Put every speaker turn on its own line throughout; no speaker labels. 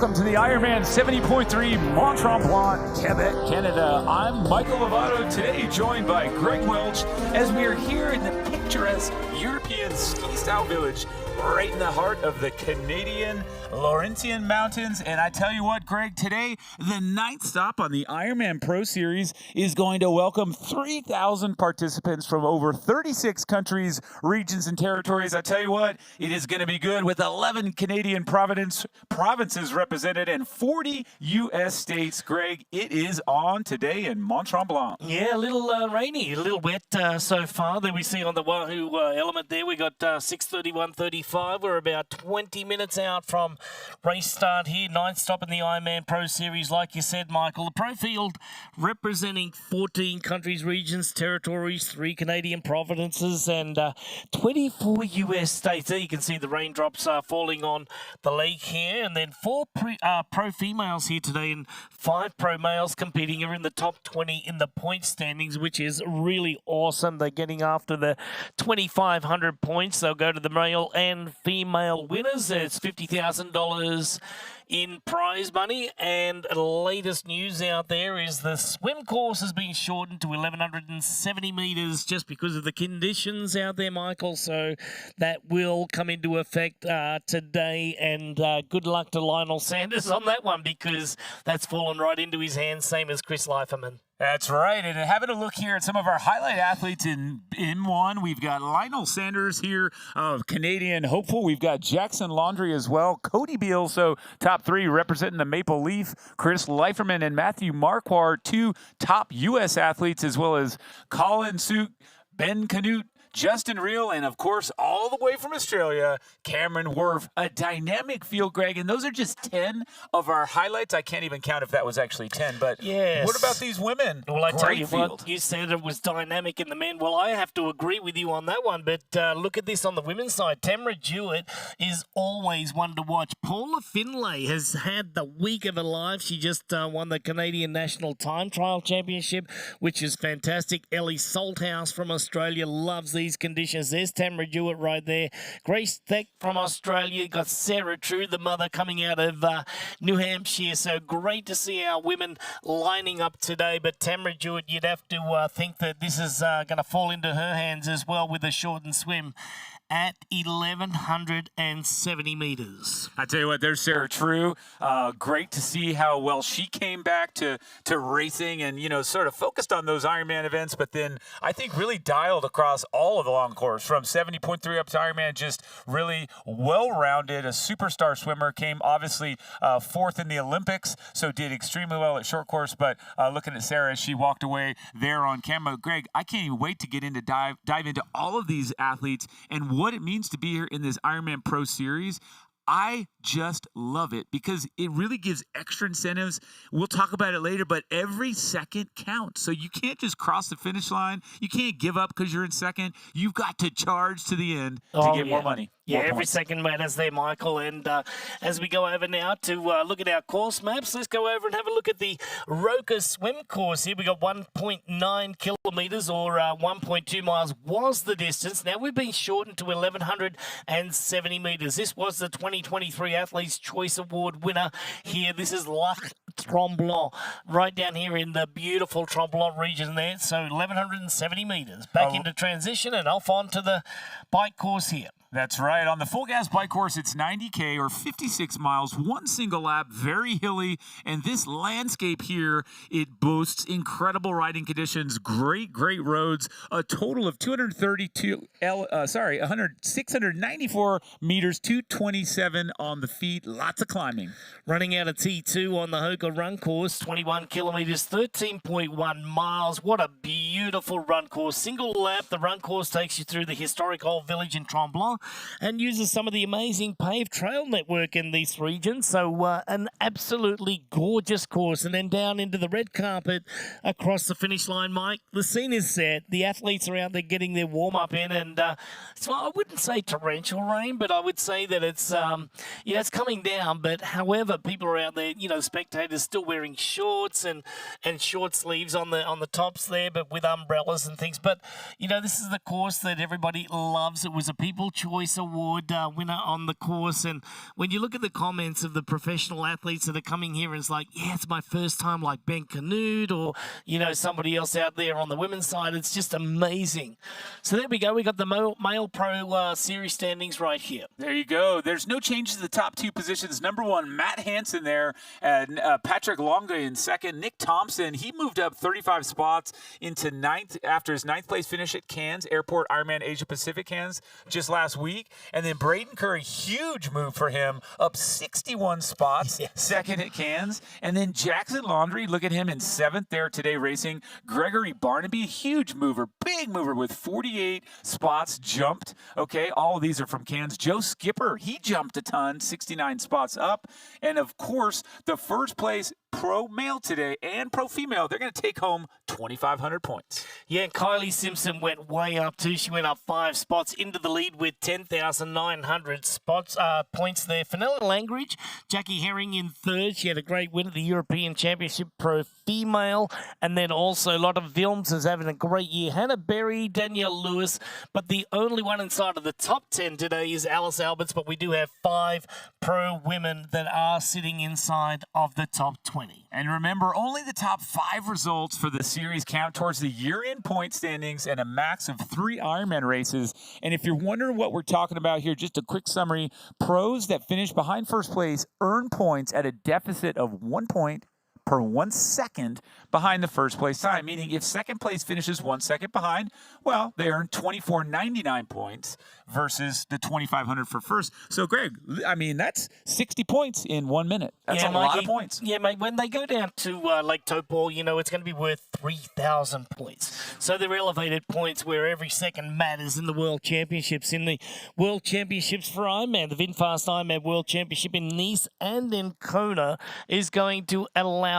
Welcome to the Ironman 70.3 Mont-Tremblant, Quebec, Canada. I'm Michael Lovato, today joined by Greg Welch as we are here in the picturesque European ski-style village right in the heart of the Canadian Laurentian Mountains. And I tell you what, Greg, today the ninth stop on the Ironman Pro Series is going to welcome 3,000 participants from over 36 countries, regions, and territories. I tell you what, it is going to be good with 11 Canadian provinces represented and 40 U.S. states. Greg, it is on today in Mont-Tremblant.
Yeah, a little rainy, a little wet so far. There we see on the Wahoo element there, we got 6:31:35. We're about 20 minutes out from race start here. Ninth stop in the Ironman Pro Series, like you said, Michael. The pro field representing 14 countries, regions, territories, 3 Canadian provinces, and 24 U.S. states. There you can see the raindrops falling on the lake here. And then 4 pro females here today and 5 pro males competing are in the top 20 in the point standings, which is really awesome. They're getting after the 2,500 points. They'll go to the male and female winners. It's $50,000 in prize money. And latest news out there is the swim course has been shortened to 1,170 meters just because of the conditions out there, Michael. So that will come into effect today. And good luck to Lionel Sanders on that one, because that's fallen right into his hands, same as Chris Leiferman.
That's right. And having a look here at some of our highlight athletes in M1, we've got Lionel Sanders here, Canadian hopeful. We've got Jackson Laundry as well. Cody Beal, so top 3 representing the Maple Leaf. Chris Leiferman and Matthew Marquardt, 2 top U.S. athletes, as well as Colin Suk, Ben Canute, Justin Reel, and of course, all the way from Australia, Cameron Worf. A dynamic field, Greg, and those are just 10 of our highlights. I can't even count if that was actually 10, but
yes.
What about these women?
Well, I tell you
field.
what, you said it was dynamic in the men. Well, I have to agree with you on that one, but look at this on the women's side. Tamara Jewett is always one to watch. Paula Finlay has had the week of her life. She just won the Canadian National Time Trial Championship, which is fantastic. Ellie Salthouse from Australia loves these conditions. There's Tamara Jewett right there. Grace Theck from Australia. Got Sarah True, the mother, coming out of New Hampshire. So great to see our women lining up today. But Tamara Jewett, you'd have to think that this is going to fall into her hands as well with a shortened swim at 1,170 meters.
I tell you what, there's Sarah True. Great to see how well she came back to racing and, you know, sort of focused on those Ironman events, but then I think really dialed across all of the long course from 70.3 up to Ironman, just really well-rounded. A superstar swimmer, came obviously 4th in the Olympics, so did extremely well at short course, but looking at Sarah as she walked away there on camera. Greg, I can't even wait to get into dive into all of these athletes and what it means to be here in this Ironman Pro Series. I just love it because it really gives extra incentives. We'll talk about it later, but every second counts. So you can't just cross the finish line. You can't give up because you're in second. You've got to charge to the end to get more money.
Yeah,
more
every
points.
second matters there, Michael. And as we go over now to look at our course maps, let's go over and have a look at the Roker swim course here. We got 1.9 kilometres or 1.2 miles was the distance. Now we've been shortened to 1,170 metres. This was the 2023 Athletes' Choice Award winner here. This is Lac Tremblant, right down here in the beautiful Tremblant region there. So 1,170 metres. Back into transition and off onto the bike course here.
That's right. On the full gas bike course, it's 90K or 56 miles, one single lap, very hilly. And this landscape here, it boasts incredible riding conditions, great roads, a total of 694 meters, 227 on the feet, lots of climbing.
Running out of T2 on the Hoka run course, 21 kilometres, 13.1 miles. What a beautiful run course. Single lap, the run course takes you through the historic old village in Tremblant and uses some of the amazing paved trail network in this region. So an absolutely gorgeous course. And then down into the red carpet across the finish line, Mike. The scene is set. The athletes are out there getting their warm-up in. And so I wouldn't say torrential rain, but I would say that it's, it's coming down. But however, people are out there, spectators still wearing shorts and short sleeves on the tops there, but with umbrellas and things. But, this is the course that everybody loves. It was a people choice Choice Award winner on the course. And when you look at the comments of the professional athletes that are coming here, and it's like, yeah, it's my first time, like Ben Canute or, somebody else out there on the women's side. It's just amazing. So there we go. We got the male pro series standings right here.
There you go. There's no changes to the top two positions. Number one, Matt Hansen there, and Patrick Longa in second. Nick Thompson, he moved up 35 spots into ninth after his ninth place finish at Cairns Airport Ironman Asia Pacific Cairns just last week. And then Braden Curry, huge move for him, up 61 spots, second at Cairns. And then Jackson Laundrie, look at him in seventh there today racing. Gregory Barnaby, huge mover, big mover with 48 spots jumped. Okay, all of these are from Cairns. Joe Skipper, he jumped a ton, 69 spots up. And of course, the first place pro male today and pro female, they're going to take home 2,500 points.
Yeah, Kylie Simpson went way up too. She went up 5 spots into the lead with 10,900 points there. Fenella Langridge, Jackie Herring in third. She had a great win at the European Championship pro female. And then also a lot of Vilms is having a great year. Hannah Berry, Danielle Lewis. But the only one inside of the top 10 today is Alice Alberts. But we do have 5 pro women that are sitting inside of the top 20.
And remember, only the top 5 results for the series count towards the year-end point standings and a max of 3 Ironman races. And if you're wondering what we're talking about here, just a quick summary. Pros that finish behind first place earn points at a deficit of 1 point per 1 second behind the first place time, meaning if second place finishes 1 second behind, well, they earn 24.99 points versus the 2,500 for first. So, Greg, I mean, that's 60 points in 1 minute. That's a lot of points.
Yeah, mate, when they go down to Lake Taupo, it's going to be worth 3,000 points. So they're elevated points where every second matters in the World Championships. In the World Championships for Ironman, the VinFast Ironman World Championship in Nice and in Kona is going to allow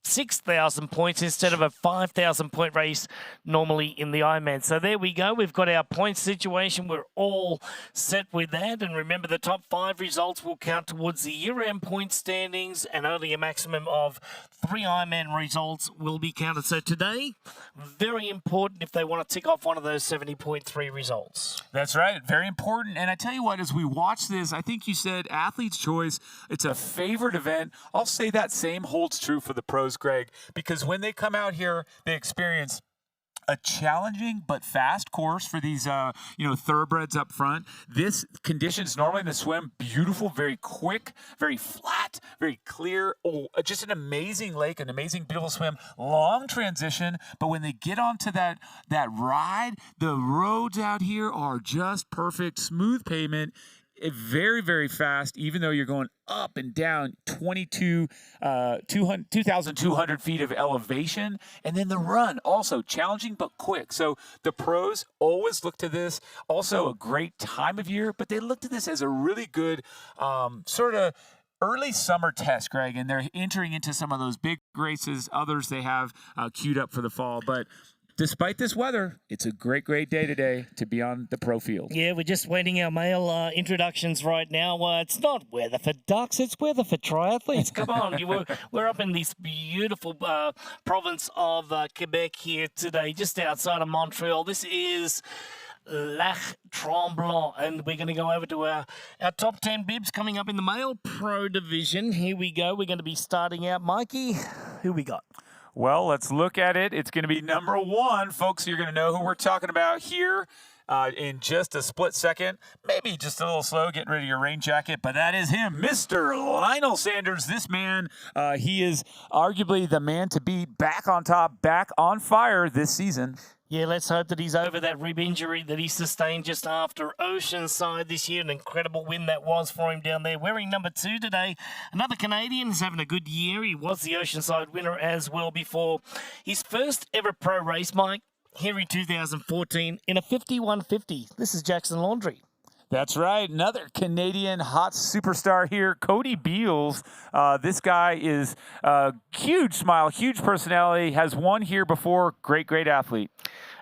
6,000 points instead of a 5,000 point race normally in the Ironman. So there we go. We've got our point situation. We're all set with that. And remember, the top 5 results will count towards the year-end point standings, and only a maximum of 3 Ironman results will be counted. So today, very important if they want to tick off one of those 70.3 results.
That's right. Very important. And I tell you what, as we watch this, I think you said athlete's choice. It's a favorite event. I'll say that same holds true for the pros, Greg, because when they come out here, they experience a challenging but fast course for these, thoroughbreds up front. This conditions normally in the swim, beautiful, very quick, very flat, very clear. Oh, just an amazing lake, an amazing, beautiful swim. Long transition, but when they get onto that ride, the roads out here are just perfect, smooth pavement. Very, very fast, even though you're going up and down 2,200 feet of elevation. And then the run, also challenging but quick. So the pros always look to this. Also a great time of year, but they look to this as a really good sort of early summer test, Greg. And they're entering into some of those big races. Others they have queued up for the fall. But despite this weather, it's a great, great day today to be on the pro field.
Yeah, we're just waiting our male introductions right now. It's not weather for ducks, it's weather for triathletes. Come on, we're up in this beautiful province of Quebec here today, just outside of Montreal. This is Lac Tremblant, and we're going to go over to our top 10 bibs coming up in the male pro division. Here we go. We're going to be starting out. Mikey, who we got?
Well, let's look at it. It's going to be number 1. Folks, you're going to know who we're talking about here in just a split second. Maybe just a little slow getting rid of your rain jacket, but that is him, Mr. Lionel Sanders. This man, he is arguably the man to be back on top, back on fire this season.
Yeah, let's hope that he's over that rib injury that he sustained just after Oceanside this year. An incredible win that was for him down there. Wearing number 2 today, another Canadian is having a good year. He was the Oceanside winner as well before his first ever pro race, Mike, here in 2014 in a 51.50. This is Jackson Laundrie.
That's right. Another Canadian hot superstar here, Cody Beals. This guy is a huge smile, huge personality, has won here before. Great, great athlete.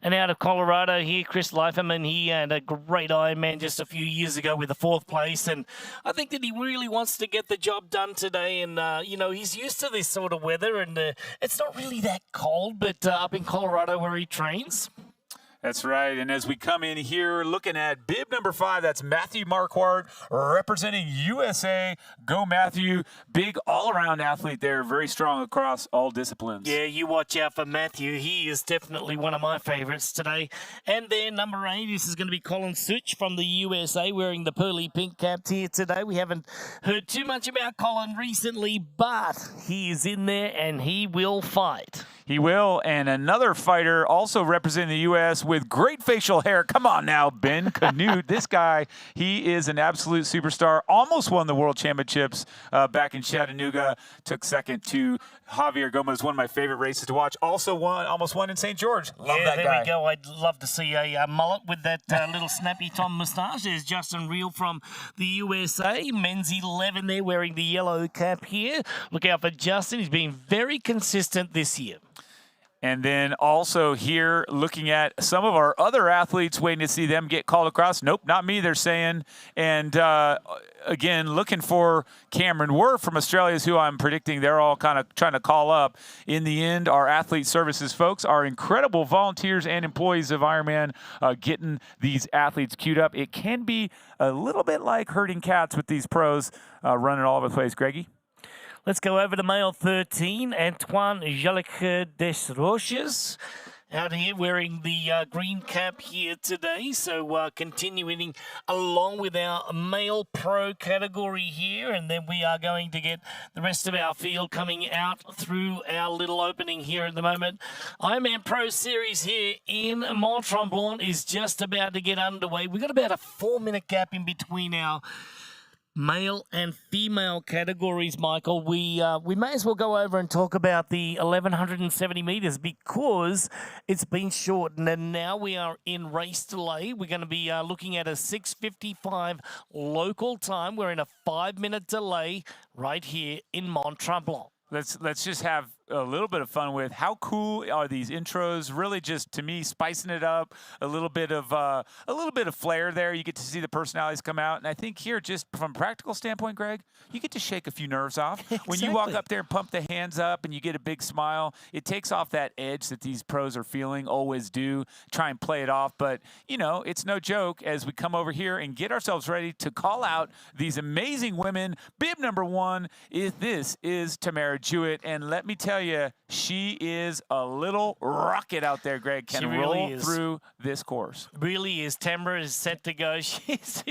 And out of Colorado here, Chris Leiferman, he had a great Ironman just a few years ago with the 4th place. And I think that he really wants to get the job done today. And, he's used to this sort of weather. And it's not really that cold, but up in Colorado where he trains.
That's right. And as we come in here looking at bib number 5, that's Matthew Marquardt representing USA. Go, Matthew. Big all-around athlete there. Very strong across all disciplines.
Yeah, you watch out for Matthew. He is definitely one of my favourites today. And then number 8, this is going to be Colin Such from the USA wearing the pearly pink cap here today. We haven't heard too much about Colin recently, but he is in there and he will fight.
He will, and another fighter also representing the U.S. with great facial hair. Come on now, Ben Canute. This guy, he is an absolute superstar. Almost won the World Championships back in Chattanooga. Took second to Javier Gomez, one of my favorite races to watch. Also almost won in St. George. Love that guy.
There we go. I'd love to see a mullet with that little snappy Tom moustache. There's Justin Reel from the USA. Men's 11 there wearing the yellow cap here. Look out for Justin. He's been very consistent this year.
And then also here, looking at some of our other athletes, waiting to see them get called across. Nope, not me, they're saying. And again, looking for Cameron Worth from Australia is who I'm predicting they're all kind of trying to call up. In the end, our athlete services folks are incredible volunteers and employees of Ironman getting these athletes queued up. It can be a little bit like herding cats with these pros running all over the place. Greggy?
Let's go over to male 13, Antoine Jolique des Roches. Out here wearing the green cap here today. So continuing along with our male pro category here. And then we are going to get the rest of our field coming out through our little opening here at the moment. Ironman Pro Series here in Mont-Tremblant is just about to get underway. We've got about a 4-minute gap in between our male and female categories, Michael. We may as well go over and talk about the 1170 metres because it's been shortened and now we are in race delay. We're going to be looking at a 6:55 local time. We're in a 5-minute delay right here in Mont-Tremblant.
Let's just have a little bit of fun with how cool are these intros. Really, just to me, spicing it up, a little bit of flair there. You get to see the personalities come out, and I think here, just from a practical standpoint, Greg, you get to shake a few nerves off.
Exactly.
When you walk up there and pump the hands up, and you get a big smile, it takes off that edge that these pros are feeling. Always do try and play it off, but you know it's no joke as we come over here and get ourselves ready to call out these amazing women. Bib number 1 is Tamara Jewett, and let me tell you, she is a little rocket out there, Greg. Can roll through this course.
Really is. Tamara is set to go. She's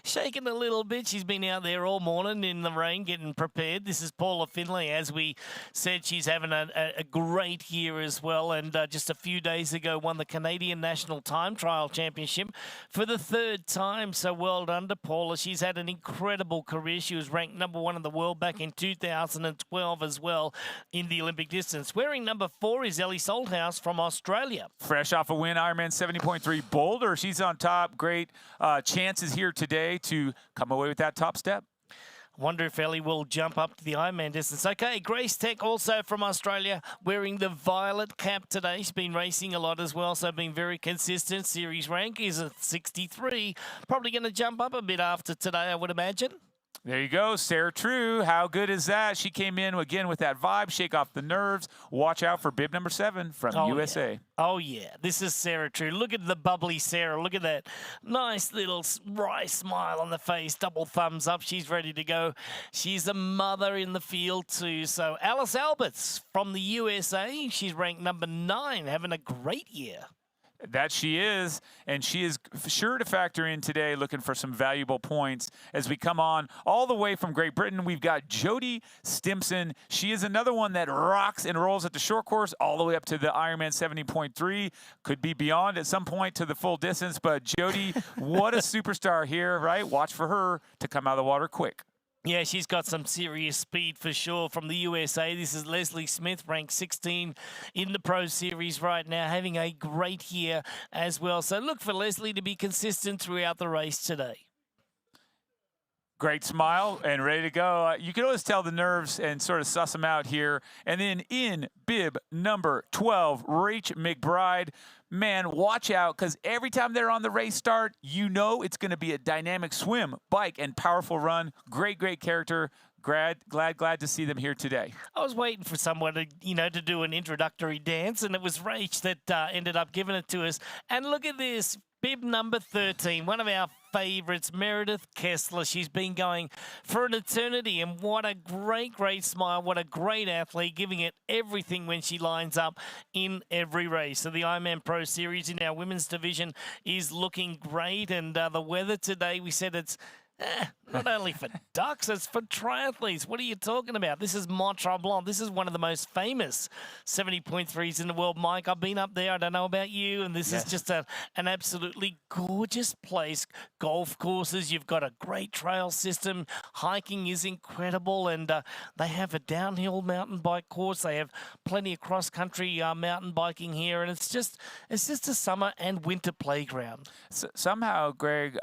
shaking a little bit. She's been out there all morning in the rain getting prepared. This is Paula Finlay. As we said, she's having a great year as well. And just a few days ago, won the Canadian National Time Trial Championship for the 3rd time. So well done to Paula. She's had an incredible career. She was ranked number 1 in the world back in 2012 as well in the Olympic distance. Wearing number 4 is Ellie Salthouse from Australia.
Fresh off a win, Ironman 70.3 Boulder. She's on top. Great chances here today to come away with that top step.
Wonder if Ellie will jump up to the Ironman distance. Okay, Grace Tech also from Australia wearing the violet cap today. She's been racing a lot as well, so been very consistent. Series rank is at 63. Probably going to jump up a bit after today, I would imagine.
There you go, Sarah True. How good is that? She came in again with that vibe, shake off the nerves. Watch out for bib number 7 from USA.
Yeah. Oh, yeah. This is Sarah True. Look at the bubbly Sarah. Look at that nice little wry smile on the face. Double thumbs up. She's ready to go. She's a mother in the field too. So Alice Alberts from the USA. She's ranked number 9, having a great year.
That she is, and she is sure to factor in today looking for some valuable points as we come on all the way from Great Britain. We've got Jody Stimson. She is another one that rocks and rolls at the short course all the way up to the Ironman 70.3. Could be beyond at some point to the full distance, but Jody, what a superstar here, right? Watch for her to come out of the water quick.
Yeah, she's got some serious speed for sure from the USA. This is Leslie Smith, ranked 16 in the Pro Series right now, having a great year as well. So look for Leslie to be consistent throughout the race today.
Great smile and ready to go. You can always tell the nerves and sort of suss them out here. And then in bib number 12, Rach McBride. Man, watch out, because every time they're on the race start, you know it's going to be a dynamic swim, bike, and powerful run. Great, great character. glad to see them here today.
I was waiting for someone to, to do an introductory dance, and it was Rach that ended up giving it to us. And look at this. Bib number 13, one of our favourites, Meredith Kessler. She's been going for an eternity, and what a great, great smile. What a great athlete, giving it everything when she lines up in every race. So the Ironman Pro Series in our women's division is looking great, and the weather today, we said it's not only for ducks, it's for triathletes. What are you talking about? This is Mont-Tremblant. This is one of the most famous 70.3s in the world, Mike. I've been up there. I don't know about you. And this is just an absolutely gorgeous place. Golf courses. You've got a great trail system. Hiking is incredible. And they have a downhill mountain bike course. They have plenty of cross-country mountain biking here. And it's just a summer and winter playground.
Somehow, Greg,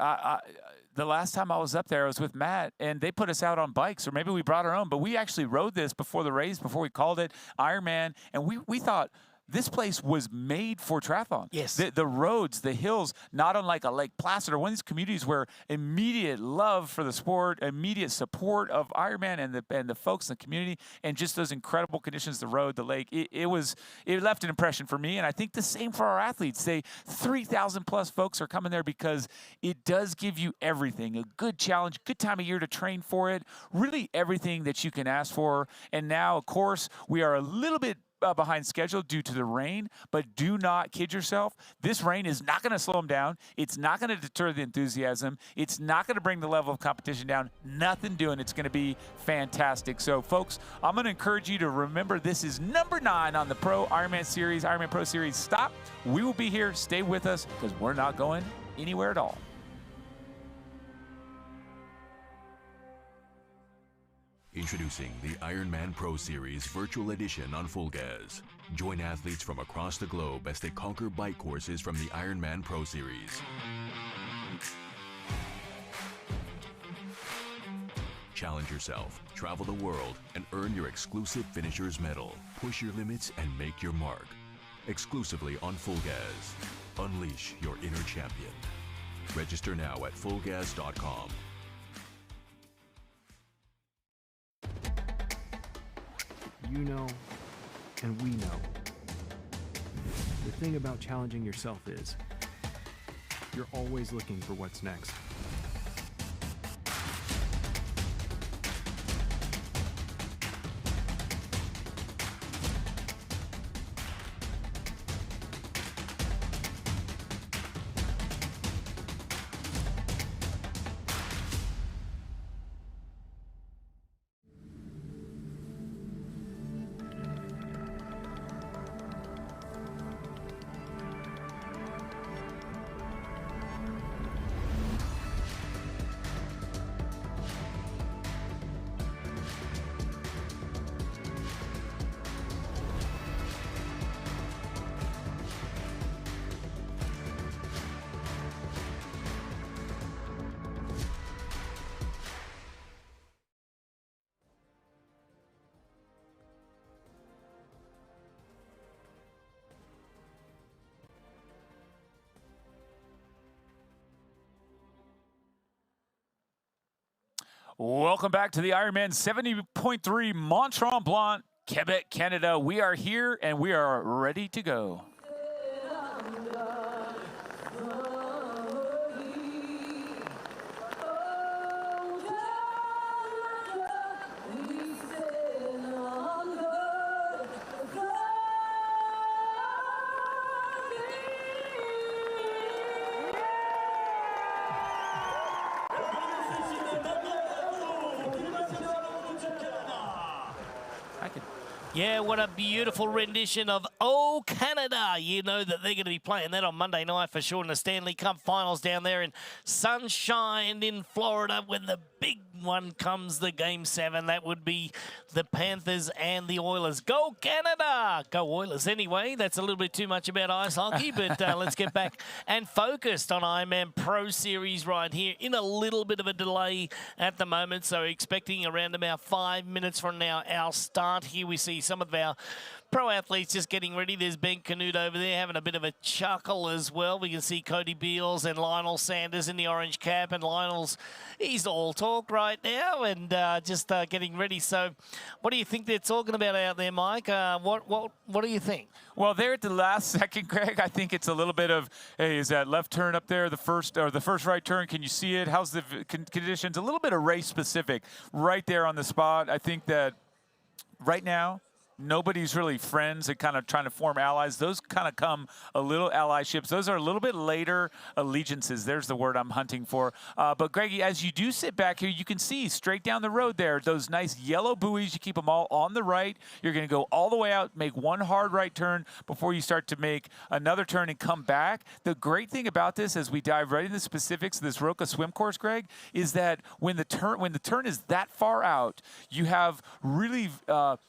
the last time I was up there, I was with Matt, and they put us out on bikes, or maybe we brought our own, but we actually rode this before the race, before we called it Ironman, and we thought this place was made for triathlon.
Yes.
The roads, the hills, not unlike a Lake Placid or one of these communities where immediate love for the sport, immediate support of Ironman and the folks in the community, and just those incredible conditions, the road, the lake, it left an impression for me, and I think the same for our athletes. 3,000 plus folks are coming there because it does give you everything, a good challenge, good time of year to train for it, really everything that you can ask for. And now, of course, we are a little bit behind schedule due to the rain, but do not kid yourself. This rain is not going to slow them down. It's not going to deter the enthusiasm. It's not going to bring the level of competition down. Nothing doing. It's going to be fantastic. So, folks, I'm going to encourage you to remember this is number 9 on the Pro Ironman Series, Ironman Pro Series. Stop. We will be here. Stay with us because we're not going anywhere at all.
Introducing the Ironman Pro Series Virtual Edition on Full Gas. Join athletes from across the globe as they conquer bike courses from the Ironman Pro Series. Challenge yourself, travel the world, and earn your exclusive Finisher's Medal. Push your limits and make your mark. Exclusively on Full Gas. Unleash your inner champion. Register now at fullgas.com.
You know, and we know. The thing about challenging yourself is, you're always looking for what's next.
Welcome back to the Ironman 70.3 Mont-Tremblant, Quebec, Canada. We are here and we are ready to go.
Yeah, what a beautiful rendition of Oh Canada. You know that they're going to be playing that on Monday night for sure in the Stanley Cup Finals down there in Sunshine in Florida when the big one comes, the Game 7. That would be the Panthers and the Oilers. Go Canada! Go Oilers. Anyway, that's a little bit too much about ice hockey, but let's get back and focused on Ironman Pro Series right here in a little bit of a delay at the moment. So expecting around about 5 minutes from now, our start here. We see some of our pro athletes just getting ready. There's Ben Canute over there having a bit of a chuckle as well. We can see Cody Beals and Lionel Sanders in the orange cap, and he's all talk right now and just getting ready. So what do you think they're talking about out there, Mike? What do you think?
Well, there at the last second, Greg, I think it's a little bit of, hey, is that left turn up there the first right turn? Can you see it? How's the conditions? A little bit of race specific right there on the spot. I think that right now, nobody's really friends and kind of trying to form allies. Those kind of come a little allyships. Those are a little bit later allegiances. There's the word I'm hunting for. But Greggy, as you do sit back here, you can see straight down the road there, those nice yellow buoys. You keep them all on the right. You're going to go all the way out, make one hard right turn before you start to make another turn and come back. The great thing about this, as we dive right into the specifics of this Roca swim course, Greg, is that when the turn is that far out, you have really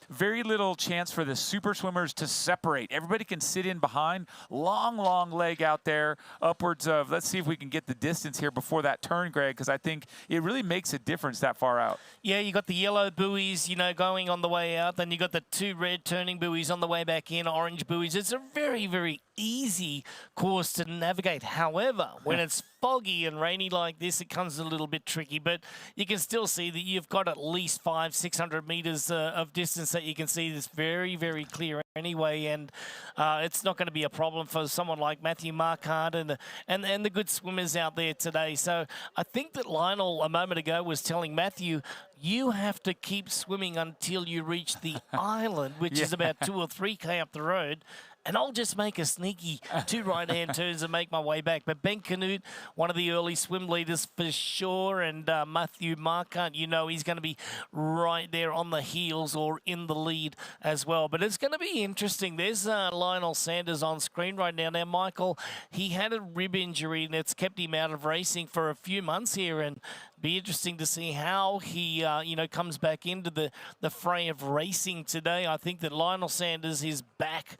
very little chance for the super swimmers to separate. Everybody can sit in behind. Long leg out there, upwards of, let's see if we can get the distance here before that turn, Greg, because I think it really makes a difference that far out.
Yeah, you got the yellow buoys, going on the way out. Then you got the two red turning buoys on the way back in, orange buoys. It's a very, very easy course to navigate. However, when it's foggy and rainy like this, it comes a little bit tricky, but you can still see that you've got at least 500-600 meters of distance that you can see. This very, very clear anyway, and it's not going to be a problem for someone like Matthew Marquardt and the good swimmers out there today. So I think that Lionel a moment ago was telling Matthew, you have to keep swimming until you reach the island, which is about 2 or 3K up the road. And I'll just make a sneaky 2 right-hand turns and make my way back. But Ben Canute, one of the early swim leaders for sure, and Matthew Marquardt, he's going to be right there on the heels or in the lead as well. But it's going to be interesting. There's Lionel Sanders on screen right now. Now, Michael, he had a rib injury, and it's kept him out of racing for a few months here, and be interesting to see how he, comes back into the fray of racing today. I think that Lionel Sanders is back,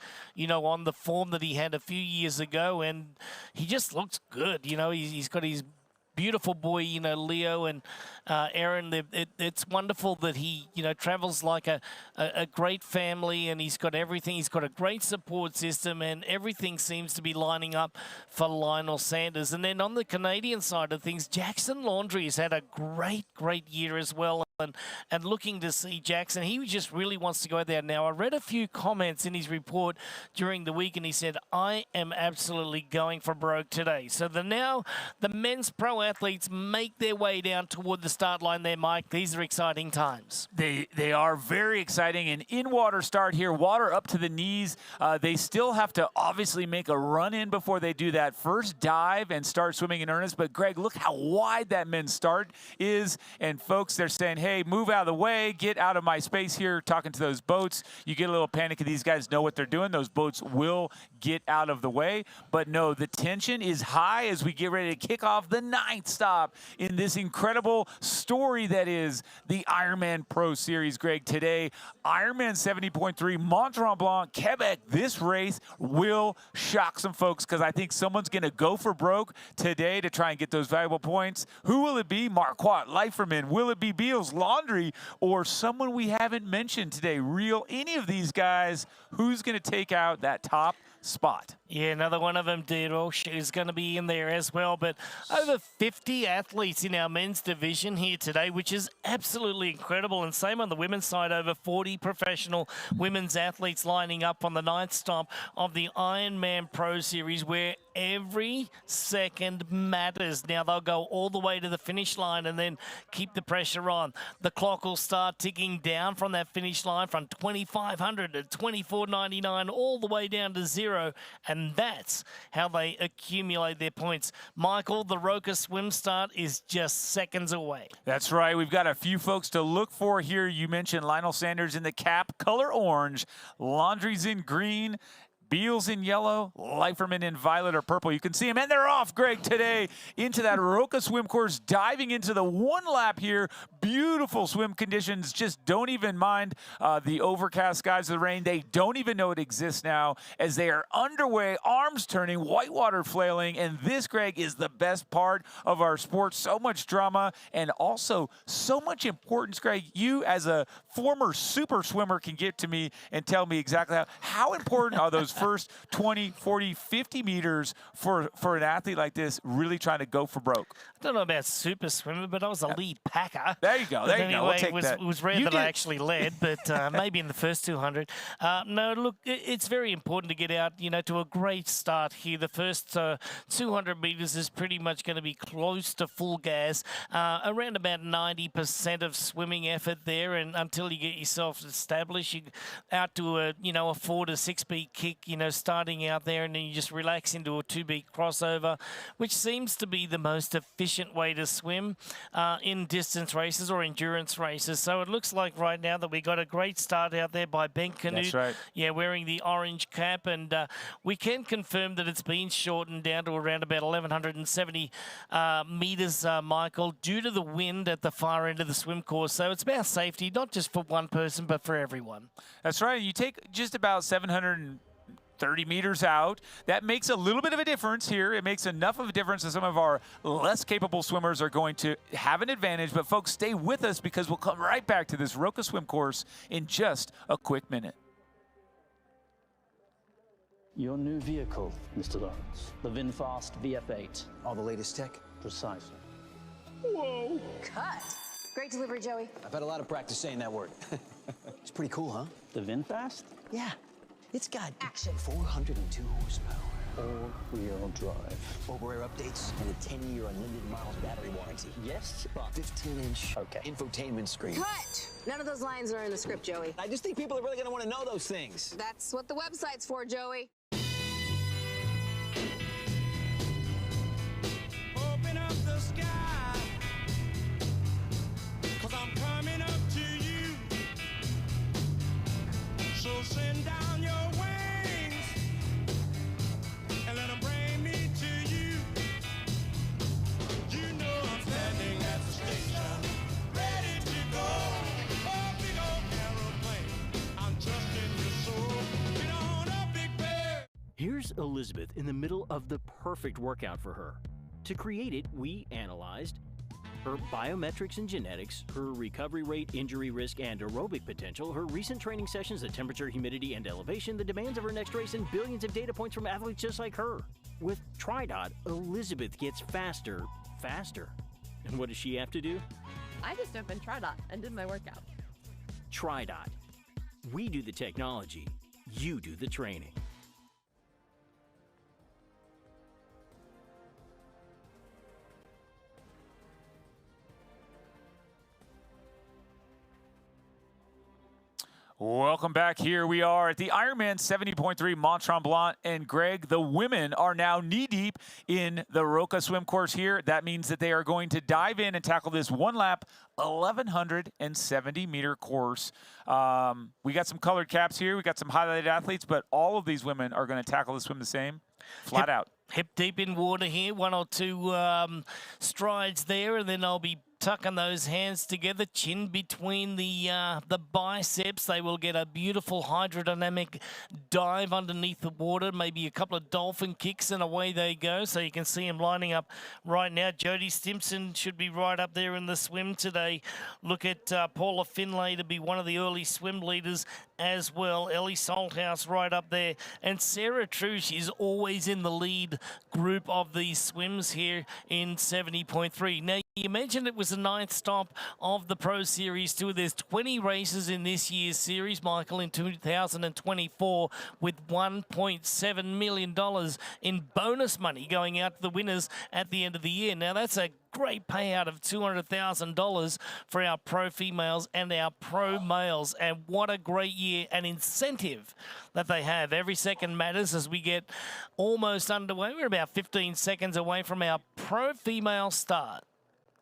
on the form that he had a few years ago, and he just looks good. He's got his beautiful boy, Leo and Aaron. It's wonderful that he, travels like a great family, and he's got everything. He's got a great support system, and everything seems to be lining up for Lionel Sanders. And then on the Canadian side of things, Jackson Laundry has had a great year as well. And looking to see Jackson, he just really wants to go there. Now, I read a few comments in his report during the week, and he said, I am absolutely going for broke today. So the men's pro athletes make their way down toward the start line there, Mike. These are exciting times.
They are very exciting. An in-water start here, water up to the knees. They still have to obviously make a run in before they do that first dive and start swimming in earnest. But, Greg, look how wide that men's start is. And, folks, they're saying, hey, move out of the way, get out of my space here, talking to those boats. You get a little panicky. These guys know what they're doing. Those boats will get out of the way. But no, the tension is high as we get ready to kick off the 9th stop in this incredible story that is the Ironman Pro Series, Greg. Today, Ironman 70.3 Mont-Tremblant, Quebec. This race will shock some folks because I think someone's going to go for broke today to try and get those valuable points. Who will it be? Marquardt, Leiferman. Will it be Beals, Laundry, or someone we haven't mentioned today? Any of these guys, who's going to take out that top spot?
Yeah, another one of them, Deroche, is going to be in there as well. But over 50 athletes in our men's division here today, which is absolutely incredible. And same on the women's side, over 40 professional women's athletes lining up on the 9th stop of the Ironman Pro Series, where every second matters. Now they'll go all the way to the finish line and then keep the pressure on. The clock will start ticking down from that finish line from 2,500 to 2,499 all the way down to 0. And that's how they accumulate their points. Michael, the Roca swim start is just seconds away.
That's right. We've got a few folks to look for here. You mentioned Lionel Sanders in the cap, color orange. Laundry's in green. Beals in yellow, Leiferman in violet or purple. You can see them, and they're off, Greg, today into that Roca swim course, diving into the one lap here. Beautiful swim conditions. Just don't even mind the overcast skies of the rain. They don't even know it exists now as they are underway, arms turning, whitewater flailing, and this, Greg, is the best part of our sport. So much drama and also so much importance, Greg. You, as a former super swimmer, can get to me and tell me exactly how important are those first 20, 40, 50 meters for an athlete like this really trying to go for broke?
I don't know about super swimmer, but I was a lead packer.
There you go. There you go. We'll take that.
It was rare that I actually led, but maybe in the first 200. No, look, it's very important to get out, to a great start here. The first 200 meters is pretty much going to be close to full gas, around about 90% of swimming effort there, and until you get yourself established, you out to a 4 to 6 beat kick, starting out there, and then you just relax into a 2 beat crossover, which seems to be the most efficient way to swim in distance races or endurance races. So it looks like right now that we got a great start out there by Ben Canute.
That's right.
Yeah, wearing the orange cap, and we can confirm that it's been shortened down to around about 1,170 meters, Michael, due to the wind at the far end of the swim course. So it's about safety, not just for one person, but for everyone.
That's right. You take just about 730 meters out. That makes a little bit of a difference here. It makes enough of a difference that some of our less capable swimmers are going to have an advantage. But folks, stay with us because we'll come right back to this Roca swim course in just a quick minute.
Your new vehicle, Mr. Lawrence. The VinFast VF8.
All the latest tech?
Precisely.
Whoa.
Cut. Great delivery, Joey.
I've had a lot of practice saying that word. It's pretty cool, huh?
The VinFast?
Yeah. It's got
Action.
402 horsepower.
All-wheel drive.
Over-air updates and a 10-year unlimited miles battery warranty.
Yes, but...
15-inch
Okay.
infotainment screen.
Cut. None of those lines are in the script, Joey.
I just think people are really going to want to know those things.
That's what the website's for, Joey.
Open up the sky, 'cause I'm coming up to you. So send down your wings and let them bring me to you. You know I'm standing at the station, ready to go. Oh, big old aeroplane, I'm trusting your soul. Get on up, Big Bear.
Here's Elizabeth in the middle of the perfect workout for her. To create it, we analyzed her biometrics and genetics, her recovery rate, injury risk, and aerobic potential, her recent training sessions, the temperature, humidity, and elevation, the demands of her next race, and billions of data points from athletes just like her. With TriDot, Elizabeth gets faster. And what does she have to do?
I just opened TriDot and did my workout.
TriDot. We do the technology, you do the training.
Welcome back. Here we are at the IRONMAN 70.3 Mont-Tremblant. And Greg, the women are now knee-deep in the Roca swim course here. That means that they are going to dive in and tackle this one-lap, 1,170-meter course. We got some colored caps here. We got some highlighted athletes, but all of these women are going to tackle the swim the same, flat out.
Hip deep in water here, 1 or 2 strides there, and then I'll be tucking those hands together, chin between the biceps. They will get a beautiful hydrodynamic dive underneath the water, maybe a couple of dolphin kicks, and away they go. So you can see them lining up right now. Jodie Stimpson should be right up there in the swim today. Look at Paula Finlay to be one of the early swim leaders as well. Ellie Salthouse right up there. And Sarah True, she's always in the lead group of these swims here in 70.3. Now, you mentioned it was the 9th stop of the Pro Series Tour. There's 20 races in this year's series, Michael, in 2024, with $1.7 million in bonus money going out to the winners at the end of the year. Now, that's a great payout of $200,000 for our pro females and our pro males. And what a great year and incentive that they have. Every second matters as we get almost underway. We're about 15 seconds away from our pro female start.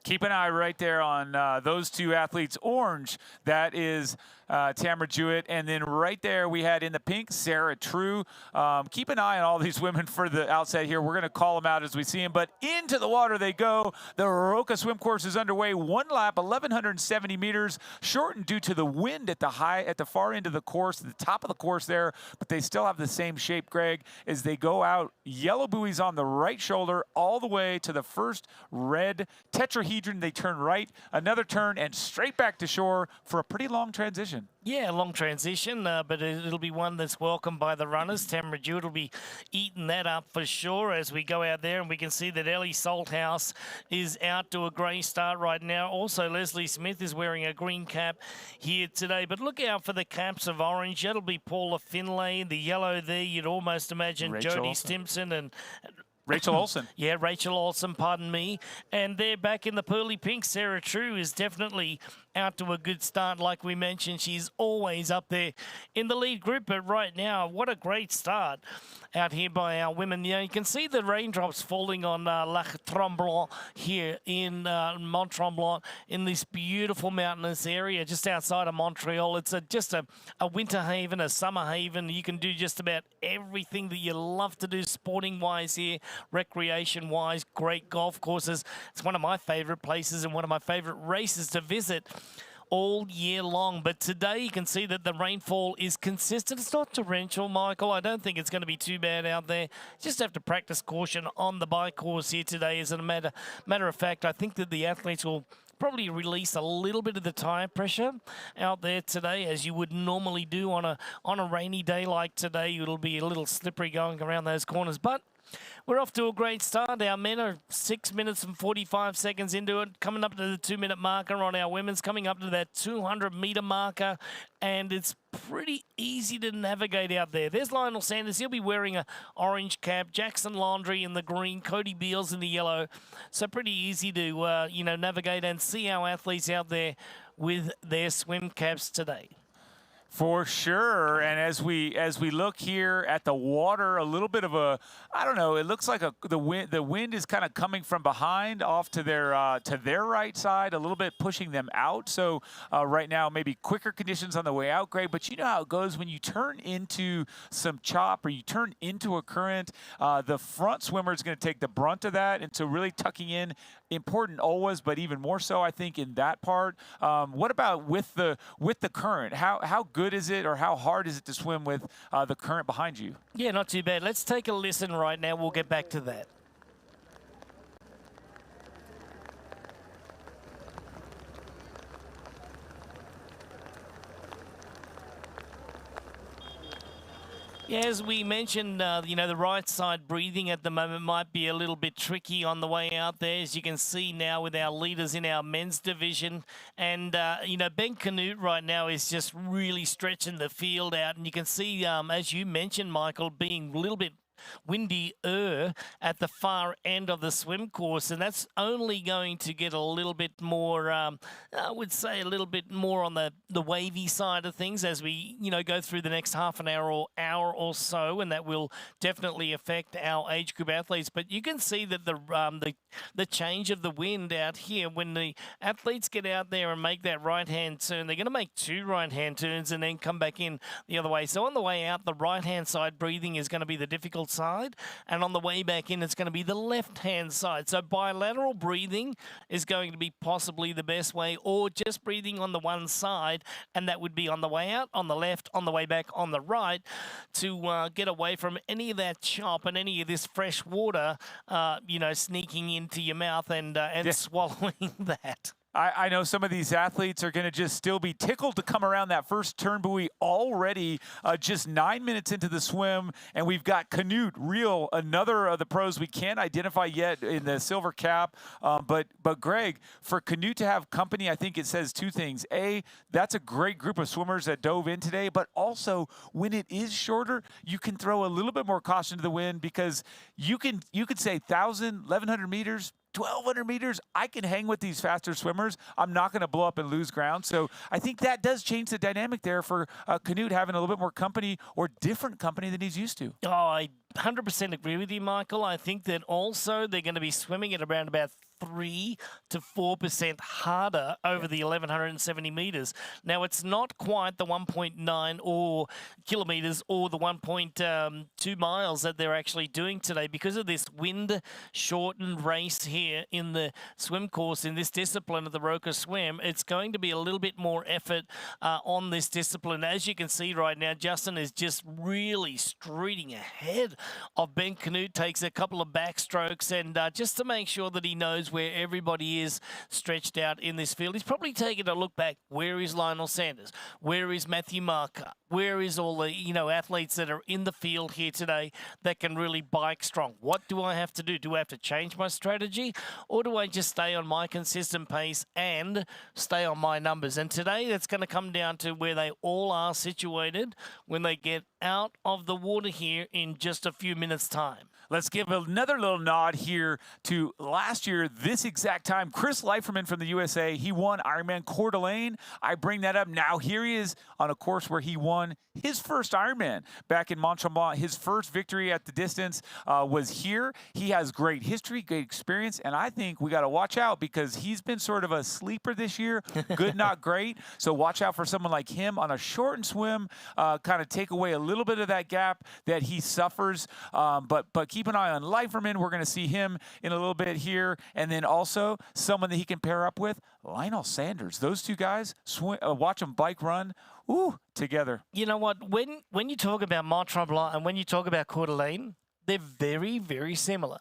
Keep an eye right there on those two athletes. Orange, that is Tamara Jewett. And then right there we had in the pink, Sarah True. Keep an eye on all these women for the outside here. We're going to call them out as we see them. But into the water they go. The Roca swim course is underway. One lap, 1,170 meters. Shortened due to the wind at the far end of the course, the top of the course there. But they still have the same shape, Greg, as they go out. Yellow buoys on the right shoulder all the way to the first red tetrahedron. They turn right, another turn, and straight back to shore for a pretty long transition.
Yeah, long transition, but it'll be one that's welcomed by the runners. Tamara Jewett will be eating that up for sure as we go out there, and we can see that Ellie Salthouse is out to a grey start right now. Also, Leslie Smith is wearing a green cap here today, but look out for the caps of orange. That'll be Paula Finlay. The yellow there, you'd almost imagine Jodie Stimpson and
Rachel Olsen.
Yeah, Rachel Olsen, pardon me. And they're back in the pearly pink. Sarah True is definitely out to a good start. Like we mentioned, she's always up there in the lead group. But right now, what a great start out here by our women. You know, you can see the raindrops falling on Tremblant here in Mont-Tremblant in this beautiful mountainous area just outside of Montreal. It's just a winter haven, a summer haven. You can do just about everything that you love to do sporting-wise here. Recreation-wise, great golf courses. It's one of my favorite places and one of my favorite races to visit all year long. But today you can see that the rainfall is consistent. It's not torrential, Michael. I don't think it's going to be too bad out there. Just have to practice caution on the bike course here today. As a matter of fact, I think that the athletes will probably release a little bit of the tire pressure out there today, as you would normally do on a rainy day like today. It'll be a little slippery going around those corners, but we're off to a great start. Our men are 6 minutes and 45 seconds into it, coming up to the 2-minute marker on our women's, coming up to that 200-meter marker, and it's pretty easy to navigate out there. There's Lionel Sanders. He'll be wearing a orange cap. Jackson Laundry in the green. Cody Beals in the yellow. So pretty easy to, navigate and see our athletes out there with their swim caps today.
For sure. And as we look here at the water, a little bit of a, I don't know, it looks like the wind is kind of coming from behind off to their right side, a little bit pushing them out. So right now maybe quicker conditions on the way out, Greg, but you know how it goes when you turn into some chop or you turn into a current. The front swimmer is going to take the brunt of that, and so really tucking in important always, but even more so I think in that part. What about with the current? How good is it, or how hard is it to swim with the current behind you?
Yeah, not too bad. Let's take a listen right now. We'll get back to that. Yeah, as we mentioned, the right side breathing at the moment might be a little bit tricky on the way out there, as you can see now with our leaders in our men's division. And, Ben Canute right now is just really stretching the field out. And you can see, as you mentioned, Michael, being a little bit windier at the far end of the swim course, and that's only going to get a little bit more, I would say a little bit more on the wavy side of things as we, go through the next half an hour or so, and that will definitely affect our age group athletes. But you can see that the change of the wind out here, when the athletes get out there and make that right-hand turn, they're going to make 2 right-hand turns and then come back in the other way. So on the way out, the right-hand side breathing is going to be the difficult side, and on the way back in, it's going to be the left-hand side. So bilateral breathing is going to be possibly the best way, or just breathing on the one side, and that would be on the way out, on the left, on the way back, on the right, to get away from any of that chop and any of this fresh water, sneaking into your mouth and swallowing that.
I know some of these athletes are going to just still be tickled to come around that first turn buoy already, just 9 minutes into the swim. And we've got Canute, another of the pros we can't identify yet in the silver cap. But Greg, for Canute to have company, I think it says 2 things. A, that's a great group of swimmers that dove in today. But also, when it is shorter, you can throw a little bit more caution to the wind, because you could say 1,000, 1,100 meters, 1,200 meters, I can hang with these faster swimmers. I'm not going to blow up and lose ground. So I think that does change the dynamic there for Canute having a little bit more company, or different company than he's used to.
Oh, I 100% agree with you, Michael. I think that also they're going to be swimming at around about 3 to 4% harder over the 1,170 meters. Now, it's not quite the 1.9 or kilometers or the 1.2 miles that they're actually doing today because of this wind-shortened race here in the swim course in this discipline of the Roca swim. It's going to be a little bit more effort on this discipline. As you can see right now, Justin is just really streeting ahead of Ben Canute, takes a couple of backstrokes, and just to make sure that he knows where everybody is stretched out in this field, he's probably taken a look back. Where is Lionel Sanders? Where is Matthew Marker? Where is all the athletes that are in the field here today that can really bike strong? What do I have to do? Do I have to change my strategy, or do I just stay on my consistent pace and stay on my numbers? And today that's going to come down to where they all are situated when they get out of the water here in just a few minutes' time.
Let's give another little nod here to last year, this exact time. Chris Leiferman from the USA, he won Ironman Coeur d'Alene. I bring that up now. Here he is on a course where he won his first Ironman back in Mont-Tremblant. His first victory at the distance was here. He has great history, great experience, and I think we got to watch out because he's been sort of a sleeper this year. Good, not great. So watch out for someone like him on a shortened swim, kind of take away a little bit of that gap that he suffers. But keep an eye on Leiferman. We're going to see him in a little bit here. And then also someone that he can pair up with, Lionel Sanders. Those two guys, watch them bike run. Ooh, together.
You know what? When you talk about Mont-Tremblant and when you talk about Coeur d'Alene, they're very, very similar.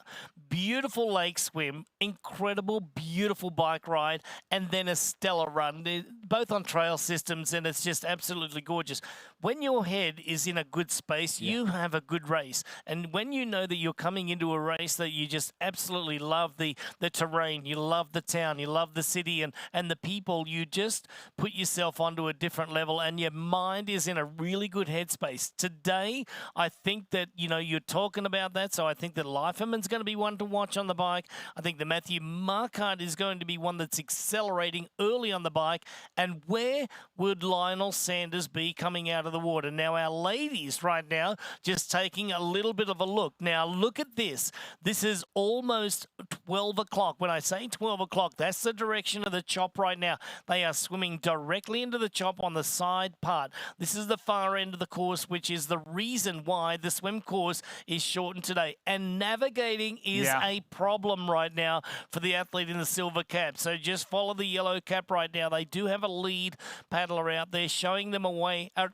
Beautiful lake swim, incredible, beautiful bike ride, and then a stellar run. They're both on trail systems, and it's just absolutely gorgeous. When your head is in a good space, you have a good race. And when you know that you're coming into a race that you just absolutely love the terrain, you love the town, you love the city and the people, you just put yourself onto a different level, and your mind is in a really good headspace. Today, I think that, you're talking about that, so I think that Leiferman's going to be one to watch on the bike. I think the Matthew Marquardt is going to be one that's accelerating early on the bike. And where would Lionel Sanders be coming out of the water? Now, our ladies right now just taking a little bit of a look. Now, look at this. This is almost 12 o'clock. When I say 12 o'clock, that's the direction of the chop right now. They are swimming directly into the chop on the side part. This is the far end of the course, which is the reason why the swim course is shortened today. And navigating is a problem right now for the athlete in the silver cap. So just follow the yellow cap right now. They do have a lead paddler out there showing them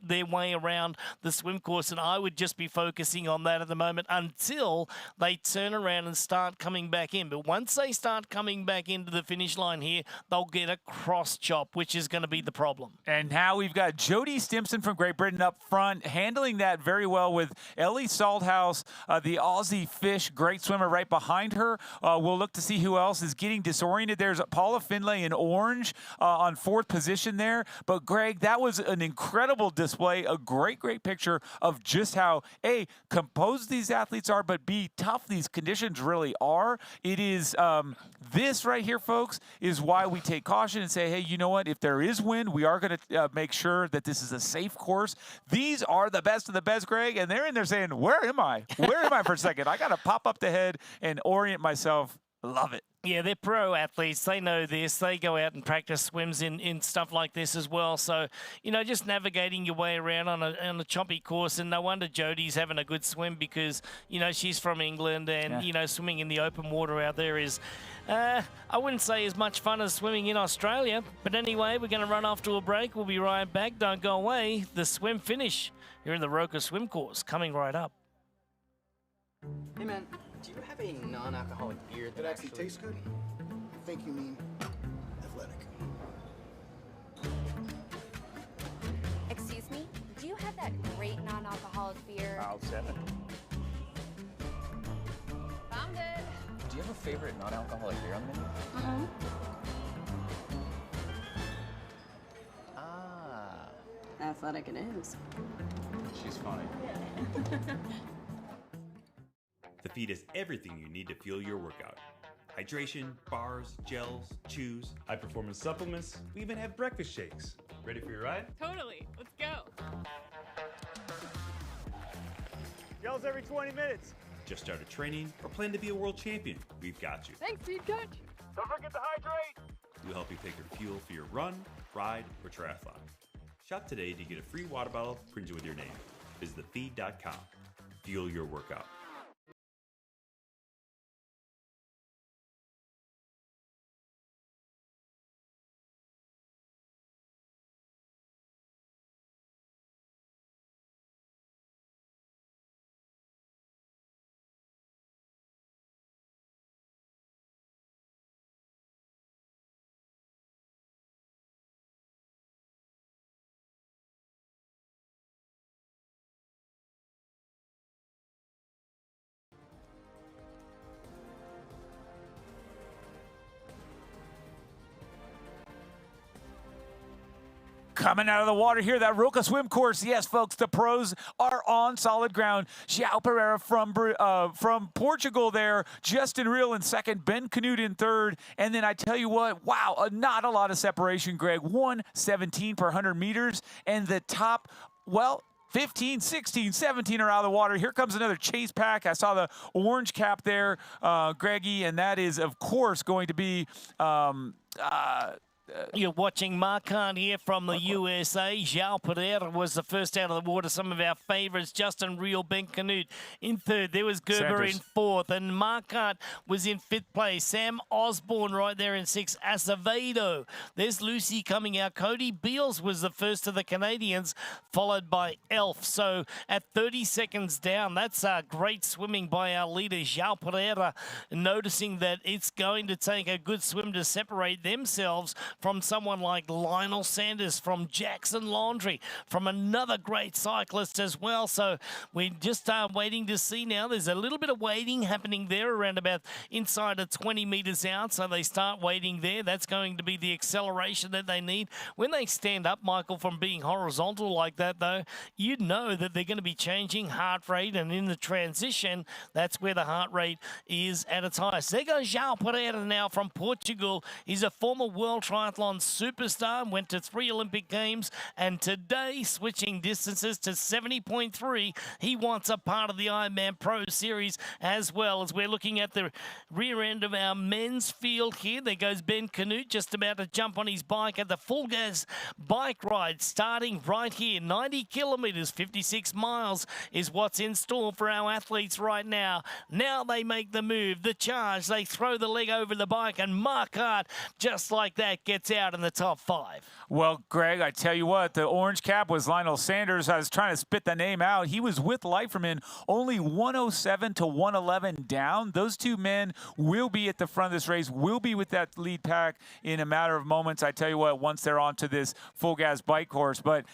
their way around the swim course, and I would just be focusing on that at the moment until they turn around and start coming back in. But once they start coming back into the finish line here, they'll get a cross chop, which is going to be the problem.
And now we've got Jodie Stimpson from Great Britain up front, handling that very well with Ellie Salthouse, the Aussie fish, great swimmer right behind her. We'll look to see who else is getting disoriented. There's Paula Finlay in orange on fourth position there. But Greg, that was an incredible display, a great picture of just how, A, composed these athletes are, but B, tough these conditions really are. It is this right here, folks, is why we take caution and say, hey, you know what? If there is wind, we are going to make sure that this is a safe course. These are the best of the best, Greg, and they're in there saying, where am I? Where am I for a second? I got to pop up the head and orient myself. Love it.
Yeah, they're pro athletes. They know this. They go out and practice swims in stuff like this as well. So, just navigating your way around on a choppy course. And no wonder Jodie's having a good swim because, she's from England and, swimming in the open water out there is, I wouldn't say as much fun as swimming in Australia. But anyway, we're going to run off to a break. We'll be right back. Don't go away. The swim finish here in the Roca swim course coming right up.
Hey man, do you have a non-alcoholic beer that actually tastes good?
I think you mean athletic.
Excuse me? Do you have that great non-alcoholic beer?
I'll set it.
Found it.
Do you have a favorite non-alcoholic beer on the menu?
Mm-hmm.
Ah.
Athletic it is.
She's funny.
The feed is everything you need to fuel your workout. Hydration, bars, gels, chews, high-performance supplements. We even have breakfast shakes. Ready for your ride?
Totally. Let's go.
Gels every 20 minutes. Just started training or plan to be a world champion? We've got you.
Thanks, Feed Coach.
Don't forget to hydrate.
We'll help you pick your fuel for your run, ride, or triathlon. Shop today to get a free water bottle printed with your name. Visit thefeed.com. Fuel your workout.
Coming out of the water here, that Roca swim course. Yes, folks, the pros are on solid ground. João Pereira from Portugal there. Justin Reel in second. Ben Canute in third. And then I tell you what, wow, not a lot of separation, Greg. 1:17 per 100 meters. And the top, well, 15, 16, 17 are out of the water. Here comes another chase pack. I saw the orange cap there, Greggy, and that is, of course, going to be
you're watching Marquand here from the USA. João Pereira was the first out of the water. Some of our favourites, Justin Reel, Ben Canute in third. There was Gerber
Sanders
in fourth. And Marquand was in fifth place. Sam Osborne right there in sixth. Acevedo. There's Lucy coming out. Cody Beals was the first of the Canadians, followed by Elf. So at 30 seconds down, that's great swimming by our leader, João Pereira, noticing that it's going to take a good swim to separate themselves from someone like Lionel Sanders, from Jackson Laundry, from another great cyclist as well. So we just are waiting to see now. There's a little bit of waiting happening there around about inside of 20 meters out. So they start waiting there. That's going to be the acceleration that they need. When they stand up, Michael, from being horizontal like that, though, you know that they're going to be changing heart rate. And in the transition, that's where the heart rate is at its highest. There goes João Pereira now from Portugal. He's a former world triathlon superstar, went to 3 Olympic Games, and today, switching distances to 70.3, he wants a part of the Ironman Pro Series as well. As we're looking at the rear end of our men's field here, there goes Ben Canute, just about to jump on his bike at the full gas bike ride, starting right here. 90 kilometers, 56 miles is what's in store for our athletes right now. Now they make the move, the charge, they throw the leg over the bike, and Marquardt, just like that, gets out in the top 5.
Well, Greg, I tell you what, the orange cap was Lionel Sanders. I was trying to spit the name out. He was with Leiferman, only 107 to 111 down. Those two men will be at the front of this race, will be with that lead pack in a matter of moments. I tell you what, once they're onto this full gas bike course. But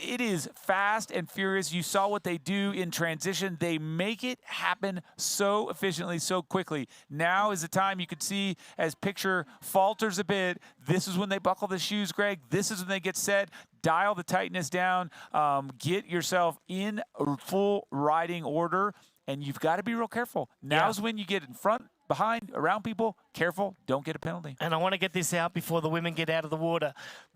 it is fast and furious. You saw what they do in transition. They make it happen so efficiently, so quickly. Now is the time you could see as picture falters a bit. This is when they buckle the shoes, Greg. This is when they get set, dial the tightness down, get yourself in full riding order, and you've got to be real careful. Now's when you get in front, behind, around people. Careful, don't get a penalty.
And I want to get this out before the women get out of the water.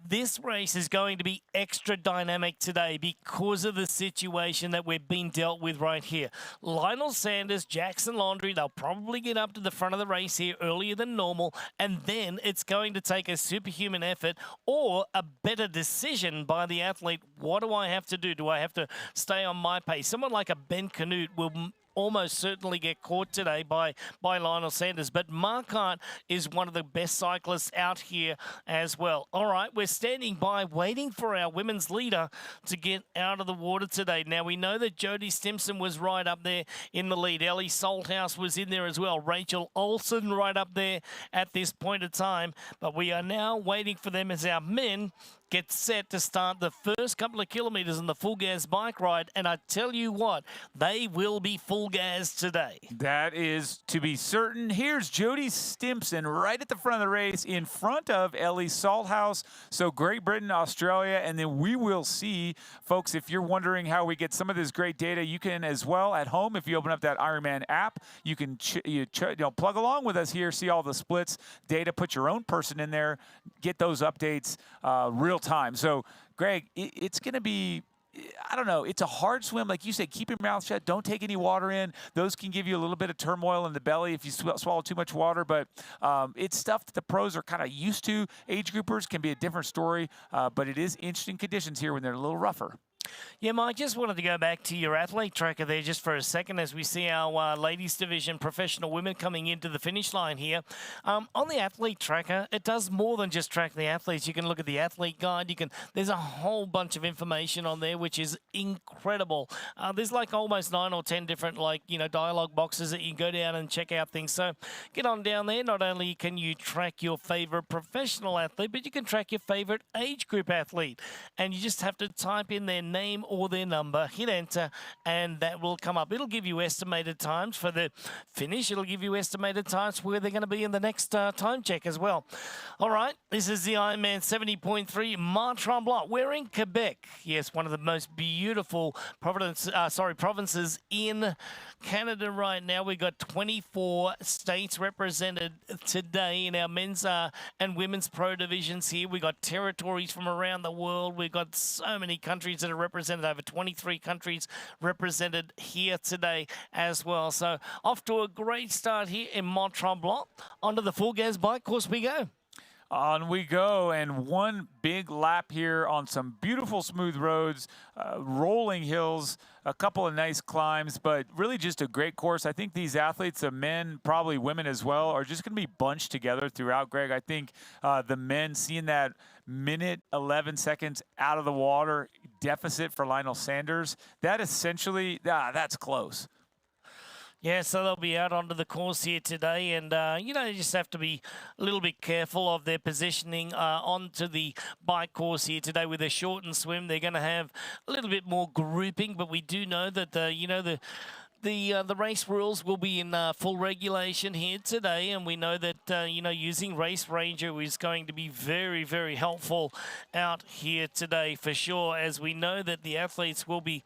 This race is going to be extra dynamic today because of the situation that we've been dealt with right here. Lionel Sanders, Jackson Laundry, they'll probably get up to the front of the race here earlier than normal, and then it's going to take a superhuman effort or a better decision by the athlete. What do I have to do? Do I have to stay on my pace? Someone like a Ben Canute will almost certainly get caught today by Lionel Sanders. But Marquardt is one of the best cyclists out here as well. All right, we're standing by waiting for our women's leader to get out of the water today. Now, we know that Jody Stimson was right up there in the lead. Ellie Salthouse was in there as well. Rachel Olsen right up there at this point of time. But we are now waiting for them as our men get set to start the first couple of kilometers in the full gas bike ride. And I tell you what, they will be full gas today.
That is to be certain. Here's Jody Stimson right at the front of the race in front of Ellie Salthouse. So Great Britain, Australia, and then we will see, folks, if you're wondering how we get some of this great data, you can as well at home. If you open up that Ironman app, you can plug along with us here, see all the splits, data, put your own person in there, get those updates real time. So, Greg, it's going to be I don't know. It's a hard swim. Like you said, keep your mouth shut. Don't take any water in. Those can give you a little bit of turmoil in the belly if you swallow too much water. But it's stuff that the pros are kind of used to. Age groupers can be a different story. But it is interesting conditions here when they're a little rougher.
Yeah, Mike, just wanted to go back to your athlete tracker there just for a second as we see our ladies division professional women coming into the finish line here. On the athlete tracker, it does more than just track the athletes. You can look at the athlete guide. There's a whole bunch of information on there, which is incredible. There's like almost 9 or 10 different dialogue boxes that you can go down and check out things. So get on down there. Not only can you track your favorite professional athlete, but you can track your favorite age group athlete. And you just have to type in their name or their number, hit enter, and that will come up. It'll give you estimated times for the finish. It'll give you estimated times where they're going to be in the next time check as well. All right, this is the IRONMAN 70.3 Mont-Tremblant. We're in Quebec. Yes, one of the most beautiful provinces in Canada right now. We've got 24 states represented today in our men's and women's pro divisions here. We've got territories from around the world. We've got so many countries that are represented, over 23 countries represented here today as well. So off to a great start here in Mont-Tremblant. Onto the full gas bike course we go.
On we go, and one big lap here on some beautiful smooth roads, rolling hills, a couple of nice climbs, but really just a great course. I think these athletes, the men, probably women as well, are just going to be bunched together throughout, Greg. I think the men seeing that minute 11 seconds out of the water deficit for Lionel Sanders, that essentially, that's close.
Yeah, so they'll be out onto the course here today, and, you just have to be a little bit careful of their positioning onto the bike course here today with a shortened swim. They're going to have a little bit more grouping, but we do know that, the race rules will be in full regulation here today, and we know that, using Race Ranger is going to be very, very helpful out here today for sure, as we know that the athletes will be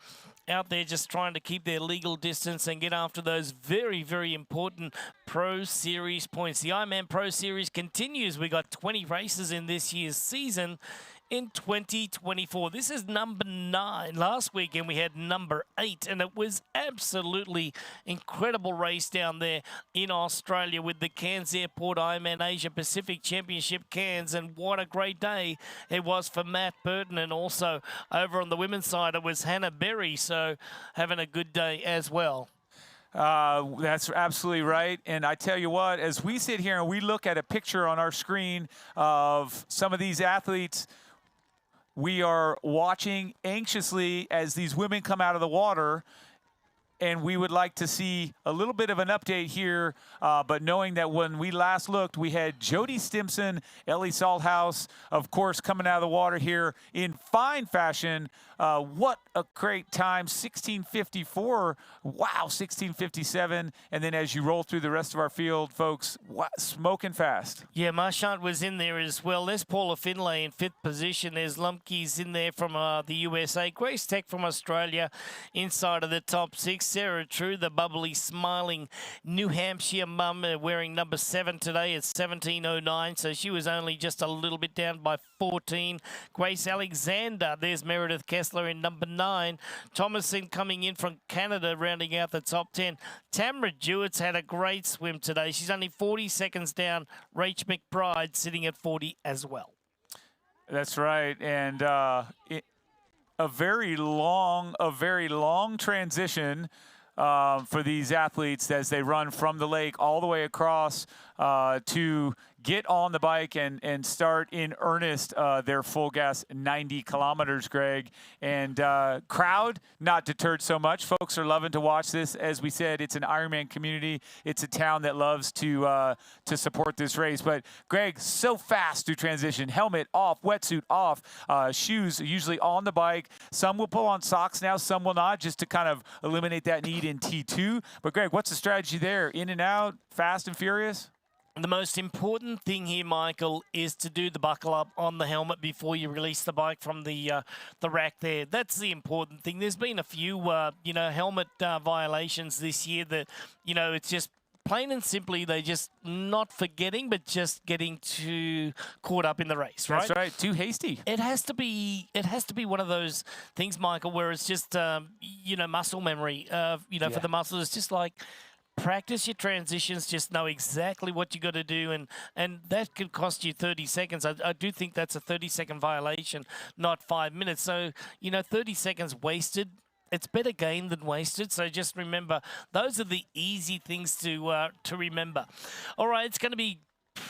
out there just trying to keep their legal distance and get after those very, very important Pro Series points. The Ironman Pro Series continues. We got 20 races in this year's season in 2024. This is number 9. Last weekend we had number 8, and it was absolutely incredible race down there in Australia with the Cairns Airport Ironman Asia Pacific Championship Cairns, and what a great day it was for Matt Burton. And also over on the women's side it was Hannah Berry, so having a good day as well.
That's absolutely right. And I tell you what, as we sit here and we look at a picture on our screen of some of these athletes, we are watching anxiously as these women come out of the water, and we would like to see a little bit of an update here, but knowing that when we last looked, we had Jody Stimson, Ellie Salthouse, of course, coming out of the water here in fine fashion. What a great time, 16:54. Wow, 16:57. And then as you roll through the rest of our field, folks, smoking fast.
Yeah, Marchant was in there as well. There's Paula Finlay in 5th position. There's Lumpkins in there from the USA. Grace Tech from Australia inside of the top 6. Sarah True, the bubbly, smiling New Hampshire mum, wearing number 7 today at 17:09. So she was only just a little bit down by 14. Grace Alexander, there's Meredith Kessler in number 9. Thomason coming in from Canada, rounding out the top 10. Tamara Jewett's had a great swim today. She's only 40 seconds down. Rach McBride sitting at 40 as well.
That's right. And a very long transition for these athletes as they run from the lake all the way across to get on the bike and start in earnest their full gas 90 kilometers, Greg. And crowd not deterred so much. Folks are loving to watch this. As we said, it's an Ironman community. It's a town that loves to support this race. But Greg, so fast through transition. Helmet off, wetsuit off, shoes usually on the bike. Some will pull on socks now, some will not, just to kind of eliminate that need in T2. But Greg, what's the strategy there? In and out, fast and furious?
The most important thing here, Michael, is to do the buckle up on the helmet before you release the bike from the rack there. That's the important thing. There's been a few, helmet violations this year that, it's just plain and simply, they just not forgetting, but just getting too caught up in the race, right?
That's right. Too hasty.
It has to be one of those things, Michael, where it's just, muscle memory, for the muscles. It's just like, practice your transitions, just know exactly what you got to do, and that could cost you 30 seconds. I do think that's a 30-second violation, not 5 minutes. So, 30 seconds wasted, it's better gained than wasted. So just remember, those are the easy things to remember. All right, it's going to be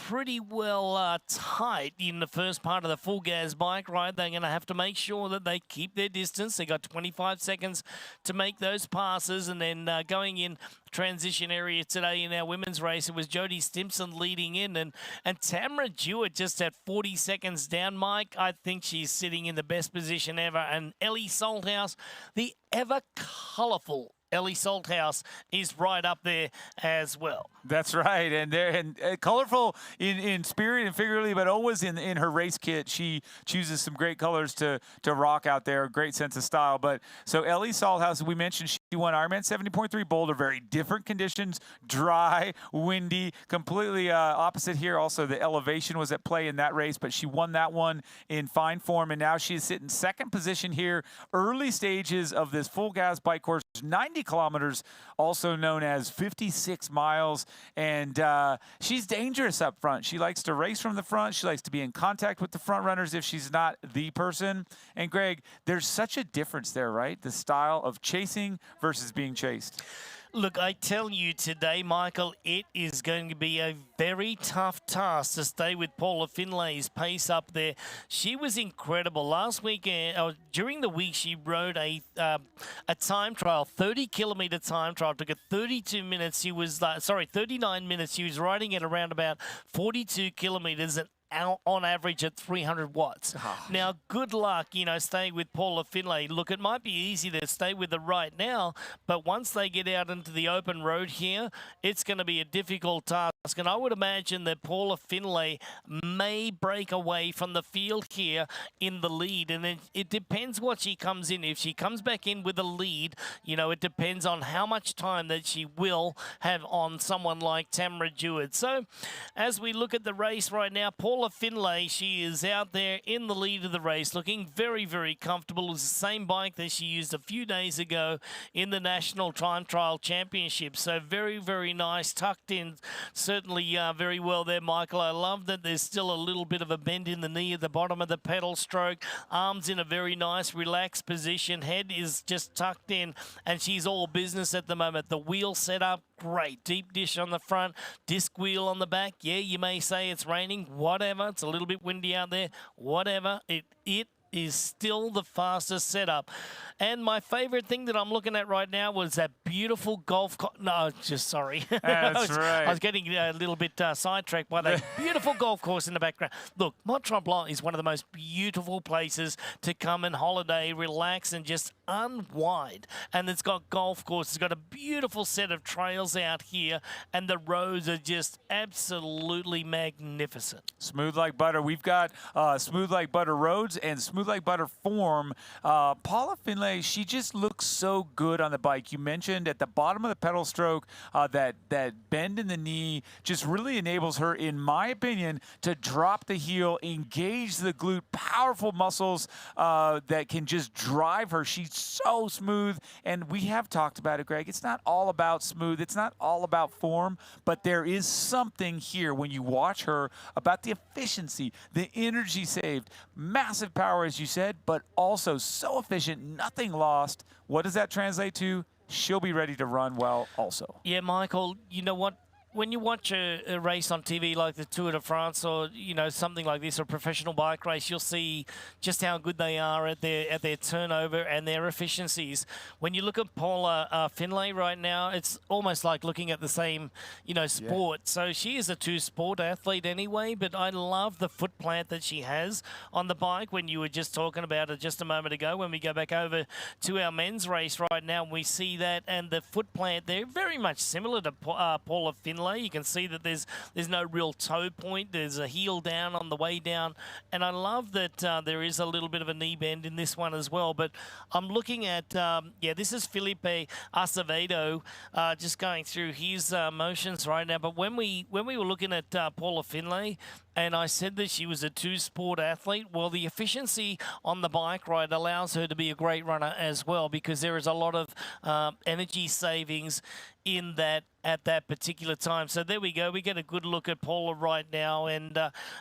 pretty well tight in the first part of the full gas bike ride. They're going to have to make sure that they keep their distance. They got 25 seconds to make those passes, and then going in transition area today in our women's race, it was Jodie Stimpson leading in, and Tamara Jewett just at 40 seconds down. Mike, I think she's sitting in the best position ever, and Ellie Salthouse, the ever colourful Ellie Salthouse, is right up there as well.
That's right, and colorful in spirit and figuratively, but always in her race kit. She chooses some great colors to rock out there. Great sense of style. But so Ellie Salthouse, we mentioned, she won Ironman 70.3 Boulder. Very different conditions, dry, windy, completely opposite here. Also, the elevation was at play in that race, but she won that one in fine form, and now she is sitting second position here. Early stages of this full gas bike course, 90 kilometers, also known as 56 miles. And she's dangerous up front. She likes to race from the front. She likes to be in contact with the front runners if she's not the person. And Greg, there's such a difference there, right? The style of chasing versus being chased.
Look, I tell you today, Michael, it is going to be a very tough task to stay with Paula Finlay's pace up there. She was incredible. Last week, during the week, she rode a time trial, 30-kilometer time trial. Took her 32 minutes. 39 minutes. She was riding at around about 42 kilometers and on average at 300 watts. Now, good luck, staying with Paula Finlay. Look, it might be easy to stay with her right now, but once they get out into the open road here, it's going to be a difficult task. And I would imagine that Paula Finlay may break away from the field here in the lead. And then it depends what she comes in. If she comes back in with a lead, it depends on how much time that she will have on someone like Tamara Jewett. So as we look at the race right now, Paula Finlay, she is out there in the lead of the race, looking very, very comfortable. It's the same bike that she used a few days ago in the National Time Trial Championship. So very, very nice, tucked in, certainly very well there, Michael. I love that there's still a little bit of a bend in the knee at the bottom of the pedal stroke. Arms in a very nice, relaxed position. Head is just tucked in, and she's all business at the moment. The wheel set up, great. Deep dish on the front, disc wheel on the back. Yeah, you may say it's raining, whatever. It's a little bit windy out there, whatever. It is still the fastest setup. And my favorite thing that I'm looking at right now was that beautiful golf sorry.
That's right.
I was getting a little bit sidetracked by that beautiful golf course in the background. Look, Mont-Tremblant is one of the most beautiful places to come and holiday, relax, and just unwind. And it's got golf courses. It's got a beautiful set of trails out here, and the roads are just absolutely magnificent.
Smooth like butter. We've got smooth like butter roads and smooth like butter form. Paula Finlay, she just looks so good on the bike. You mentioned at the bottom of the pedal stroke, that bend in the knee just really enables her, in my opinion, to drop the heel, engage the glute, powerful muscles that can just drive her. She's so smooth, and we have talked about it, Greg. It's not all about smooth. It's not all about form, but there is something here when you watch her about the efficiency, the energy saved, massive power, as you said, but also so efficient, nothing lost. What does that translate to? She'll be ready to run well also.
Yeah, Michael, you know what? When you watch a race on TV like the Tour de France or, something like this, or a professional bike race, you'll see just how good they are at their turnover and their efficiencies. When you look at Paula Finlay right now, it's almost like looking at the same, sport. Yeah. So she is a two-sport athlete anyway, but I love the foot plant that she has on the bike. When you were just talking about it just a moment ago, when we go back over to our men's race right now, we see that, and the foot plant, they're very much similar to Paula Finlay. Finlay. You can see that there's no real toe point. There's a heel down on the way down. And I love that there is a little bit of a knee bend in this one as well. But I'm looking at, this is Felipe Acevedo just going through his motions right now. But when we were looking at Paula Finlay, and I said that she was a two-sport athlete, well, the efficiency on the bike ride allows her to be a great runner as well, because there is a lot of energy savings in that at that particular time. So there we go. We get a good look at Paula right now. And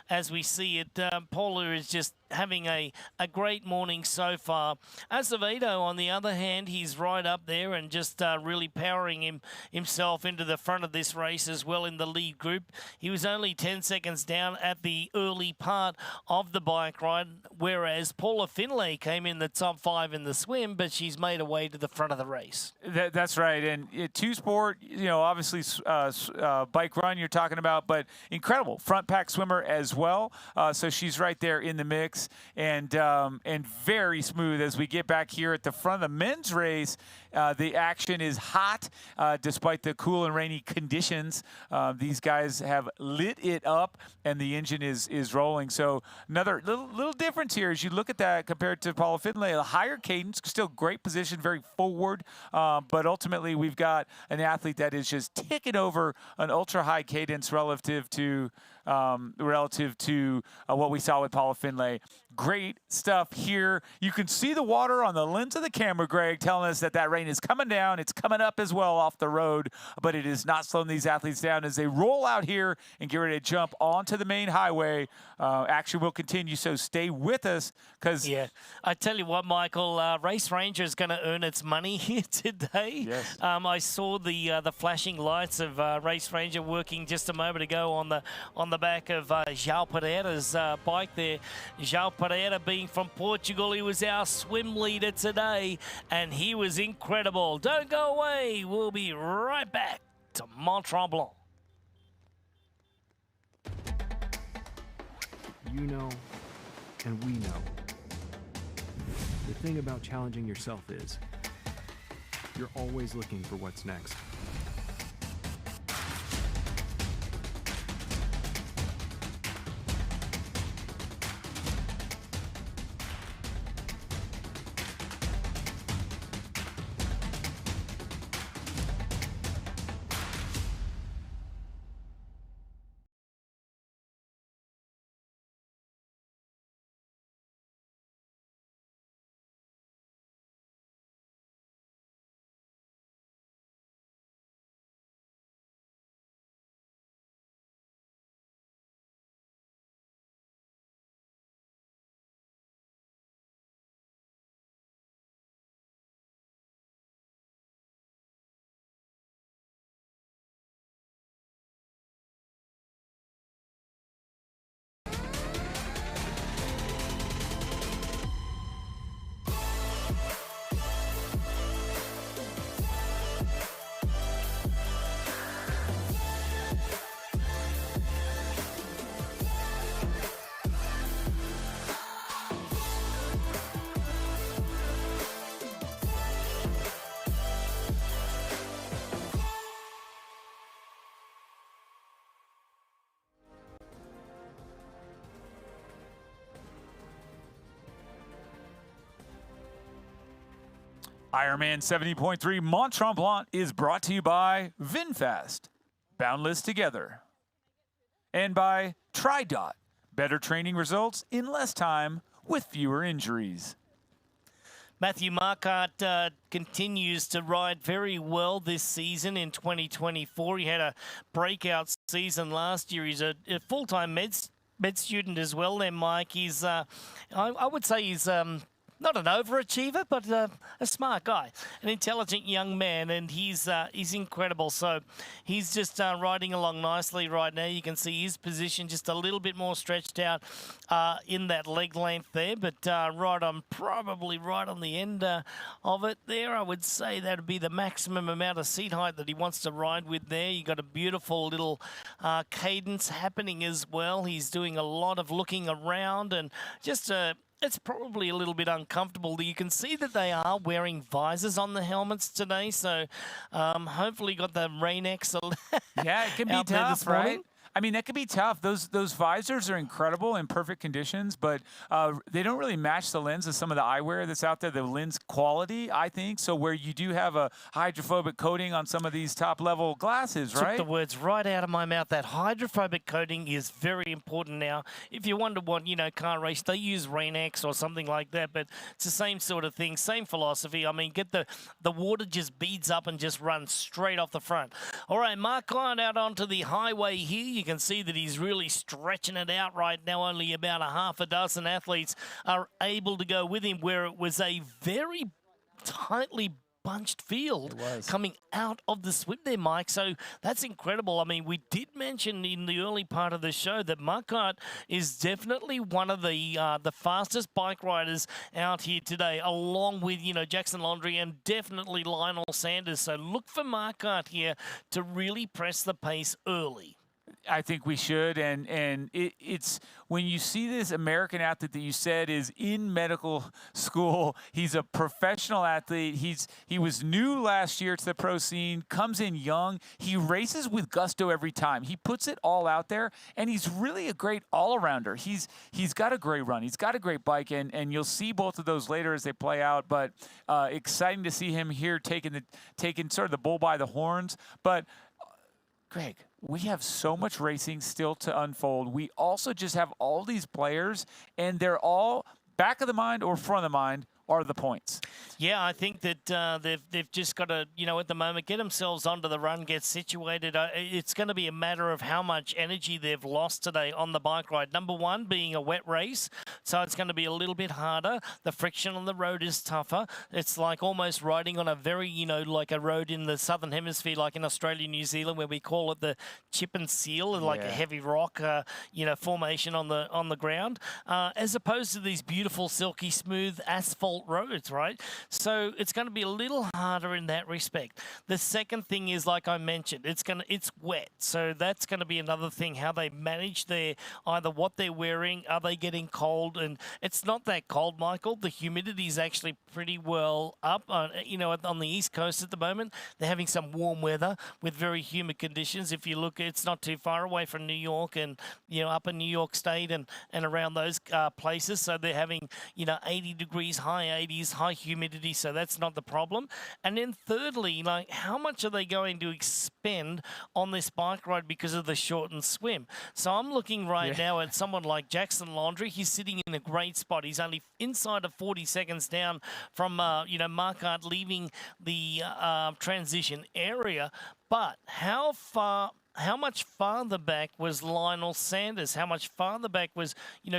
as we see it, Paula is just having a great morning so far. Acevedo, on the other hand, he's right up there and just really powering himself into the front of this race as well in the lead group. He was only 10 seconds down at the early part of the bike ride, whereas Paula Finlay came in the top 5 in the swim, but she's made her way to the front of the race.
That's right. And two-sport, obviously bike run you're talking about, but incredible front pack swimmer as well. So she's right there in the mix, and very smooth as we get back here at the front of the men's race. The action is hot despite the cool and rainy conditions. These guys have lit it up, and the engine is rolling. So another little difference here as you look at that compared to Paula Finlay. A higher cadence, still great position, very forward, but ultimately we've got an athlete that is just ticking over an ultra high cadence relative to what we saw with Paula Finlay. Great stuff here. You can see the water on the lens of the camera, Greg, telling us that rain is coming down. It's coming up as well off the road, but it is not slowing these athletes down as they roll out here and get ready to jump onto the main highway. Action will continue, so stay with us.
Yeah, I tell you what, Michael, Race Ranger is going to earn its money here today.
Yes.
I saw the flashing lights of Race Ranger working just a moment ago on the back of João Pereira's bike there. João Pereira, being from Portugal, he was our swim leader today, and he was incredible. Don't go away. We'll be right back to Mont-Tremblant.
You know, and we know. The thing about challenging yourself is you're always looking for what's next.
IRONMAN 70.3 Mont-Tremblant is brought to you by VinFast, Boundless Together, and by TriDot, better training results in less time with fewer injuries.
Matthew Marquardt continues to ride very well this season in 2024. He had a breakout season last year. He's a full-time med student as well there, Mike. He's, I would say he's not an overachiever, but a smart guy, an intelligent young man, and he's incredible. So he's just riding along nicely right now. You can see his position just a little bit more stretched out in that leg length there, but probably right on the end of it there. I would say that would be the maximum amount of seat height that he wants to ride with there. You got a beautiful little cadence happening as well. He's doing a lot of looking around and just a it's probably a little bit uncomfortable. You can see that they are wearing visors on the helmets today, so hopefully got the Rain-X
Yeah, it can be
out there
tough,
this morning.
right? I mean, that could be tough. Those visors are incredible in perfect conditions, but they don't really match the lens of some of the eyewear that's out there, the lens quality, I think. So where you do have a hydrophobic coating on some of these top-level glasses, right?
Took the words right out of my mouth. That hydrophobic coating is very important now. If you wonder what, car race, they use Rain-X or something like that, but it's the same sort of thing, same philosophy. I mean, get the water just beads up and just runs straight off the front. All right, Mark Klein out onto the highway here. You can see that he's really stretching it out right now. Only about a half a dozen athletes are able to go with him, where it was a very tightly bunched field coming out of the swim there, Mike. So that's incredible. I mean, we did mention in the early part of the show that Marquardt is definitely one of the fastest bike riders out here today, along with, Jackson Laundry and definitely Lionel Sanders. So look for Marquardt here to really press the pace early.
I think we should, and it's when you see this American athlete that you said is in medical school, he's a professional athlete. He was new last year to the pro scene, comes in young. He races with gusto every time. He puts it all out there, and he's really a great all-arounder. He's got a great run. He's got a great bike, and you'll see both of those later as they play out. But exciting to see him here taking sort of the bull by the horns. But Greg, we have so much racing still to unfold. We also just have all these players, and they're all back of the mind or front of the mind are the points.
Yeah, I think that they've just got to, at the moment, get themselves onto the run, get situated. It's going to be a matter of how much energy they've lost today on the bike ride. Number one, being a wet race, so it's going to be a little bit harder. The friction on the road is tougher. It's like almost riding on a very, like a road in the southern hemisphere, like in Australia, New Zealand, where we call it the chip and seal, like a heavy rock, formation on the ground, as opposed to these beautiful, silky, smooth asphalt roads, right? So it's going to be a little harder in that respect. The second thing is, like I mentioned, it's wet, so that's going to be another thing, how they manage either what they're wearing, are they getting cold? And it's not that cold, Michael. The humidity is actually pretty well up, on the East Coast at the moment. They're having some warm weather with very humid conditions. If you look, it's not too far away from New York and, up in New York State and around those places. So they're having, 80 degrees, high 80s, high humidity, so that's not the problem. And then thirdly, how much are they going to expend on this bike ride because of the shortened swim? So I'm looking right now at someone like Jackson Laundry. He's sitting in a great spot. He's only inside of 40 seconds down from, Marquardt leaving the transition area. But how much farther back was Lionel Sanders? How much farther back was,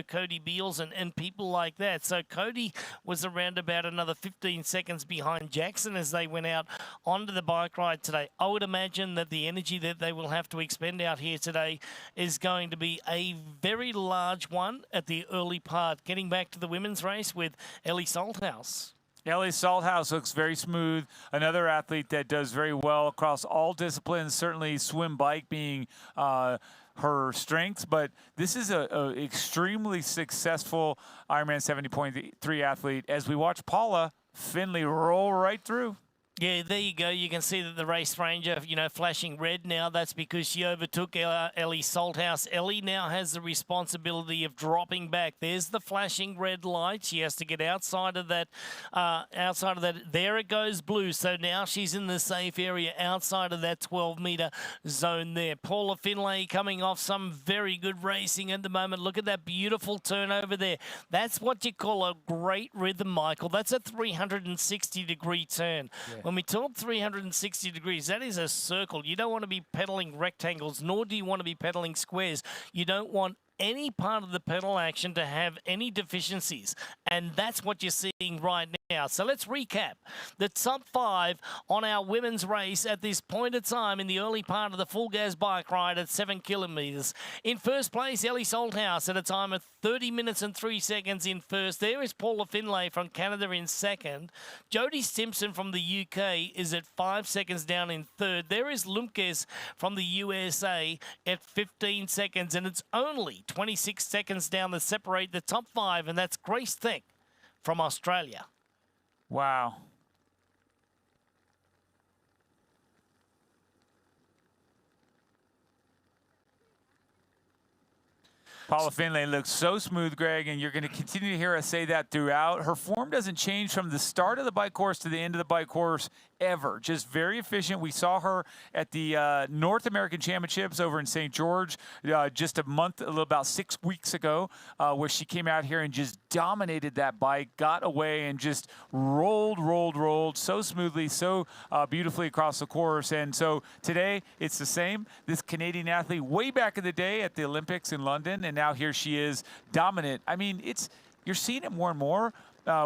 Cody Beals and people like that? So Cody was around about another 15 seconds behind Jackson as they went out onto the bike ride today. I would imagine that the energy that they will have to expend out here today is going to be a very large one at the early part. Getting back to the women's race with Ellie Salthouse.
Ellie Salthouse looks very smooth. Another athlete that does very well across all disciplines, certainly swim, bike being her strengths. But this is a extremely successful Ironman 70.3 athlete as we watch Paula Finley roll right through.
Yeah, there you go. You can see that the race ranger, flashing red now. That's because she overtook Ellie Salthouse. Ellie now has the responsibility of dropping back. There's the flashing red light. She has to get outside of that. There it goes blue. So now she's in the safe area outside of that 12-meter zone there. Paula Finlay coming off some very good racing at the moment. Look at that beautiful turn over there. That's what you call a great rhythm, Michael. That's a 360-degree turn. Yeah. When we talk 360 degrees, that is a circle. You don't want to be pedaling rectangles, nor do you want to be pedaling squares. You don't want any part of the pedal action to have any deficiencies, and that's what you're seeing right now. So let's recap the top 5 on our women's race at this point of time in the early part of the full gas bike ride at 7 kilometers. In first place, Ellie Salthouse at a time of 30 minutes and 3 seconds in first. There is Paula Finlay from Canada in second. Jodie Simpson from the UK is at 5 seconds down in third. There is Lumpkes from the USA at 15 seconds, and it's only 26 seconds down that separate the top 5, and that's Grace Thick from Australia.
Wow. Paula Finlay looks so smooth, Greg, and you're going to continue to hear us say that throughout. Her form doesn't change from the start of the bike course to the end of the bike course ever. Just very efficient. We saw her at the North American Championships over in St. George just about 6 weeks ago, where she came out here and just dominated that bike, got away, and just rolled so smoothly, so beautifully across the course. And so today it's the same. This Canadian athlete way back in the day at the Olympics in London, and now here she is dominant. I mean, you're seeing it more and more.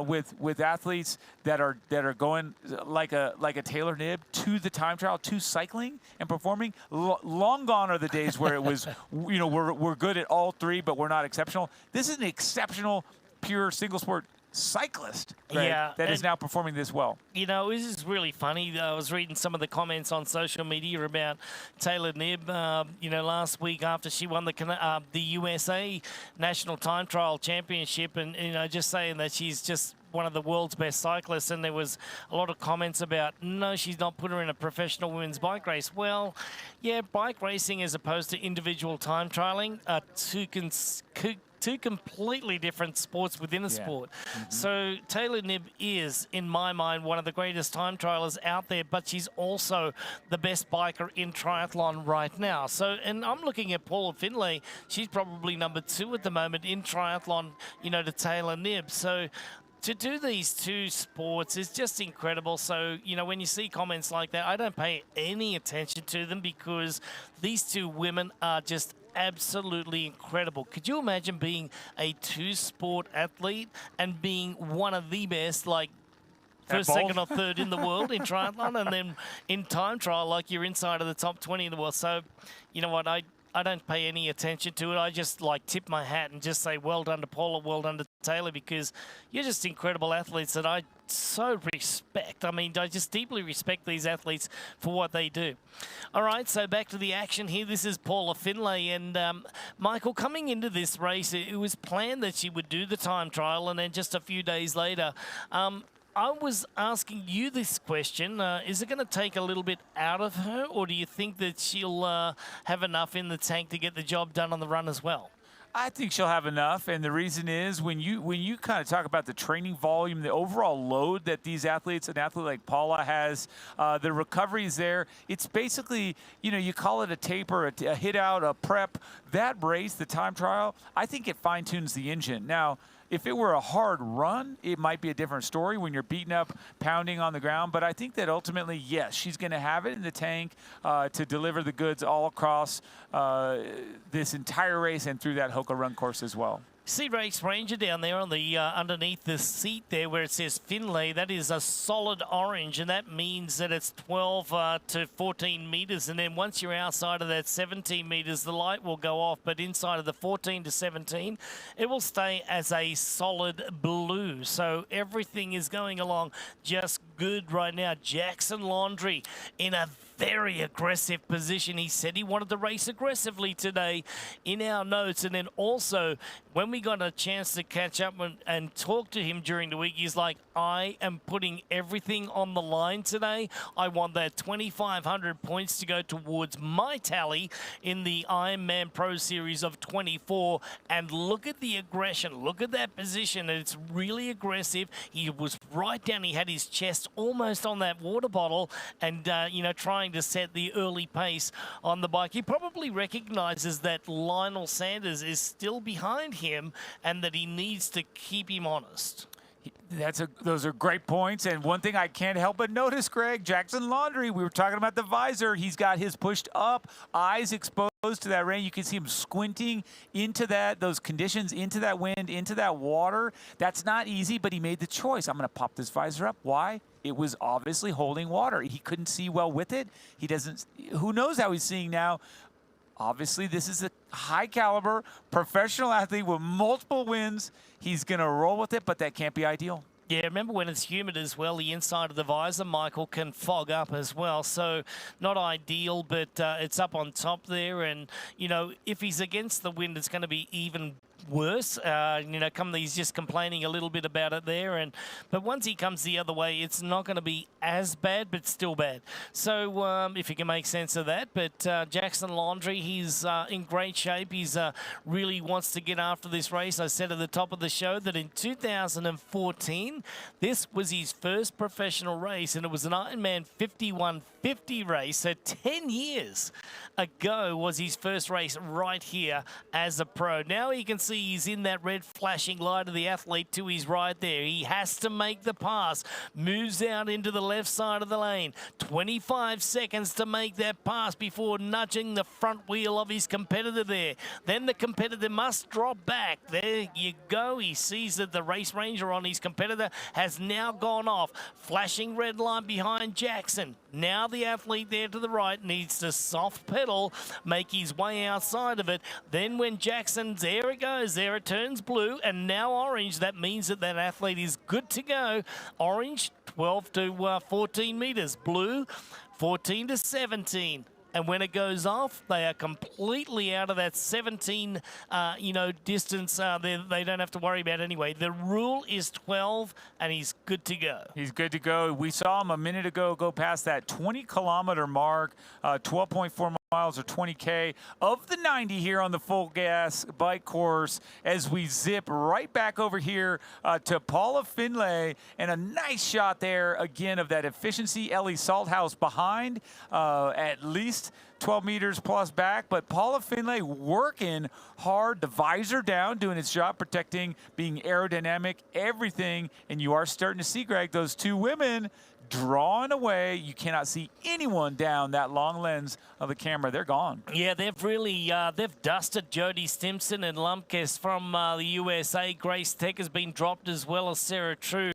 With athletes that are going like a Taylor Knibb to the time trial, to cycling and performing. Long gone are the days where it was, we're good at all three, but we're not exceptional. This is an exceptional, pure single sport cyclist, Greg, that is now performing this well.
This is really funny. I was reading some of the comments on social media about Taylor Knibb, last week after she won the USA National Time Trial Championship, and, just saying that she's just one of the world's best cyclists, and there was a lot of comments about, no, she's not put her in a professional women's bike race. Well, yeah, bike racing as opposed to individual time trialing are two completely different sports within a sport. So Taylor Knibb is, in my mind, one of the greatest time trialers out there, but she's also the best biker in triathlon right now. So, and I'm looking at Paula Finlay. She's probably number 2 at the moment in triathlon, to Taylor Knibb. So to do these two sports is just incredible. So, when you see comments like that, I don't pay any attention to them because these two women are just absolutely incredible. Could you imagine being a two-sport athlete and being one of the best, like first, second, or third in the world in triathlon, and then in time trial, like you're inside of the top 20 in the world? So, you know what, I don't pay any attention to it. I just tip my hat and just say well done to Paula, well done to Taylor, because you're just incredible athletes that I so respect. I mean, I just deeply respect these athletes for what they do. All right, so back to the action here. This is Paula Finlay, and Michael, coming into this race, it was planned that she would do the time trial, and then just a few days later, I was asking you this question. Is it going to take a little bit out of her, or do you think that she'll have enough in the tank to get the job done on the run as well?
I think she'll have enough, and the reason is when you kind of talk about the training volume, the overall load that these athletes, an athlete like Paula has, the recovery is there. It's basically, you call it a taper, a hit out, a prep. That race, the time trial, I think it fine-tunes the engine. Now, if it were a hard run, it might be a different story when you're beating up, pounding on the ground. But I think that ultimately, yes, she's going to have it in the tank to deliver the goods all across this entire race and through that Hoka run course as well.
See Race Ranger down there on the underneath the seat there where it says Finlay. That is a solid orange, and that means that it's 12 to 14 meters. And then once you're outside of that 17 meters, the light will go off. But inside of the 14 to 17, it will stay as a solid blue. So everything is going along just good right now. Jackson Laundry in a very aggressive position. He said he wanted to race aggressively today in our notes. And then also, when we got a chance to catch up and talk to him during the week, he's like, I am putting everything on the line today. I want that 2,500 points to go towards my tally in the Ironman Pro Series of 24. And look at the aggression. Look at that position. It's really aggressive. He was right down. He had his chest almost on that water bottle and, trying to set the early pace on the bike. He probably recognizes that Lionel Sanders is still behind him and that he needs to keep him honest.
Those are great points. And one thing I can't help but notice, Greg, Jackson Laundry, we were talking about the visor. He's got his pushed up, eyes exposed to that rain. You can see him squinting into those conditions, into that wind, into that water. That's not easy, but he made the choice. I'm going to pop this visor up. Why? It was obviously holding water. He couldn't see well with it. He doesn't, who knows how he's seeing now. Obviously, this is a high-caliber professional athlete with multiple wins. He's going to roll with it, but that can't be ideal.
Yeah, remember when it's humid as well, the inside of the visor, Michael, can fog up as well. So not ideal, but it's up on top there. And, you know, if he's against the wind, it's going to be even worse. You know, he's just complaining a little bit about it there. But once he comes the other way, it's not going to be as bad, but still bad. So if you can make sense of that. But Jackson Laundry, he's in great shape. He's really wants to get after this race. I said at the top of the show that in 2014, this was his first professional race, and it was an Ironman 51.50 race. So 10 years ago was his first race right here as a pro. Now you can see he's in that red flashing light of the athlete to his right there. He has to make the pass. Moves out into the left side of the lane. 25 seconds to make that pass before nudging the front wheel of his competitor there. Then the competitor must drop back. There you go. He sees that the race ranger on his competitor has now gone off. Flashing red line behind Jackson. Now the athlete there to the right needs to soft pedal, make his way outside of it. Then when Jackson's, there it goes, there it turns blue and now orange. That means that that athlete is good to go. Orange, 12 to 14 meters. Blue, 14 to 17. And when it goes off, they are completely out of that 17, distance. They don't have to worry about anyway. The rule is 12, and he's good to go.
He's good to go. We saw him a minute ago go past that 20-kilometer mark, 12.4 miles or 20K of the 90 here on the full gas bike course as we zip right back over here to Paula Finlay, and a nice shot there again of that efficiency. Ellie Salthouse behind at least 12 meters plus back, but Paula Finlay working hard, the visor down, doing its job, protecting, being aerodynamic, everything. And you are starting to see, Greg, those two women drawing away. You cannot see anyone down that long lens of the camera. They're gone.
Yeah, they've really they've dusted Jody Stimson and Lumpkes from the USA. Grace Tech has been dropped as well as Sarah True.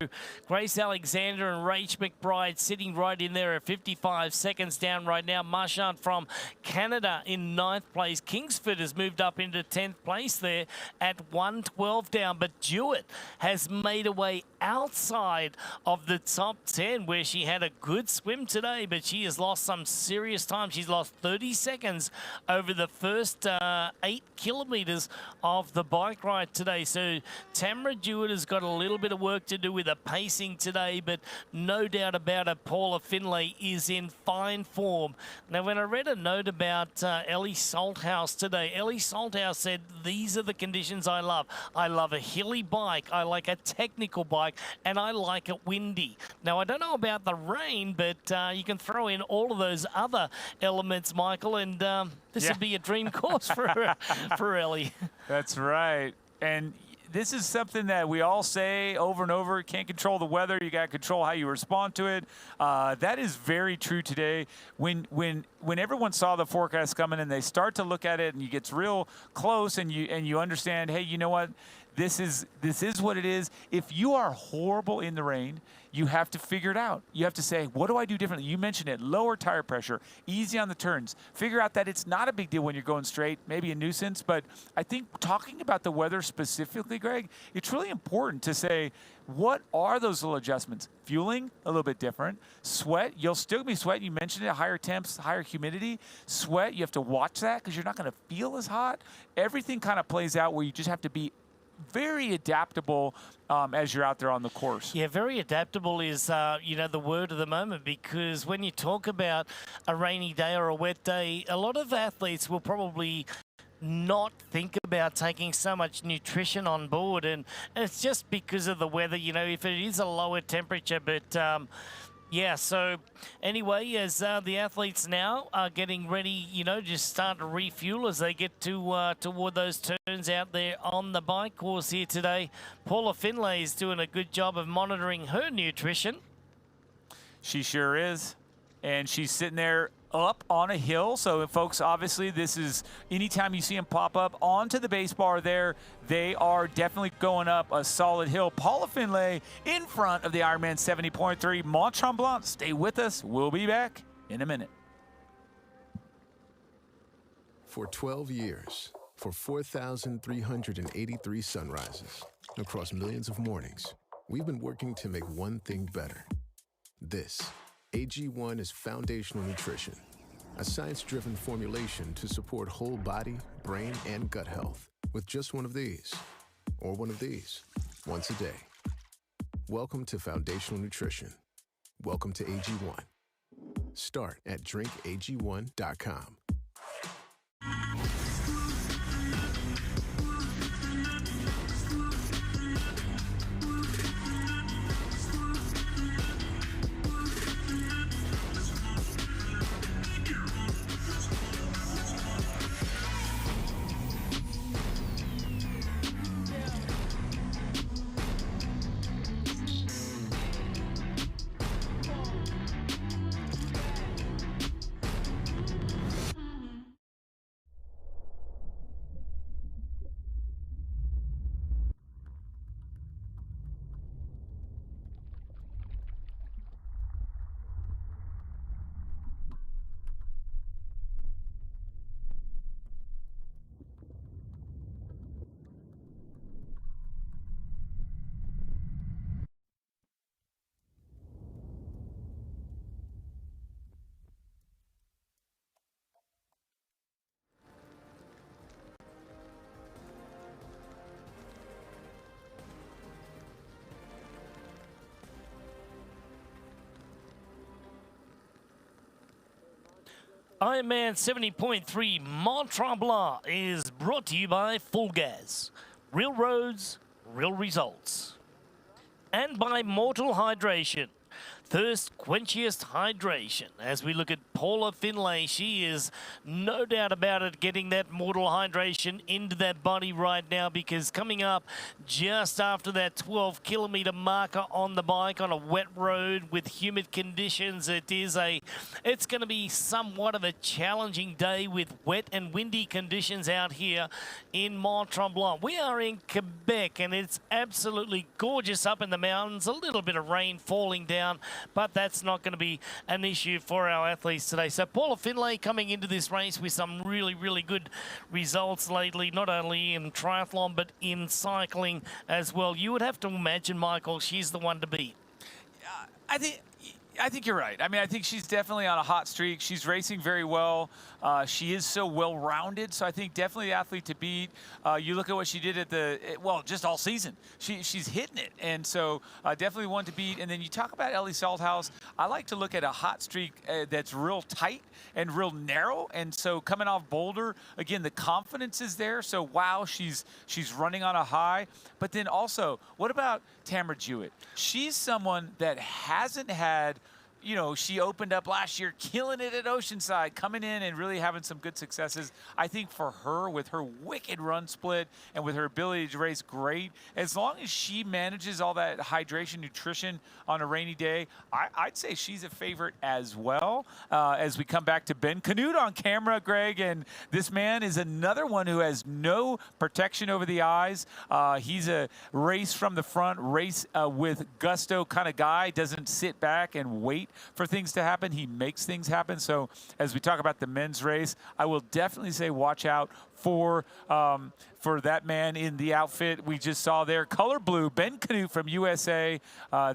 Grace Alexander and Rach McBride sitting right in there at 55 seconds down right now. Marchand from Canada in 9th place. Kingsford has moved up into 10th place there at 112 down. But Jewett has made a way outside of the top 10 where she had a good swim today, but she has lost some serious time. She's lost 30 seconds over the first 8 kilometers of the bike ride today. So Tamara Jewett has got a little bit of work to do with the pacing today, but no doubt about it, Paula Finlay is in fine form. Now, when I read a note about Ellie Salthouse today, Ellie Salthouse said, these are the conditions I love. I love a hilly bike, I like a technical bike, and I like it windy. Now, I don't know about the rain, but you can throw in all of those other elements, Michael, and this would be a dream course for Ellie.
That's right. And this is something that we all say over and over. Can't control the weather. You got to control how you respond to it. That is very true today. When everyone saw the forecast coming and they start to look at it and you get real close and you understand, hey, you know what? This is what it is. If you are horrible in the rain, you have to figure it out. You have to say, what do I do differently? You mentioned it, lower tire pressure, easy on the turns. Figure out that it's not a big deal when you're going straight, maybe a nuisance. But I think talking about the weather specifically, Greg, it's really important to say, what are those little adjustments? Fueling, a little bit different. Sweat, you'll still be sweating. You mentioned it, higher temps, higher humidity. Sweat, you have to watch that because you're not going to feel as hot. Everything kind of plays out where you just have to be very adaptable as you're out there on the course.
Yeah, very adaptable is, the word of the moment, because when you talk about a rainy day or a wet day, a lot of athletes will probably not think about taking so much nutrition on board, and it's just because of the weather, if it is a lower temperature, but yeah, so anyway, as the athletes now are getting ready, just start to refuel as they get toward those turns out there on the bike course here today. Paula Finlay is doing a good job of monitoring her nutrition.
She sure is. And she's sitting there up on a hill. So, folks, obviously, this is anytime you see them pop up onto the base bar there, they are definitely going up a solid hill. Paula Finlay in front of the Ironman 70.3 Mont-Tremblant. Stay with us. We'll be back in a minute.
For 12 years, for 4,383 sunrises across millions of mornings, we've been working to make one thing better. This, AG1, is foundational nutrition, a science-driven formulation to support whole body, brain, and gut health with just one of these, or one of these, once a day. Welcome to foundational nutrition. Welcome to AG1. Start at drinkag1.com.
IRONMAN 70.3 Mont-Tremblant is brought to you by Full Gas, real roads, real results. And by Mortal Hydration, thirst quenchiest hydration. As we look at Paula Finlay, she is no doubt about it getting that mortal hydration into that body right now, because coming up just after that 12-kilometre marker on the bike on a wet road with humid conditions, it's going to be somewhat of a challenging day with wet and windy conditions out here in Mont-Tremblant. We are in Quebec and it's absolutely gorgeous up in the mountains. A little bit of rain falling down, but that's not going to be an issue for our athletes today. So Paula Finlay coming into this race with some really, really good results lately, not only in triathlon, but in cycling as well. You would have to imagine, Michael, she's the one to beat.
I think you're right. I mean, I think she's definitely on a hot streak. She's racing very well. She is so well-rounded, so I think definitely the athlete to beat. You look at what she did just all season. She's hitting it, and so definitely one to beat. And then you talk about Ellie Salthouse. I like to look at a hot streak that's real tight and real narrow, and so coming off Boulder, again, the confidence is there. So, wow, she's running on a high. But then also, what about Tamara Jewett? She's someone that hasn't had, she opened up last year, killing it at Oceanside, coming in and really having some good successes. I think for her, with her wicked run split and with her ability to race great, as long as she manages all that hydration, nutrition on a rainy day, I'd say she's a favorite as well. As we come back to Ben Canute on camera, Greg, and this man is another one who has no protection over the eyes. He's a race from the front, race with gusto kind of guy, doesn't sit back and wait for things to happen. He makes things happen. So as we talk about the men's race, I will definitely say watch out for that man in the outfit we just saw there. Color blue, Ben Canute from USA.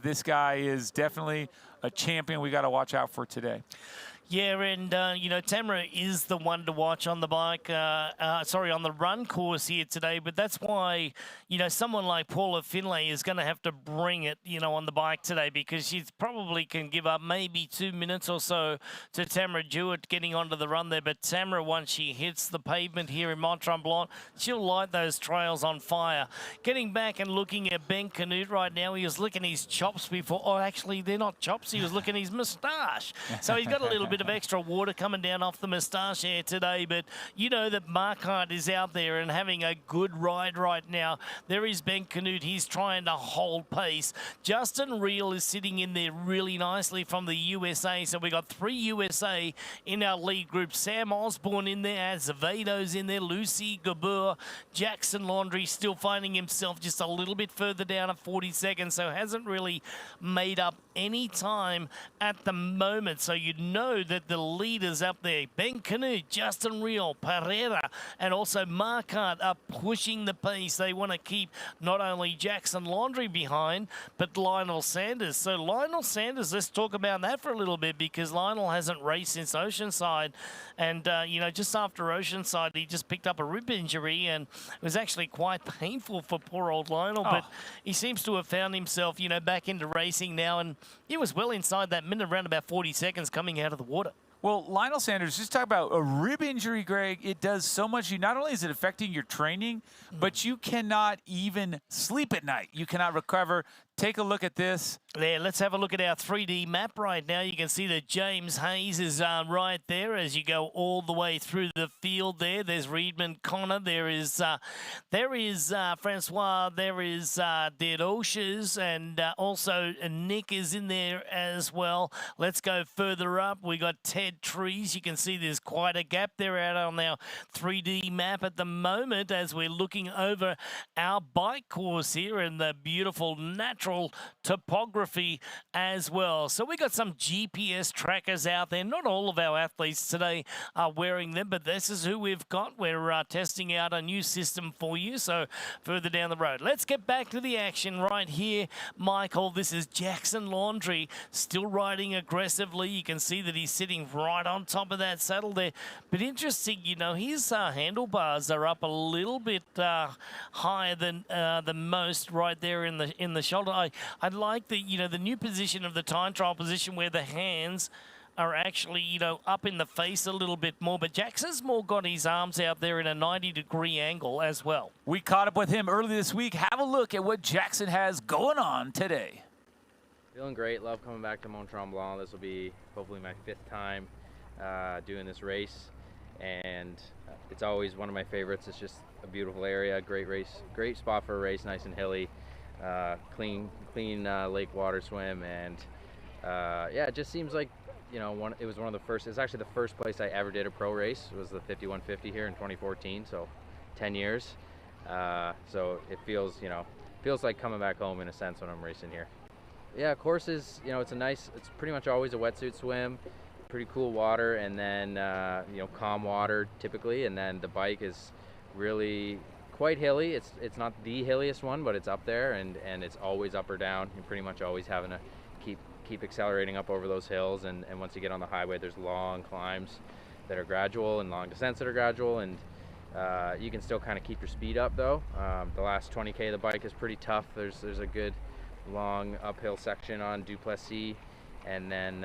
This guy is definitely a champion we got to watch out for today.
Yeah, and, Tamara is the one to watch on the bike, on the run course here today. But that's why, someone like Paula Finlay is going to have to bring it, on the bike today, because she probably can give up maybe 2 minutes or so to Tamara Jewett getting onto the run there. But Tamara, once she hits the pavement here in Mont-Tremblant, she'll light those trails on fire. Getting back and looking at Ben Canute right now, he was licking his chops before. Oh, actually, they're not chops. He was licking his moustache. So he's got a little bit of extra water coming down off the moustache here today, but that Marquardt is out there and having a good ride right now. There is Ben Canute. He's trying to hold pace. Justin Reel is sitting in there really nicely from the USA. So we got 3 USA in our lead group. Sam Osborne in there, Azevedo's in there, Lucy Gabur, Jackson Laundry still finding himself just a little bit further down at 40 seconds, so hasn't really made up any time at the moment. So that the leaders up there, Ben Canute, Justin Real, Pereira, and also Marquardt are pushing the pace. They want to keep not only Jackson Laundry behind, but Lionel Sanders. So Lionel Sanders, let's talk about that for a little bit, because Lionel hasn't raced since Oceanside. And, just after Oceanside, he just picked up a rib injury, and it was actually quite painful for poor old Lionel. But he seems to have found himself, back into racing now, and he was well inside that minute, around about 40 seconds coming out of the water.
Well, Lionel Sanders, just talk about a rib injury, Greg. It does so much. Not only is it affecting your training, but you cannot even sleep at night. You cannot recover. Take a look at this.
There, let's have a look at our 3D map right now. You can see that James Hayes is right there as you go all the way through the field there. There's Reedman Connor. There is Francois. There is Dead Oshers, and also Nick is in there as well. Let's go further up. We got Ted Trees. You can see there's quite a gap there out on our 3D map at the moment as we're looking over our bike course here and the beautiful natural topography as well. So we got some GPS trackers out there. Not all of our athletes today are wearing them, but this is who we've got. We're testing out a new system for you, so further down the road. Let's get back to the action right here, Michael. This is Jackson Laundry still riding aggressively. You can see that he's sitting right on top of that saddle there. But interesting, his handlebars are up a little bit higher than most right there in the shoulder. I like the new position of the time trial position where the hands are actually up in the face a little bit more, but Jackson's more got his arms out there in a 90-degree angle as well.
We caught up with him early this week. Have a look at what Jackson has going on today.
Feeling great. Love coming back to Mont-Tremblant. This will be hopefully my 5th time doing this race, and it's always one of my favorites. It's just a beautiful area, great race, great spot for a race, nice and hilly. Clean lake water swim, and it just seems like it was one of the first. It's actually the first place I ever did a pro race. It was the 5150 here in 2014, so 10 years. So it feels like coming back home in a sense when I'm racing here. Yeah, courses, it's pretty much always a wetsuit swim, pretty cool water, and then calm water typically, and then the bike is really quite hilly. It's not the hilliest one, but it's up there, and it's always up or down. You're pretty much always having to keep accelerating up over those hills, and once you get on the highway, there's long climbs that are gradual and long descents that are gradual, and you can still kind of keep your speed up though. The last 20K of the bike is pretty tough. There's a good long uphill section on Duplessis, and then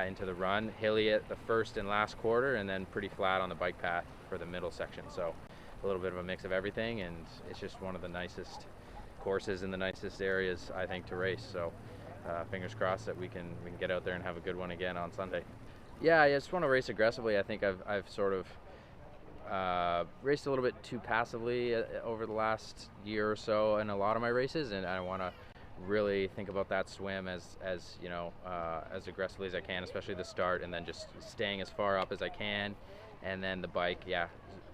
into the run, hilly at the first and last quarter, and then pretty flat on the bike path for the middle section. So a little bit of a mix of everything, and it's just one of the nicest courses in the nicest areas, I think, to race. So fingers crossed that we can get out there and have a good one again on Sunday. Yeah, I just want to race aggressively. I think I've sort of raced a little bit too passively over the last year or so in a lot of my races, and I want to really think about that swim as aggressively as I can, especially the start, and then just staying as far up as I can, and then the bike,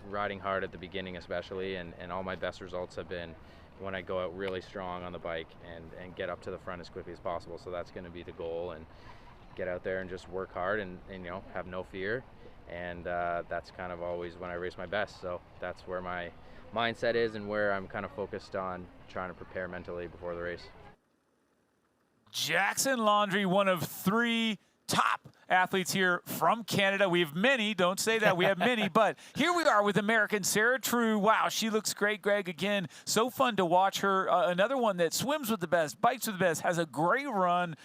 riding hard at the beginning especially, and all my best results have been when I go out really strong on the bike and get up to the front as quickly as possible. So that's going to be the goal, and get out there and just work hard and have no fear, and that's kind of always when I race my best. So that's where my mindset is and where I'm kind of focused on trying to prepare mentally before the race.
Jackson Laundry, one of 3 top athletes here from Canada. We have many, don't say that, we have many, but here we are with American Sarah True. Wow, she looks great, Greg. Again, so fun to watch her. Another one that swims with the best, bikes with the best, has a great run.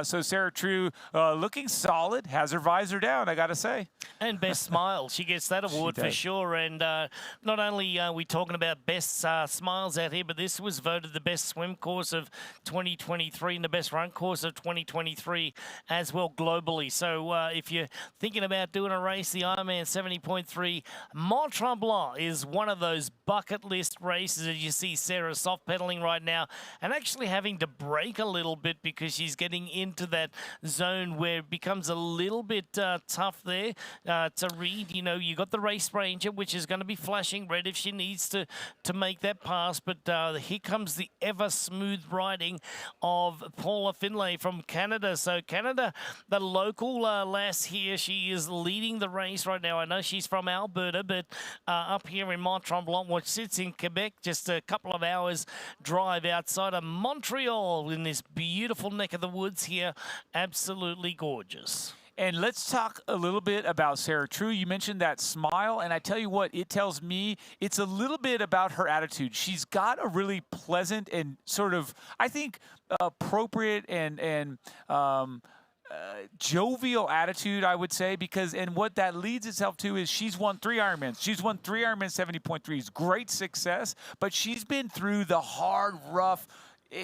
So Sarah True looking solid, has her visor down, I got to say.
And best smile. She gets that award for sure. And not only are we talking about best smiles out here, but this was voted the best swim course of 2023 and the best run course of 2023 as well globally. So if you're thinking about doing a race, the IRONMAN 70.3 Mont-Tremblant is one of those bucket list races. As you see Sarah soft pedaling right now and actually having to brake a little bit because she's getting into that zone where it becomes a little bit tough there to read. You got the race ranger, which is going to be flashing red if she needs to make that pass. But here comes the ever smooth riding of Paula Finlay from Canada. So Canada, the local lass here. She is leading the race right now. I know she's from Alberta, but up here in Mont-Tremblant, which sits in Quebec, just a couple of hours drive outside of Montreal in this beautiful neck of the woods here. Absolutely gorgeous.
And let's talk a little bit about Sarah True. You mentioned that smile, and I tell you what, it tells me it's a little bit about her attitude. She's got a really pleasant and sort of, I think, appropriate and jovial attitude, I would say, and what that leads itself to is she's won 3 Ironmans. She's won 3 Ironman 70.3s. Great success, but she's been through the hard, rough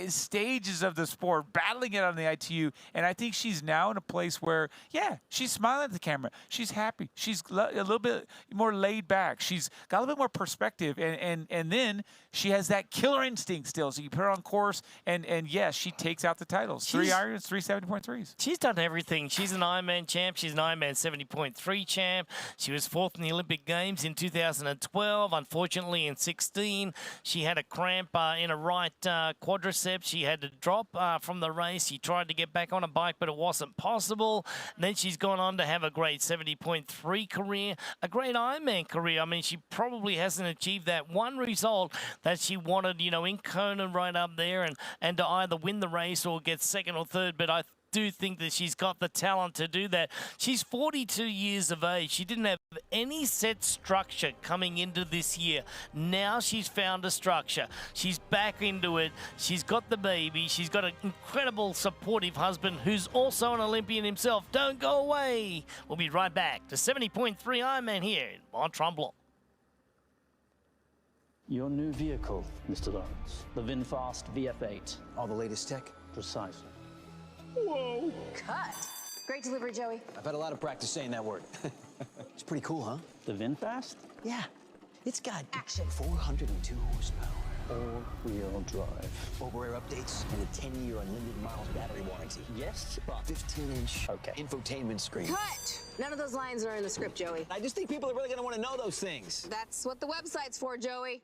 stages of the sport, battling it on the ITU, and I think she's now in a place where, yeah, she's smiling at the camera. She's happy. She's a little bit more laid back. She's got a little bit more perspective, and then she has that killer instinct still. So you put her on course, and yes, she takes out the titles. 3 Irons, 3 70.3s.
She's done everything. She's an Ironman champ. She's an Ironman 70.3 champ. She was 4th in the Olympic Games in 2012. Unfortunately, in 16, she had a cramp in a right quadricep. She had to drop from the race. She tried to get back on a bike, but it wasn't possible. And then she's gone on to have a great 70.3 career, a great Ironman career. I mean, she probably hasn't achieved that one result that she wanted, in Kona right up there, and to either win the race or get 2nd or 3rd. But I do think that she's got the talent to do that. She's 42 years of age. She didn't have any set structure coming into this year. Now she's found a structure. She's back into it. She's got the baby. She's got an incredible supportive husband who's also an Olympian himself. Don't go away. We'll be right back to 70.3 Ironman here in Mont-Tremblant.
Your new vehicle, Mr. Lawrence. The VinFast VF8.
All the latest tech?
Precisely.
Whoa.
Cut. Great delivery, Joey.
I've had a lot of practice saying that word. It's pretty cool, huh?
The VinFast?
Yeah. It's got
action.
402 horsepower.
All-wheel drive.
Over-air updates and a 10-year unlimited miles battery warranty.
Yes, but
15-inch
okay.
infotainment screen.
Cut. None of those lines are in the script, Joey.
I just think people are really going to want to know those things.
That's what the website's for, Joey.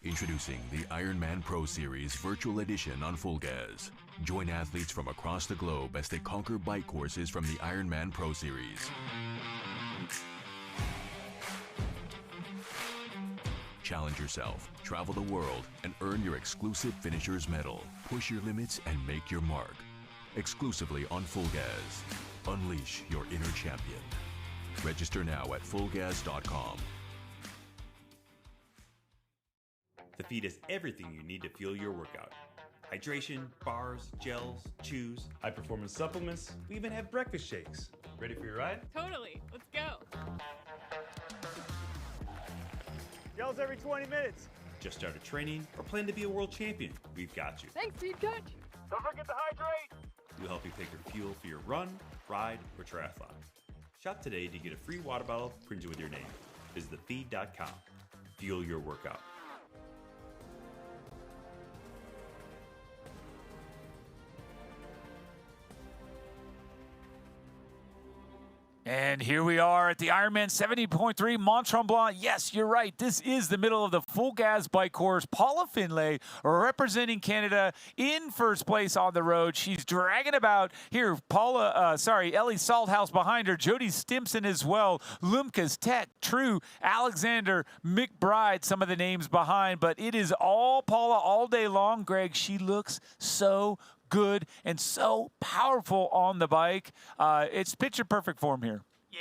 Introducing the Ironman Pro Series Virtual Edition on Full Gas. Join athletes from across the globe as they conquer bike courses from the Ironman Pro Series. Challenge yourself, travel the world, and earn your exclusive Finisher's Medal. Push your limits and make your mark. Exclusively on Full Gas. Unleash your inner champion. Register now at fullgas.com.
The feed is everything you need to fuel your workout. Hydration, bars, gels, chews, high-performance supplements. We even have breakfast shakes. Ready for your ride?
Totally. Let's go.
Gels every 20 minutes.
Just started training or plan to be a world champion? We've got you.
Thanks, Speed Coach.
Don't forget to hydrate.
We'll help you pick your fuel for your run, ride, or triathlon. Shop today to get a free water bottle printed with your name. Visit thefeed.com. Fuel your workout.
And here we are at the Ironman 70.3 Mont-Tremblant. Yes, you're right. This is the middle of the full gas bike course. Paula Finlay representing Canada in first place on the road. She's dragging about here. Ellie Salthouse behind her. Jody Stimson as well. Lumkas, Tech, True, Alexander, McBride, some of the names behind. But it is all Paula all day long. Greg, she looks so good and so powerful on the bike. It's picture perfect form here.
Yeah.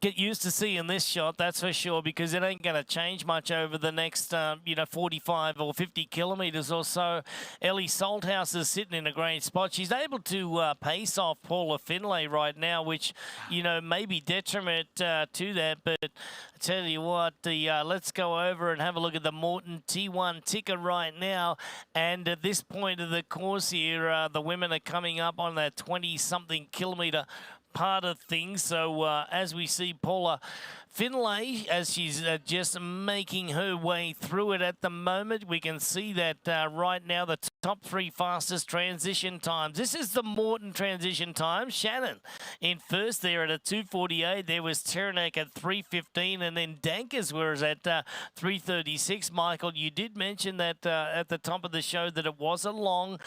Get used to seeing this shot, that's for sure, because it ain't going to change much over the next, 45 or 50 kilometres or so. Ellie Salthouse is sitting in a great spot. She's able to pace off Paula Finlay right now, which, may be detriment to that. But I tell you what, let's go over and have a look at the Morton T1 ticker right now. And at this point of the course here, the women are coming up on that 20-something kilometre part of things. So as we see Paula Finlay, as she's just making her way through it at the moment, we can see that right now the top 3 fastest transition times. This is the Morton transition time. Shannon in first there at a 2:48. There was Terenak at 3:15, and then Dankers was at 3:36. Michael, you did mention that at the top of the show that it was a long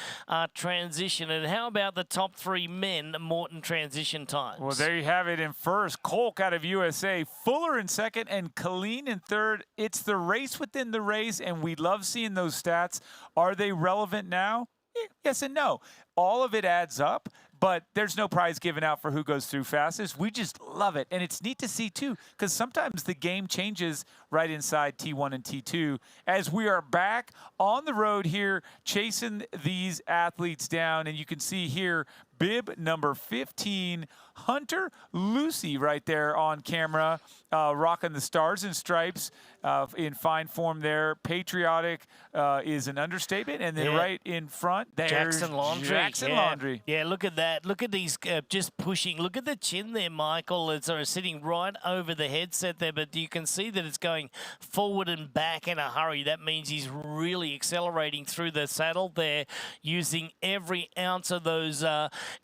transition. And how about the top 3 men Morton transition times?
Well, there you have it. In first, Kolk out of USA, Fuller in second, and Colleen in third. It's the race within the race, and we love seeing those stats. Are they relevant now? Yes and no. All of it adds up, but there's no prize given out for who goes through fastest. We just love it. And it's neat to see, too, because sometimes the game changes right inside T1 and T2 as we are back on the road here chasing these athletes down. And you can see here, bib number 15, Hunter Lucy right there on camera, rocking the stars and stripes in fine form there. Patriotic is an understatement. And then right in front, there's
Jackson Laundry.
Jackson Laundry.
Yeah, look at that. Look at these just pushing. Look at the chin there, Michael. It's sitting right over the headset there, but you can see that it's going forward and back in a hurry. That means he's really accelerating through the saddle there, using every ounce of those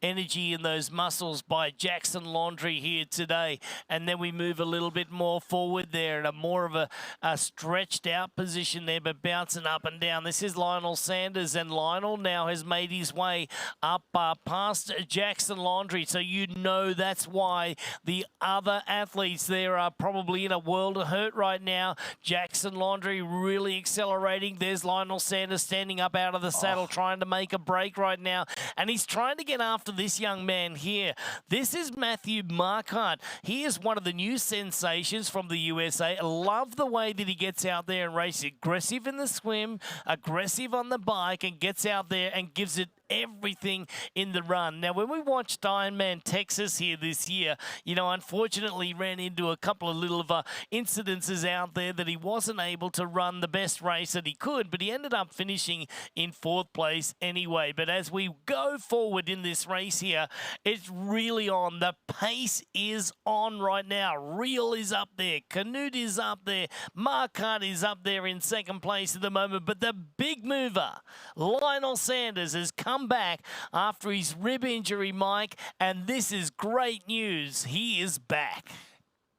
energy and those muscles by Jackson Laundry here today. And then we move a little bit more forward there in a more of a stretched out position there, but bouncing up and down. This is Lionel Sanders, and Lionel now has made his way up past Jackson Laundry. So you know that's why the other athletes there are probably in a world of hurt right now. Jackson Laundry really accelerating. There's Lionel Sanders standing up out of the saddle trying to make a break right now. And he's trying to get after this young man here. This is Matthew Marquardt. He is one of the new sensations from the USA. I love the way that he gets out there and races. Aggressive in the swim, aggressive on the bike, and gets out there and gives it everything in the run. Now, when we watched Ironman Texas here this year, you know, unfortunately ran into a couple of little incidences out there that he wasn't able to run the best race that he could, but he ended up finishing in 4th place anyway. But as we go forward in this race here, it's really on. The pace is on right now. Reel is up there. Canute is up there. Marquardt is up there in 2nd place at the moment. But the big mover, Lionel Sanders, has come back after his rib injury, Mike, and this is great news. He is back.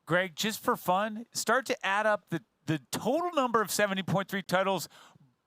Greg, just for fun, start to add up the total number of 70.3 titles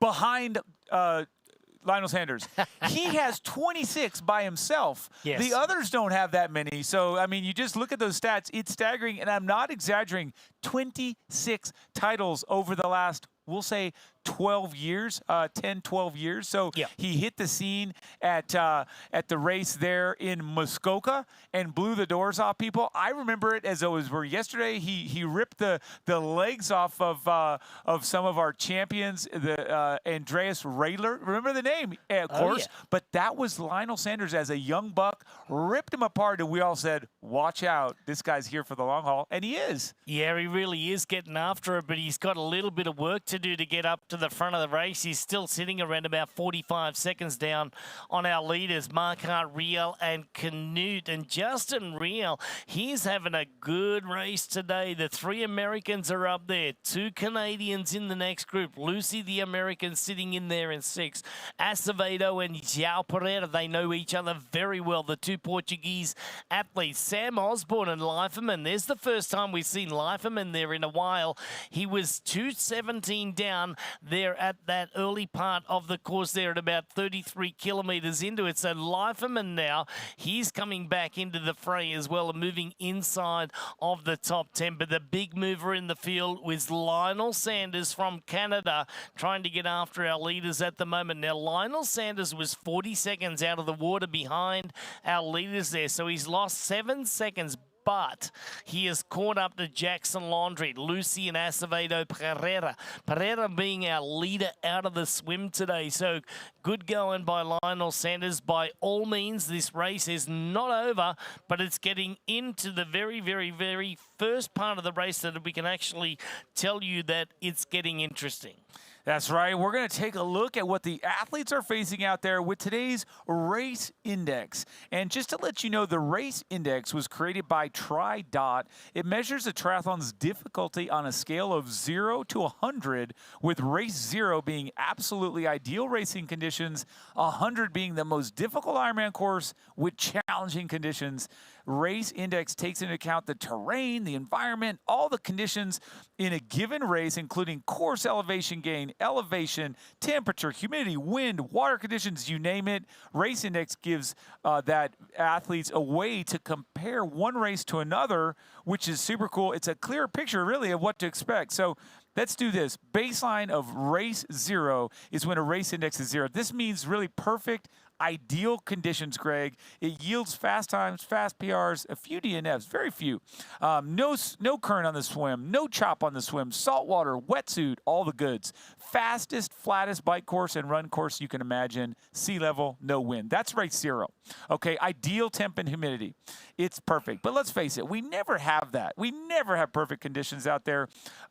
behind Lionel Sanders. He has 26 by himself.
Yes.
The others don't have that many. So, I mean, you just look at those stats. It's staggering, and I'm not exaggerating. 26 titles over the last, we'll say, 12 years, 10, 12 years. So he hit the scene at the race there in Muskoka and blew the doors off people. I remember it as though it was yesterday. He ripped the legs off of some of our champions, the Andreas Raylor. Remember the name, of course. But that was Lionel Sanders as a young buck, ripped him apart, and we all said, watch out. This guy's here for the long haul, and he is.
Yeah, he really is getting after it, but he's got a little bit of work to do to get up to the front of the race. He's still sitting around about 45 seconds down on our leaders, Marquardt, Riel, and Canute. And Justin Riel, he's having a good race today. The 3 Americans are up there. 2 Canadians in the next group. Lucy, the American, sitting in there in 6th. Acevedo and João Pereira, they know each other very well. The 2 Portuguese athletes, Sam Osborne and Leiferman. There's the first time we've seen Leiferman there in a while. He was 2:17 down there at that early part of the course there at about 33 kilometers into it. So Leiferman now, he's coming back into the fray as well and moving inside of the top 10. But the big mover in the field was Lionel Sanders from Canada, trying to get after our leaders at the moment. Now, Lionel Sanders was 40 seconds out of the water behind our leaders there. So he's lost 7 seconds. But he has caught up to Jackson Laundry, Lucy, and Acevedo Pereira. Pereira being our leader out of the swim today. So good going by Lionel Sanders. By all means, this race is not over, but it's getting into the very, very, very first part of the race that we can actually tell you that it's getting interesting.
That's right. We're going to take a look at what the athletes are facing out there with today's race index. And just to let you know, the race index was created by TriDot. It measures a triathlon's difficulty on a scale of 0 to 100, with race 0 being absolutely ideal racing conditions, 100 being the most difficult Ironman course with challenging conditions. Race index takes into account the terrain, the environment, all the conditions in a given race, including course elevation gain, elevation, temperature, humidity, wind, water conditions, you name it. Race index gives that athletes a way to compare one race to another, which is super cool. It's a clear picture, really, of what to expect. So let's do this. Baseline of race 0 is when a race index is 0. This means really perfect, ideal conditions, Greg. It yields fast times, fast PRs, a few DNFs, very few. No current on the swim, no chop on the swim, saltwater, wetsuit, all the goods. Fastest, flattest bike course and run course you can imagine. Sea level, no wind. That's race 0. Okay, ideal temp and humidity. It's perfect. But let's face it, we never have that. We never have perfect conditions out there.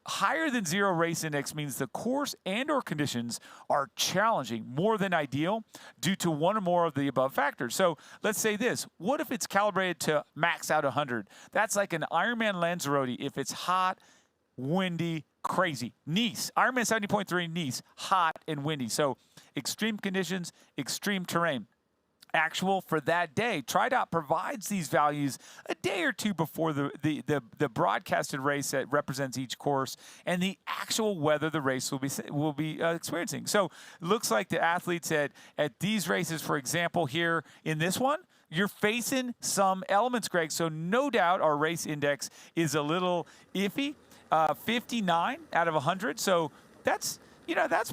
Higher than 0 race index means the course and or conditions are challenging more than ideal due to one or more of the above factors. So let's say this. What if it's calibrated to max out 100? That's like an Ironman Lanzarote if it's hot, windy, crazy. Nice, Ironman 70.3 Nice, hot and windy. So extreme conditions, extreme terrain. Actual for that day. TriDot provides these values a day or two before the broadcasted race that represents each course and the actual weather the race will be experiencing. So looks like the athletes at these races, for example, here in this one, you're facing some elements, Greg. So no doubt our race index is a little iffy. 59 out of 100. So that's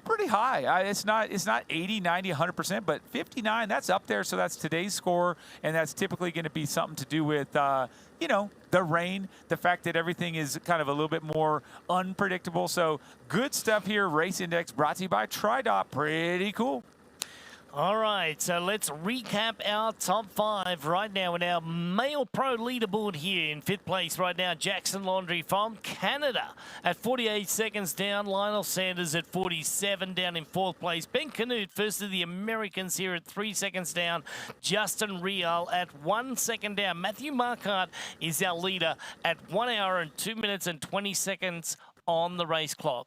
pretty high. It's not 80, 90, 100%, but 59, that's up there. So that's today's score, and that's typically going to be something to do with, the rain, the fact that everything is kind of a little bit more unpredictable. So good stuff here. Race Index brought to you by TriDot. Pretty cool.
All right, so let's recap our top 5 right now in our male pro leaderboard here. In 5th place right now, Jackson Laundrie from Canada at 48 seconds down. Lionel Sanders at 47 down in 4th place. Ben Canute, first of the Americans here at 3 seconds down. Justin Real at 1 second down. Matthew Marquardt is our leader at 1 hour and 2 minutes and 20 seconds on the race clock.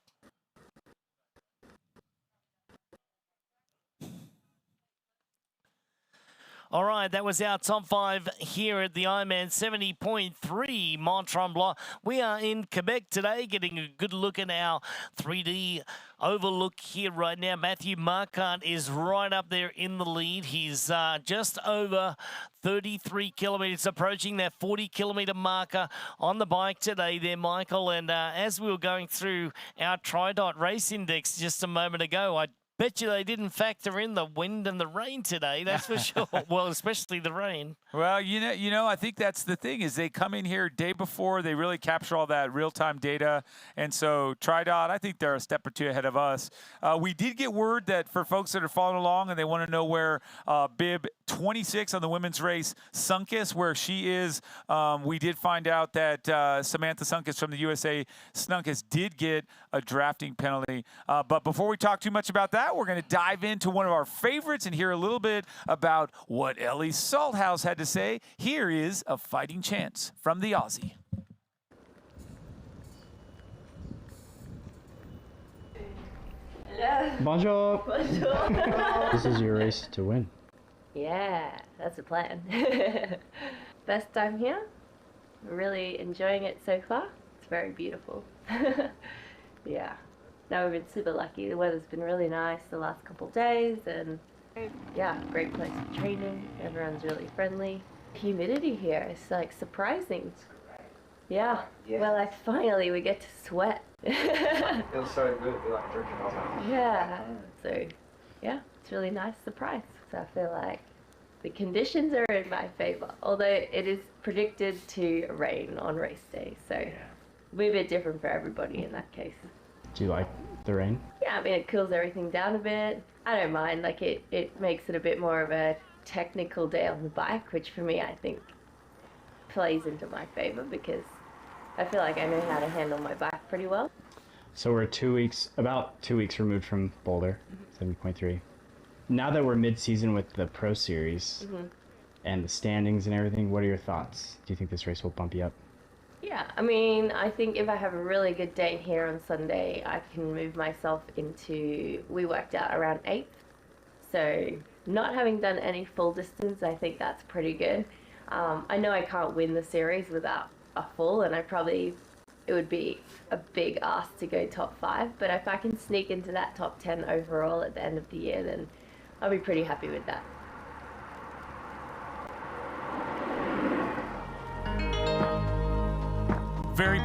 All right, that was our top 5 here at the Ironman 70.3 Mont-Tremblant. We are in Quebec today, getting a good look at our 3D overlook here right now. Matthew Marquardt is right up there in the lead. He's just over 33 kilometres, approaching that 40-kilometre marker on the bike today there, Michael. And as we were going through our TriDot race index just a moment ago, I bet you they didn't factor in the wind and the rain today, that's for sure. Well, especially the rain.
Well, I think that's the thing is they come in here day before. They really capture all that real-time data. And so TriDot, I think they're a step or two ahead of us. We did get word that for folks that are following along and they want to know where bib 26 on the women's race, Sunkis, where she is, we did find out that Samantha Sunkis from the USA Snunkis did get a drafting penalty. But before we talk too much about that, we're going to dive into one of our favorites and hear a little bit about what Ellie Salthouse had to say. Here is A Fighting Chance from the Aussie.
Hello.
Bonjour.
Bonjour.
This is your race to win.
Yeah, that's the plan. Best time here. Really enjoying it so far. It's very beautiful. Yeah. No, we've been super lucky. The weather's been really nice the last couple of days, and yeah, great place for training. Everyone's really friendly. Humidity here is like surprising. Yeah. Well, finally we get to sweat.
Feels so good. Feel like drinking all the time.
Yeah. So, yeah, it's a really nice surprise. So I feel like the conditions are in my favor, although it is predicted to rain on race day. So it'll be a bit different for everybody in that case.
Do you like the rain?
Yeah, I mean, it cools everything down a bit. I don't mind. Like, it makes it a bit more of a technical day on the bike, which for me, I think, plays into my favor because I feel like I know how to handle my bike pretty well.
So we're about 2 weeks removed from Boulder, 70.3. Now that we're mid-season with the Pro Series and the standings and everything, what are your thoughts? Do you think this race will bump you up?
Yeah, I mean, I think if I have a really good day here on Sunday, I can move myself into, we worked out around 8th. So not having done any full distance, I think that's pretty good. I know I can't win the series without a full, and it would be a big ask to go top 5. But if I can sneak into that top 10 overall at the end of the year, then I'll be pretty happy with that.
Very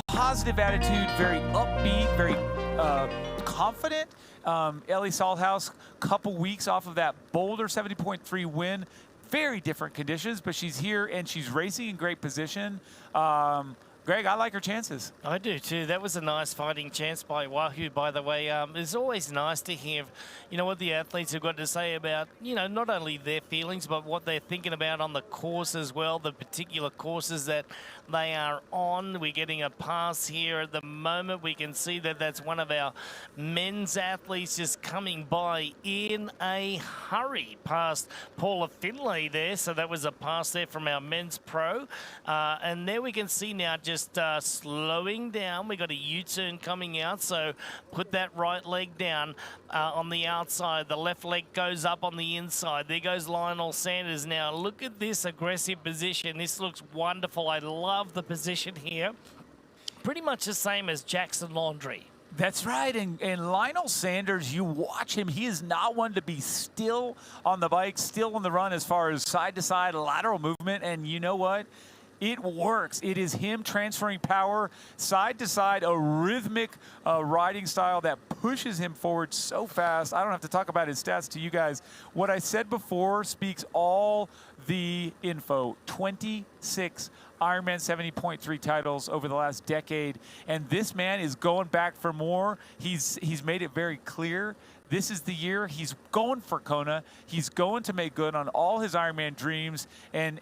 positive attitude, very upbeat, very confident. Ellie Salthouse, couple weeks off of that Boulder 70.3 win. Very different conditions, but she's here and she's racing in great position. Greg, I like her chances.
I do too. That was a nice fighting chance by Wahoo, by the way. It's always nice to hear, what the athletes have got to say about, not only their feelings, but what they're thinking about on the course as well, the particular courses that they are on. We're getting a pass here at the moment. We can see that that's one of our men's athletes just coming by in a hurry past Paula Finlay there. So that was a pass there from our men's pro. And there we can see now just slowing down. We got a U-turn coming out, so put that right leg down on the outside. The left leg goes up on the inside. There goes Lionel Sanders now. Look at this aggressive position. This looks wonderful. I love the position here. Pretty much the same as Jackson Laundry.
That's right, and Lionel Sanders, you watch him, he is not one to be still on the bike, still on the run as far as side-to-side lateral movement, and you know what? It works. It is him transferring power side to side, a rhythmic riding style that pushes him forward so fast. I don't have to talk about his stats to you guys. What I said before speaks all the info. 26 Ironman 70.3 titles over the last decade, and this man is going back for more. He's made it very clear. This is the year he's going for Kona. He's going to make good on all his Ironman dreams, and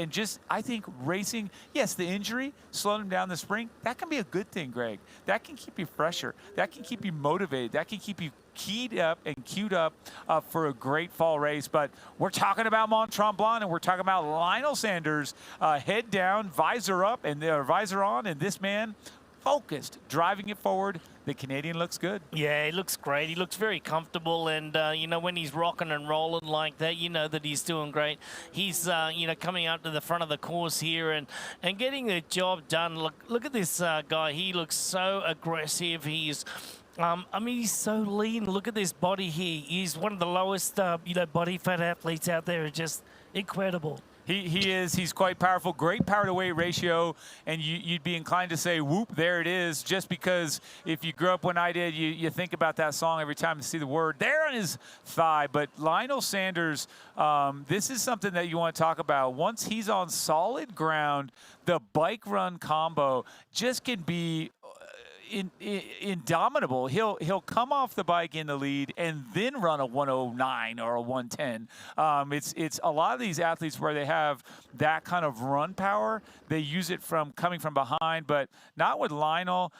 just, I think, racing, yes, the injury slowed him down this spring. That can be a good thing, Greg. That can keep you fresher. That can keep you motivated. That can keep you keyed up and queued up for a great fall race. But we're talking about Mont-Tremblant, and we're talking about Lionel Sanders, head down, visor up, and visor on, and this man focused, driving it forward. The Canadian looks good.
Yeah, he looks great. He looks very comfortable, and when he's rocking and rolling like that, you know that he's doing great. He's coming out to the front of the course here and getting the job done. Look at this guy. He looks so aggressive. He's he's so lean. Look at this body here. He's one of the lowest body fat athletes out there. It's just incredible.
He is. He's quite powerful. Great power-to-weight ratio, and you'd be inclined to say, whoop, there it is, just because if you grew up when I did, you think about that song every time you see the word there on his thigh. But Lionel Sanders, this is something that you want to talk about. Once he's on solid ground, the bike-run combo just can be indomitable. He'll come off the bike in the lead and then run a 109 or a 110. It's a lot of these athletes where they have that kind of run power. They use it from coming from behind, but not with Lionel.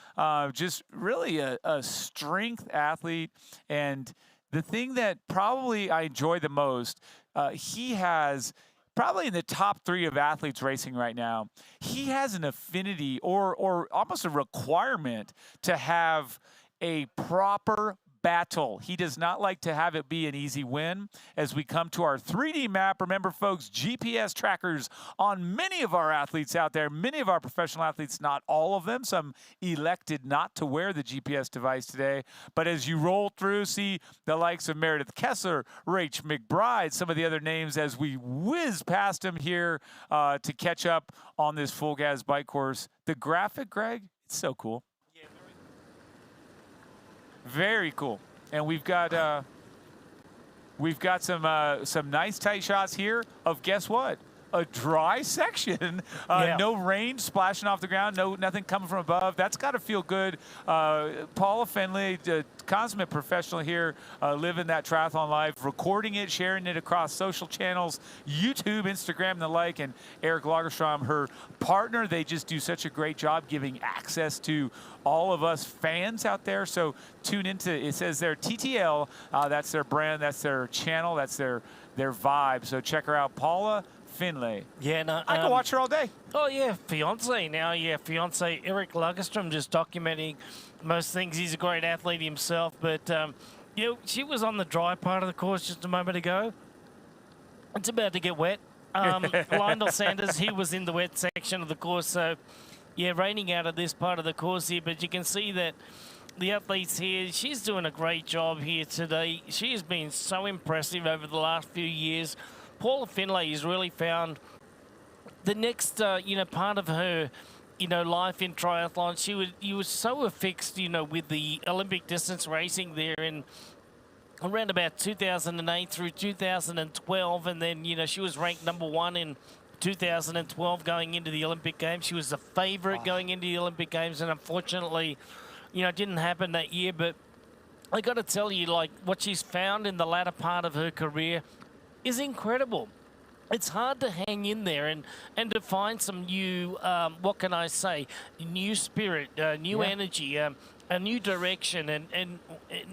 Just really a strength athlete. And the thing that probably I enjoy the most, he has probably in the top 3 of athletes racing right now, he has an affinity or almost a requirement to have a proper battle. He does not like to have it be an easy win. As we come to our 3D map, remember folks, GPS trackers on many of our athletes out there, many of our professional athletes, not all of them. Some elected not to wear the GPS device today. But as you roll through, see the likes of Meredith Kessler, Rach McBride, some of the other names as we whiz past them here to catch up on this full gas bike course. The graphic, Greg, it's so cool. Very cool. And we've got some nice tight shots here of, guess what? a dry section. No rain splashing off the ground, nothing coming from above. That's got to feel good. Paula Finlay, consummate professional here, living that triathlon life, recording it, sharing it across social channels, YouTube, Instagram, and the like. And Eric Lagerstrom, her partner, they just do such a great job giving access to all of us fans out there. So tune into, it says there, TTL, that's their brand, that's their channel, that's their vibe. So check her out, Paula Finlay.
Yeah, no,
I can watch her all day.
Oh yeah, fiance now. Yeah, fiance Eric Lagerstrom, just documenting most things. He's a great athlete himself, but you know, she was on the dry part of the course just a moment ago. It's about to get wet. Lionel Sanders, he was in the wet section of the course, so yeah, raining out of this part of the course here, but you can see that the athletes here, she's doing a great job here today. She has been so impressive over the last few years. Paula Finlay has really found the next, part of her, life in triathlon. She was so affixed, with the Olympic distance racing there in around about 2008 through 2012, and then, she was ranked #1 in 2012 going into the Olympic Games. She was the favorite going into the Olympic Games, and unfortunately, it didn't happen that year. But I got to tell you, like, what she's found in the latter part of her career is incredible. It's hard to hang in there and to find some new, what can I say, new spirit, new energy, a new direction. And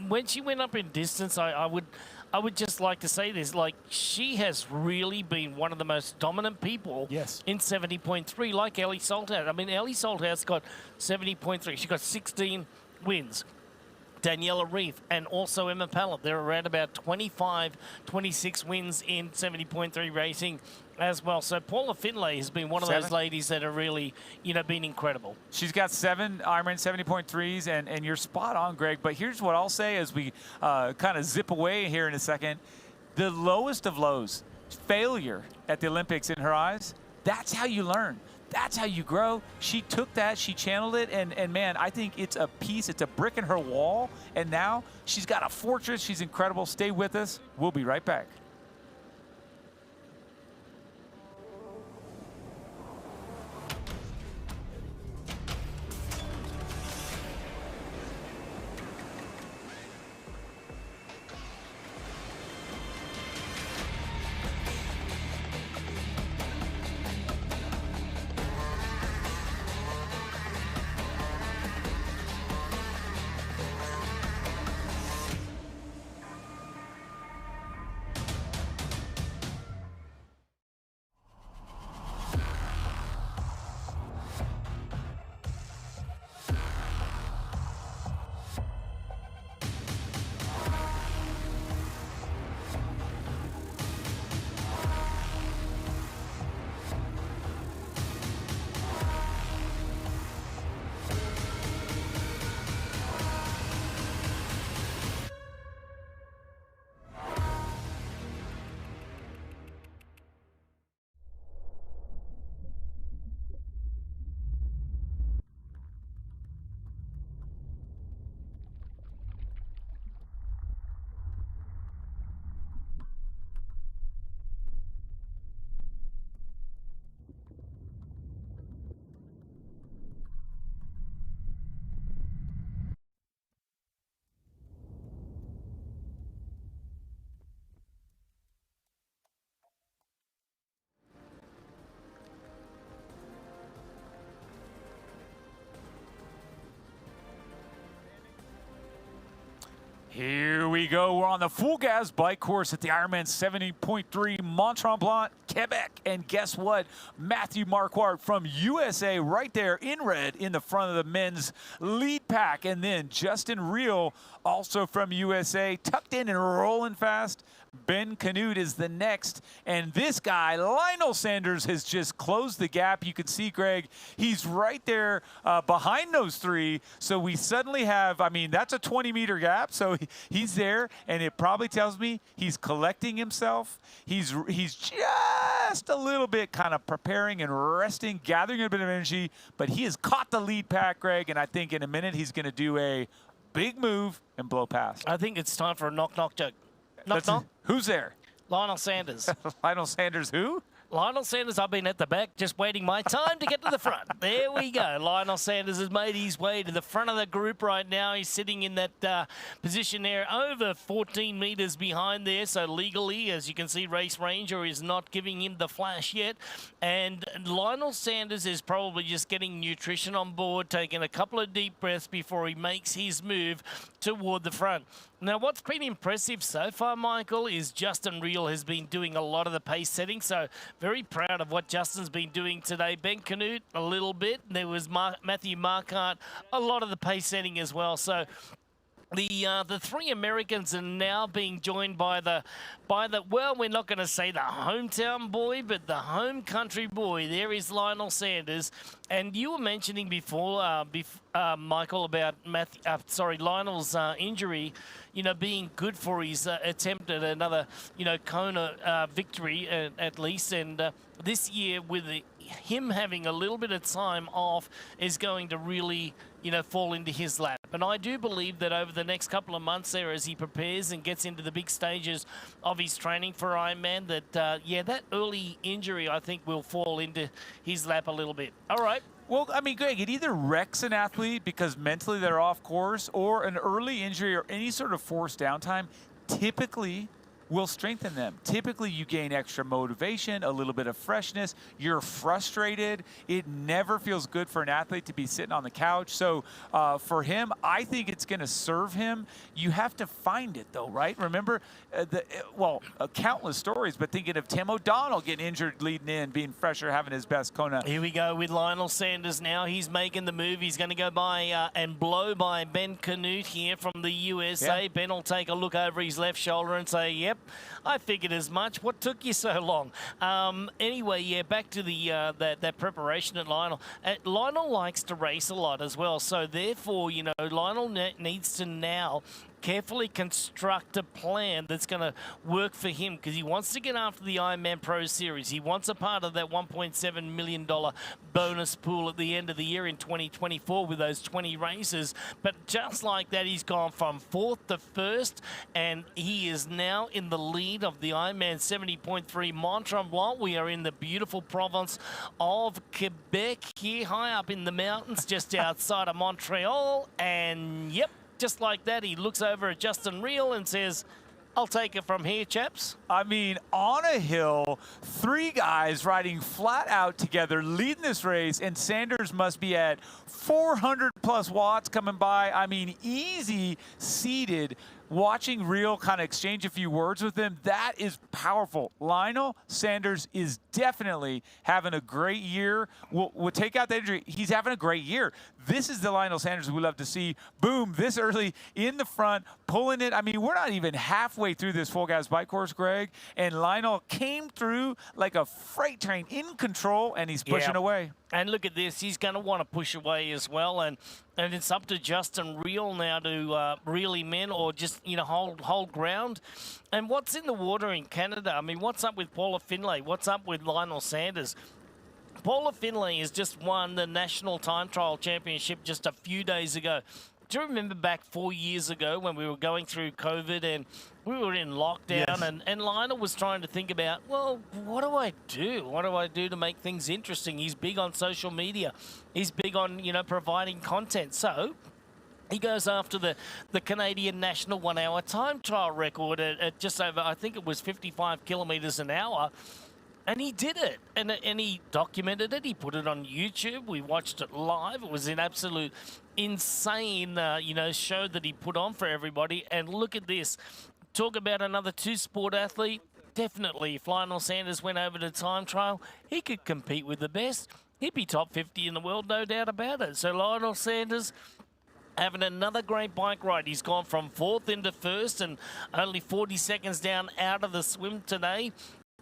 when she went up in distance, I would just like to say this, like, she has really been one of the most dominant people in 70.3, like Ellie Salthouse. I mean, Ellie Salthouse got 70.3. She got 16 wins. Daniela Reef and also Emma Pallett. They're around about 25, 26 wins in 70.3 racing as well. So Paula Finlay has been one of those ladies that are really, been incredible.
She's got 7 Ironman 70.3s, and you're spot on, Greg. But here's what I'll say as we kind of zip away here in a second. The lowest of lows, failure at the Olympics in her eyes, that's how you learn. That's how you grow. She took that, she channeled it, and man, I think it's a piece, it's a brick in her wall, and now she's got a fortress. She's incredible. Stay with us. We'll be right back. Here we go. We're on the full gas bike course at the Ironman 70.3 Mont-Tremblant, Quebec. And guess what? Matthew Marquardt from USA right there in red in the front of the men's lead pack. And then Justin Reel, also from USA, tucked in and rolling fast. Ben Canute is the next. And this guy, Lionel Sanders, has just closed the gap. You can see, Greg, he's right there behind those three. So we suddenly have, I mean, that's a 20-meter gap. So he's there, and it probably tells me he's collecting himself. He's just a little bit kind of preparing and resting, gathering a bit of energy. But he has caught the lead pack, Greg, and I think in a minute he's going to do a big move and blow past.
I think it's time for a knock-knock joke. Knock-knock.
Who's there?
Lionel Sanders.
Lionel Sanders who?
Lionel Sanders, I've been at the back just waiting my time to get to the front. There we go. Lionel Sanders has made his way to the front of the group right now. He's sitting in that position there over 14 metres behind there. So legally, as you can see, Race Ranger is not giving him the flash yet. And Lionel Sanders is probably just getting nutrition on board, taking a couple of deep breaths before he makes his move toward the front. Now, what's been impressive so far, Michael, is Justin Reel has been doing a lot of the pace setting. So very proud of what Justin's been doing today. Ben Canute, a little bit. There was Matthew Marquardt, a lot of the pace setting as well. So the three Americans are now being joined by the well, we're not going to say the hometown boy, but the home country boy. There is Lionel Sanders, and you were mentioning before, Michael, about Lionel's injury. You know, being good for his attempt at another, Kona victory at least, and this year with him having a little bit of time off is going to really, fall into his lap. And I do believe that over the next couple of months there, as he prepares and gets into the big stages of his training for Ironman, that, that early injury, I think, will fall into his lap a little bit. All right.
Well, I mean, Greg, it either wrecks an athlete because mentally they're off course, or an early injury or any sort of forced downtime typically will strengthen them. Typically, you gain extra motivation, a little bit of freshness. You're frustrated. It never feels good for an athlete to be sitting on the couch. So for him, I think it's going to serve him. You have to find it, though, right? Remember, countless stories, but thinking of Tim O'Donnell getting injured leading in, being fresher, having his best Kona.
Here we go with Lionel Sanders now. He's making the move. He's going to go by and blow by Ben Canute here from the USA. Yeah. Ben will take a look over his left shoulder and say, yep, I figured as much. What took you so long? Anyway, back to the that preparation at Lionel. Lionel likes to race a lot as well, so therefore, Lionel needs to now carefully construct a plan that's going to work for him, because he wants to get after the Ironman Pro Series. He wants a part of that $1.7 million bonus pool at the end of the year in 2024 with those 20 races. But just like that, he's gone from 4th to 1st, and he is now in the lead of the Ironman 70.3 Mont-Tremblant. We are in the beautiful province of Quebec here, high up in the mountains, just outside of Montreal. And yep, just like that, he looks over at Justin Reel and says, I'll take it from here, chaps.
I mean, on a hill, 3 guys riding flat out together, leading this race, and Sanders must be at 400+ watts coming by. I mean, easy seated. Watching Reel kind of exchange a few words with him, that is powerful. Lionel Sanders is definitely having a great year. We'll take out the injury. He's having a great year. This is the Lionel Sanders we love to see. Boom, this early in the front, pulling it. I mean, we're not even halfway through this full gas bike course, Greg, and Lionel came through like a freight train, in control, and he's pushing away.
And look at this. He's going to want to push away as well. And it's up to Justin Reel now to reel him in, or just, hold ground. And what's in the water in Canada? I mean, what's up with Paula Finlay? What's up with Lionel Sanders? Paula Finlay has just won the National Time Trial Championship just a few days ago. Do you remember back 4 years ago when we were going through COVID and we were in lockdown? Yes. And Lionel was trying to think about, well, what do I do? What do I do to make things interesting? He's big on social media. He's big on, providing content. So he goes after the Canadian National 1 hour time trial record at just over, I think it was 55 kilometres an hour. And he did it, and he documented it. He put it on YouTube. We watched it live. It was an absolute insane, show that he put on for everybody. And look at this. Talk about another 2-sport athlete. Definitely, if Lionel Sanders went over to time trial, he could compete with the best. He'd be top 50 in the world, no doubt about it. So Lionel Sanders having another great bike ride. He's gone from 4th into 1st and only 40 seconds down out of the swim today.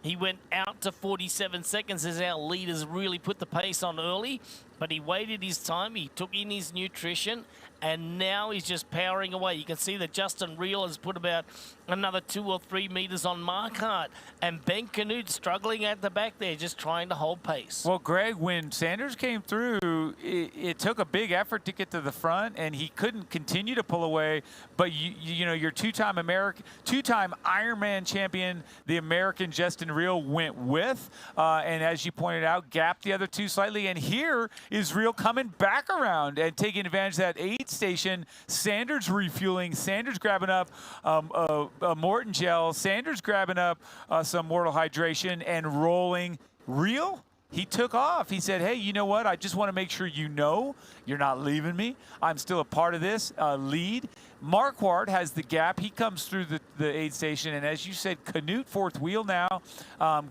He went out to 47 seconds as our leaders really put the pace on early. but he waited his time. He took in his nutrition, and now he's just powering away. You can see that Justin Reel has put about another 2 or 3 meters on Marquardt, and Ben Canute struggling at the back there, just trying to hold pace.
Well, Greg, when Sanders came through, it took a big effort to get to the front, and he couldn't continue to pull away. But you know, your two-time Ironman champion, the American Justin Reel, went with, and as you pointed out, gapped the other two slightly. And here is Reel coming back around and taking advantage of that aid station. Sanders refueling. Sanders grabbing up a Morton gel. Sanders grabbing up some Mortal Hydration and rolling. Reel, he took off. He said, hey, you know what? I just want to make sure you know you're not leaving me. I'm still a part of this lead. Marquardt has the gap. He comes through the aid station. And as you said, Canute fourth wheel now.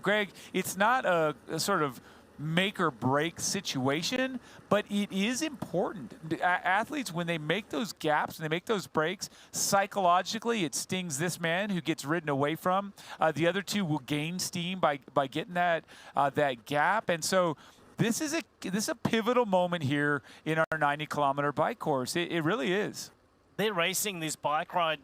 Greg, it's not a sort of make or break situation, but it is important. Athletes, when they make those gaps and they make those breaks, psychologically it stings this man who gets ridden away from. The other two will gain steam by getting that gap. And so this is a pivotal moment here in our 90-kilometer bike course. It really is.
They're racing this bike ride.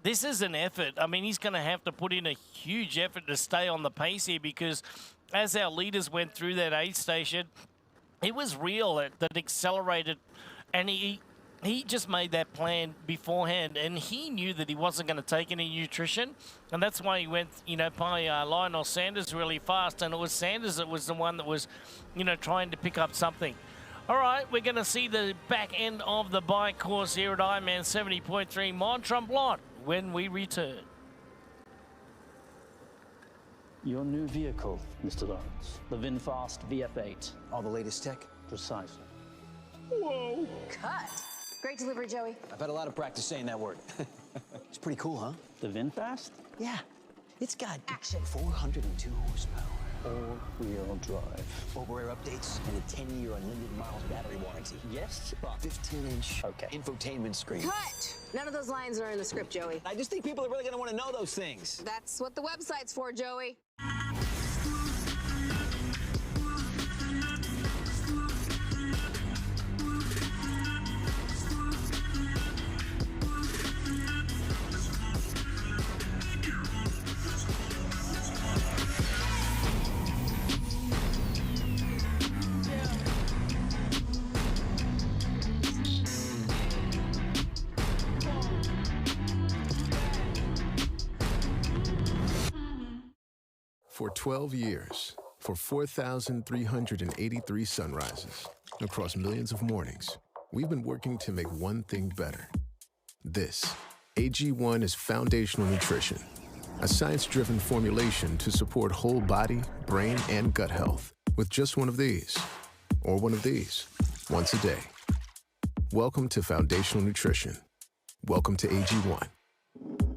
This is an effort. I mean, he's going to have to put in a huge effort to stay on the pace here, because as our leaders went through that aid station, it was Reel that accelerated, and he just made that plan beforehand, and he knew that he wasn't going to take any nutrition, and that's why he went, by Lionel Sanders really fast, and it was Sanders that was the one that was, trying to pick up something. All right, we're going to see the back end of the bike course here at Ironman 70.3 Mont-Tremblant when we return.
Your new vehicle, Mr. Lawrence. The VinFast VF8.
All the latest tech?
Precisely.
Whoa.
Cut. Great delivery, Joey.
I've had a lot of practice saying that word. It's pretty cool, huh?
The VinFast?
Yeah. It's got
action.
402 horsepower.
All-wheel drive.
Over-air updates and a 10-year unlimited miles battery warranty.
Yes, but
15-inch infotainment screen.
Cut. None of those lines are in the script, Joey.
I just think people are really going to want to know those things.
That's what the website's for, Joey.
For 12 years, for 4,383 sunrises, across millions of mornings, we've been working to make one thing better. This, AG1 is foundational nutrition, a science-driven formulation to support whole body, brain, and gut health with just one of these, or one of these, once a day. Welcome to foundational nutrition. Welcome to AG1.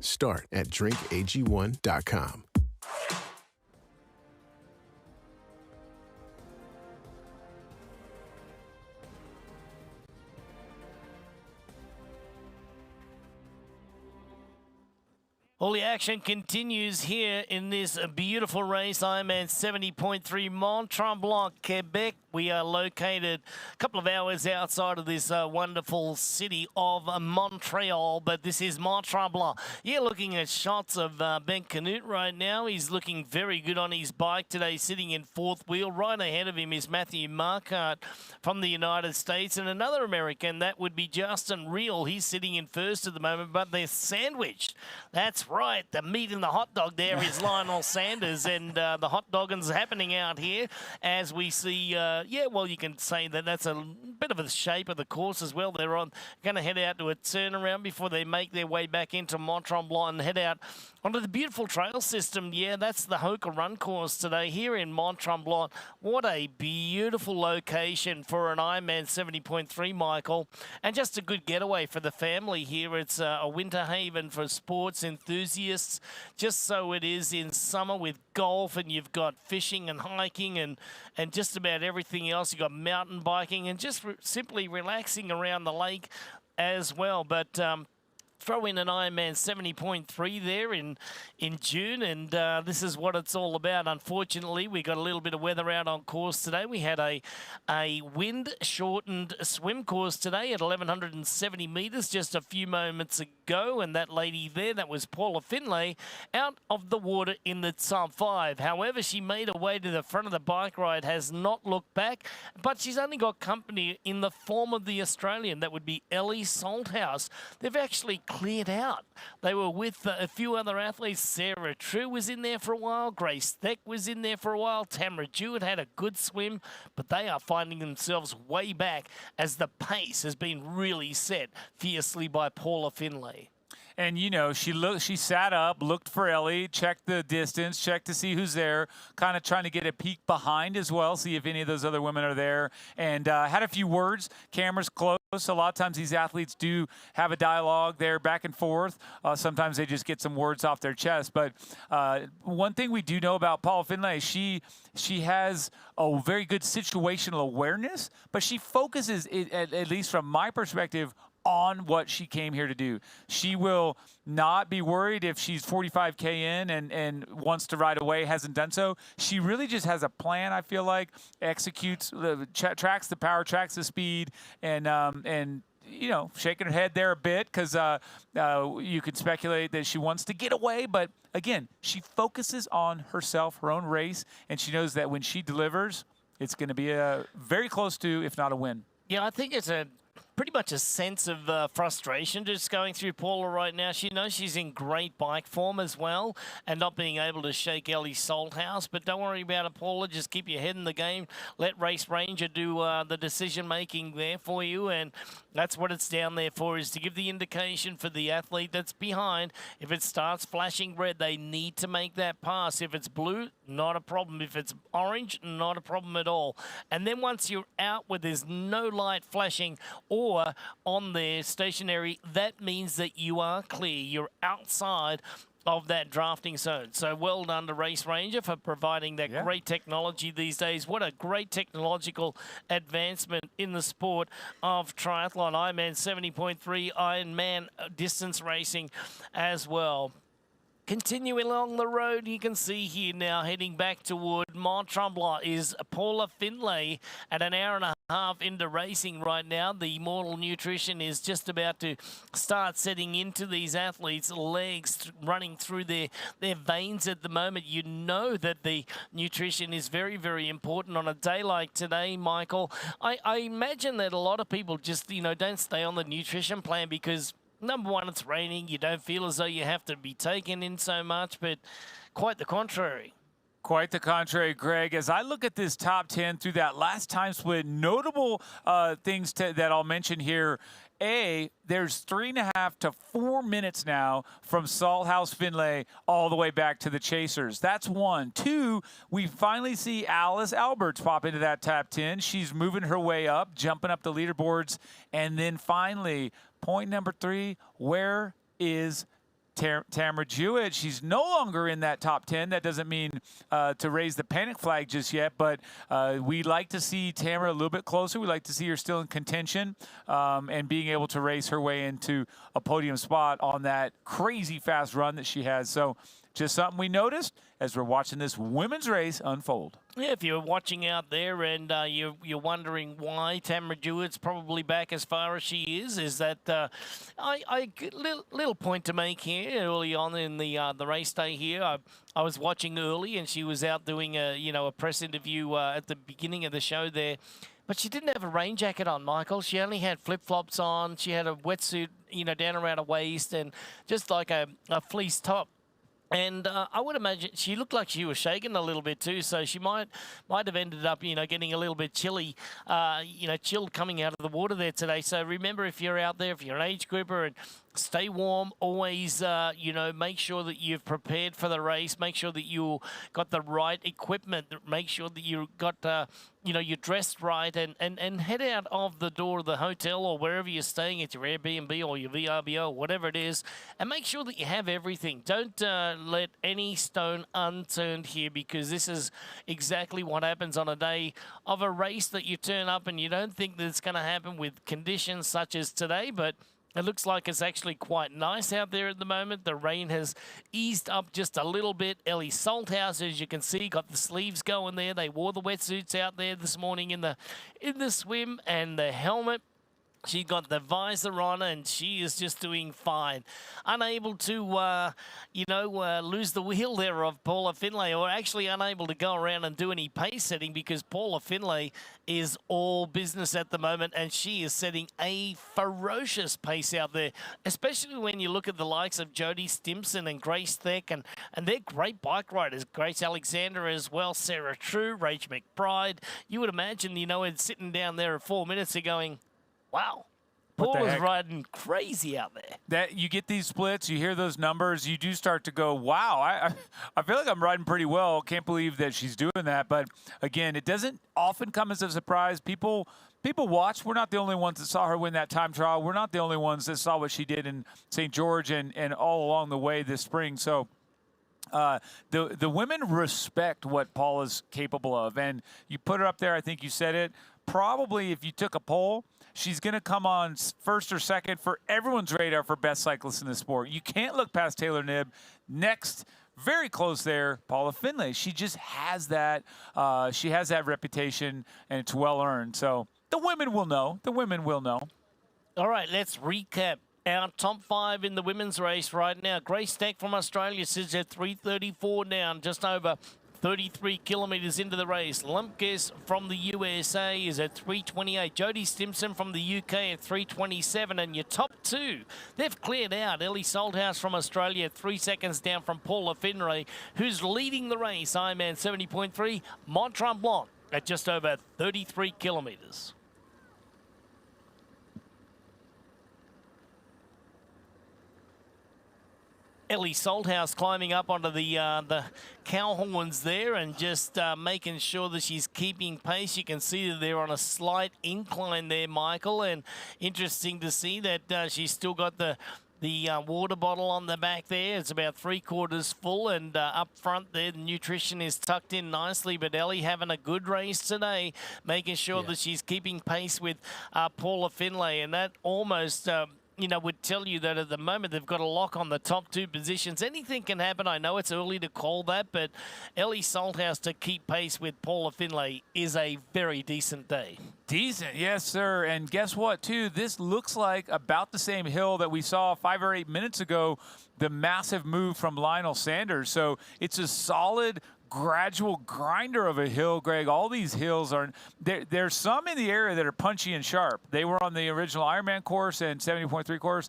Start at drinkag1.com.
All the action continues here in this beautiful race, Ironman 70.3 Mont-Tremblant, Quebec. We are located a couple of hours outside of this wonderful city of Montreal, but this is Mont-Tremblant. You're looking at shots of Ben Canute right now. He's looking very good on his bike today, sitting in fourth wheel. Right ahead of him is Matthew Marquardt from the United States, and another American, that would be Justin Reel. He's sitting in first at the moment, but they're sandwiched. That's right. The meat in the hot dog there is Lionel Sanders, and the hot dogging's happening out here as we see, well, you can say that that's a bit of a shape of the course as well. They're going to head out to a turnaround before they make their way back into Mont-Tremblant and head out onto the beautiful trail system. Yeah, that's the Hoka Run course today here in Mont-Tremblant. What a beautiful location for an Ironman 70.3, Michael. And just a good getaway for the family here. It's a winter haven for sports enthusiasts, just so it is in summer with golf, and you've got fishing and hiking and just about everything else. You've got mountain biking and just simply relaxing around the lake as well. But throw in an Ironman 70.3 there in June, and this is what it's all about. Unfortunately, we got a little bit of weather out on course today. We had a wind-shortened swim course today at 1,170 metres just a few moments ago, and that lady there, that was Paula Finlay, out of the water in the top 5. However, she made her way to the front of the bike ride, has not looked back, but she's only got company in the form of the Australian. That would be Ellie Salthouse. They've actually cleared out. They were with a few other athletes. Sarah True was in there for a while. Grace Theck was in there for a while. Tamara Jewett had a good swim, but they are finding themselves way back as the pace has been really set fiercely by Paula Finlay.
And, you know, she sat up, looked for Ellie, checked the distance, checked to see who's there, kind of trying to get a peek behind as well, see if any of those other women are there, and had a few words. Cameras close. A lot of times these athletes do have a dialogue there back and forth. Sometimes they just get some words off their chest. But one thing we do know about Paula Finlay, she has a very good situational awareness, but she focuses, at least from my perspective, on what she came here to do. She will not be worried if she's 45K in and wants to ride away, hasn't done so. She really just has a plan, I feel like, executes, tracks the power, tracks the speed, and you know, shaking her head there a bit because you could speculate that she wants to get away. But again, she focuses on herself, her own race, and she knows that when she delivers, it's going to be very close to, if not a win.
Yeah, I think it's pretty much a sense of frustration just going through Paula right now. She knows she's in great bike form as well and not being able to shake Ellie Salthouse. But don't worry about it, Paula. Just keep your head in the game. Let Race Ranger do the decision-making there for you. And that's what it's down there for, is to give the indication for the athlete that's behind. If it starts flashing red, they need to make that pass. If it's blue, not a problem. If it's orange, not a problem at all. And then once you're out where there's no light flashing or on there stationary, that means that you are clear. You're outside of that drafting zone. So well done to Race Ranger for providing that great technology these days. What a great technological advancement in the sport of triathlon. Ironman 70.3, Ironman distance racing as well. Continuing along the road, you can see here now, heading back toward Mont-Tremblant is Paula Finlay at an hour and a half into racing right now. The Mortal Nutrition is just about to start setting into these athletes' legs, running through their veins at the moment. You know that the nutrition is very, very important on a day like today, Michael. I imagine that a lot of people just, you know, don't stay on the nutrition plan because number one, it's raining. You don't feel as though you have to be taken in so much, but quite the contrary.
Quite the contrary, Greg. As I look at this top 10 through that last time split, notable things that I'll mention here. There's 3.5 to 4 minutes now from Salthouse Finlay all the way back to the Chasers. That's one. Two, we finally see Alice Alberts pop into that top 10. She's moving her way up, jumping up the leaderboards. And then finally, point number 3, where is Tamara Jewett? She's no longer in that top 10. That doesn't mean to raise the panic flag just yet, but we like to see Tamara a little bit closer. We like to see her still in contention and being able to race her way into a podium spot on that crazy fast run that she has. So just something we noticed as we're watching this women's race unfold.
Yeah, if you're watching out there and you're wondering why Tamara Jewett's probably back as far as she is that little point to make here early on in the race day here. I was watching early and she was out doing a press interview at the beginning of the show there. But she didn't have a rain jacket on, Michael. She only had flip-flops on. She had a wetsuit, down around her waist and just like a fleece top. And I would imagine she looked like she was shaking a little bit too, so she might have ended up, getting a little bit chilly, chilled coming out of the water there today. So remember, if you're out there, if you're an age grouper, and stay warm. Always, make sure that you've prepared for the race. Make sure that you got the right equipment. Make sure that you got, you're dressed right, and head out of the door of the hotel or wherever you're staying at your Airbnb or your VRBO, whatever it is, and make sure that you have everything. Don't let any stone unturned here, because this is exactly what happens on a day of a race that you turn up and you don't think that it's going to happen with conditions such as today, but It looks like it's actually quite nice out there at the moment. The rain has eased up just a little bit. Ellie Salthouse, as you can see, got the sleeves going there. They wore the wetsuits out there this morning in the swim, and the helmet. She got the visor on, and she is just doing fine. Unable to, lose the wheel there of Paula Finlay, or actually unable to go around and do any pace setting, because Paula Finlay is all business at the moment, and she is setting a ferocious pace out there, especially when you look at the likes of Jodie Stimson and Grace Thek, and they're great bike riders. Grace Alexander as well, Sarah True, Rach McBride. You would imagine, it's sitting down there 4 minutes ago going, wow, Paula's riding crazy out there.
That you get these splits, you hear those numbers, you do start to go, wow, I feel like I'm riding pretty well. Can't believe that she's doing that. But again, it doesn't often come as a surprise. People watch. We're not the only ones that saw her win that time trial. We're not the only ones that saw what she did in St. George and all along the way this spring. So the women respect what Paula's capable of. And you put her up there, I think you said it. Probably if you took a poll, she's going to come on first or second for everyone's radar for best cyclist in the sport. You can't look past Taylor Knibb. Next, very close there, Paula Finlay. She just has that. She has that reputation, and it's well earned. So the women will know. The women will know.
All right, let's recap our top 5 in the women's race right now. Grace Thek from Australia sits at 3:34 down, just over 33 kilometres into the race. Lumpkes from the USA is at 3:28. Jodie Stimson from the UK at 3:27. And your top 2, they've cleared out. Ellie Salthouse from Australia at 3 seconds down from Paula Finlay, who's leading the race. IRONMAN 70.3 Mont-Tremblant at just over 33 kilometres. Ellie Salthouse climbing up onto the cow horns there and just making sure that she's keeping pace. You can see that they're on a slight incline there, Michael, and interesting to see that she's still got the water bottle on the back there. It's about 3/4 full, and up front there, the nutrition is tucked in nicely. But Ellie having a good race today, making sure that she's keeping pace with Paula Finlay, and that almost would tell you that at the moment they've got a lock on the top 2 positions. Anything can happen. I know it's early to call that, but Ellie Salthouse to keep pace with Paula Finlay is a very decent day.
Decent, yes, sir. And guess what, too? This looks like about the same hill that we saw 5 or 8 minutes ago, the massive move from Lionel Sanders. So it's a solid gradual grinder of a hill, Greg. All these hills are there's some in the area that are punchy and sharp. They were on the original Ironman course and 70.3 course.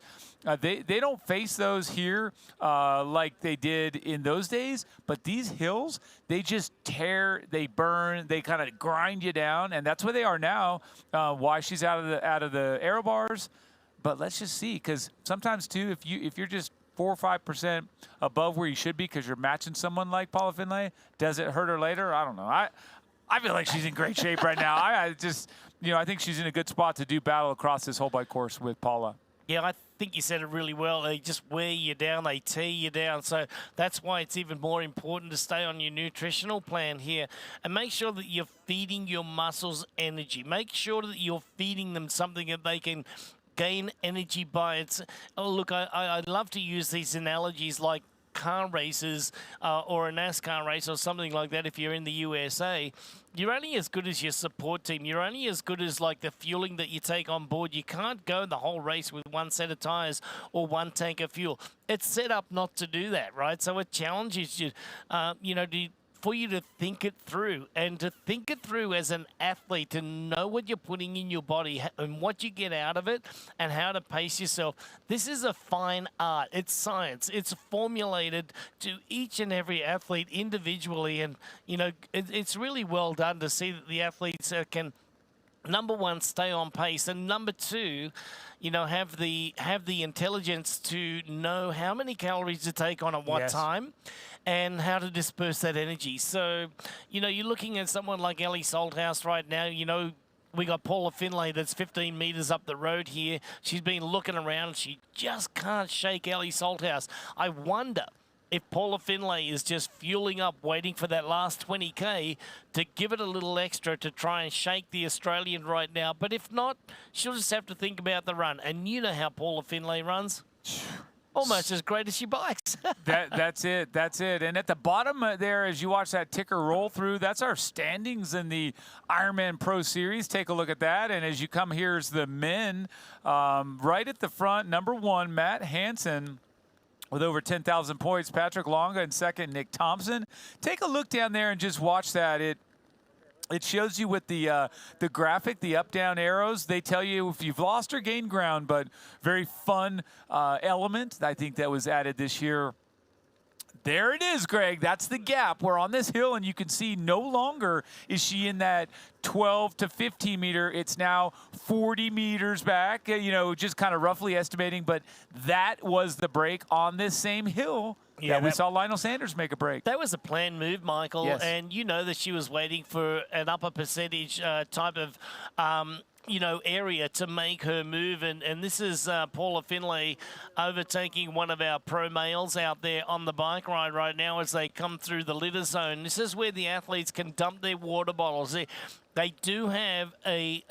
They don't face those here like they did in those days, but these hills, they just tear, they burn, they kind of grind you down, and that's where they are now. Why she's out of the aero bars, but let's just see, because sometimes too, if you're just 4 or 5% above where you should be because you're matching someone like Paula Finlay, does it hurt her later? I don't know. I feel like she's in great shape right now. I just, I think she's in a good spot to do battle across this whole bike course with Paula.
Yeah, I think you said it really well. They just wear you down, they tear you down. So that's why it's even more important to stay on your nutritional plan here and make sure that you're feeding your muscles energy. Make sure that you're feeding them something that they can gain energy by. Look, I love to use these analogies like car races or a NASCAR race or something like that. If you're in the USA, you're only as good as your support team. You're only as good as like the fueling that you take on board. You can't go the whole race with one set of tires or one tank of fuel. It's set up not to do that, right? So it challenges you, for you to think it through, and to think it through as an athlete, to know what you're putting in your body and what you get out of it and how to pace yourself. This is a fine art. It's science. It's formulated to each and every athlete individually, and it's really well done to see that the athletes can, number one, stay on pace, and number two, have the intelligence to know how many calories to take on at what time and how to disperse that energy. So, you're looking at someone like Ellie Salthouse right now. We got Paula Finlay that's 15 metres up the road here. She's been looking around. She just can't shake Ellie Salthouse. I wonder if Paula Finlay is just fueling up, waiting for that last 20K to give it a little extra to try and shake the Australian right now. But if not, she'll just have to think about the run. And you know how Paula Finlay runs. Almost as great as she bikes.
That's it. That's it. And at the bottom there, as you watch that ticker roll through, that's our standings in the Ironman Pro Series. Take a look at that. And as you come, here's the men. Right at the front, number 1, Matt Hansen, with over 10,000 points. Patrick Longa in second, Nick Thompson. Take a look down there and just watch that. It shows you with the graphic, the up-down arrows. They tell you if you've lost or gained ground, but very fun element. I think that was added this year. There it is, Greg. That's the gap. We're on this hill, and you can see no longer is she in that 12 to 15 meter. It's now 40 meters back, just kind of roughly estimating. But that was the break on this same hill. Yeah, we saw Lionel Sanders make a break.
That was a planned move, Michael.
Yes.
And you know that she was waiting for an upper percentage type of area to make her move. And this is Paula Finlay overtaking one of our pro males out there on the bike ride right now as they come through the litter zone. This is where the athletes can dump their water bottles. They do have a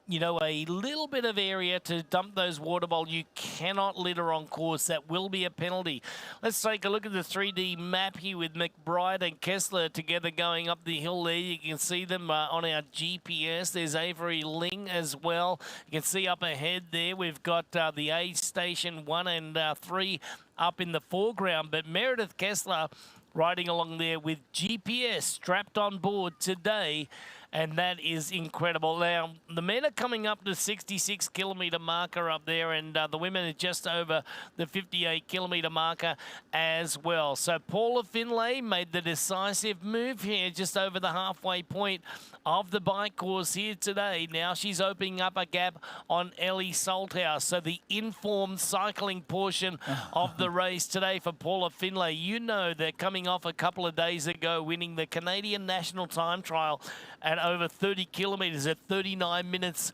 little bit of area to dump those water bottles. You cannot litter on course. That will be a penalty. Let's take a look at the 3D map here with McBride and Kessler together going up the hill there. You can see them on our GPS. There's Avery Ling as well. You can see up ahead there we've got the aid station 1 and 3 up in the foreground. But Meredith Kessler riding along there with GPS strapped on board today. And that is incredible. Now, the men are coming up to 66 kilometre marker up there, and the women are just over the 58 kilometre marker as well. So Paula Finlay made the decisive move here just over the halfway point of the bike course here today. Now she's opening up a gap on Ellie Salthouse. So the informed cycling portion of the race today for Paula Finlay. You know they're coming off a couple of days ago winning the Canadian National Time Trial at over 30 kilometres at 39 minutes.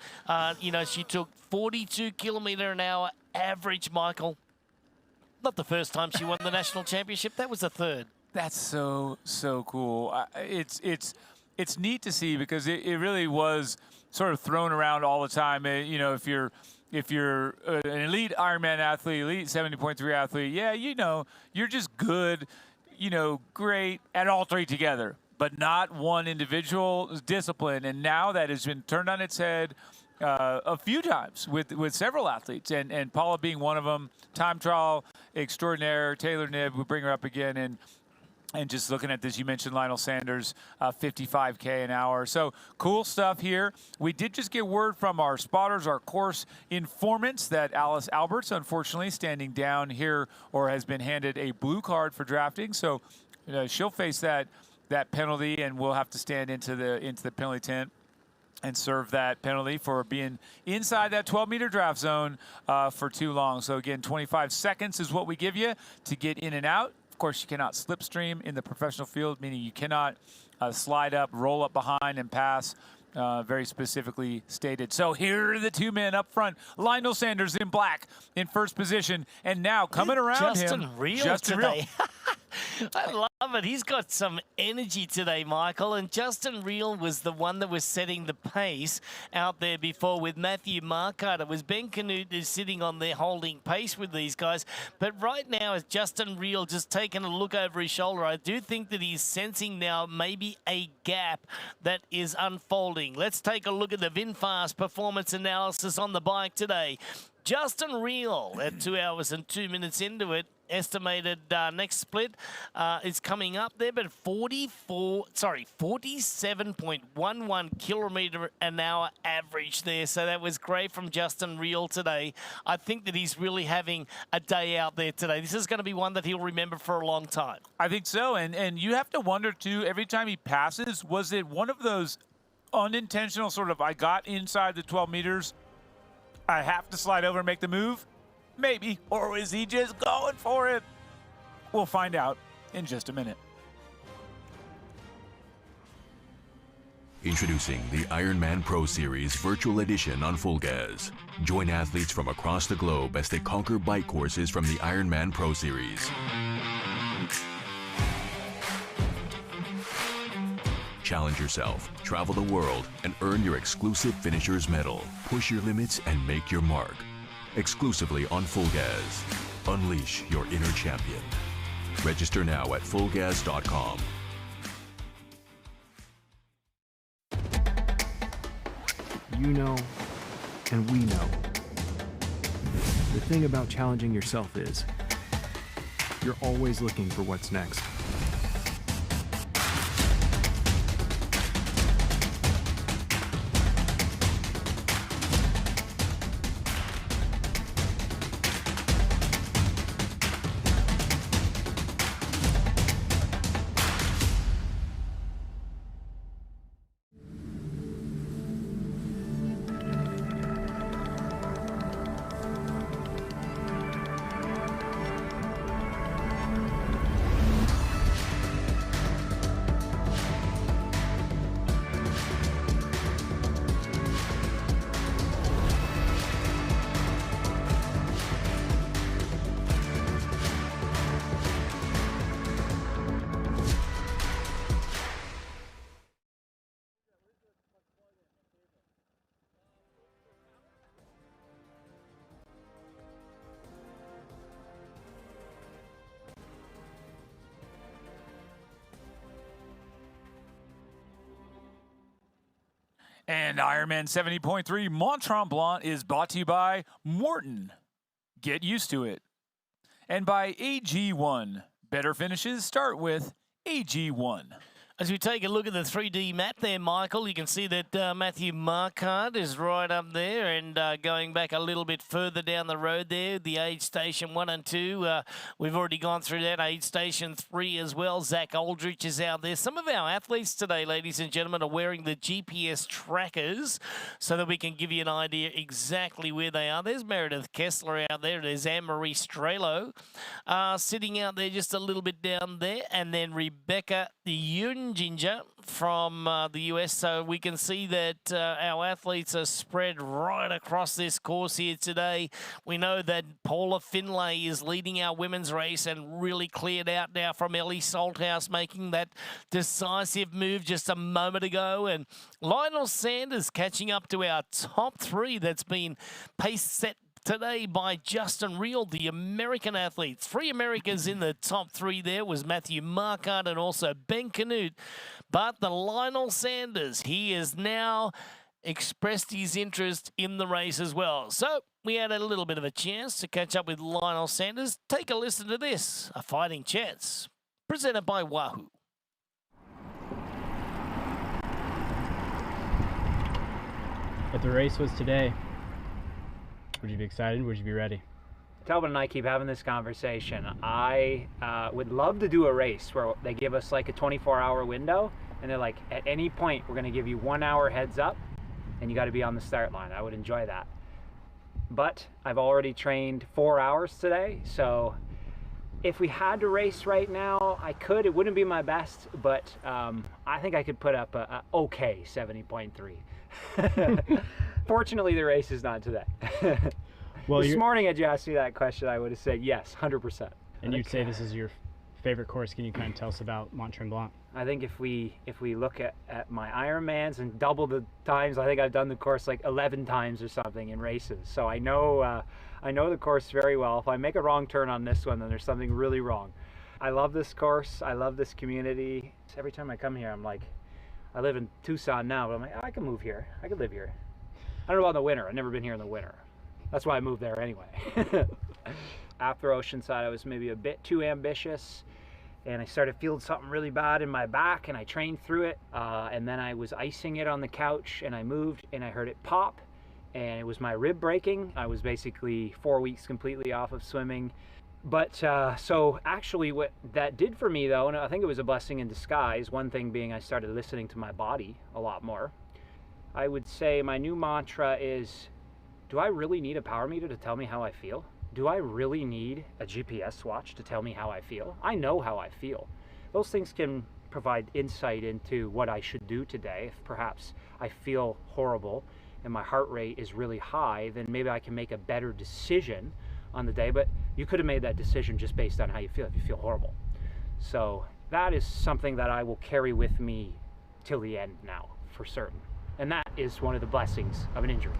She took 42 kilometre an hour average, Michael. Not the first time she won the national championship. That was the third.
That's so cool. It's neat to see because it really was sort of thrown around all the time. If you're an elite Ironman athlete, elite 70.3 athlete, you're just good, great at all three together, but not one individual discipline. And now that has been turned on its head a few times with several athletes, and Paula being one of them. Time trial extraordinaire, Taylor Knibb, we bring her up again, and just looking at this, you mentioned Lionel Sanders, 55K an hour. So cool stuff here. We did just get word from our spotters, our course informants, that Alice Alberts, unfortunately, standing down here or has been handed a blue card for drafting. So she'll face that penalty, and we'll have to stand into the penalty tent and serve that penalty for being inside that 12-meter draft zone for too long. So again, 25 seconds is what we give you to get in and out. Of course, you cannot slipstream in the professional field, meaning you cannot slide up, roll up behind, and pass. Very specifically stated. So here are the two men up front. Lionel Sanders in black in first position, and now coming around
Justin Reel today. I love it. He's got some energy today, Michael. And Justin Reel was the one that was setting the pace out there before with Matthew Marquardt. It was Ben Canute who's sitting on there holding pace with these guys. But right now, as Justin Reel just taking a look over his shoulder, I do think that he's sensing now maybe a gap that is unfolding. Let's take a look at the VinFast performance analysis on the bike today. Justin Reel at 2 hours and 2 minutes into it. Estimated next split is coming up there, but 47.11 kilometre an hour average there. So that was great from Justin Reel today. I think that he's really having a day out there today. This is going to be one that he'll remember for a long time.
I think so, and you have to wonder too, every time he passes, was it one of those unintentional sort of, I got inside the 12 meters, I have to slide over and make the move? Maybe. Or is he just going for it? We'll find out in just a minute.
Introducing the Ironman Pro Series Virtual Edition on Full Gas. Join athletes from across the globe as they conquer bike courses from the Ironman Pro Series. Challenge yourself, travel the world, and earn your exclusive Finisher's Medal. Push your limits and make your mark. Exclusively on Full Gas. Unleash your inner champion. Register now at fullgas.com.
You know, and we know. The thing about challenging yourself is, you're always looking for what's next.
And Ironman 70.3 Mont-Tremblant is brought to you by Morton. Get used to it. And by AG1. Better finishes start with AG1.
As we take a look at the 3D map there, Michael, you can see that Matthew Marquardt is right up there, and going back a little bit further down the road there, the aid station 1 and 2, we've already gone through that. Aid station 3 as well. Zach Aldrich is out there. Some of our athletes today, ladies and gentlemen, are wearing the GPS trackers so that we can give you an idea exactly where they are. There's Meredith Kessler out there. There's Anne-Marie Strelo sitting out there just a little bit down there, and then Rebecca Ginger from the US. So we can see that our athletes are spread right across this course here today. We know that Paula Finlay is leading our women's race and really cleared out now from Ellie Salthouse, making that decisive move just a moment ago. And Lionel Sanders catching up to our top 3 that's been pace set today by Justin Reel, the American athletes. 3 Americans in the top 3 there was Matthew Marquardt and also Ben Canute. But the Lionel Sanders, he has now expressed his interest in the race as well. So we had a little bit of a chance to catch up with Lionel Sanders. Take a listen to this, A Fighting Chance, presented by Wahoo.
If the race was today, would you be excited? Would you be ready?
Talbot and I keep having this conversation. I would love to do a race where they give us like a 24-hour window, and they're like, at any point, we're going to give you 1 hour heads up, and you got to be on the start line. I would enjoy that. But I've already trained 4 hours today, so if we had to race right now, I could. It wouldn't be my best, but I think I could put up a okay 70.3. Fortunately, the race is not today. Well, this morning, had you asked me that question, I would have said yes, 100%.
And you'd say this is your favorite course. Can you kind of tell us about Mont-Tremblant?
I think if we look at my Ironmans and double the times, I think I've done the course like 11 times or something in races. So I know the course very well. If I make a wrong turn on this one, then there's something really wrong. I love this course. I love this community. Every time I come here, I'm like, I live in Tucson now, but I'm like, oh, I can move here. I could live here. I don't know about the winter. I've never been here in the winter. That's why I moved there anyway. After Oceanside, I was maybe a bit too ambitious, and I started feeling something really bad in my back, and I trained through it, and then I was icing it on the couch, and I moved, and I heard it pop, and it was my rib breaking. I was basically 4 weeks completely off of swimming. But so actually what that did for me, though, and I think it was a blessing in disguise, one thing being I started listening to my body a lot more. I would say my new mantra is, do I really need a power meter to tell me how I feel? Do I really need a GPS watch to tell me how I feel? I know how I feel. Those things can provide insight into what I should do today. If perhaps I feel horrible and my heart rate is really high, then maybe I can make a better decision on the day. But you could have made that decision just based on how you feel if you feel horrible. So that is something that I will carry with me till the end now, for certain. And that is one of the blessings of an injury.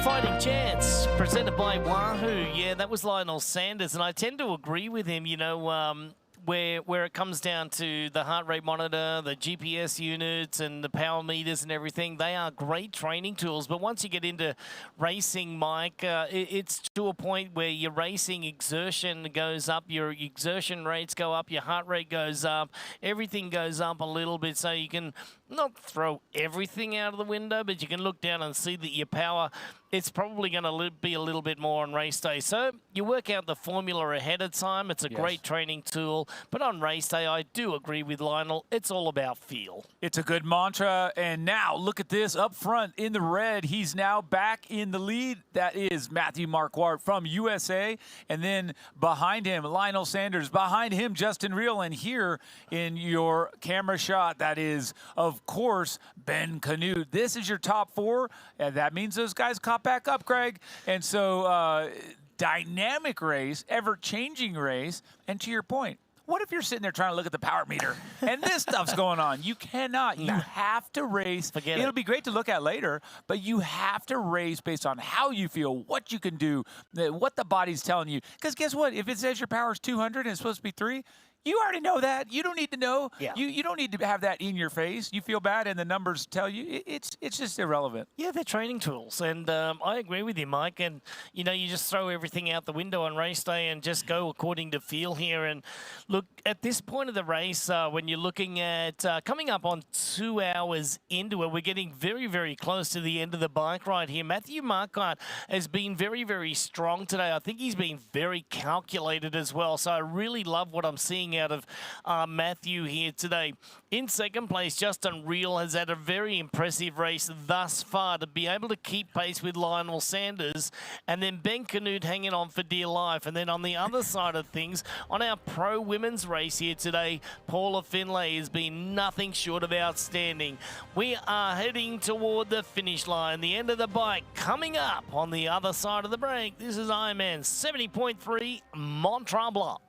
Fighting Chance, presented by Wahoo. Yeah, that was Lionel Sanders, and I tend to agree with him, you know, where it comes down to the heart rate monitor, the GPS units, and the power meters and everything. They are great training tools, but once you get into racing, Mike, it's to a point where your racing exertion goes up, your exertion rates go up, your heart rate goes up, everything goes up a little bit, so you can not throw everything out of the window, but you can look down and see that your power, it's probably going to be a little bit more on race day. So you work out the formula ahead of time. It's a great training tool. But on race day, I do agree with Lionel. It's all about feel.
It's a good mantra. And now look at this up front in the red. He's now back in the lead. That is Matthew Marquardt from USA. And then behind him, Lionel Sanders. Behind him, Justin Reel. And here in your camera shot, that is, of course, Ben Canute. This is your top four. And that means those guys caught back up, Craig. And so dynamic race, ever-changing race. And to your point, what if you're sitting there trying to look at the power meter and this stuff's going on? You cannot. You have to race.
Forget
It'll
it.
be great to look at later, but you have to race based on how you feel, what you can do, what the body's telling you. Because guess what? If it says your power's 200 and it's supposed to be 3, you already know that. You don't need to know.
Yeah.
You don't need to have that in your face. You feel bad and the numbers tell you. It's just irrelevant.
Yeah, they're training tools, and I agree with you, Mike. And, you know, you just throw everything out the window on race day and just go according to feel here. And, look, at this point of the race, when you're looking at coming up on 2 hours into it, we're getting very, very close to the end of the bike ride here. Matthew Marquardt has been very, very strong today. I think he's been very calculated as well, so I really love what I'm seeing out of Matthew here today. In second place, Justin Reel has had a very impressive race thus far to be able to keep pace with Lionel Sanders, and then Ben Canute hanging on for dear life. And then on the other side of things, on our pro women's race here today, Paula Finlay has been nothing short of outstanding. We are heading toward the finish line, the end of the bike coming up on the other side of the break. This is IRONMAN 70.3 Mont-Tremblant.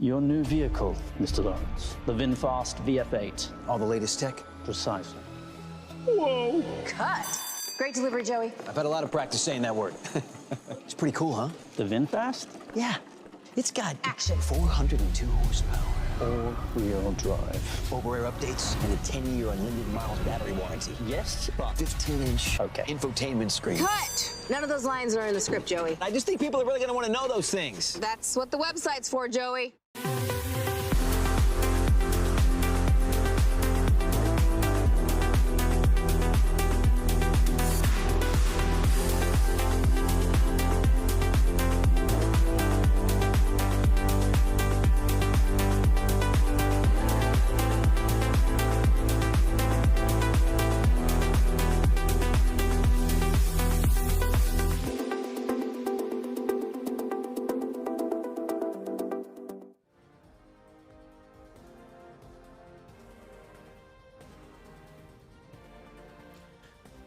Your new vehicle, Mr. Lawrence. The VinFast VF8.
All the latest tech?
Precisely.
Whoa!
Cut. Great delivery, Joey.
I've had a lot of practice saying that word. It's pretty cool, huh?
The VinFast?
Yeah. It's got
action.
402 horsepower.
All-wheel drive.
Over-air updates and a 10-year unlimited miles battery warranty.
Yes?
15-inch
Okay.
infotainment screen.
Cut. None of those lines are in the script, Joey.
I just think people are really going to want to know those things.
That's what the website's for, Joey.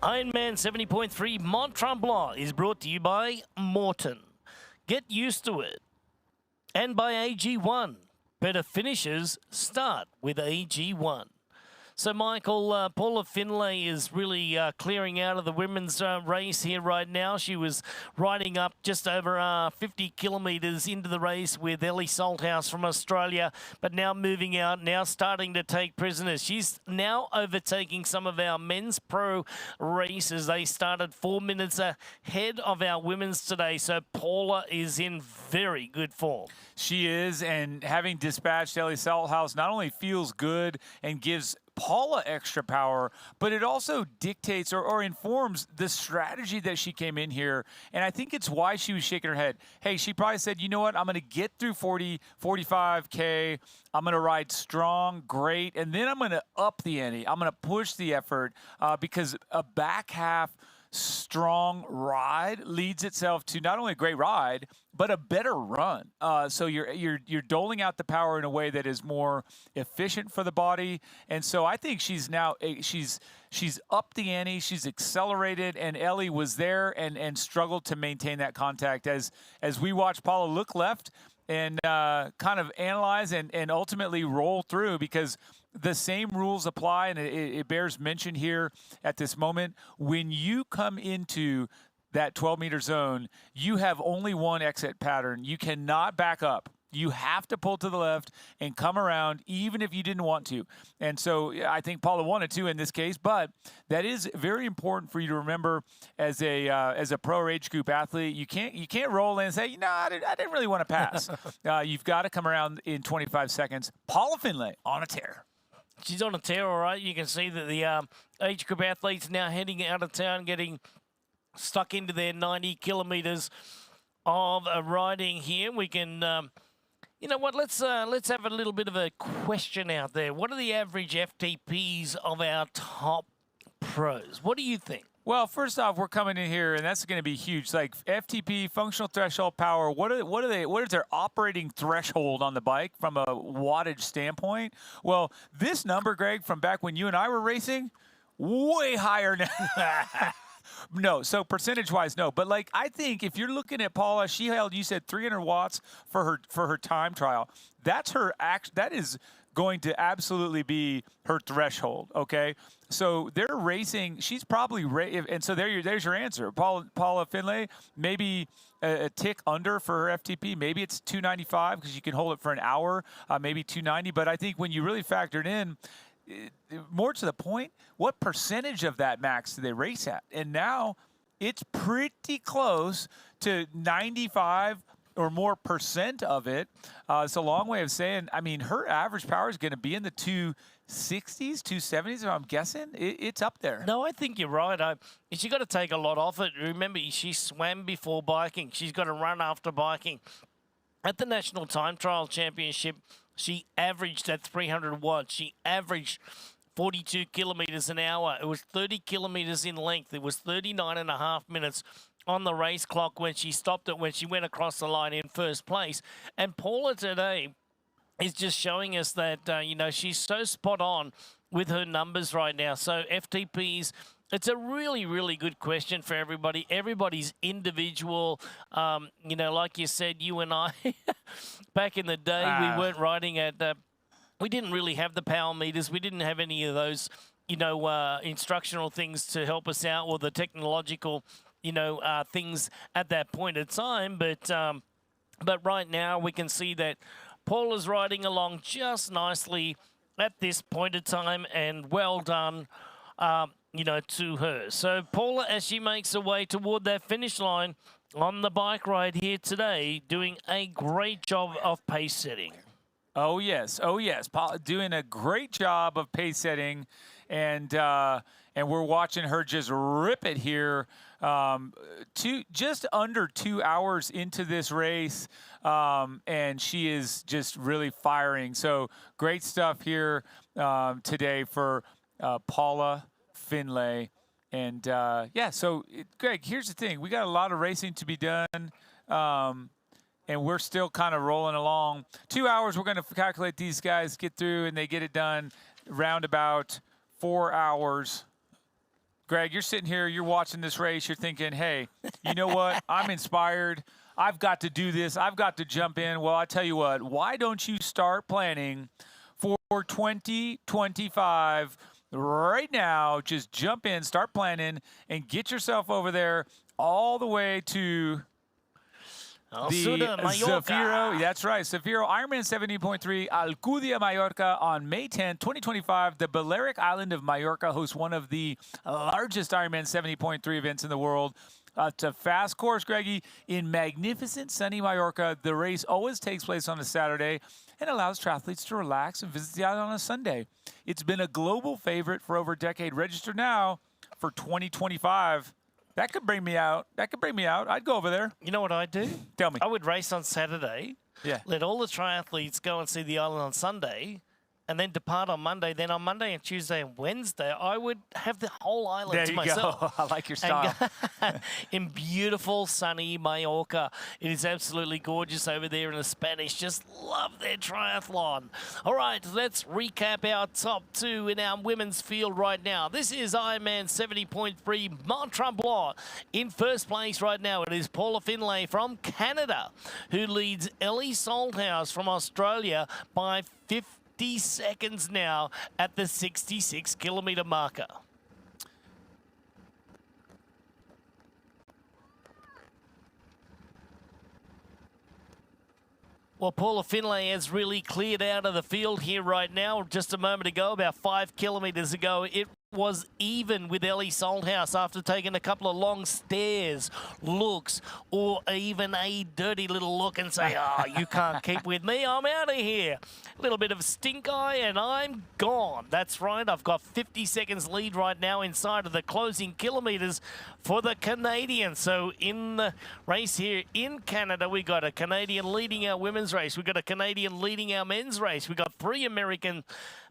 IRONMAN 70.3 Mont-Tremblant is brought to you by Morton. Get used to it. And by AG1. Better finishes start with AG1. So, Michael, Paula Finlay is really clearing out of the women's race here right now. She was riding up just over 50 kilometres into the race with Ellie Salthouse from Australia, but now moving out, now starting to take prisoners. She's now overtaking some of our men's pro races. They started 4 minutes ahead of our women's today, so Paula is in very good form.
She is, and having dispatched Ellie Salthouse not only feels good and gives Paula extra power, but it also dictates or informs the strategy that she came in here. And I think it's why she was shaking her head. Hey, she probably said, you know what, I'm going to get through 40, 45K. I'm going to ride strong, great, and then I'm going to up the ante. I'm going to push the effort because a back half strong ride leads itself to not only a great ride, but a better run. So you're doling out the power in a way that is more efficient for the body. And so I think she's now she's upped the ante. She's accelerated, and Ellie was there and struggled to maintain that contact as we watch Paula look left and kind of analyze and ultimately roll through, because the same rules apply, and it bears mention here at this moment. When you come into that 12-meter zone, you have only one exit pattern. You cannot back up. You have to pull to the left and come around, even if you didn't want to. And so I think Paula wanted to in this case, but that is very important for you to remember as a pro age group athlete. You can't roll in and say, I didn't really want to pass. You've got to come around in 25 seconds. Paula Finlay on a tear.
She's on a tear, all right. You can see that the age group athletes now heading out of town, getting stuck into their 90 kilometers of riding here. We can, you know what? Let's have a little bit of a question out there. What are the average FTPs of our top pros? What do you think?
Well, first off, we're coming in here, and that's going to be huge. Like FTP, functional threshold power. What is their operating threshold on the bike from a wattage standpoint? Well, this number, Greg, from back when you and I were racing, way higher now. No, so percentage-wise, no. But like, I think if you're looking at Paula, she held, you said 300 watts for her time trial. That's her that is going to absolutely be her threshold. Okay, so they're racing. She's probably and so there's your answer. Paula Finlay, maybe a tick under for her FTP. Maybe it's 295 because you can hold it for an hour. Maybe 290. But I think when you really factored in, more to the point, what percentage of that max do they race at? And now it's pretty close to 95 or more percent of it. It's a long way of saying, I mean, her average power is going to be in the 260s, 270s, if I'm guessing. It's up there.
No, I think you're right. She's got to take a lot off it. Remember, she swam before biking. She's got to run after biking. At the National Time Trial Championship, she averaged at 300 watts. She averaged 42 kilometers an hour. It was 30 kilometers in length. It was 39.5 minutes on the race clock when she stopped it, when she went across the line in first place. And Paula today is just showing us that, she's so spot on with her numbers right now. So FTPs, it's a really, really good question for everybody. Everybody's individual. Like you said, you and I, back in the day, we weren't riding at, we didn't really have the power meters. We didn't have any of those, instructional things to help us out, or the technological, things at that point in time. But right now we can see that Paula's riding along just nicely at this point in time, and well done, to her. So Paula, as she makes her way toward that finish line on the bike ride here today, doing a great job of pace setting.
Oh, yes. Paula doing a great job of pace setting, and we're watching her just rip it here. Just under 2 hours into this race, and she is just really firing. So great stuff here today for Paula Finlay. And so Greg, here's the thing. We got a lot of racing to be done. And we're still kind of rolling along. 2 hours, we're going to calculate these guys get through, and they get it done round about 4 hours. Greg, you're sitting here, you're watching this race, you're thinking, hey, you know what? I'm inspired. I've got to do this. I've got to jump in. Well, I tell you what, why don't you start planning for 2025 right now? Just jump in, start planning, and get yourself over there all the way to the Zafiro, that's right, Zafiro Ironman 70.3 Alcudia, Mallorca on May 10, 2025. The Balearic Island of Mallorca hosts one of the largest Ironman 70.3 events in the world. It's a fast course, Greggy, in magnificent sunny Mallorca. The race always takes place on a Saturday and allows triathletes to relax and visit the island on a Sunday. It's been a global favorite for over a decade. Register now for 2025. That could bring me out. I'd go over there.
You know what I'd do?
Tell me.
I would race on Saturday.
Yeah.
Let all the triathletes go and see the island on Sunday, and then depart on Monday. Then on Monday and Tuesday and Wednesday, I would have the whole island
There
to
you
myself.
go. I like your style.
In beautiful, sunny Mallorca. It is absolutely gorgeous over there, and the Spanish just love their triathlon. All right, let's recap our top 2 in our women's field right now. This is Ironman 70.3 Mont-Tremblant. In first place right now, it is Paula Finlay from Canada, who leads Ellie Salthouse from Australia by 50 seconds now at the 66-kilometre marker. Well, Paula Finlay has really cleared out of the field here right now. Just a moment ago, about 5 kilometres ago, it was even with Ellie Salthouse after taking a couple of long stares, looks, or even a dirty little look and say, oh, you can't keep with me, I'm out of here. A little bit of stink eye and I'm gone. That's right, I've got 50 seconds lead right now inside of the closing kilometres for the Canadians. So in the race here in Canada, we got a Canadian leading our women's race. We got a Canadian leading our men's race. We got 3 American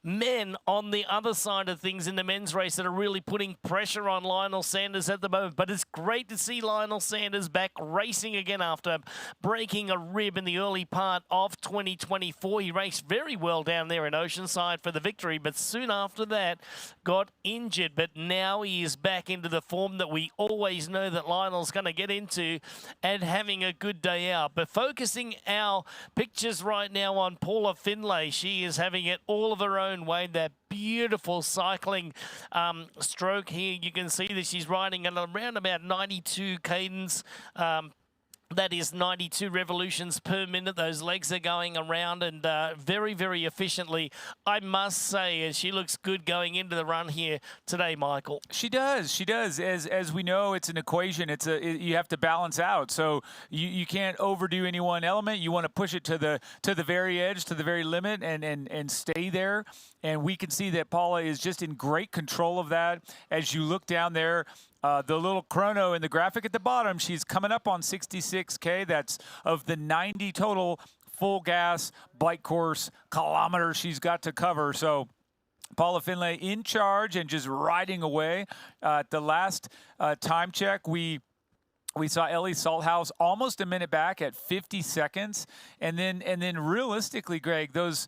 men on the other side of things in the men's race that are really putting pressure on Lionel Sanders at the moment. But it's great to see Lionel Sanders back racing again after breaking a rib in the early part of 2024. He raced very well down there in Oceanside for the victory, but soon after that got injured. But now he is back into the form that we always know that Lionel's going to get into and having a good day out. But focusing our pictures right now on Paula Finlay, she is having it all of her own way. That beautiful cycling stroke here. You can see that she's riding at around about 92 cadence. That is 92 revolutions per minute. Those legs are going around and very, very efficiently, I must say. And she looks good going into the run here today, Michael.
She does. As we know, it's an equation. You have to balance out. So you can't overdo any one element. You want to push it to the very edge, to the very limit, and stay there. And we can see that Paula is just in great control of that. As you look down there, the little chrono in the graphic at the bottom, she's coming up on 66K. That's of the 90 total full gas bike course kilometers she's got to cover. So Paula Finlay in charge and just riding away. At the last time check, we saw Ellie Salthouse almost a minute back at 50 seconds. And then realistically, Greg, those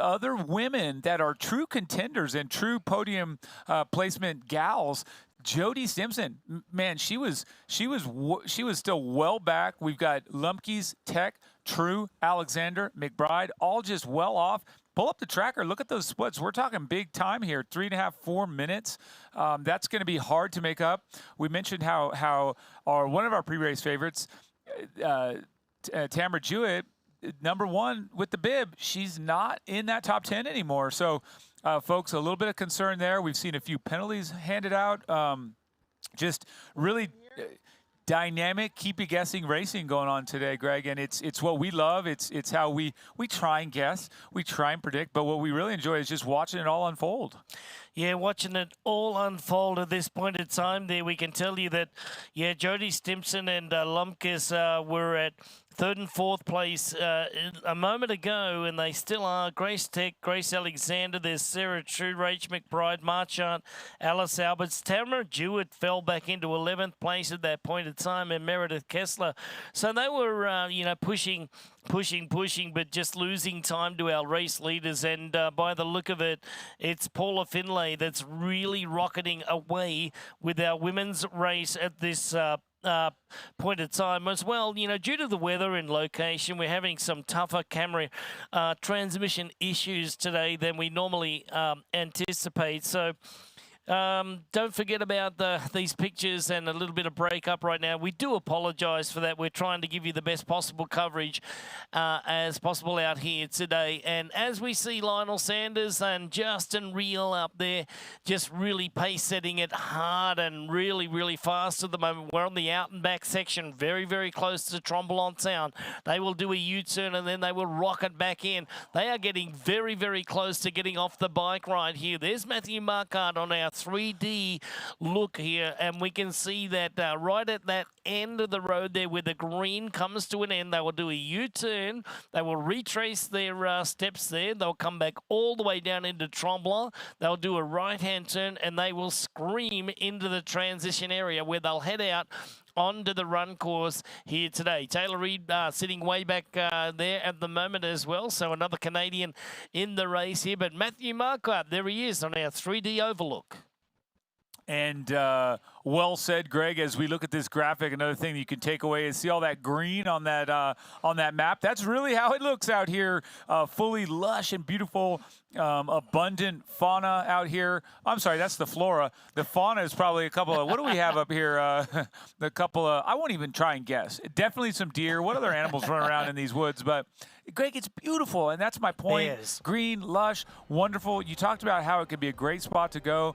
other women that are true contenders and true podium placement gals, Jody Simpson, man, she was still well back. We've got Lumpkes, Tech, True, Alexander, McBride, all just well off. Pull up the tracker. Look at those splits. We're talking big time here, 3.5, 4 minutes. That's going to be hard to make up. We mentioned how one of our pre-race favorites, Tamara Jewett, #1 with the bib, she's not in that top 10 anymore. So, folks, a little bit of concern there. We've seen a few penalties handed out. Just really dynamic, keep you guessing racing going on today, Greg, and it's what we love. It's how we try and guess, we try and predict, but what we really enjoy is just watching it all unfold.
Yeah, watching it all unfold at this point in time there, we can tell you that, yeah, Jody Stimpson and Lumpkes were at 3rd and 4th place a moment ago, and they still are. Grace Tech, Grace Alexander, there's Sarah True, Rach McBride, Marchant, Alice Alberts. Tamara Jewett fell back into 11th place at that point in time, and Meredith Kessler. So they were, pushing, but just losing time to our race leaders. And by the look of it, it's Paula Finlay that's really rocketing away with our women's race at this point of time as well. Due to the weather and location, we're having some tougher camera transmission issues today than we normally anticipate. So Don't forget about these pictures and a little bit of breakup right now. We do apologise for that. We're trying to give you the best possible coverage as possible out here today. And as we see Lionel Sanders and Justin Reel up there, just really pace setting it hard and really, really fast at the moment. We're on the out and back section, very, very close to Tremblant Sound. They will do a U-turn and then they will rocket back in. They are getting very, very close to getting off the bike right here. There's Matthew Marquardt on our 3D look here, and we can see that right at that end of the road there where the green comes to an end, they will do a U-turn. They will retrace their steps there. They'll come back all the way down into Tremblant. They'll do a right-hand turn, and they will scream into the transition area where they'll head out onto the run course here today. Taylor Reid sitting way back there at the moment as well. So another Canadian in the race here. But Matthew Marquardt, there he is on our 3D overlook.
And well said, Greg. As we look at this graphic, another thing that you can take away is see all that green on that map. That's really how it looks out here, fully lush and beautiful, abundant fauna out here. I'm sorry, that's the flora. The fauna is probably a couple of, what do we have up here? A couple of, I won't even try and guess. Definitely some deer. What other animals run around in these woods? But Greg, it's beautiful, and that's my point.
Yes.
Green, lush, wonderful. You talked about how it could be a great spot to go.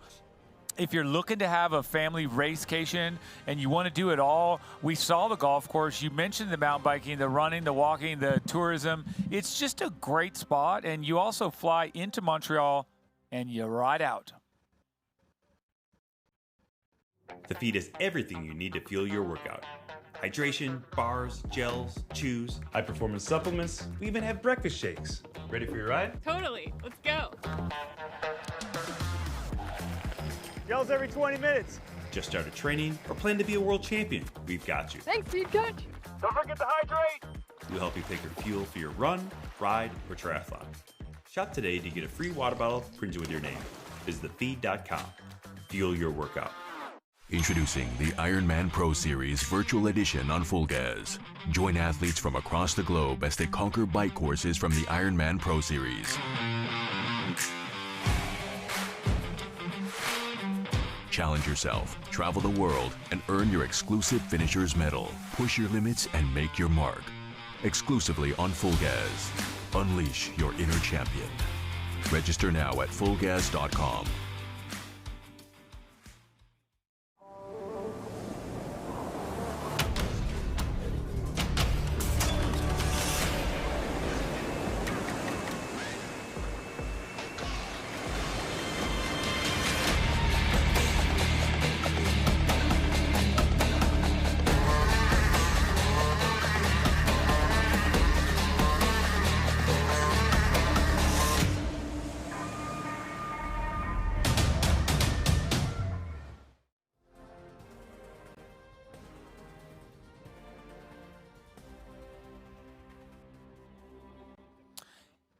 If you're looking to have a family racecation and you want to do it all, we saw the golf course. You mentioned the mountain biking, the running, the walking, the tourism. It's just a great spot. And you also fly into Montreal and you ride out.
The feed is everything you need to fuel your workout. Hydration, bars, gels, chews, high-performance supplements. We even have breakfast shakes. Ready for your ride?
Totally. Let's go.
Yells every 20 minutes.
Just started training or plan to be a world champion? We've got you.
Thanks, Speed Coach.
Don't forget to hydrate.
We'll help you pick your fuel for your run, ride, or triathlon. Shop today to get a free water bottle printed with your name. Visit thefeed.com. Fuel your workout.
Introducing the Ironman Pro Series Virtual Edition on Full Gas. Join athletes from across the globe as they conquer bike courses from the Ironman Pro Series. Challenge yourself, travel the world, and earn your exclusive Finisher's Medal. Push your limits and make your mark. Exclusively on Full Gas. Unleash your inner champion. Register now at fullgas.com.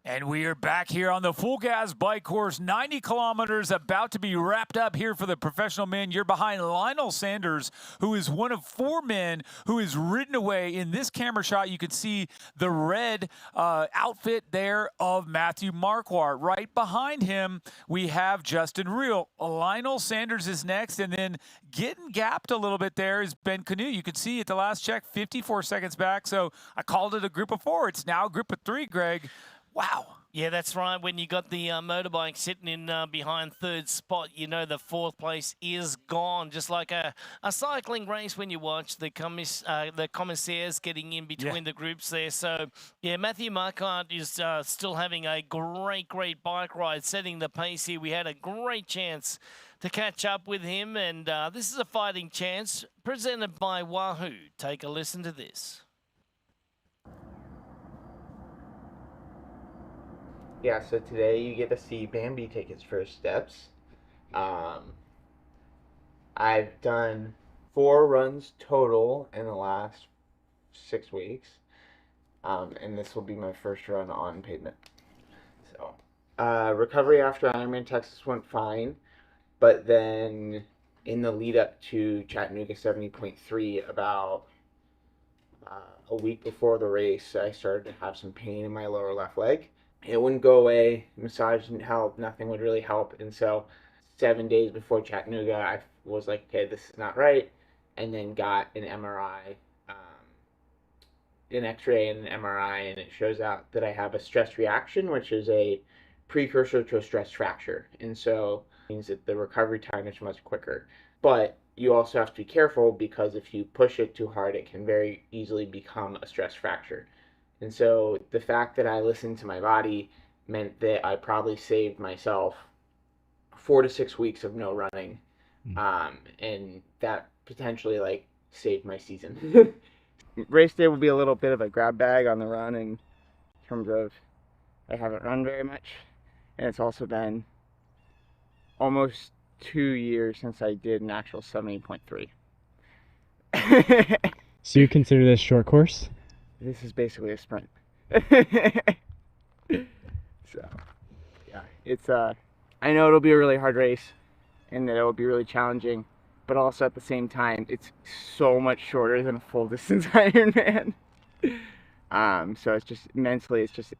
And we are back here on the Full Gas bike course, 90 kilometers about to be wrapped up here for the professional men. You're behind Lionel Sanders, who is one of 4 men who is ridden away. In this camera shot, you can see the red outfit there of Matthew Marquardt. Right behind him, we have Justin Reel. Lionel Sanders is next, and then getting gapped a little bit there is Ben Canoe. You can see at the last check, 54 seconds back. So I called it a group of 4. It's now a group of 3, Greg. Wow.
Yeah, that's right. When you got the motorbike sitting in behind third spot, you know the 4th place is gone. Just like a cycling race when you watch the commissaires getting in between the groups there. So, yeah, Matthew Marquardt is still having a great bike ride, setting the pace here. We had a great chance to catch up with him, and this is a fighting chance presented by Wahoo. Take a listen to this.
Yeah, so today you get to see Bambi take his first steps. I've done 4 runs total in the last 6 weeks, and this will be my first run on pavement. So, recovery after Ironman Texas went fine, but then in the lead up to Chattanooga 70.3, about a week before the race, I started to have some pain in my lower left leg. It wouldn't go away, massage didn't help, nothing would really help, and so 7 days before Chattanooga, I was like, okay, this is not right, and then got an MRI, an X-ray and an MRI, and it shows out that I have a stress reaction, which is a precursor to a stress fracture, and so it means that the recovery time is much quicker. But you also have to be careful, because if you push it too hard, it can very easily become a stress fracture. And so the fact that I listened to my body meant that I probably saved myself 4 to 6 weeks of no running, and that potentially like saved my season. Race day will be a little bit of a grab bag on the run in terms of I haven't run very much, and it's also been almost 2 years since I did an actual 70.3.
So you consider this short course?
This is basically a sprint. So, yeah, it's I know it'll be a really hard race, and that it'll be really challenging, but also at the same time, it's so much shorter than a full distance Ironman. So it's just mentally, it's just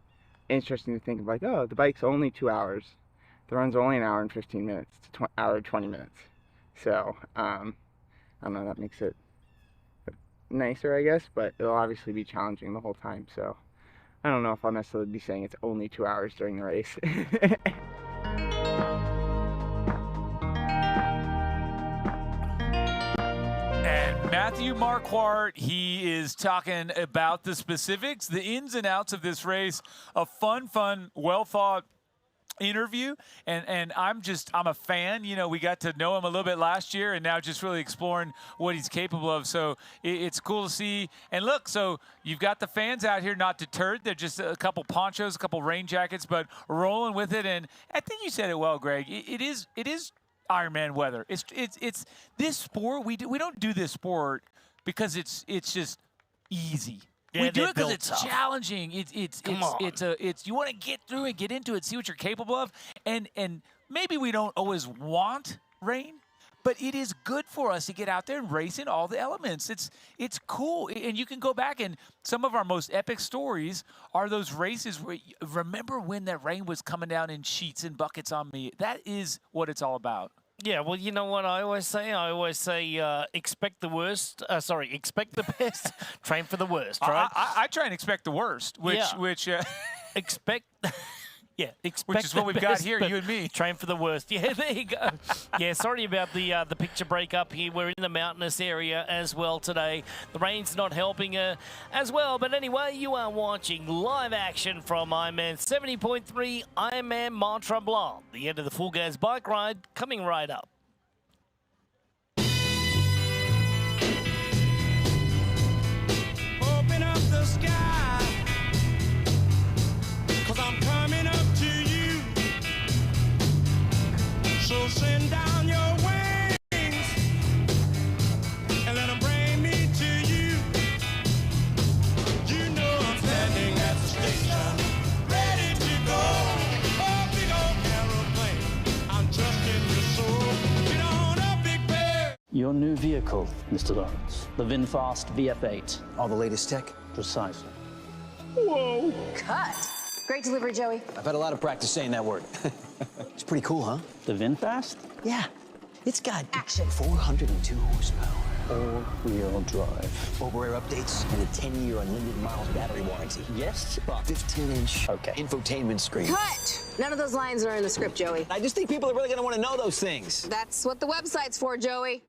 interesting to think of like, oh, the bike's only 2 hours, the run's only an hour and 15 minutes, it's an hour and 20 minutes. So I don't know, that makes it nicer, I guess, but it'll obviously be challenging the whole time. So I don't know if I'll necessarily be saying it's only 2 hours during the race.
And Matthew Marquardt, he is talking about the specifics, the ins and outs of this race. A fun, well thought interview, and I'm a fan. You know, we got to know him a little bit last year, and now just really exploring what he's capable of. So it's cool to see. And look, so you've got the fans out here not deterred. They're just a couple ponchos, a couple rain jackets, but rolling with it. And I think you said it well, Greg. It is Ironman weather. It's this sport. We don't do this sport because it's just easy.
Yeah,
we do it because
built
it's
tough.
challenging. It's you want to get through it, get into it, see what you're capable of, and maybe we don't always want rain, but it is good for us to get out there and race in all the elements. It's cool, and you can go back, and some of our most epic stories are those races where remember when that rain was coming down in sheets and buckets on me. That is what it's all about.
Yeah, well, you know what I always say? Expect the worst. Expect the best. Train for the worst, right?
I try and expect the worst, which
expect. Yeah,
which is what we've got here, you and me.
Train for the worst. Yeah, there you go. Yeah, sorry about the picture breakup here. We're in the mountainous area as well today. The rain's not helping as well. But anyway, you are watching live action from Ironman 70.3 Ironman Mont-Tremblant. The end of the full gas bike ride coming right up.
Open up the sky, 'cause I'm coming up to you. So send down your wings and let them bring me to you. You know I'm standing at the station, ready to go. Oh, big old aeroplane, I'm trusting your soul. Get on up, big bear.
Your new vehicle, Mr. Lawrence. The VinFast VF8.
All the latest tech?
Precisely.
Whoa.
Cut. Great delivery, Joey.
I've had a lot of practice saying that word. It's pretty cool, huh?
The VinFast?
Yeah. It's got action. 402 horsepower.
All-wheel drive.
Over-air updates and a 10-year unlimited miles battery warranty.
Yes, but
15-inch infotainment screen.
Cut. None of those lines are in the script, Joey.
I just think people are really going to want to know those things.
That's what the website's for, Joey.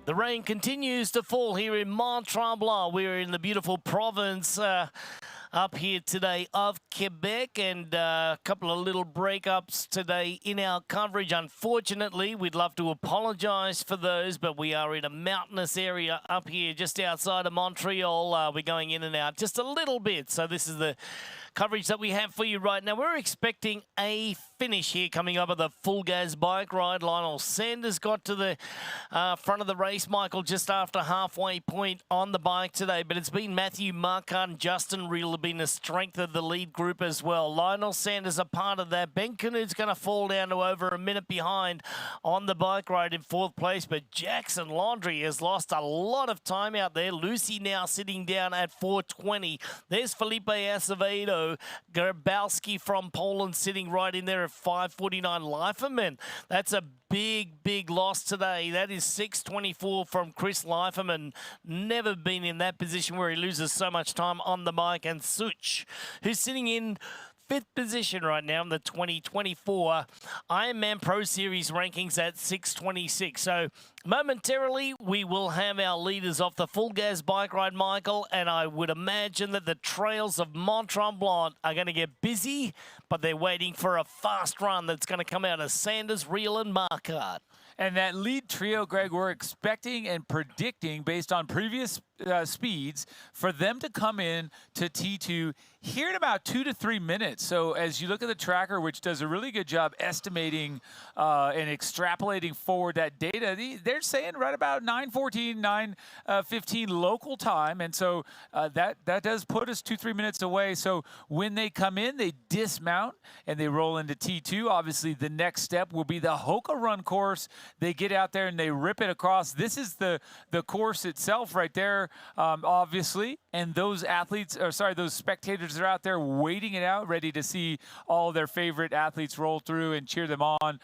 The rain continues to fall here in Mont-Tremblant. We're in the beautiful province up here today of Quebec, and a couple of little breakups today in our coverage. Unfortunately, we'd love to apologise for those, but we are in a mountainous area up here just outside of Montreal. We're going in and out just a little bit, so this is the coverage that we have for you right now. We're expecting a finish here coming up at the full gas bike ride. Lionel Sanders got to the front of the race, Michael, just after halfway point on the bike today, but it's been Matthew Marquardt and Justin Reel have been the strength of the lead group as well. Lionel Sanders a part of that. Ben Canute's going to fall down to over a minute behind on the bike ride in 4th place, but Jackson Laundry has lost a lot of time out there. Lucy now sitting down at 4:20. There's Felipe Acevedo. Grabowski from Poland sitting right in there at 5:49. Leiferman, that's a big loss today. That is 6:24 from Chris Leiferman. Never been in that position where he loses so much time on the bike. And Such, who's sitting in 5th position right now in the 2024 Ironman Pro Series rankings at 6:26. So momentarily, we will have our leaders off the full gas bike ride, Michael, and I would imagine that the trails of Mont-Tremblant are going to get busy, but they're waiting for a fast run that's going to come out of Sanders, Reel, and Marquardt.
And that lead trio, Greg, we're expecting and predicting based on previous speeds for them to come in to T2 here in about 2 to 3 minutes. So as you look at the tracker, which does a really good job estimating and extrapolating forward that data, they're saying right about 9:14, 9:15 local time. And so that does put us 2-3 minutes away. So when they come in, they dismount and they roll into T2. Obviously, the next step will be the Hoka Run course. They get out there and they rip it across. This is the course itself right there, obviously. And those those spectators are out there waiting it out, ready to see all their favorite athletes roll through and cheer them on.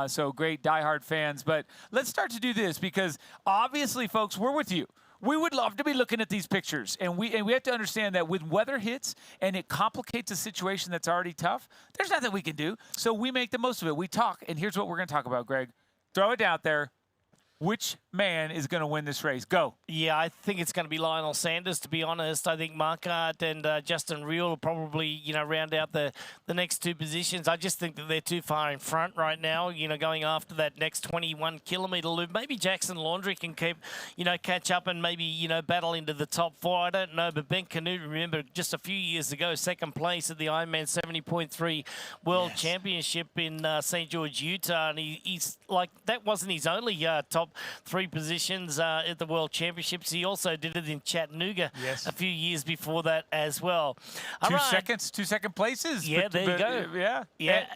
So great diehard fans. But let's start to do this because obviously, folks, we're with you. We would love to be looking at these pictures, and we have to understand that when weather hits and it complicates a situation that's already tough, there's nothing we can do. So we make the most of it. We talk, and here's what we're going to talk about, Greg. Throw it out there. Which man is going to win this race? Go.
Yeah, I think it's going to be Lionel Sanders, to be honest. I think Marquardt and Justin Reel will probably, round out the next 2 positions. I just think that they're too far in front right now, going after that next 21-kilometre loop. Maybe Jackson Laundry can keep, catch up and maybe, battle into the top 4. I don't know, but Ben Canute, remember, just a few years ago, 2nd place at the Ironman 70.3 World Championship in St. George, Utah. And he's like, that wasn't his only top 3 positions at the World Championships. He also did it in Chattanooga a few years before that as well.
Two second places.
Yeah, there you go.
Yeah.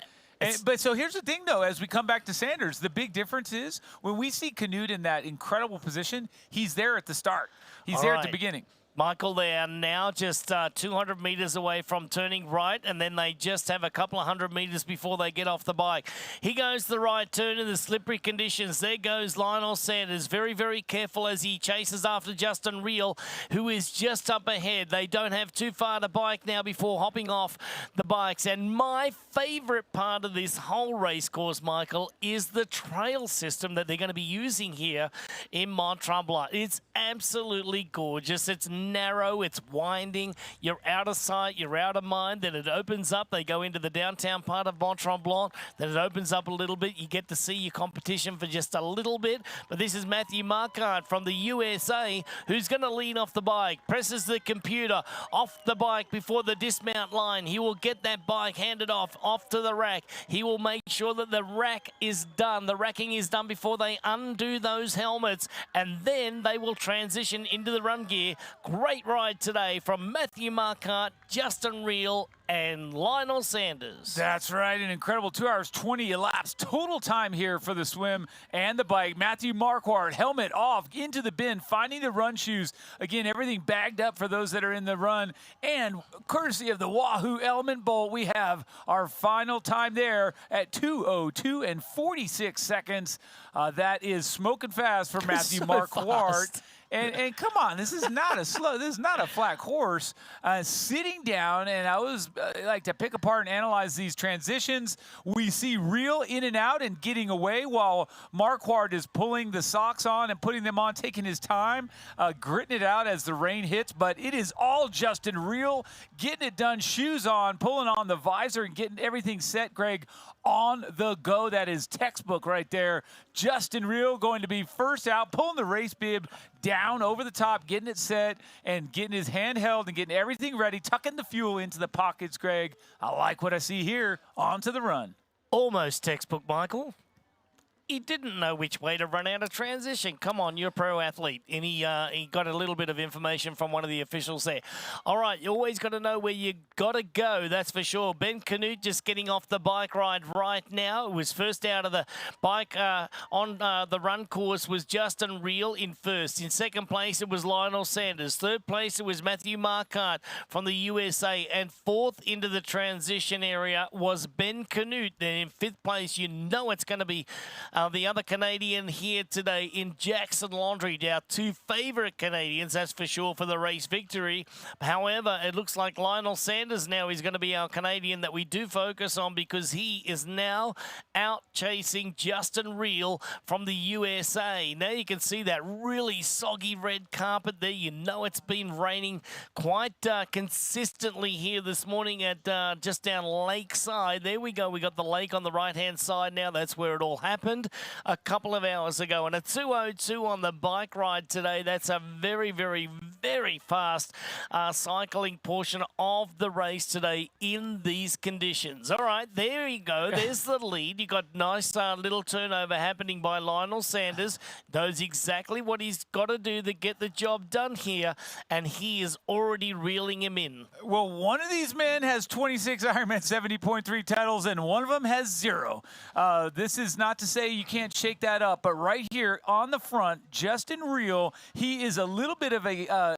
But so here's the thing, though, as we come back to Sanders, the big difference is when we see Canute in that incredible position, he's there at the start. He's there at the beginning.
Michael, they are now just 200 metres away from turning right, and then they just have a couple of 100 metres before they get off the bike. He goes the right turn in the slippery conditions. There goes Lionel Sanders, very, very careful as he chases after Justin Reel, who is just up ahead. They don't have too far to bike now before hopping off the bikes. And my favourite part of this whole race course, Michael, is the trail system that they're going to be using here in Mont-Tremblant. It's absolutely gorgeous. It's narrow, it's winding, you're out of sight, you're out of mind, then it opens up, they go into the downtown part of Mont-Tremblant, then it opens up a little bit, you get to see your competition for just a little bit, but this is Matthew Marquardt from the USA who's going to lean off the bike, presses the computer off the bike before the dismount line. He will get that bike handed off to the rack. He will make sure that the rack is done, the racking is done before they undo those helmets, and then they will transition into the run gear. Great ride today from Matthew Marquardt, Justin Reel, and Lionel Sanders.
That's right, an incredible 2 hours, 20 elapsed total time here for the swim and the bike. Matthew Marquardt, helmet off, into the bin, finding the run shoes. Again, everything bagged up for those that are in the run. And courtesy of the Wahoo Element Bowl, we have our final time there at 2:02 and 46 seconds. That is smoking fast for Matthew Marquardt. And come on, this is not a flat course. Sitting down, and I always like to pick apart and analyze these transitions. We see Real in and out and getting away while Marquardt is pulling the socks on and putting them on, taking his time, gritting it out as the rain hits. But it is all Justin Real getting it done, shoes on, pulling on the visor, and getting everything set, Greg, on the go. That is textbook right there. Justin Real going to be first out, pulling the race bib down over the top, getting it set, and getting his hand held and getting everything ready, tucking the fuel into the pockets, Greg. I like what I see here. On to the run.
Almost textbook, Michael. He didn't know which way to run out of transition. Come on, you're a pro athlete. And he got a little bit of information from one of the officials there. All right, you always got to know where you got to go, that's for sure. Ben Canute just getting off the bike ride right now. It was first out of the bike on the run course was Justin Real in first. In second place, it was Lionel Sanders. Third place, it was Matthew Marquardt from the USA. And fourth into the transition area was Ben Canute. Then in fifth place, you know it's going to be the other Canadian here today in Jackson Laundry, our two favourite Canadians, that's for sure, for the race victory. However, it looks like Lionel Sanders now is going to be our Canadian that we do focus on, because he is now out chasing Justin Real from the USA. Now you can see that really soggy red carpet there. You know it's been raining quite consistently here this morning at just down Lakeside. There we go. We got the lake on the right-hand side now. That's where it all happened a couple of hours ago. And a 2:02 on the bike ride today. That's a very, very, very fast cycling portion of the race today in these conditions. All right, there you go. There's the lead. You got nice little turnover happening by Lionel Sanders. Knows exactly what he's got to do to get the job done here, and he is already reeling him in.
Well, one of these men has 26 Ironman 70.3 titles, and one of them has 0. This is not to say you can't shake that up, but right here on the front, Justin Real, he is a little bit of a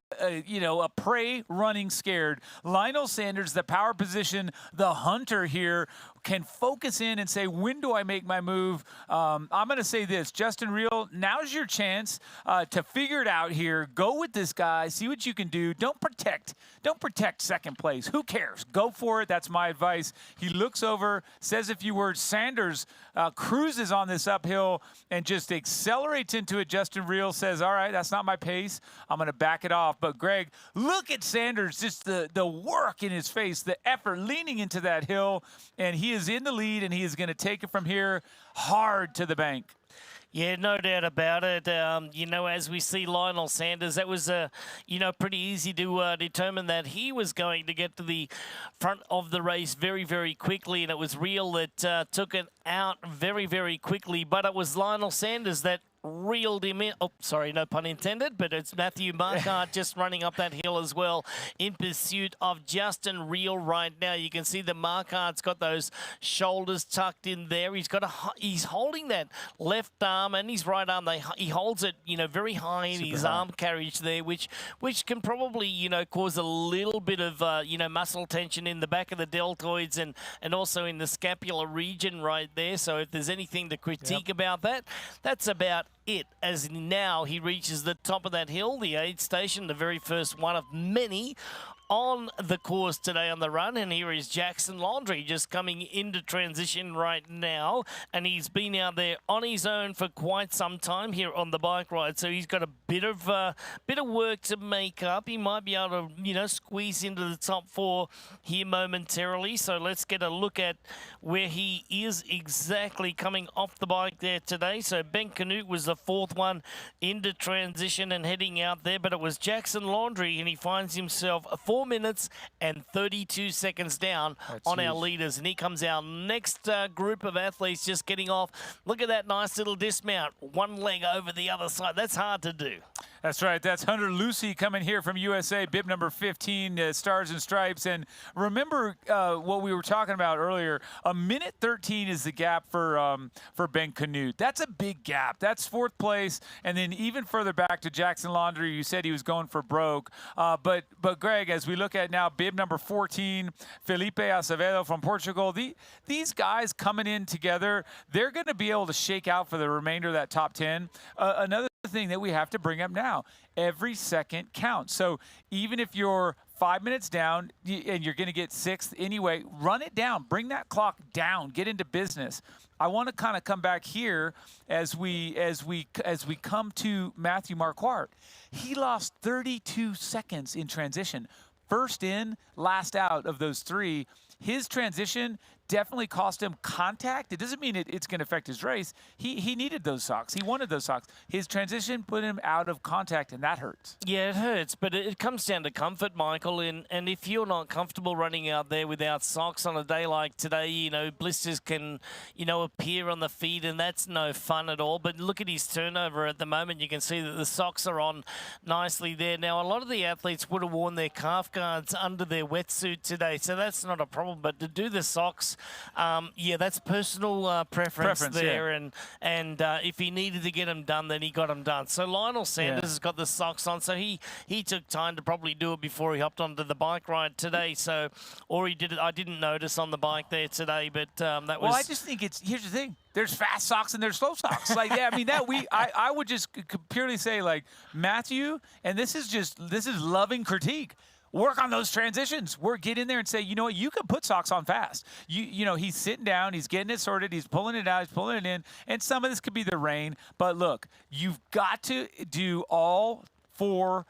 prey running scared. Lionel Sanders, the power position, the hunter here, can focus in and say, when do I make my move? I'm going to say this, Justin Real, now's your chance to figure it out here. Go with this guy, see what you can do. Don't protect second place. Who cares? Go for it. That's my advice. He looks over, says a few words. Sanders cruises on this uphill and just accelerates into it. Justin Real says, all right, that's not my pace. I'm going to back it off. But Greg, look at Sanders, just the work in his face, the effort leaning into that hill, and he is in the lead, and he is going to take it from here hard to the bank.
Yeah, no doubt about it. As we see Lionel Sanders, that was, pretty easy to determine that he was going to get to the front of the race very, very quickly, and it was Real that took it out very, very quickly. But it was Lionel Sanders that reeled him in. Oh, sorry, no pun intended, but it's Matthew Marquardt just running up that hill as well in pursuit of Justin Real right now. You can see that Marquardt's got those shoulders tucked in there. He's holding that left arm and his right arm. He holds it, very high in his arm carriage there, which can probably, cause a little bit of, muscle tension in the back of the deltoids and also in the scapular region right there. So if there's anything to critique about that, that's about it, as now he reaches the top of that hill, the aid station, the very first one of many on the course today on the run. And here is Jackson Laundry just coming into transition right now, and he's been out there on his own for quite some time here on the bike ride, so he's got a bit of work to make up. He might be able to squeeze into the top 4 here momentarily. So let's get a look at where he is exactly coming off the bike there today. So Ben Canute was the 4th one into transition and heading out there, but it was Jackson Laundry, and he finds himself 4 minutes and 32 seconds down on our leaders. And here comes our next group of athletes just getting off. Look at that nice little dismount. One leg over the other side. That's hard to do.
That's right. That's Hunter Lucy coming here from USA, bib number 15, Stars and Stripes. And remember what we were talking about earlier. A minute 13 is the gap for Ben Canute. That's a big gap. That's 4th place. And then even further back to Jackson Laundry, you said he was going for broke. But Greg, as as we look at now bib number 14, Felipe Acevedo from Portugal. These guys coming in together, they're going to be able to shake out for the remainder of that top 10. Another thing that we have to bring up now, every second counts. So even if you're 5 minutes down and you're going to get 6th anyway, run it down. Bring that clock down. Get into business. I want to kind of come back here as we come to Matthew Marquardt. He lost 32 seconds in transition. First in, last out of those 3. His transition definitely cost him contact. It doesn't mean it's going to affect his race. He needed those socks. He wanted those socks. His transition put him out of contact, and that hurts.
Yeah, it hurts, but it comes down to comfort, Michael. And if you're not comfortable running out there without socks on a day like today, blisters can, appear on the feet, and that's no fun at all. But look at his turnover at the moment. You can see that the socks are on nicely there. Now, a lot of the athletes would have worn their calf guards under their wetsuit today, so that's not a problem. But to do the socks, that's personal preference there.
Yeah.
And if he needed to get them done, then he got them done. So Lionel Sanders has got the socks on, so he took time to probably do it before he hopped onto the bike ride today. So, or he did it. I didn't notice on the bike there today, but that was.
Well, I just think here's the thing. There's fast socks and there's slow socks. I would just purely say, like, Matthew, and this is loving critique. Work on those transitions. Get in there and say, you know what, you can put socks on fast. He's sitting down, he's getting it sorted, he's pulling it out, he's pulling it in, and some of this could be the rain. But look, you've got to do all 5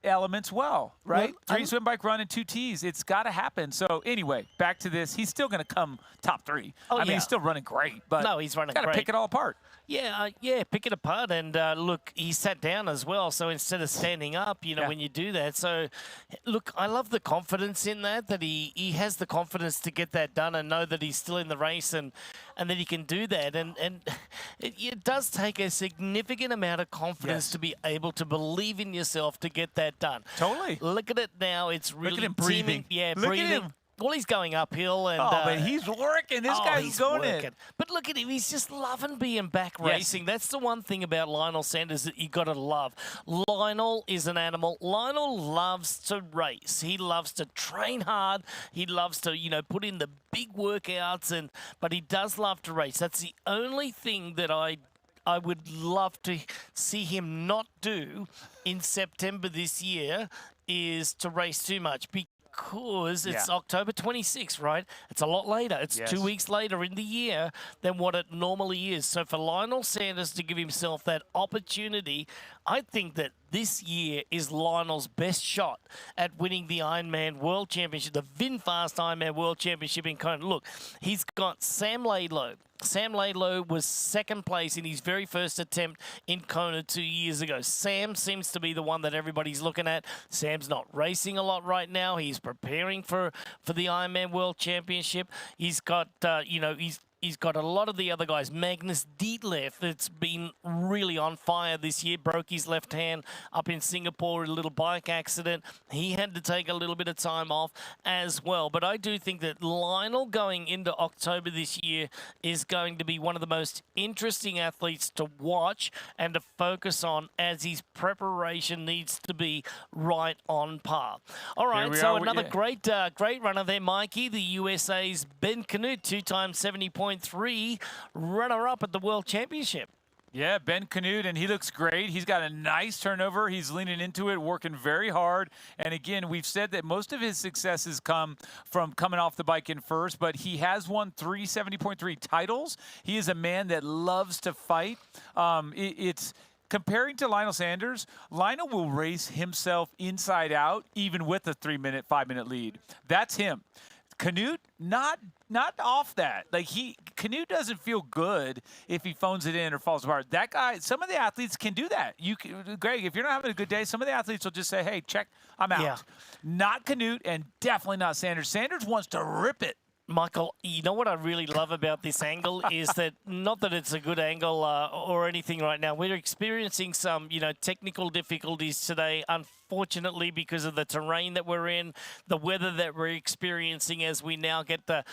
elements well, right? 3 swim, bike, run, and 2 Ts. It's got to happen. So anyway, back to this. He's still going to come top 3. He's still running great, but
no, he's running
great. Got to pick it all apart.
Yeah, pick it apart. And look, he sat down as well. So instead of standing up, when you do that. So, look, I love the confidence in that he has the confidence to get that done and know that he's still in the race and that he can do that. And it does take a significant amount of confidence to be able to believe in yourself to get that done.
Totally.
Look at it now. It's really
look at him breathing.
Yeah,
look
breathing.
At him.
Well, he's going uphill. And,
but he's working. This guy's going
working. But look at him. He's just loving being back racing. That's the one thing about Lionel Sanders that you got to love. Lionel is an animal. Lionel loves to race. He loves to train hard. He loves to, put in the big workouts. But he does love to race. That's the only thing that I would love to see him not do in September this year is to race too much. Because it's October 26th, right? It's a lot later. It's 2 weeks later in the year than what it normally is. So for Lionel Sanders to give himself that opportunity, I think that this year is Lionel's best shot at winning the Ironman World Championship, the VinFast Ironman World Championship in Kona. Look, he's got Sam Laidlow. Sam Laidlow was 2nd place in his very first attempt in Kona 2 years ago. Sam seems to be the one that everybody's looking at. Sam's not racing a lot right now. He's preparing for the Ironman World Championship. He's got, he's got a lot of the other guys. Magnus Dietleff, that's been really on fire this year, broke his left hand up in Singapore in a little bike accident. He had to take a little bit of time off as well. But I do think that Lionel going into October this year is going to be one of the most interesting athletes to watch and to focus on, as his preparation needs to be right on par. All right, so another great runner there, Mikey. The USA's Ben Canute, 2-time 70.3 runner-up at the World Championship.
Yeah, Ben Canute, and he looks great. He's got a nice turnover. He's leaning into it, working very hard. And again, we've said that most of his successes come from coming off the bike in first, but he has won 3 70.3 titles. He is a man that loves to fight. It's comparing to Lionel Sanders, Lionel will race himself inside out, even with a 5-minute lead. That's him. Canute, not off that. Canute doesn't feel good if he phones it in or falls apart. That guy, some of the athletes can do that. Greg, if you're not having a good day, some of the athletes will just say, hey, check, I'm out. Yeah. Not Canute, and definitely not Sanders. Sanders wants to rip it.
Michael, you know what I really love about this angle is that, not that it's a good angle or anything right now, we're experiencing some, technical difficulties today. unfortunately, because of the terrain that we're in, the weather that we're experiencing as we now get the,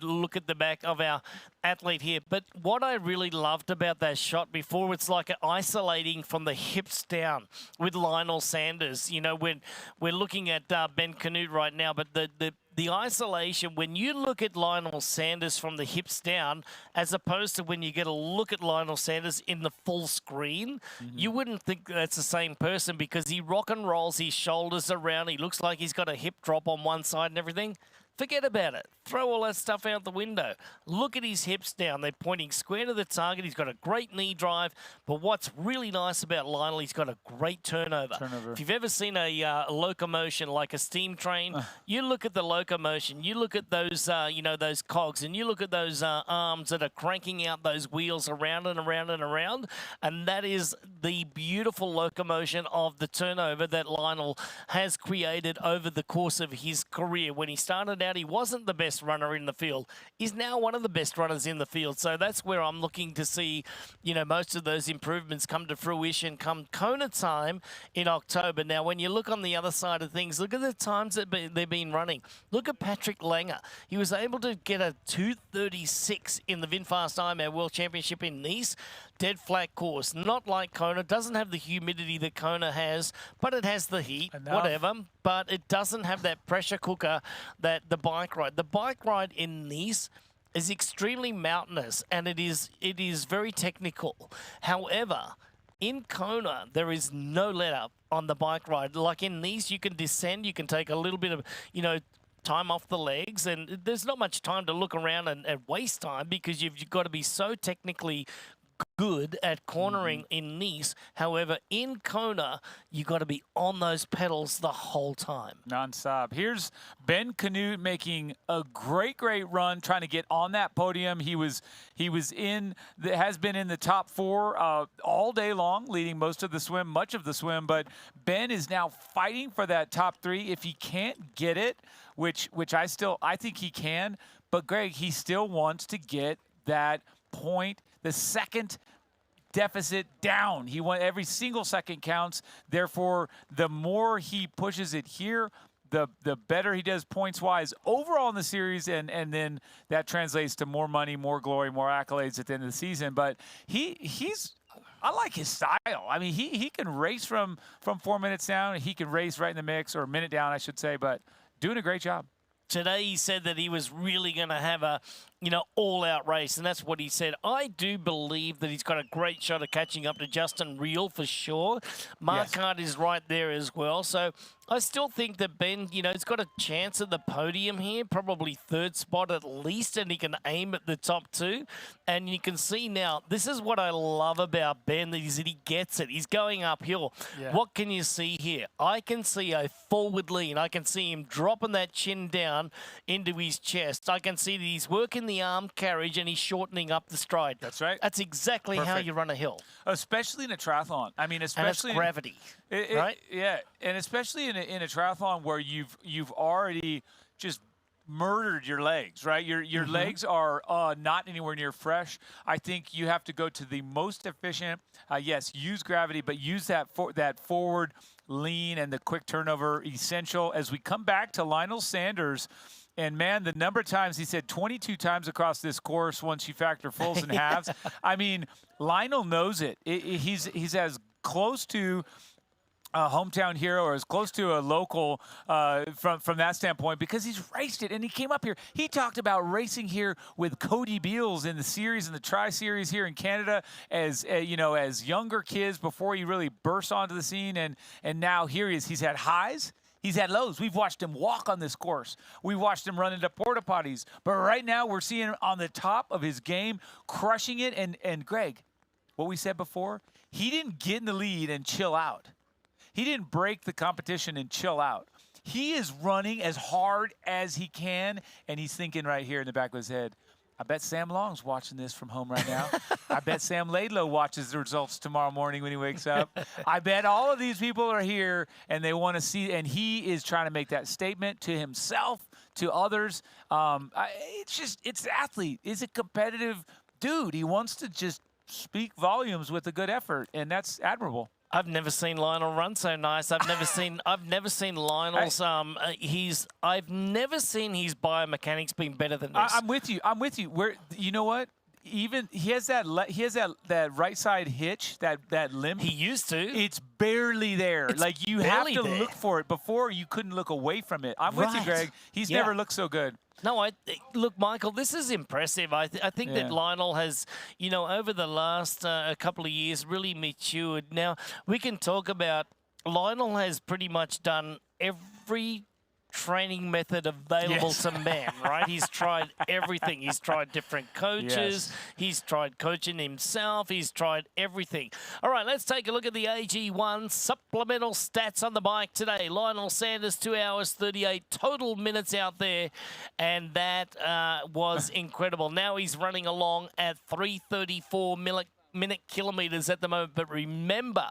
look at the back of our athlete here. But what I really loved about that shot before, it's like isolating from the hips down with Lionel Sanders. When we're looking at Ben Canute right now, but the isolation, when you look at Lionel Sanders from the hips down, as opposed to when you get a look at Lionel Sanders in the full screen, you wouldn't think that's the same person because he rock and rolls his shoulders around. He looks like he's got a hip drop on one side and everything. Forget about it. Throw all that stuff out the window. Look at his hips down. They're pointing square to the target. He's got a great knee drive. But what's really nice about Lionel, he's got a great turnover. If you've ever seen a locomotion like a steam train, you look at the locomotion, you look at those, those cogs, and you look at those arms that are cranking out those wheels around and around and around. And that is the beautiful locomotion of the turnover that Lionel has created over the course of his career. When he started out, he wasn't the best runner in the field. He's now one of the best runners in the field. So that's where I'm looking to see, most of those improvements come to fruition come Kona time in October. Now, when you look on the other side of things, look at the times that they've been running. Look at Patrick Langer. He was able to get a 2:36 in the VinFast Ironman World Championship in Nice. Dead flat course, not like Kona. Doesn't have the humidity that Kona has, but it has the heat, whatever. But it doesn't have that pressure cooker that the bike ride. The bike ride in Nice is extremely mountainous, and it is very technical. However, in Kona, there is no let up on the bike ride. Like in Nice, you can descend, you can take a little bit of, time off the legs, and there's not much time to look around and waste time because you've got to be so technically good at cornering in Nice. However, in Kona, you got to be on those pedals the whole time.
Non-stop. Here's Ben Canute making a great run, trying to get on that podium. He has been in the top 4 all day long, leading most of the swim, much of the swim. But Ben is now fighting for that top 3. If he can't get it, which I think he can, but Greg, he still wants to get that point, the second deficit down. He wants every single second counts. Therefore, the more he pushes it here, the better he does points-wise overall in the series, and then that translates to more money, more glory, more accolades at the end of the season. But I like his style. I mean, he can race from 4 minutes down. He can race right in the mix, or a minute down, I should say, but doing a great job.
Today he said that he was really going to have a, all-out race, and that's what he said. I do believe that he's got a great shot of catching up to Justin Reel for sure. Marquardt is right there as well. So I still think that Ben, he's got a chance at the podium here, probably 3rd spot at least, and he can aim at the top 2. And you can see now, this is what I love about Ben, is that he gets it. He's going uphill. What can you see here? I can see a forward lean. I can see him dropping that chin down into his chest. I can see that he's working the arm carriage and he's shortening up the stride.
That's right.
That's exactly how you run a hill.
Especially in a triathlon. I mean, especially
and that's gravity, right?
Yeah, and especially in a triathlon where you've already just murdered your legs, right? Your legs are not anywhere near fresh. I think you have to go to the most efficient. Yes, use gravity, but use that forward lean and the quick turnover essential. As we come back to Lionel Sanders. And, man, the number of times, he said 22 times across this course once you factor fulls and halves. I mean, Lionel knows it. He's as close to a hometown hero or as close to a local from that standpoint because he's raced it. And he came up here. He talked about racing here with Cody Beals in the series, in the Tri-Series here in Canada as younger kids before he really burst onto the scene. And now here he is. He's had highs. He's had lows. We've watched him walk on this course. We watched him run into porta potties. But right now we're seeing him on the top of his game, crushing it. And Greg, what we said before, he didn't get in the lead and chill out. He didn't break the competition and chill out. He is running as hard as he can, and he's thinking right here in the back of his head, I bet Sam Long's watching this from home right now. I bet Sam Laidlow watches the results tomorrow morning when he wakes up. I bet all of these people are here and they want to see, and he is trying to make that statement to himself, to others. It's the athlete. He's a competitive dude. He wants to just speak volumes with a good effort, and that's admirable.
I've never seen Lionel run so nice. I've never seen Lionel's. I've never seen his biomechanics being better than this.
I'm with you. Where you know what? Even he has that right side hitch, that limp.
He used to.
It's barely there.
It's
like you have to
there.
look for it. Before you couldn't look away from it. I'm with you, Greg. He's never looked so good.
No, look, Michael, this is impressive. I think that Lionel has, over the last a couple of years really matured. Now, we can talk about Lionel has pretty much done every training method available to man, right? He's tried everything. He's tried different coaches. He's tried coaching himself. He's tried everything. All right, let's take a look at the AG1 supplemental stats on the bike today. Lionel Sanders, 2 hours 38 total minutes out there, and that was incredible. Now he's running along at 3:34 minute kilometers at the moment, but remember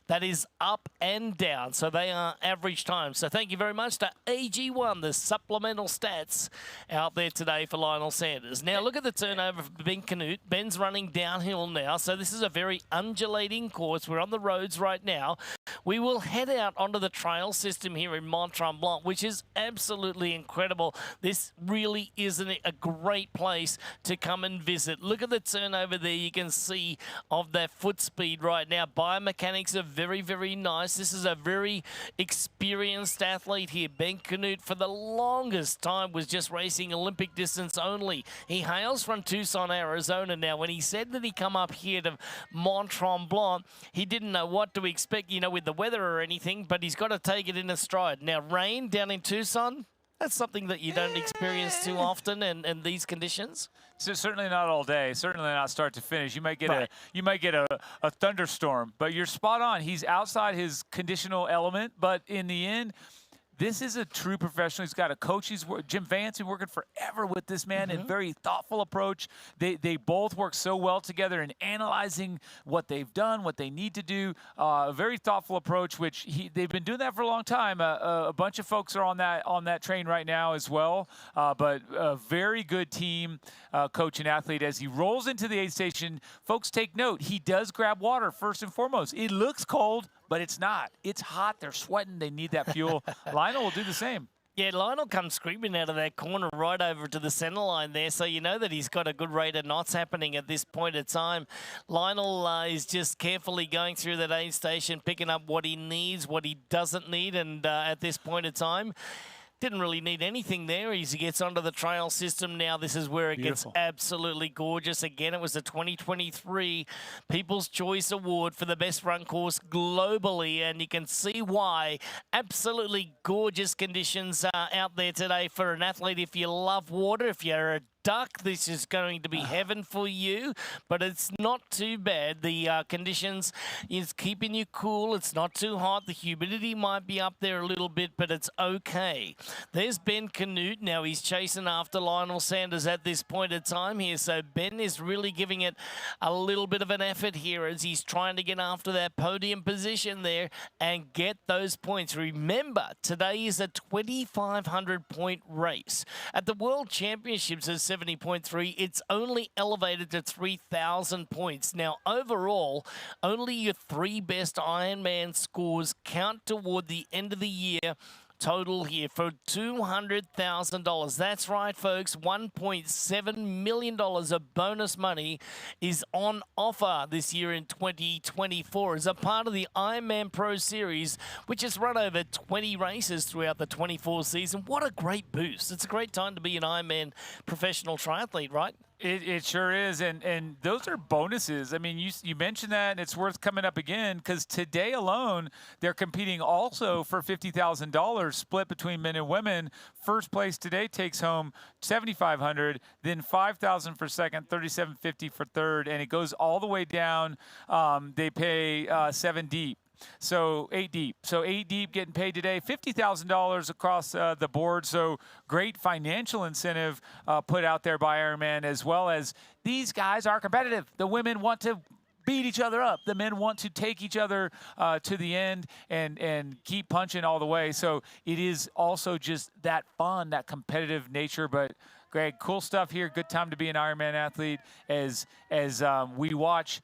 that is up and down, so they are average times. So thank you very much to AG1, the supplemental stats out there today for Lionel Sanders. Now look at the turnover for Ben Canute. Ben's running downhill now, so this is a very undulating course. We're on the roads right now. We will head out onto the trail system here in Mont-Tremblant, which is absolutely incredible. This really is a great place to come and visit. Look at the turnover there. You can see of that foot speed right now. Biomechanics are very, very nice. This is a very experienced athlete here. Ben Canute, for the longest time, was just racing Olympic distance only. He hails from Tucson, Arizona. Now, when he said that he come up here to Mont-Tremblant, he didn't know what to expect, with the weather or anything, but he's got to take it in a stride. Now, rain down in Tucson, that's something that you don't experience too often in these conditions.
So certainly not all day. Certainly not start to finish. You might get a thunderstorm, but you're spot on. He's outside his conditional element, but in the end, this is a true professional. He's got a coach. Jim Vance, been working forever with this man, and very thoughtful approach. They both work so well together in analyzing what they've done, what they need to do. A very thoughtful approach, which they've been doing that for a long time. A bunch of folks are on that train right now as well. But a very good team, coach and athlete. As he rolls into the aid station, folks take note. He does grab water first and foremost. It looks cold, but it's not. It's hot. They're sweating. They need that fuel. Lionel will do the same.
Yeah, Lionel comes screaming out of that corner right over to the center line there, so you know that he's got a good rate of knots happening at this point in time. Lionel is just carefully going through that aid station, picking up what he needs, what he doesn't need, and at this point in time, didn't really need anything there as he gets onto the trail system now. This is where it gets absolutely gorgeous. Again, it was the 2023 People's Choice Award for the best run course globally, and you can see why. Absolutely gorgeous conditions out there today for an athlete. If you love water, if you're a duck, this is going to be heaven for you, but it's not too bad. The conditions is keeping you cool. It's not too hot. The humidity might be up there a little bit, but it's okay. There's Ben Canute. Now he's chasing after Lionel Sanders at this point in time here, so Ben is really giving it a little bit of an effort here as he's trying to get after that podium position there and get those points. Remember, today is a 2,500 point race. At the World Championships at 70.3, it's only elevated to 3,000 points. Now, overall, only your 3 best Ironman scores count toward the end of the year total here for $200,000. That's right, folks. $1.7 million of bonus money is on offer this year in 2024 as a part of the Ironman Pro Series, which has run over 20 races throughout the 24 season. What a great boost. It's a great time to be an Ironman professional triathlete, right?
It sure is, and those are bonuses. I mean, you mentioned that, and it's worth coming up again because today alone they're competing also for $50,000 split between men and women. First place today takes home $7,500, then $5,000 for second, $3,750 for third, and it goes all the way down. They pay 7 deep. So 8 deep. So 8 deep getting paid today, $50,000 across the board. So great financial incentive put out there by Ironman, as well as these guys are competitive. The women want to beat each other up. The men want to take each other to the end and keep punching all the way. So it is also just that fun, that competitive nature. But Greg, cool stuff here. Good time to be an Ironman athlete as we watch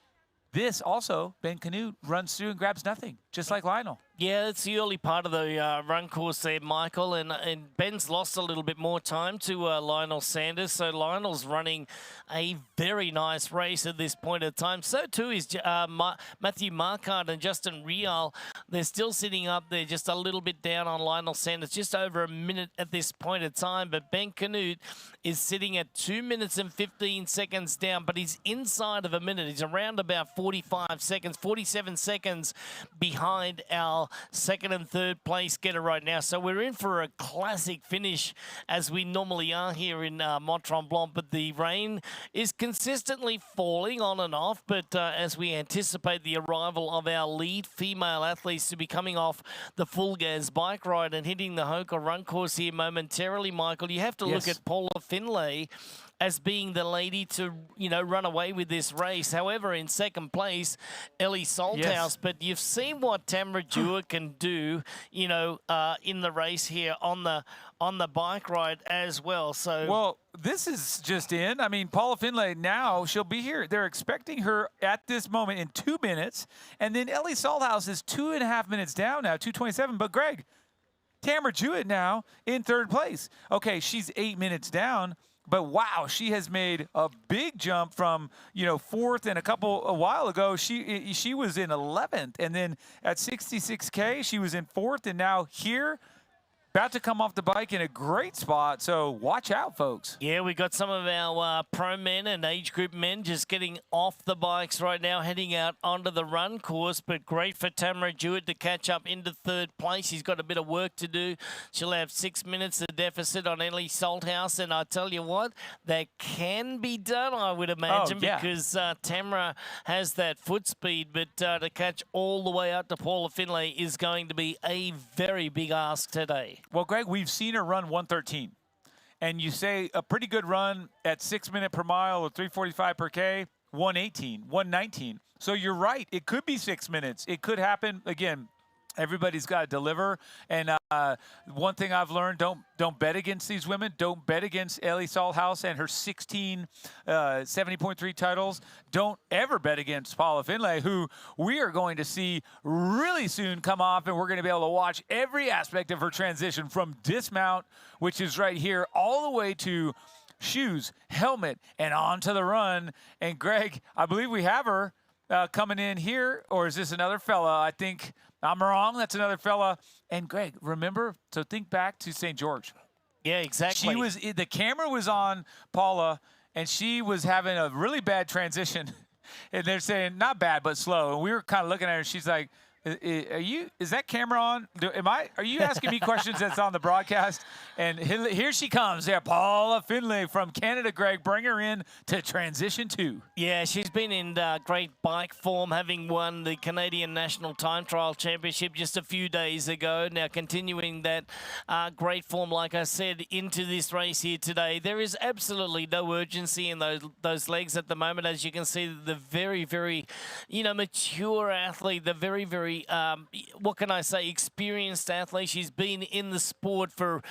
this also, Ben Canute runs through and grabs nothing, just like Lionel.
Yeah, it's the early part of the run course there, Michael, and Ben's lost a little bit more time to Lionel Sanders, so Lionel's running a very nice race at this point in time. So too is Matthew Marquardt and Justin Rial. They're still sitting up there just a little bit down on Lionel Sanders, just over a minute at this point in time, but Ben Canute is sitting at 2 minutes and 15 seconds down, but he's inside of a minute. He's around about 45 seconds, 47 seconds behind our second and third place getter right now. So we're in for a classic finish as we normally are here in Mont-Tremblant, but the rain is consistently falling on and off, but as we anticipate the arrival of our lead female athletes to be coming off the full gas bike ride and hitting the Hoka run course here momentarily, Michael, you have to look at Paula Finlay as being the lady to, run away with this race. However, in second place, Ellie Salthouse. Yes. But you've seen what Tamara Jewett can do, in the race here on the bike ride as well. So,
well, this is just in. I mean, Paula Finlay now, she'll be here. They're expecting her at this moment in 2 minutes. And then Ellie Salthouse is 2.5 minutes down now, 2:27. But, Greg, Tamara Jewett now in third place. Okay, she's 8 minutes down. But wow, she has made a big jump from, fourth and a while ago. She was in 11th, and then at 66K, she was in fourth, and now here, about to come off the bike in a great spot, so watch out, folks.
Yeah, we got some of our pro men and age group men just getting off the bikes right now, heading out onto the run course, but great for Tamara Jewett to catch up into third place. She's got a bit of work to do. She'll have 6 minutes of deficit on Ellie Salthouse, and I tell you what, that can be done, I would imagine, because Tamara has that foot speed, but to catch all the way up to Paula Finlay is going to be a very big ask today.
Well, Greg, we've seen her run 1:13. And you say a pretty good run at 6 minutes per mile or 3:45 per K, 1:18, 1:19. So you're right. It could be 6 minutes. It could happen. Again, everybody's got to deliver. And one thing I've learned, don't bet against these women. Don't bet against Ellie Salthouse and her 16 70.3 titles. Don't ever bet against Paula Finlay, who we are going to see really soon come off, and we're going to be able to watch every aspect of her transition from dismount, which is right here, all the way to shoes, helmet, and on to the run. And Greg, I believe we have her coming in here, or is this another fella? I think I'm wrong. That's another fella. And Greg, remember, so think back to St. George.
Yeah, exactly.
The camera was on Paula, and she was having a really bad transition. And they're saying, not bad, but slow. And we were kind of looking at her, and she's like, is that camera on? Are you asking me questions that's on the broadcast? And here she comes. Yeah, Paula Finlay from Canada, Greg. Bring her in to transition 2.
Yeah, she's been in great bike form, having won the Canadian National Time Trial Championship just a few days ago. Now continuing that great form, like I said, into this race here today. There is absolutely no urgency in those legs at the moment. As you can see, the very, very, mature athlete, the very, very what can I say, experienced athlete. She's been in the sport for,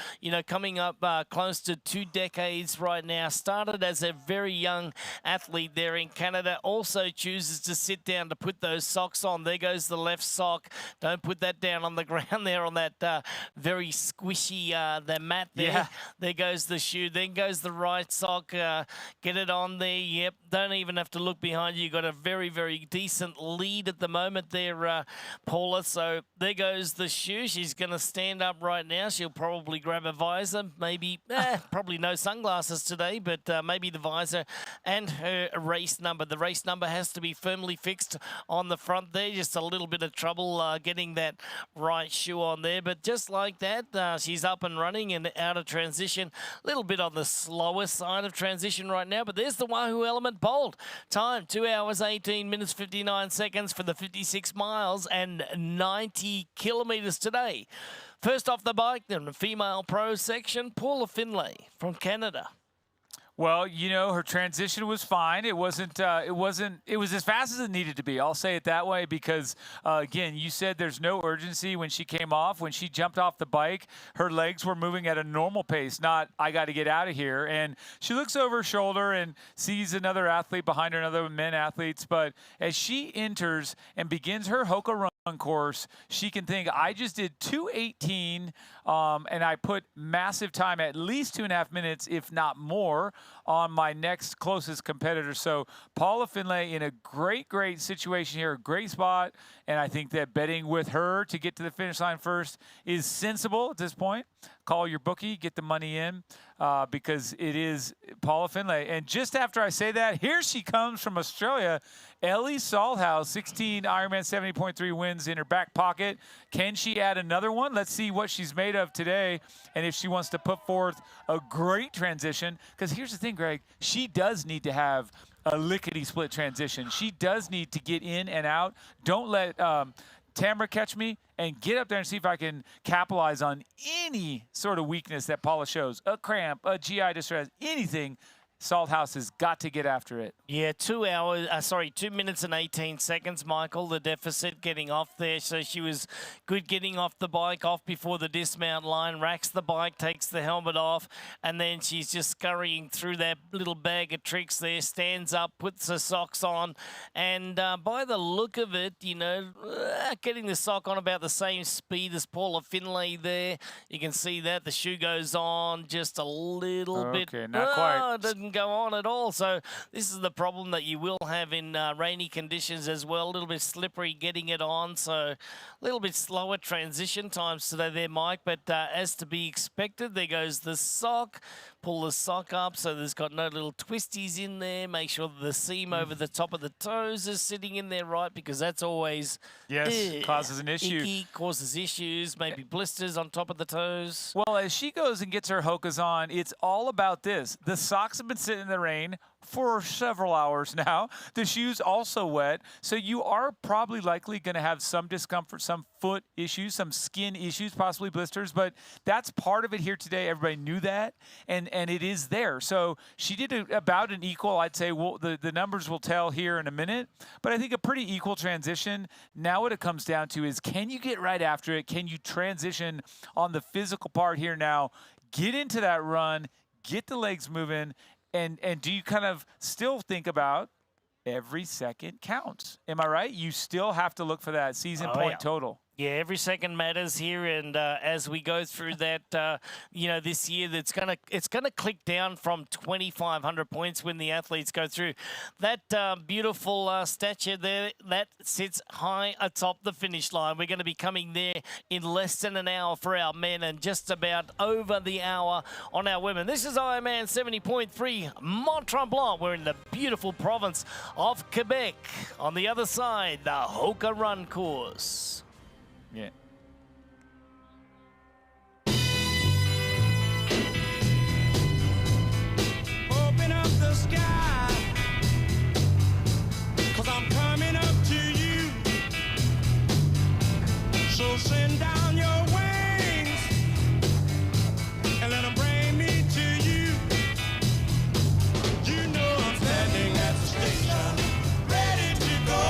coming up close to 2 decades right now. Started as a very young athlete there in Canada. Also chooses to sit down to put those socks on. There goes the left sock. Don't put that down on the ground there on that very squishy the mat there. Yeah. There goes the shoe. Then goes the right sock. Get it on there. Yep. Don't even have to look behind you. You've got a very, very decent lead at the moment there, Paula. So there goes the shoe. She's going to stand up right now. She'll probably grab a visor, maybe, probably no sunglasses today, but maybe the visor and her race number. The race number has to be firmly fixed on the front there. Just a little bit of trouble getting that right shoe on there, but just like that, she's up and running and out of transition. A little bit on the slower side of transition right now, but there's the Wahoo Element Bold. Time, 2 hours, 18 minutes, 59 seconds for the 56 miles and 90 kilometers today. First off the bike, then the female pro section, Paula Finlay from Canada.
Well, you know, her transition was fine. It was as fast as it needed to be. I'll say it that way because, again, you said there's no urgency when she came off. When she jumped off the bike, her legs were moving at a normal pace, not I got to get out of here. And she looks over her shoulder and sees another athlete behind her, another men athletes. But as she enters and begins her Hoka run course, she can think, I just did 2:18, and I put massive time, at least 2.5 minutes, if not more, on my next closest competitor. So Paula Finlay in a great situation here, a great spot, and I think that betting with her to get to the finish line first is sensible at this point. Call your bookie, get the money in, because it is Paula Finlay. And just after I say that, here she comes from Australia, Ellie Salthouse, 16 Ironman 70.3 wins in her back pocket. Can she add another one? Let's see what she's made of today and if she wants to put forth a great transition. Because here's the thing, Greg, she does need to have a lickety-split transition. She does need to get in and out. Don't let Tamara catch me, and get up there and see if I can capitalize on any sort of weakness that Paula shows. A cramp, a GI distress, anything. Salthouse has got to get after it.
Yeah, 2 minutes and 18 seconds, Michael, the deficit getting off there. So she was good getting off the bike, off before the dismount line, racks the bike, takes the helmet off, and then she's just scurrying through that little bag of tricks there, stands up, puts her socks on, and by the look of it, you know, getting the sock on about the same speed as Paula Finlay there. You can see that the shoe goes on just a little bit.
Okay, not quite.
It doesn't go on at all. So this is the problem that you will have in rainy conditions as well. A little bit slippery getting it on, so a little bit slower transition times today there, Mike. But as to be expected, there goes the sock. Pull the sock up so there's got no little twisties in there. Make sure that the seam over the top of the toes is sitting in there right, because that's always
causes an issue.
Icky, causes issues, maybe blisters on top of the toes.
Well, as she goes and gets her Hokas on, it's all about this. The socks have been sitting in the rain for several hours now. The shoe's also wet, so you are probably likely going to have some discomfort, some foot issues, some skin issues, possibly blisters, but that's part of it here today. Everybody knew that, and it is there. So she did about an equal, I'd say, well, the numbers will tell here in a minute, but I think a pretty equal transition. Now what it comes down to is, can you get right after it? Can you transition on the physical part here now? Get into that run, get the legs moving, and do you kind of still think about every second counts? Am I right? You still have to look for that season point total.
Yeah, every second matters here, and as we go through that, you know, this year, it's gonna click down from 2,500 points when the athletes go through. That beautiful statue there, that sits high atop the finish line. We're going to be coming there in less than an hour for our men, and just about over the hour on our women. This is Ironman 70.3 Mont-Tremblant. We're in the beautiful province of Quebec. On the other side, the Hoka Run course.
Yeah.
Open up the sky, 'cause I'm coming up to you. So send down your wings and let them bring me to you. You know I'm standing at the station, ready to go.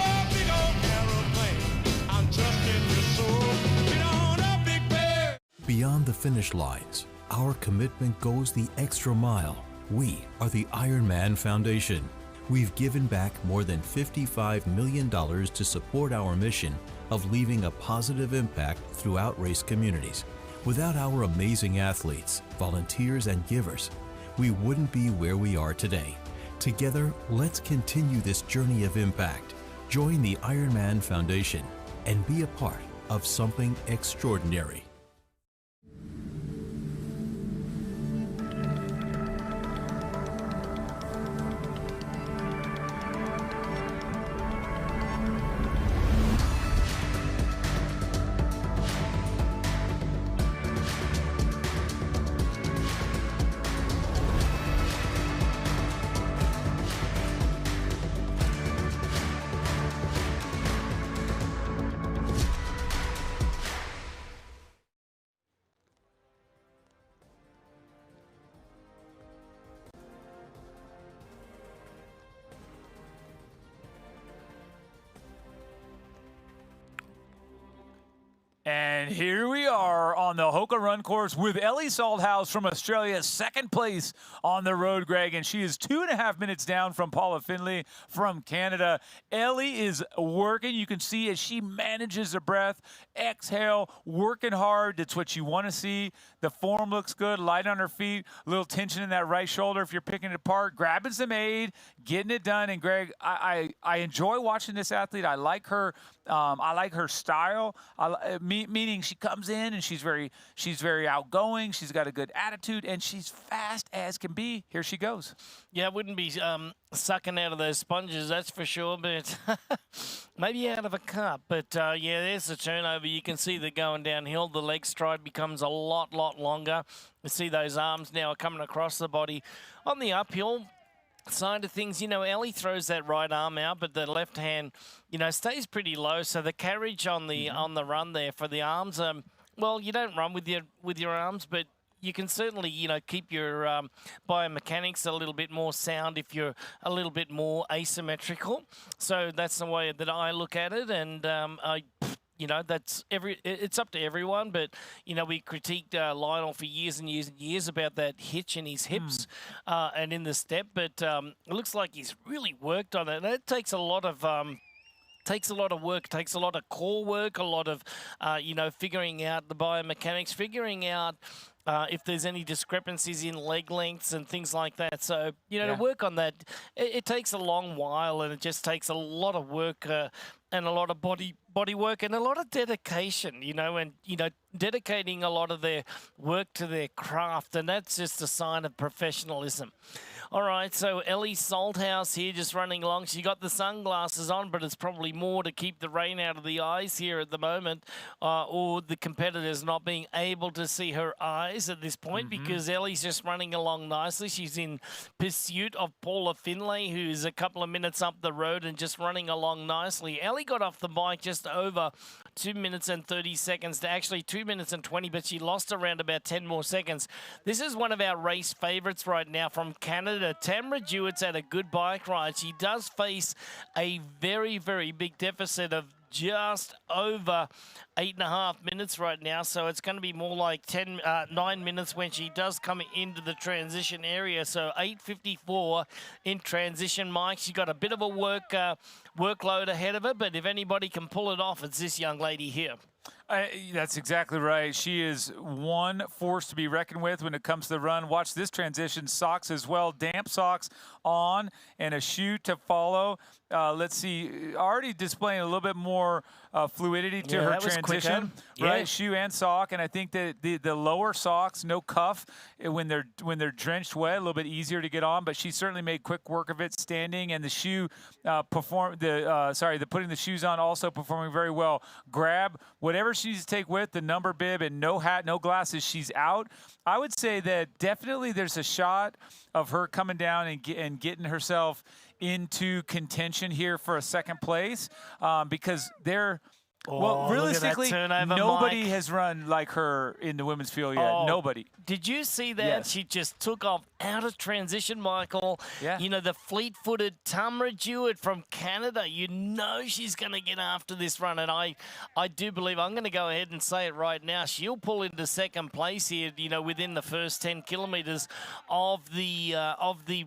Oh, big old aeroplane, I'm trusting your soul. Get on up, big bear.
Beyond the finish lines, our commitment goes the extra mile. We are the Ironman Foundation. We've given back more than $55 million to support our mission of leaving a positive impact throughout race communities. Without our amazing athletes, volunteers, and givers, we wouldn't be where we are today. Together, let's continue this journey of impact. Join the Ironman Foundation and be a part of something extraordinary.
And here we are on the Hoka Run course with Ellie Salthouse from Australia, second place on the road, Greg. And she is 2.5 minutes down from Paula Findlay from Canada. Ellie is working. You can see as she manages her breath, exhale, working hard. That's what you want to see. The form looks good, light on her feet, a little tension in that right shoulder if you're picking it apart, grabbing some aid, getting it done. And Greg, I enjoy watching this athlete. I like her. I like her style. Meaning she comes in and she's very outgoing. She's got a good attitude and she's fast as can be. Here she goes.
Yeah, wouldn't be sucking out of those sponges, that's for sure. But maybe out of a cup. But yeah, there's the turnover. You can see they're going downhill. The leg stride becomes a lot longer. You see those arms now are coming across the body on the uphill side of things. You know, Ellie throws that right arm out, but the left hand, you know, stays pretty low. So the carriage on the run there for the arms, well, you don't run with your arms, but you can certainly, you know, keep your biomechanics a little bit more sound if you're a little bit more asymmetrical. So that's the way that I look at it, and you know, it's up to everyone, but, you know, we critiqued Lionel for years and years and years about that hitch in his hips and in the step, but it looks like he's really worked on it. And it takes a lot of work, takes a lot of core work, a lot of, you know, figuring out the biomechanics, figuring out if there's any discrepancies in leg lengths and things like that. So, you know, to work on that, it takes a long while, and it just takes a lot of work and a lot of body work and a lot of dedication, you know, and, you know, dedicating a lot of their work to their craft, and that's just a sign of professionalism. All right, so Ellie Salthouse here just running along. She got the sunglasses on, but it's probably more to keep the rain out of the eyes here at the moment, or the competitors not being able to see her eyes at this point, because Ellie's just running along nicely. She's in pursuit of Paula Findlay, who's a couple of minutes up the road and just running along nicely. Ellie got off the bike just over 2 minutes and 30 seconds to actually 2 minutes and 20, but she lost around about 10 more seconds. This is one of our race favorites right now from Canada. Tamara Jewett's had a good bike ride. She does face a very, very big deficit of just over 8.5 minutes right now, so it's going to be more like 9 minutes when she does come into the transition area. So 8:54 in transition, Mike. She's got a bit of a workload ahead of her, but if anybody can pull it off, it's this young lady here.
That's exactly right. She is one force to be reckoned with when it comes to the run. Watch this transition. Socks as well. Damp socks on and a shoe to follow. Let's see. Already displaying a little bit more fluidity to her transition. Right, shoe and sock. And I think that the lower socks, no cuff, when they're drenched wet, a little bit easier to get on. But she certainly made quick work of it standing. And the shoe the putting the shoes on also performing very well. Grab whatever she needs to take with, the number bib, and no hat, no glasses, she's out. I would say that definitely there's a shot of her coming down and getting herself into contention here for a second place, because they're well, realistically, nobody has run like her in the women's field yet. Nobody.
Did you see that? She just took off out of transition, Michael.
Yeah.
You know, the fleet-footed Tamara Jewett from Canada. You know she's going to get after this run, and I do believe, I'm going to go ahead and say it right now, she'll pull into second place here, you know, within the first 10 kilometres of the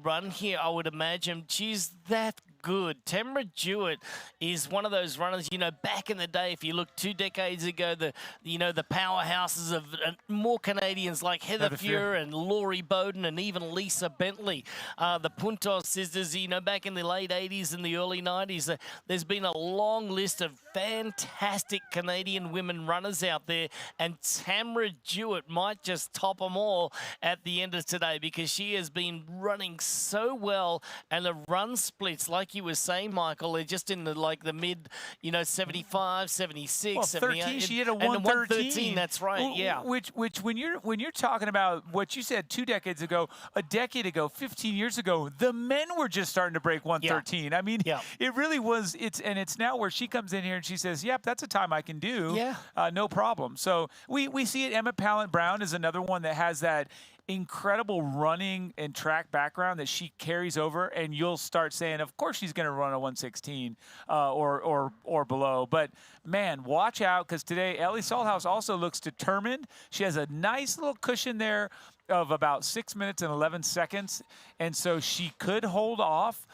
run here, I would imagine. She's that good. Tamara Jewett is one of those runners, you know, back in the day, if you look 2 decades ago, the powerhouses of more Canadians like Heather Fuhr and Laurie Bowden and even Lisa Bentley, the Puntos sisters, you know, back in the late 80s and the early 90s. There's been a long list of fantastic Canadian women runners out there, and Tamara Jewett might just top them all at the end of today, because she has been running so well, and the run splits, like you were saying, Michael, they're just in the mid, you know, 75, 76, 78.
13, she hit a
113. That's right, yeah.
Which when you're talking about what you said 2 decades ago, a decade ago, 15 years ago, the men were just starting to break 113. I mean, it really was. It's now where she comes in here and she says, "Yep, that's a time I can do. No problem." So we see it. Emma Pallant Brown is another one that has that incredible running and track background that she carries over, and you'll start saying, of course she's going to run a 116 or below. But man, watch out, because today Ellie Salthouse also looks determined. She has a nice little cushion there of about 6 minutes and 11 seconds, and so she could hold off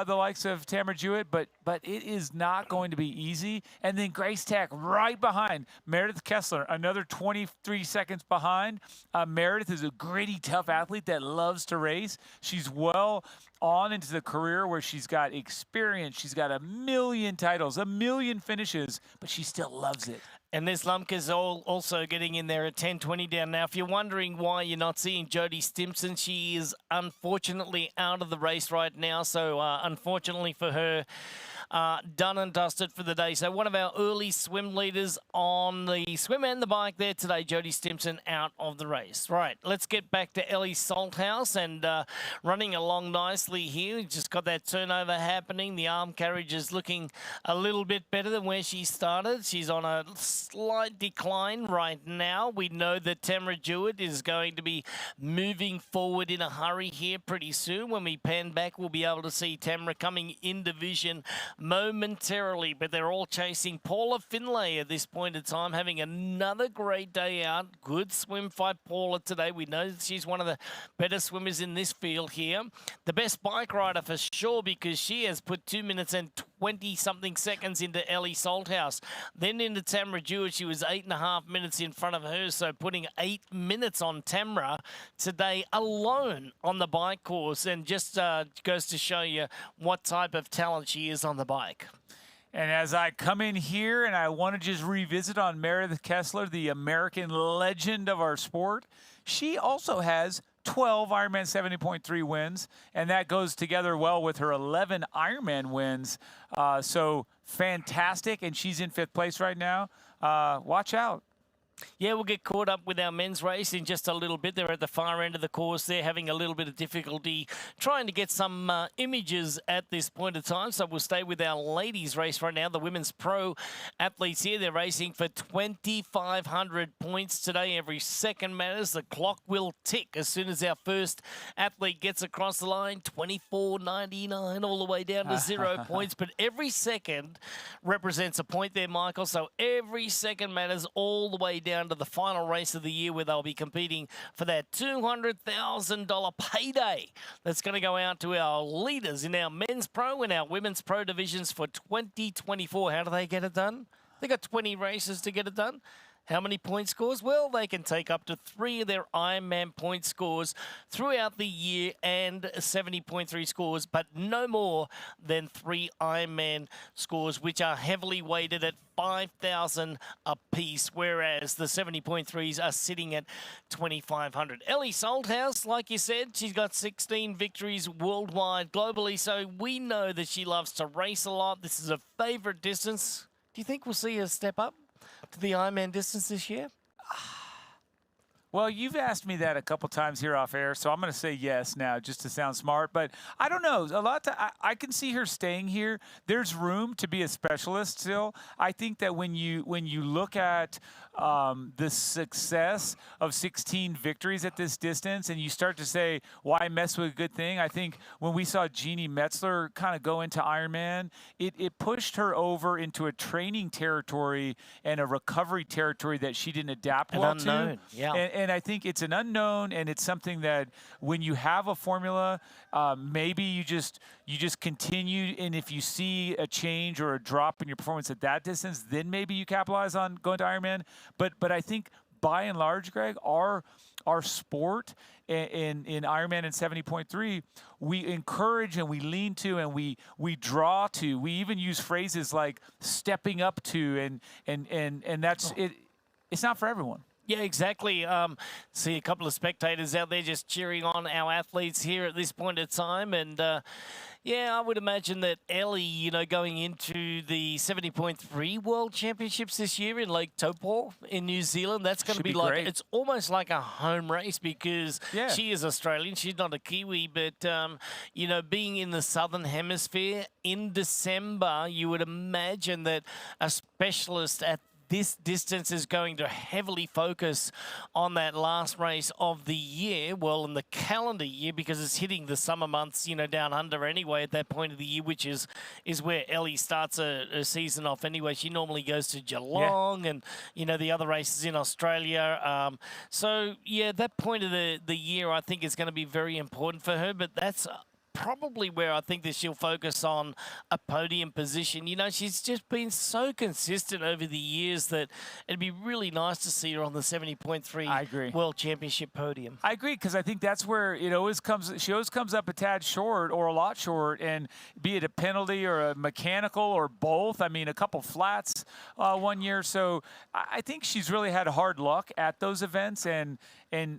the likes of Tamara Jewett, but it is not going to be easy. And then Grace Tack right behind Meredith Kessler, another 23 seconds behind. Meredith is a gritty, tough athlete that loves to race. She's well on into the career where she's got experience. She's got 1 million titles, 1 million finishes, but she still loves it.
And this Lumpker's also getting in there at 10:20 down. Now, if you're wondering why you're not seeing Jodie Stimpson, she is unfortunately out of the race right now. So, unfortunately for her, done and dusted for the day. So one of our early swim leaders on the swim and the bike there today, Jodie Stimpson, out of the race. Right, let's get back to Ellie Salthouse, and running along nicely here. Just got that turnover happening. The arm carriage is looking a little bit better than where she started. She's on a slight decline right now. We know that Tamara Jewett is going to be moving forward in a hurry here pretty soon. When we pan back, we'll be able to see Tamara coming into vision momentarily, but they're all chasing Paula Finlay at this point in time, having another great day out. Good swim fight, Paula, today. We know that she's one of the better swimmers in this field here. The best bike rider for sure, because she has put 2 minutes and 20-something seconds into Ellie Salthouse. Then into Tamara Jewett, she was 8.5 minutes in front of her, so putting 8 minutes on Tamara today alone on the bike course, and just goes to show you what type of talent she is on the bike.
And as I come in here and I want to just revisit on Meredith Kessler, the American legend of our sport, she also has 12 Ironman 70.3 wins, and that goes together well with her 11 Ironman wins. So fantastic, and she's in 5th place right now. Watch out.
Yeah, we'll get caught up with our men's race in just a little bit. They're at the far end of the course. They're having a little bit of difficulty trying to get some images at this point of time. So we'll stay with our ladies' race right now. The women's pro athletes here, they're racing for 2,500 points today. Every second matters. The clock will tick as soon as our first athlete gets across the line. 24.99 all the way down to 0 points. But every second represents a point there, Michael. So every second matters all the way down to the final race of the year, where they'll be competing for that $200,000 payday that's going to go out to our leaders in our men's pro and our women's pro divisions for 2024. How do they get it done? They got 20 races to get it done. How many point scores? Well, they can take up to 3 of their Ironman point scores throughout the year and 70.3 scores, but no more than 3 Ironman scores, which are heavily weighted at 5,000 apiece, whereas the 70.3s are sitting at 2,500. Ellie Salthouse, like you said, she's got 16 victories worldwide, globally, so we know that she loves to race a lot. This is a favorite distance. Do you think we'll see her step up to the Ironman distance this year?
Well, you've asked me that a couple times here off air, so I'm going to say yes now just to sound smart. But I don't know. I can see her staying here. There's room to be a specialist still. I think that when you look at the success of 16 victories at this distance, and you start to say, why mess with a good thing? I think when we saw Jeannie Metzler kind of go into Ironman, it pushed her over into a training territory and a recovery territory that she didn't adapt well to.
Unknown, yeah.
And I think it's an unknown, and it's something that when you have a formula, maybe you just continue, and if you see a change or a drop in your performance at that distance, then maybe you capitalize on going to Ironman. But I think by and large, Greg, our sport in Ironman and 70.3, we encourage and we lean to and we draw to. We even use phrases like stepping up to, and that's it. It's not for everyone.
Yeah, exactly. See a couple of spectators out there just cheering on our athletes here at this point in time. And, yeah, I would imagine that Ellie, going into the 70.3 World Championships this year in Lake Taupo in New Zealand, that's going to be like,
great.
It's almost like a home race, because she is Australian. She's not a Kiwi, but, being in the Southern Hemisphere in December, you would imagine that a specialist at this distance is going to heavily focus on that last race of the year, well, in the calendar year, because it's hitting the summer months, you know, down under anyway at that point of the year, which is where Ellie starts a season off anyway. She normally goes to Geelong and, you know, the other races in Australia. So, yeah, that point of the year I think is going to be very important for her, but that's probably where I think that she'll focus on a podium position. You know, she's just been so consistent over the years that it'd be really nice to see her on the 70.3
I agree.
World Championship podium.
I agree, because I think that's where it always comes. She always comes up a tad short or a lot short, and be it a penalty or a mechanical or both. I mean, a couple flats one year. So I think she's really had hard luck at those events, and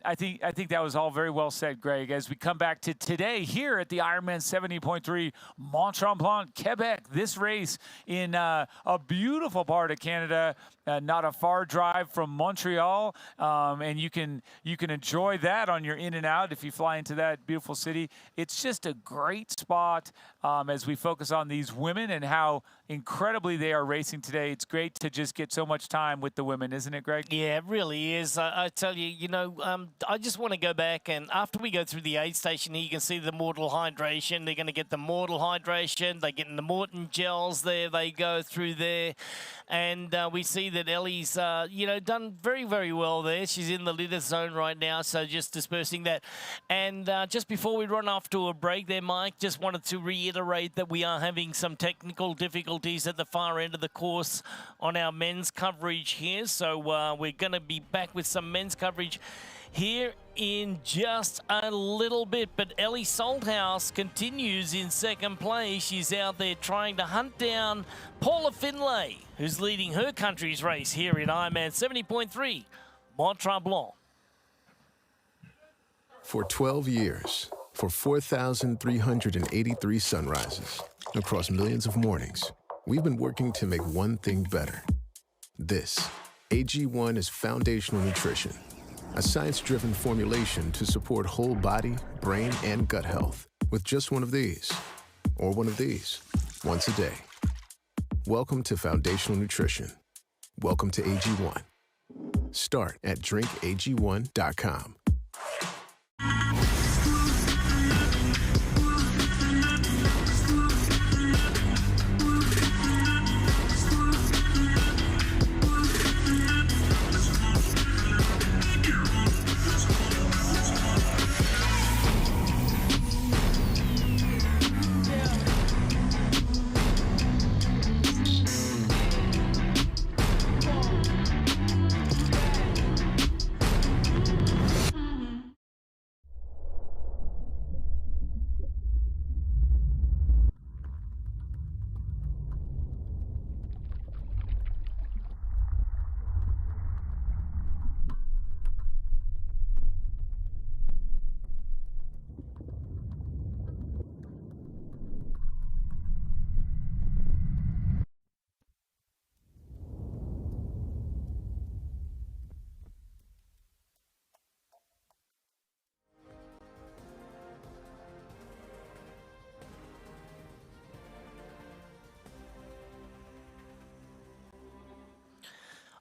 I think that was all very well said, Greg. As we come back to today here at the IRONMAN 70.3 Mont-Tremblant, Quebec. This race in a beautiful part of Canada, not a far drive from Montreal, and you can enjoy that on your in and out if you fly into that beautiful city. It's just a great spot as we focus on these women and how incredibly they are racing today. It's great to just get so much time with the women, isn't it, Greg?
Yeah, it really is. I tell you, you know, I just want to go back, and after we go through the aid station here, you can see the Mortal Hydration. They're going to get the Mortal Hydration. They're getting the Morton gels there. They go through there. And we see that Ellie's, you know, done very, very well there. She's in the litter zone right now, so just dispersing that. And just before we run off to a break there, Mike, just wanted to reiterate that we are having some technical difficulties at the far end of the course on our men's coverage here. So we're going to be back with some men's coverage here in just a little bit. But Ellie Salthouse continues in second place. She's out there trying to hunt down Paula Finlay, who's leading her country's race here in Ironman 70.3 Mont-Tremblant.
For 12 years, for 4,383 sunrises, across millions of mornings, we've been working to make one thing better. This, AG1 is foundational nutrition, a science-driven formulation to support whole body, brain, and gut health with just one of these, or one of these, once a day. Welcome to foundational nutrition. Welcome to AG1. Start at drinkag1.com.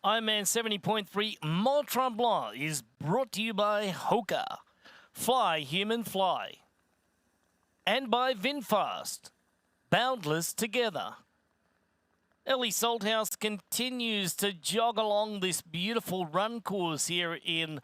Ironman 70.3 Mont-Tremblant is brought to you by Hoka, Fly Human Fly, and by VinFast, Boundless Together. Ellie Salthouse continues to jog along this beautiful run course here in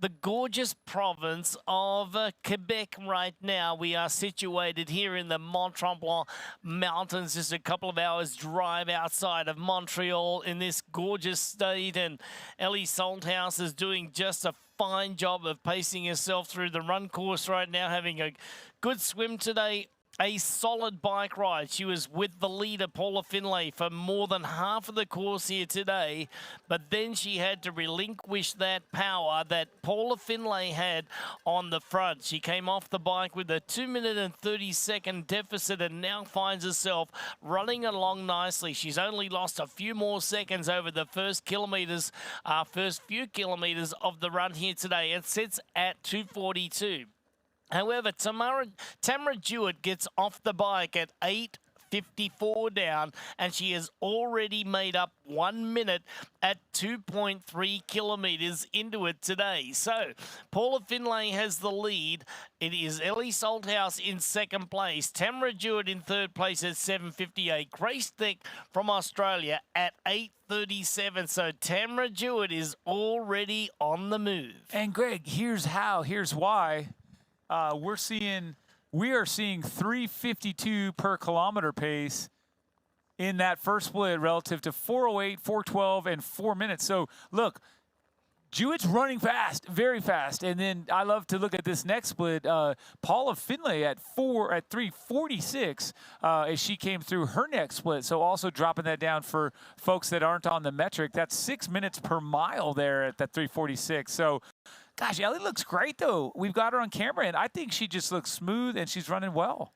the gorgeous province of Quebec right now. We are situated here in the Mont-Tremblant Mountains, just a couple of hours drive outside of Montreal in this gorgeous state. And Ellie Salthouse is doing just a fine job of pacing herself through the run course right now, having a good swim today. A solid bike ride. She was with the leader, Paula Finlay, for more than half of the course here today, but then she had to relinquish that power that Paula Finlay had on the front. She came off the bike with a 2-minute and 30-second deficit and now finds herself running along nicely. She's only lost a few more seconds over the first few kilometers of the run here today. It sits at 2:42. However, Tamara Jewett gets off the bike at 54 down, and she has already made up 1 minute at 2.3 kilometres into it today. So Paula Finlay has the lead. It is Ellie Salthouse in second place, Tamara Jewett in third place at 7:58, Grace Thick from Australia at 8:37. So Tamara Jewett is already on the move.
And Greg, here's why. We are seeing 3:52 per kilometer pace in that first split relative to 4:08, 4:12, and 4 minutes. So look, Jewett's running fast, very fast. And then I love to look at this next split. Paula Finlay at 3:46 as she came through her next split. So also dropping that down for folks that aren't on the metric. That's 6 minutes per mile there at that 3:46. So gosh, Ellie looks great, though. We've got her on camera, and I think she just looks smooth, and she's running well.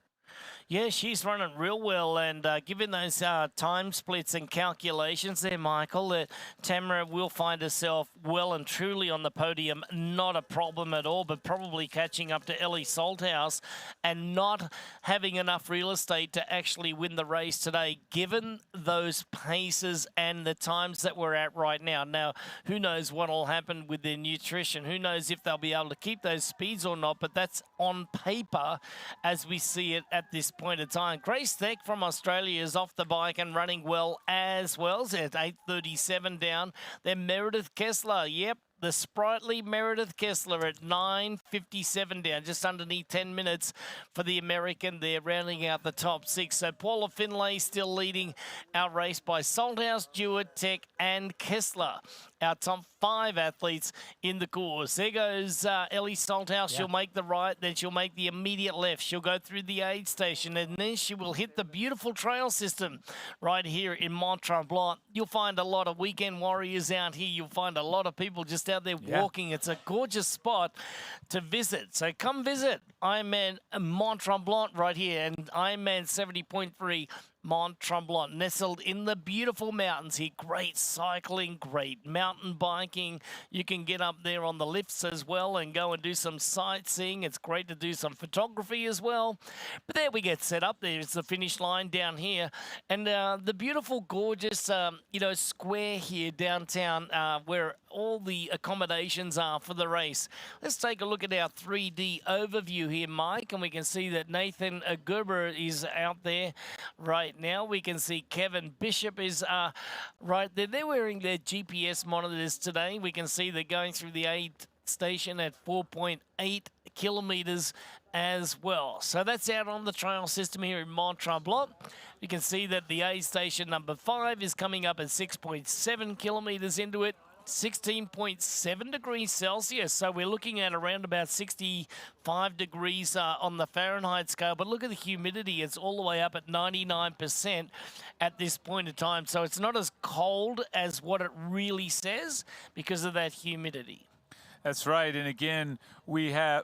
Yeah, she's running real well, and given those time splits and calculations there, Michael, that Tamara will find herself well and truly on the podium. Not a problem at all, but probably catching up to Ellie Salthouse and not having enough real estate to actually win the race today, given those paces and the times that we're at right now. Now, who knows what will happen with their nutrition? Who knows if they'll be able to keep those speeds or not, but that's on paper as we see it at this point in time. Grace Thick from Australia is off the bike and running well as well. It's at 8:37 down. Then Meredith Kessler, yep, the sprightly Meredith Kessler at 9:57 down, just underneath 10 minutes for the American there, rounding out the top six. So Paula Finlay still leading our race by Salthouse, Jewett, Tech, and Kessler. Our top 5 athletes in the course. There goes Ellie Salthouse. Yeah. She'll make the right, then she'll make the immediate left. She'll go through the aid station, and then she will hit the beautiful trail system right here in Mont-Tremblant. You'll find a lot of weekend warriors out here. You'll find a lot of people just out there walking. It's a gorgeous spot to visit. So come visit Ironman Mont-Tremblant right here, and Ironman 70.3 Mont-Tremblant, nestled in the beautiful mountains here. Great cycling, great mountain biking. You can get up there on the lifts as well and go and do some sightseeing. It's great to do some photography as well. But there we get set up. There's the finish line down here. And the beautiful, gorgeous, square here downtown where all the accommodations are for the race. Let's take a look at our 3D overview here, Mike, and we can see that Nathan Gerber is out there right now. We can see Kevin Bishop is right there. They're wearing their GPS monitors today. We can see they're going through the aid station at 4.8 kilometers as well. So that's out on the trail system here in Mont-Tremblant. You can see that the aid station number 5 is coming up at 6.7 kilometers into it. 16.7 degrees Celsius, so we're looking at around about 65 degrees on the Fahrenheit scale, but look at the humidity. It's all the way up at 99% at this point in time, so it's not as cold as what it really says because of that humidity.
That's right, and again, we have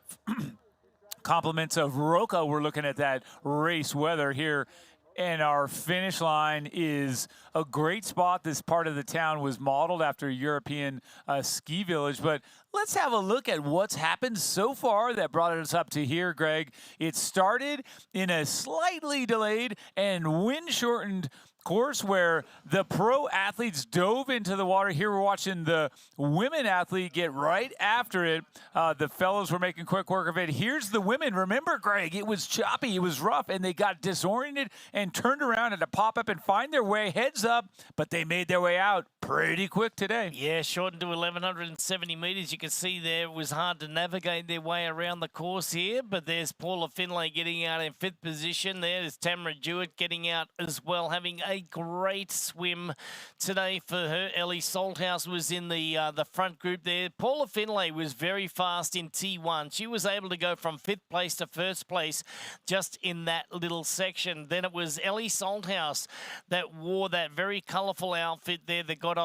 compliments of Roca. We're looking at that race weather here. And our finish line is a great spot. This part of the town was modeled after a European ski village. But let's have a look at what's happened so far that brought us up to here, Greg. It started in a slightly delayed and wind-shortened course where the pro athletes dove into the water. Here we're watching the women athlete get right after it. The fellows were making quick work of it. Here's the women. Remember, Greg, it was choppy, it was rough, and they got disoriented and turned around and to pop up and find their way heads up, but they made their way out pretty quick today.
Yeah, shortened to 1,170 meters. You can see there it was hard to navigate their way around the course here, but there's Paula Finlay getting out in 5th position. There's Tamara Jewett getting out as well, having a great swim today for her. Ellie Salthouse was in the front group there. Paula Finlay was very fast in T1. She was able to go from 5th place to 1st place just in that little section. Then it was Ellie Salthouse that wore that very colourful outfit there that got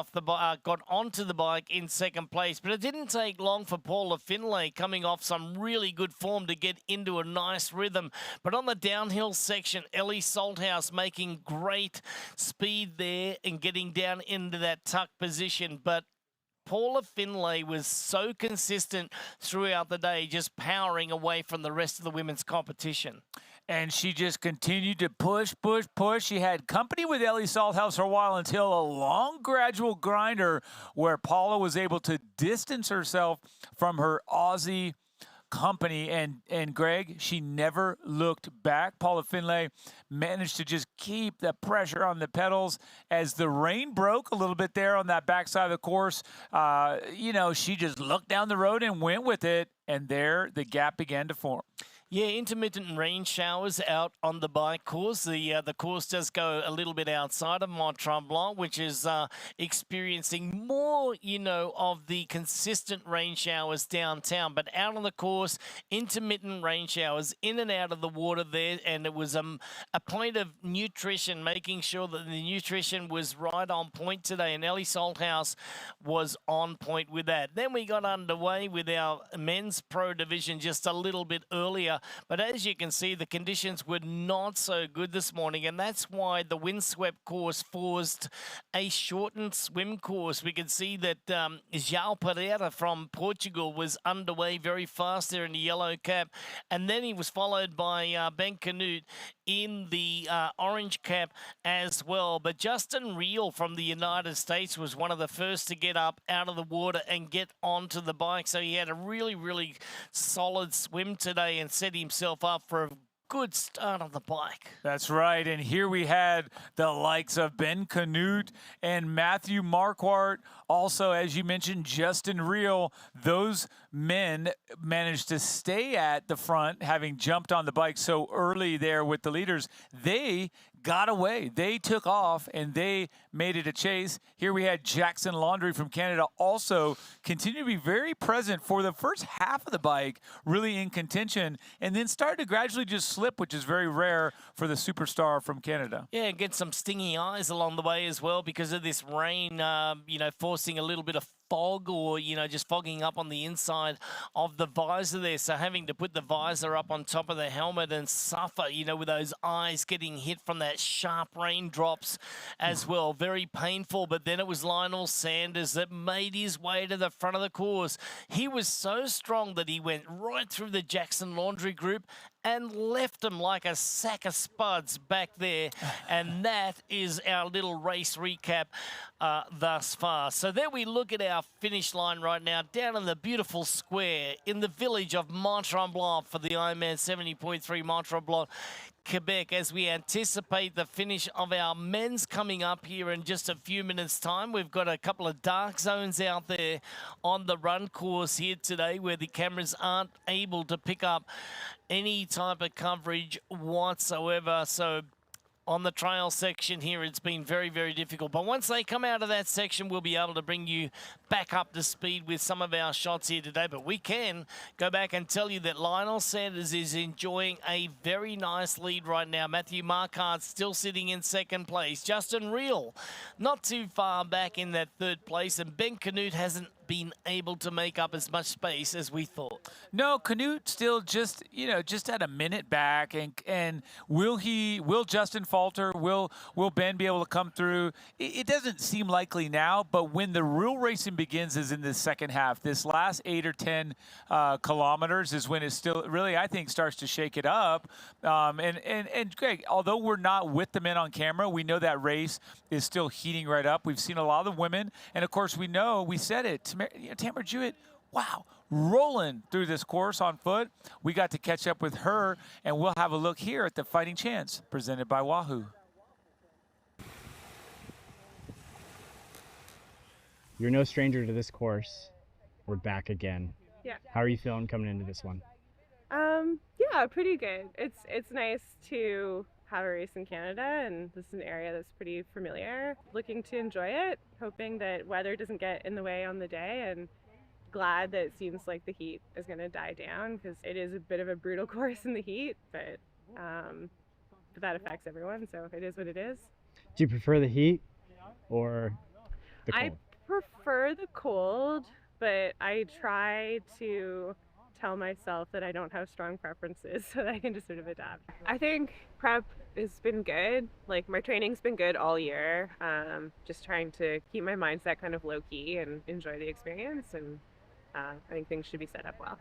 onto the bike in 2nd place. But it didn't take long for Paula Finlay coming off some really good form to get into a nice rhythm. But on the downhill section, Ellie Salthouse making great speed there and getting down into that tuck position. But Paula Finlay was so consistent throughout the day, just powering away from the rest of the women's competition.
and she just continued to push, push, push. She had company with Ellie Salthouse for a while until a long gradual grinder where Paula was able to distance herself from her Aussie company. And Greg, she never looked back. Paula Finlay managed to just keep the pressure on the pedals as the rain broke a little bit there on that backside of the course. She just looked down the road and went with it, and there the gap began to form.
Yeah, intermittent rain showers out on the bike course. The course does go a little bit outside of Mont-Tremblant, which is experiencing more, of the consistent rain showers downtown. But out on the course, intermittent rain showers in and out of the water there. And it was a point of nutrition, making sure that the nutrition was right on point today. And Ellie Salthouse was on point with that. Then we got underway with our men's pro division just a little bit earlier. But as you can see, the conditions were not so good this morning, and that's why the windswept course forced a shortened swim course. We can see that João Pereira from Portugal was underway very fast there in the yellow cap, and then he was followed by Ben Canute in the orange cap as well. But Justin Reel from the United States was one of the first to get up out of the water and get onto the bike, so he had a really, really solid swim today and set himself up for a good start on the bike.
That's right, and here we had the likes of Ben Canute and Matthew Marquardt. Also, as you mentioned, Justin Reel. Those men managed to stay at the front, having jumped on the bike so early there with the leaders. They got away. They took off, and they made it a chase. Here we had Jackson Laundry from Canada also continue to be very present for the first half of the bike, really in contention, and then started to gradually just slip, which is very rare for the superstar from Canada.
Yeah, get some stingy eyes along the way as well because of this rain, forcing a little bit of fog or, just fogging up on the inside of the visor there. So having to put the visor up on top of the helmet and suffer, with those eyes getting hit from that sharp raindrops as well. Very painful. But then it was Lionel Sanders that made his way to the front of the course. He was so strong that he went right through the Jackson Laundry group and left them like a sack of spuds back there. And that is our little race recap thus far. So there we look at our finish line right now, down in the beautiful square in the village of Mont-Tremblant for the Ironman 70.3 Mont-Tremblant, Quebec, as we anticipate the finish of our men's coming up here in just a few minutes' time. We've got a couple of dark zones out there on the run course here today where the cameras aren't able to pick up any type of coverage whatsoever. So on the trail section here, it's been very, very difficult. But once they come out of that section, we'll be able to bring you back up to speed with some of our shots here today. But we can go back and tell you that Lionel Sanders is enjoying a very nice lead right now. Matthew Marquardt still sitting in second place. Justin Reel not too far back in that third place. And Ben Canute hasn't been able to make up as much space as we thought.
No, Canute still just at a minute back, and will Justin falter? Will Ben be able to come through? It doesn't seem likely now, but when the real racing begins is in the second half. This last 8 or 10 kilometers is when it still really, I think, starts to shake it up. And Greg, although we're not with the men on camera, we know that race is still heating right up. We've seen a lot of women, and of course we said it. Tamara Jewett, wow, rolling through this course on foot. We got to catch up with her, and we'll have a look here at the Fighting Chance presented by Wahoo.
You're no stranger to this course. We're back again.
Yeah.
How are you feeling coming into this one?
Yeah, pretty good. It's nice to have a race in Canada, and this is an area that's pretty familiar. Looking to enjoy it, hoping that weather doesn't get in the way on the day, and glad that it seems like the heat is going to die down because it is a bit of a brutal course in the heat, but that affects everyone, so it is what it is.
Do you prefer the heat or the cold?
I prefer the cold, but I try to tell myself that I don't have strong preferences so that I can just sort of adapt. I think prep has been good. Like, my training's been good all year. Just trying to keep my mindset kind of low key and enjoy the experience, and I think things should be set up well.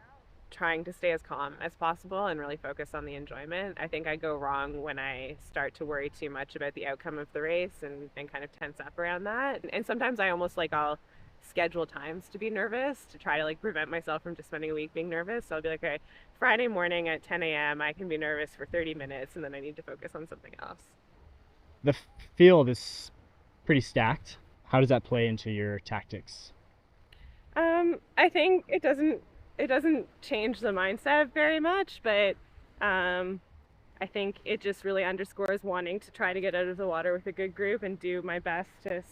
trying to stay as calm as possible and really focus on the enjoyment. I think I go wrong when I start to worry too much about the outcome of the race and kind of tense up around that. And sometimes I almost I'll schedule times to be nervous to try to prevent myself from just spending a week being nervous. So I'll be like, okay, Friday morning at 10 a.m. I can be nervous for 30 minutes and then I need to focus on something else.
The field is pretty stacked. How does that play into your tactics?
I think it doesn't change the mindset very much, but I think it just really underscores wanting to try to get out of the water with a good group and do my best to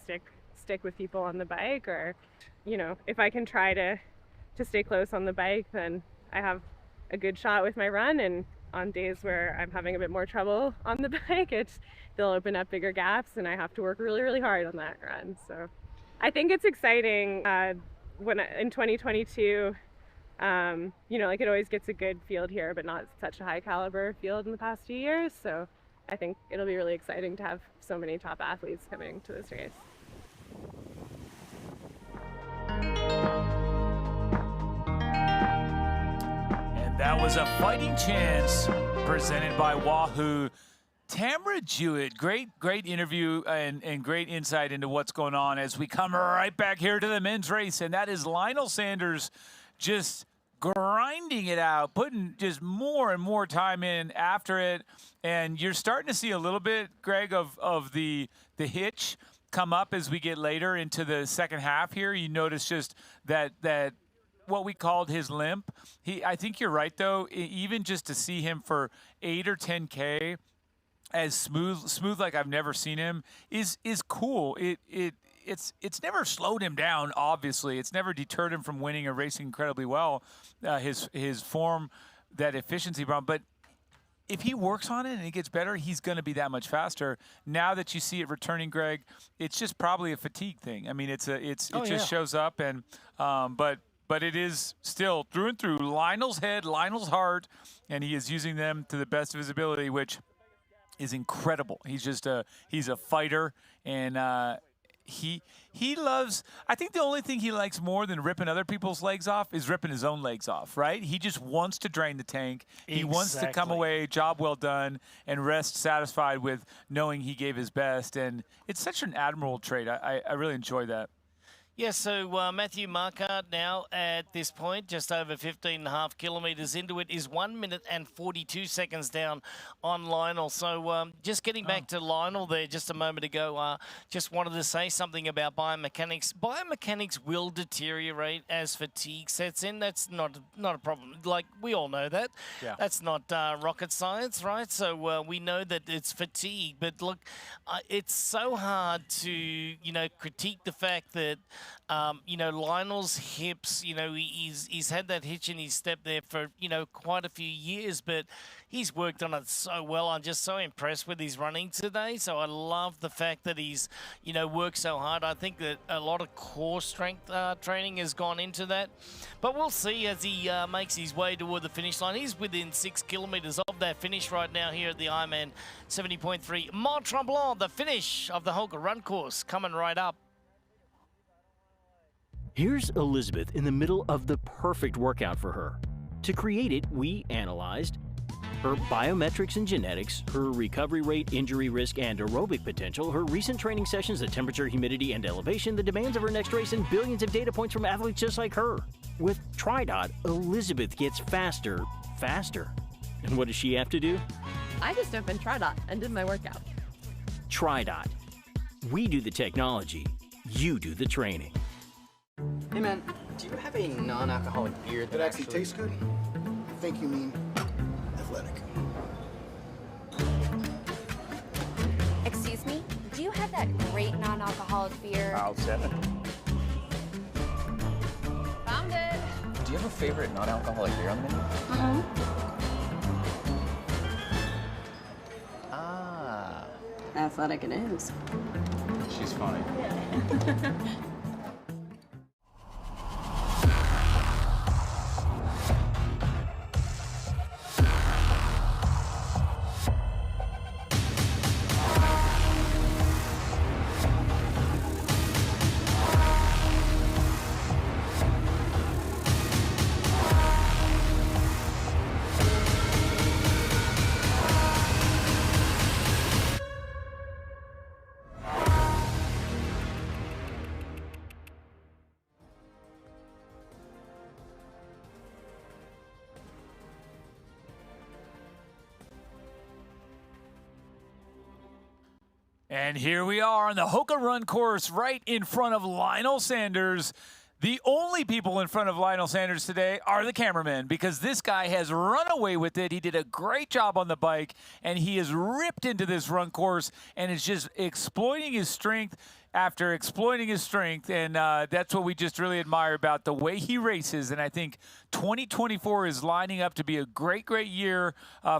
stick with people on the bike, or if I can try to stay close on the bike, then I have a good shot with my run. And on days where I'm having a bit more trouble on the bike, they'll open up bigger gaps and I have to work really, really hard on that run. So I think it's exciting in 2022, it always gets a good field here, but not such a high caliber field in the past few years. So I think it'll be really exciting to have so many top athletes coming to this race.
And that was a fighting chance presented by Wahoo. Tamara Jewett, great interview and great insight into what's going on as we come right back here to the men's race. And that is Lionel Sanders just grinding it out, putting just more and more time in after it. And you're starting to see a little bit, Greg, of the hitch come up as we get later into the second half here. You notice just that what we called his limp. I think you're right, though, even just to see him for 8 or 10K as smooth like I've never seen him is cool. It's never slowed him down, obviously. It's never deterred him from winning or racing incredibly well, his form, that efficiency problem. But if he works on it and he gets better, he's going to be that much faster. Now that you see it returning, Greg, it's just probably a fatigue thing. I mean, it just shows up, and but it is still through and through Lionel's head, Lionel's heart, and he is using them to the best of his ability, which is incredible. He's a fighter, and he loves, I think the only thing he likes more than ripping other people's legs off is ripping his own legs off, right? He just wants to drain the tank. He wants to come away, job well done, and rest satisfied with knowing he gave his best. And it's such an admirable trait. I really enjoy that.
Yeah, so Matthew Marquardt now at this point, just over 15.5 kilometres into it, is 1 minute and 42 seconds down on Lionel. So just getting back to Lionel there just a moment ago, just wanted to say something about biomechanics. Biomechanics will deteriorate as fatigue sets in. That's not a problem. Like, we all know that. Yeah. That's not rocket science, right? So we know that it's fatigue. But look, it's so hard to, critique the fact that Lionel's hips, he's had that hitch in his step there for, quite a few years, but he's worked on it so well. I'm just so impressed with his running today. So I love the fact that he's, worked so hard. I think that a lot of core strength training has gone into that. But we'll see as he makes his way toward the finish line. He's within 6 kilometres of that finish right now here at the IRONMAN 70.3 Mont-Tremblant, the finish of the Holger Run course coming right up.
Here's Elizabeth in the middle of the perfect workout for her. To create it, we analyzed her biometrics and genetics, her recovery rate, injury risk, and aerobic potential, her recent training sessions, the temperature, humidity, and elevation, the demands of her next race, and billions of data points from athletes just like her. With TriDot, Elizabeth gets faster. And what does she have to do?
I just opened TriDot and did my workout.
TriDot. We do the technology, you do the training.
Hey man, do you have a non-alcoholic beer that
actually tastes good? I think you mean athletic.
Excuse me, do you have that great non-alcoholic beer?
I'll set it.
Found it.
Do you have a favorite non-alcoholic beer on the menu? Ah.
Athletic it is.
She's funny.
And here we are on the Hoka Run course right in front of Lionel Sanders. The only people in front of Lionel Sanders today are the cameramen because this guy has run away with it. He did a great job on the bike, and he is ripped into this run course and is just exploiting his strength after exploiting his strength, and that's what we just really admire about the way he races. And I think 2024 is lining up to be a great, great year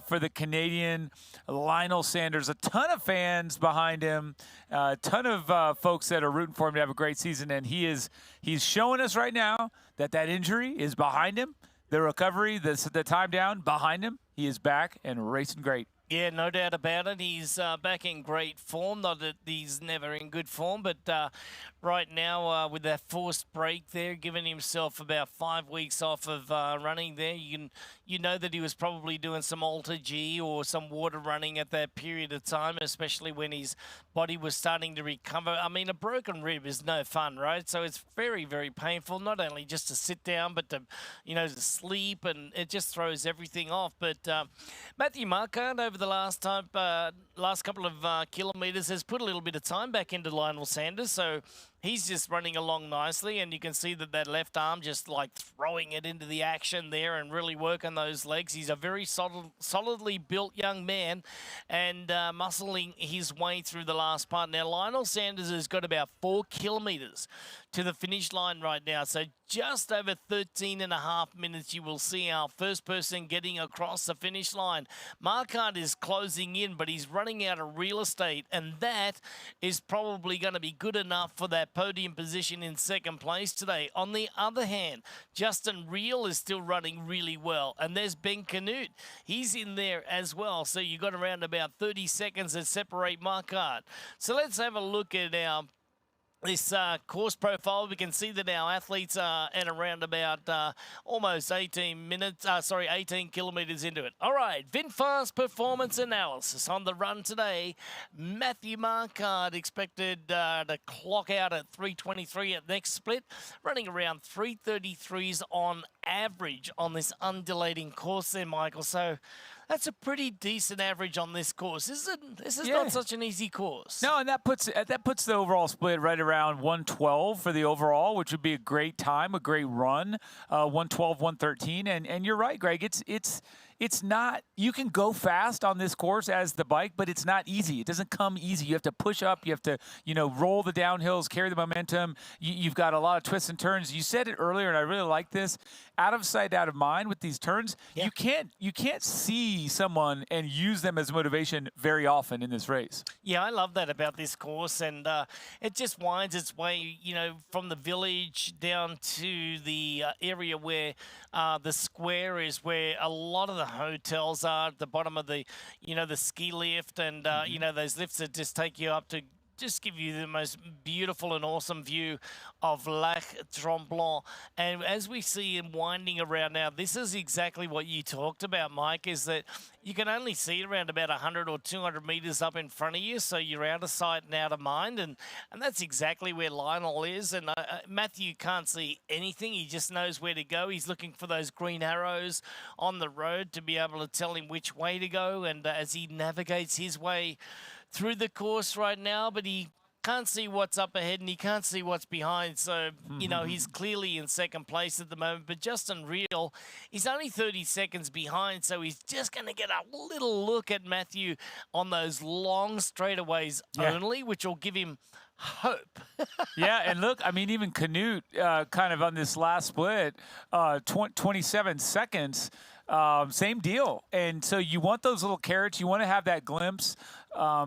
for the Canadian Lionel Sanders. A ton of fans behind him, a ton of folks that are rooting for him to have a great season, and he's showing us right now that injury is behind him, the recovery, the time down behind him. He is back and racing great.
Yeah, no doubt about it. He's back in great form. Not that he's never in good form, but right now with that forced break there, giving himself about 5 weeks off of running there, you know that he was probably doing some Alter G or some water running at that period of time, especially when his body was starting to recover. I mean, a broken rib is no fun, right? So it's very, very painful, not only just to sit down, but to, to sleep, and it just throws everything off. But Matthew Marquardt over the last couple of kilometres has put a little bit of time back into Lionel Sanders, so he's just running along nicely, and you can see that left arm just like throwing it into the action there and really working those legs. He's a very solidly built young man and muscling his way through the last part. Now, Lionel Sanders has got about 4 kilometres to the finish line right now, so just over 13 and a half minutes you will see our first person getting across the finish line. Marquardt is closing in, but he's running out of real estate, and that is probably going to be good enough for that podium position in second place today. On the other hand, Justin Reel is still running really well, and there's Ben Canute. He's in there as well, so you've got around about 30 seconds that separate Marquardt. So let's have a look at this course profile. We can see that our athletes are at around about almost 18 kilometres into it. All right, VinFast performance analysis on the run today. Matthew Marquardt expected to clock out at 3:23 at next split, running around 3:33s on average on this undulating course there, Michael. So that's a pretty decent average on this course. This is not such an easy course.
No, and that puts the overall split right around 112 for the overall, which would be a great time, a great run, 112, 113. And you're right, Greg. It's not, you can go fast on this course as the bike, but it's not easy. It doesn't come easy. You have to push up. You have to, roll the downhills, carry the momentum. You've got a lot of twists and turns. You said it earlier, and I really like this. Out of sight, out of mind with these turns. Yeah. You can't see someone and use them as motivation very often in this race.
Yeah, I love that about this course, and it just winds its way, from the village down to the area where the square is, where a lot of the hotels are at the bottom of the, the ski lift, and those lifts that just take you up to just give you the most beautiful and awesome view of Lac Tremblant. And as we see him winding around now, this is exactly what you talked about, Mike, is that you can only see around about 100 or 200 meters up in front of you, so you're out of sight and out of mind, and that's exactly where Lionel is. And Matthew can't see anything. He just knows where to go. He's looking for those green arrows on the road to be able to tell him which way to go, and as he navigates his way through the course right now, but he can't see what's up ahead and he can't see what's behind. So, he's clearly in second place at the moment. But Justin Reel, he's only 30 seconds behind, so he's just going to get a little look at Matthew on those long straightaways only, which will give him hope.
Yeah, and look, I mean, even Canute kind of on this last split, 27 seconds, same deal. And so you want those little carrots. You want to have that glimpse.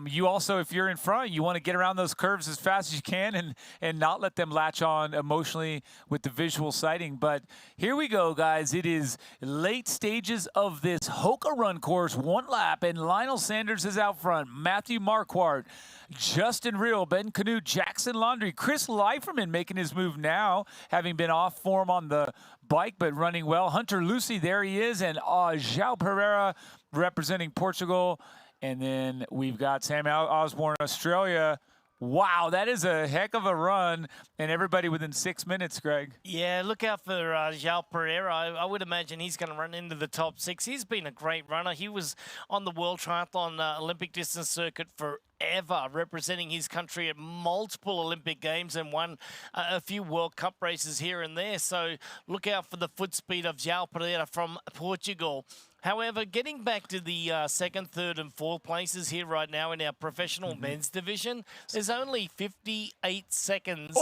You also, if you're in front, you want to get around those curves as fast as you can and not let them latch on emotionally with the visual sighting. But here we go, guys. It is late stages of this Hoka Run course, one lap, and Lionel Sanders is out front. Matthew Marquardt, Justin Reel, Ben Canute, Jackson Laundry, Chris Leiferman making his move now, having been off form on the bike, but running well. Hunter Lucy, there he is, and João Pereira representing Portugal. And then we've got Sam Osborne, Australia, Wow, that is a heck of a run, and everybody within 6 minutes, Greg.
Yeah, look out for João Pereira. I would imagine he's going to run into the top 6. He's been a great runner. He was on the World Triathlon Olympic distance circuit forever, representing his country at multiple Olympic Games and won a few World Cup races here and there. So look out for the foot speed of João Pereira from Portugal. However, getting back to the second, third, and fourth places here right now in our professional men's division, there's only 58 seconds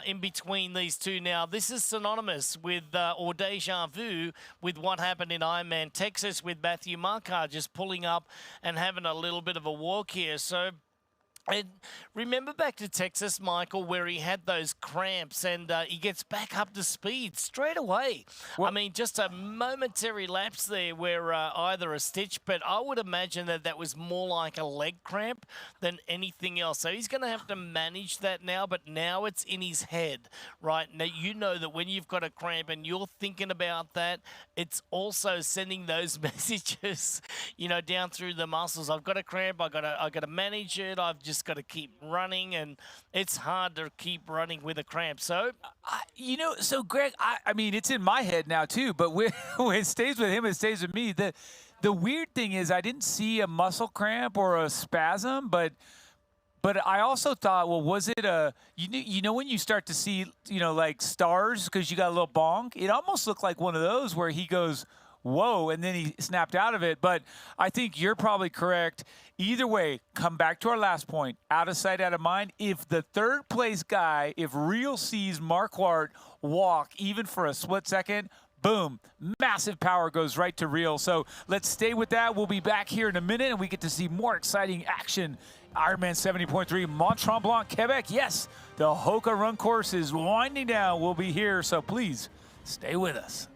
in between these two. Now, this is synonymous with, or deja vu, with what happened in Ironman Texas with Matthew Marquardt just pulling up and having a little bit of a walk here. So, and remember back to Texas, Michael, where he had those cramps and he gets back up to speed straight away. I mean, just a momentary lapse there where either a stitch, but I would imagine that that was more like a leg cramp than anything else. So he's going to have to manage that now, but now it's in his head, right? Now, you know that when you've got a cramp and you're thinking about that, it's also sending those messages, you know, down through the muscles. I've got a cramp. I've got to manage it. I've just got to keep running, and it's hard to keep running with a cramp. So,
you know, so Greg, I mean, it's in my head now too, but when it stays with him, it stays with me. The weird thing is I didn't see a muscle cramp or a spasm, but I also thought, well, was it a, you know when you start to see, you know, like stars because you got a little bonk? It almost looked like one of those where he goes, whoa, and then he snapped out of it. But I think you're probably correct. Either way, come back to our last point. Out of sight, out of mind. If the third place guy, if Real sees Marquardt walk even for a split second, boom, massive power goes right to Real. So let's stay with that. We'll be back here in a minute, and we get to see more exciting action. Ironman 70.3 Mont-Tremblant, Quebec. Yes, the Hoka run course is winding down. We'll be here, so please stay with us.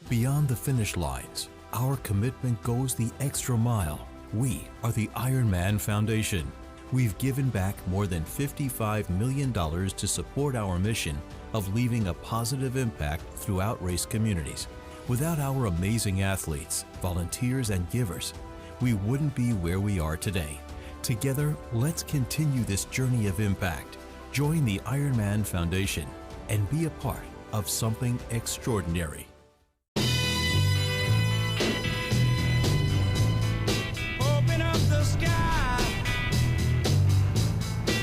Beyond the finish lines, our commitment goes the extra mile. We are the Ironman Foundation. We've given back more than $55 million to support our mission of leaving a positive impact throughout race communities. Without our amazing athletes, volunteers, and givers, we wouldn't be where we are today. Together, let's continue this journey of impact. Join the Ironman Foundation and be a part of something extraordinary.
Open up the sky,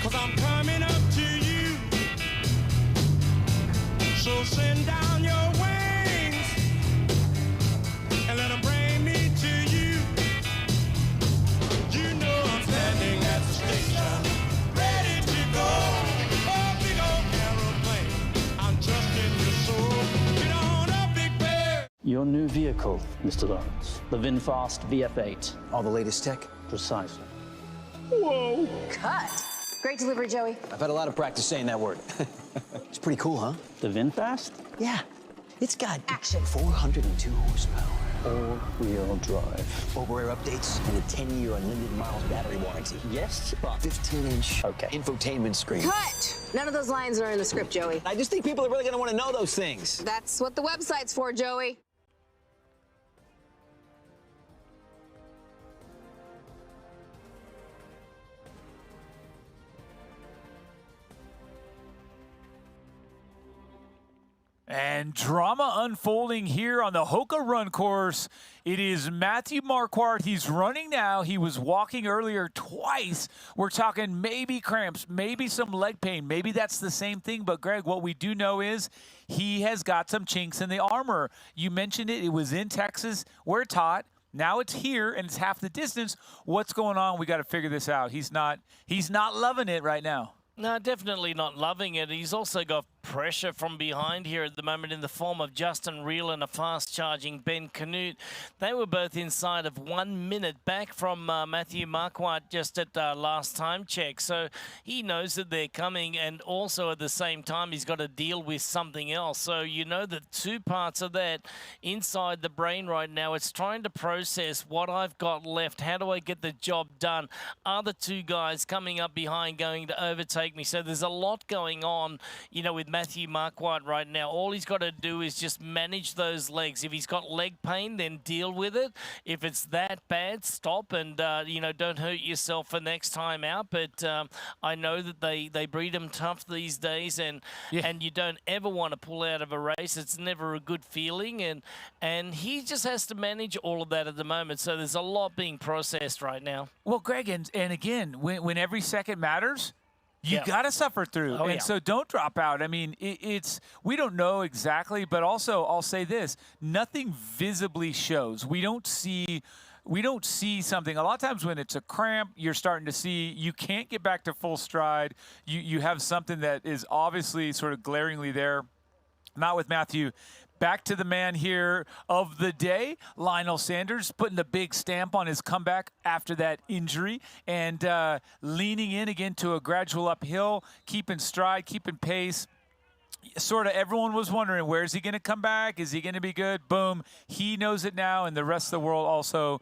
'cause I'm coming up to you. So send down your wings and let them bring me to you. You know I'm standing at the station, ready to go. Oh, big old aeroplane, I'm trusting your soul. Get on up, Big Bear.
Your new vehicle, Mr. Lawrence. The VinFast VF8.
All the latest tech?
Precisely.
Whoa.
Cut. Great delivery, Joey.
I've had a lot of practice saying that word. It's pretty cool, huh?
The VinFast?
Yeah. It's got action. 402 horsepower.
All-wheel drive.
Over-air updates and a 10-year unlimited miles battery warranty.
Yes?
15-inch infotainment screen.
Cut. None of those lines are in the script, Joey.
I just think people are really going to want to know those things.
That's what the website's for, Joey.
And drama unfolding here on the Hoka run course. It is Matthew Marquardt. He's running now. He was walking earlier twice. We're talking maybe cramps, maybe some leg pain. Maybe that's the same thing. But, Greg, what we do know is he has got some chinks in the armor. You mentioned it. It was in Texas where it's hot. Now it's here, and it's half the distance. What's going on? We got to figure this out. He's not loving it right now.
No, definitely not loving it. He's also got pressure from behind here at the moment in the form of Justin Reel and a fast-charging Ben Canute. They were both inside of 1 minute back from Matthew Marquardt just at last time check. So he knows that they're coming, and also at the same time he's got to deal with something else. So you know the two parts of that inside the brain right now. It's trying to process what I've got left. How do I get the job done? Are the two guys coming up behind going to overtake take me. So there's a lot going on, with Matthew Marquardt right now. All he's got to do is just manage those legs. If he's got leg pain, then deal with it. If it's that bad, stop and, don't hurt yourself for next time out. But I know that they breed them tough these days, and you don't ever want to pull out of a race. It's never a good feeling, and he just has to manage all of that at the moment. So there's a lot being processed right now.
Well, Greg, and again, when every second matters, you got to suffer through. So don't drop out. I mean, we don't know exactly, but also I'll say this, nothing visibly shows. We don't see something. A lot of times when it's a cramp, you're starting to see you can't get back to full stride. You have something that is obviously sort of glaringly there. Not with Matthew. Back to the man here of the day, Lionel Sanders, putting the big stamp on his comeback after that injury and leaning in again to a gradual uphill, keeping stride, keeping pace. Sort of everyone was wondering, where is he going to come back? Is he going to be good? Boom. He knows it now, and the rest of the world also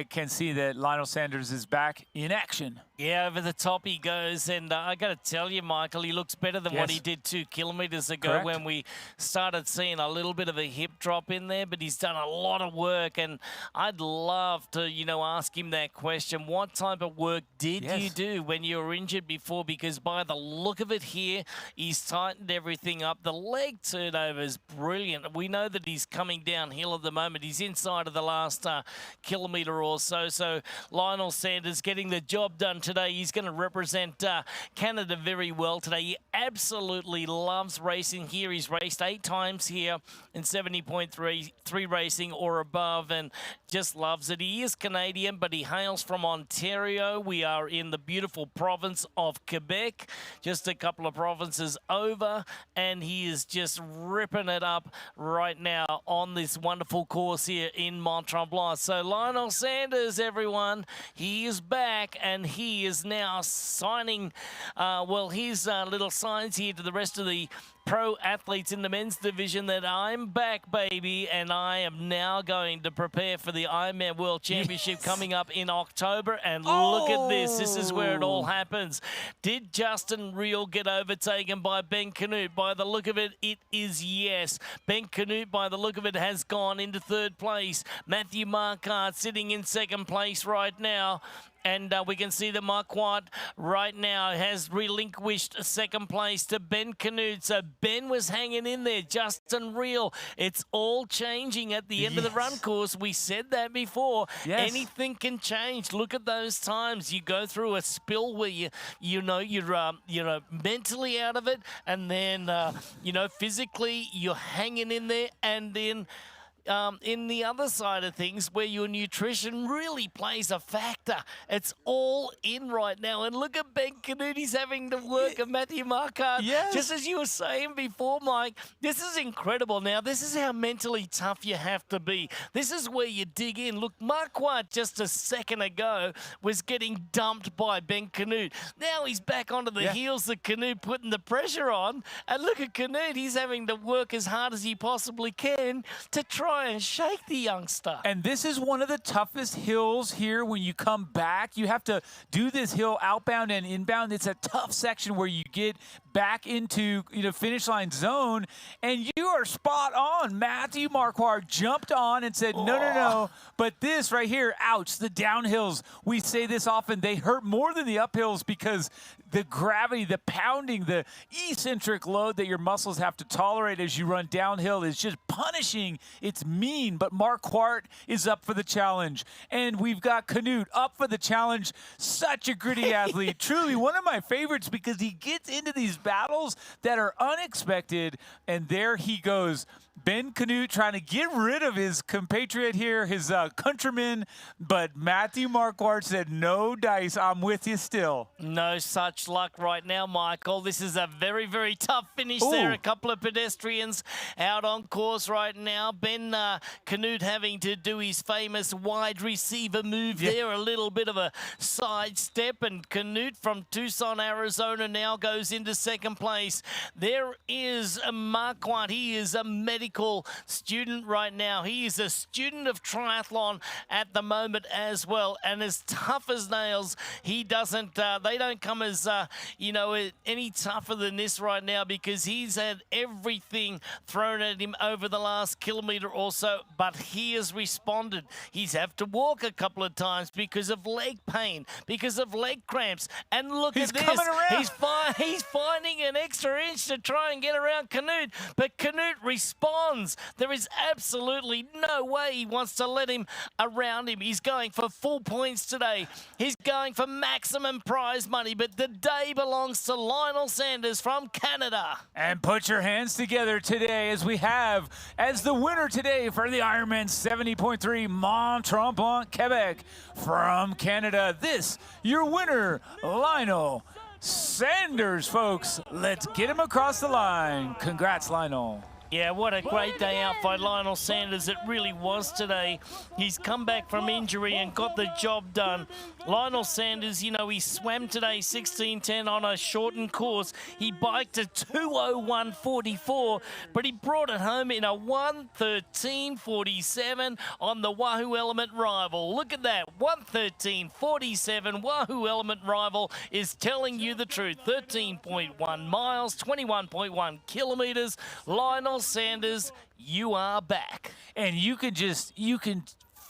can see that Lionel Sanders is back in action.
Yeah, over the top he goes, and I got to tell you, Michael, he looks better than what he did 2 kilometres ago when we started seeing a little bit of a hip drop in there, but he's done a lot of work, and I'd love to, ask him that question. What type of work did you do when you were injured before? Because by the look of it here, he's tightened everything up. The leg turnover is brilliant. We know that he's coming downhill at the moment. He's inside of the last kilometre or so. So Lionel Sanders getting the job done today. He's going to represent Canada very well today. He absolutely loves racing here. He's raced 8 times here in 70.3 racing or above, and just loves it. He is Canadian, but he hails from Ontario. We are in the beautiful province of Quebec, just a couple of provinces over, and he is just ripping it up right now on this wonderful course here in Mont-Tremblant. So Lionel Sanders, everyone, he is back, and he is now signing, his little signs here to the rest of the pro athletes in the men's division that I'm back, baby, and I am now going to prepare for the Ironman World Championship coming up in October. And look at this. This is where it all happens. Did Justin Reel get overtaken by Ben Canute? By the look of it, it is yes. Ben Canute, by the look of it, has gone into 3rd place. Matthew Marquardt sitting in 2nd place right now. And we can see that Marquardt right now has relinquished 2nd place to Ben Canute. So Ben was hanging in there. Justin Reel. It's all changing at the end of the run course. We said that before. Anything can change. Look at those times. You go through a spill where you're mentally out of it, and then physically you're hanging in there, and then in the other side of things where your nutrition really plays a factor. It's all in right now. And look at Ben Canute. He's having the work of Matthew Marquardt. Just as you were saying before, Mike, this is incredible. Now, this is how mentally tough you have to be. This is where you dig in. Look, Marquardt just a second ago was getting dumped by Ben Canute. Now he's back onto the heels of Canute, putting the pressure on. And look at Canute. He's having to work as hard as he possibly can to try and shake the youngster.
And this is one of the toughest hills here when you come back. You have to do this hill outbound and inbound. It's a tough section where you get back into finish line zone, and you are spot on. Matthew Marquardt jumped on and said, no. But this right here, ouch, the downhills, we say this often, they hurt more than the uphills because the gravity, the pounding, the eccentric load that your muscles have to tolerate as you run downhill is just punishing. It's mean, but Marquardt is up for the challenge. And we've got Canute up for the challenge. Such a gritty athlete. Truly one of my favorites because he gets into these battles that are unexpected. And there he goes. Ben Canute trying to get rid of his compatriot here, his countryman, but Matthew Marquardt said, no dice, I'm with you still.
No such luck right now, Michael. This is a very, very tough finish there. A couple of pedestrians out on course right now. Ben Canute having to do his famous wide receiver move there, a little bit of a sidestep, and Canute from Tucson, Arizona now goes into 2nd place. There is Marquardt. He is a medical medical student right now. He is a student of triathlon at the moment as well, and as tough as nails. He doesn't, they don't come as, any tougher than this right now, because he's had everything thrown at him over the last kilometre or so, but he has responded. He's had to walk a couple of times because of leg pain, because of leg cramps, and look at this. He's finding an extra inch to try and get around Canute, but Canute responds. There is absolutely no way he wants to let him around him. He's going for full points today. He's going for maximum prize money, but the day belongs to Lionel Sanders from Canada.
And put your hands together today as we have as the winner today for the Ironman 70.3 Mont-Tremblant, Quebec from Canada. This, your winner, Lionel Sanders, folks. Let's get him across the line. Congrats, Lionel.
Yeah, what a great day out by Lionel Sanders. It really was today. He's come back from injury and got the job done. Lionel Sanders, he swam today 16:10 on a shortened course. He biked a 2:01.44, but he brought it home in a 1:13.47 on the Wahoo Element rival. Look at that, 1:13.47. Wahoo Element rival is telling you the truth. 13.1 miles, 21.1 kilometers. Lionel Sanders, you are back.
And you can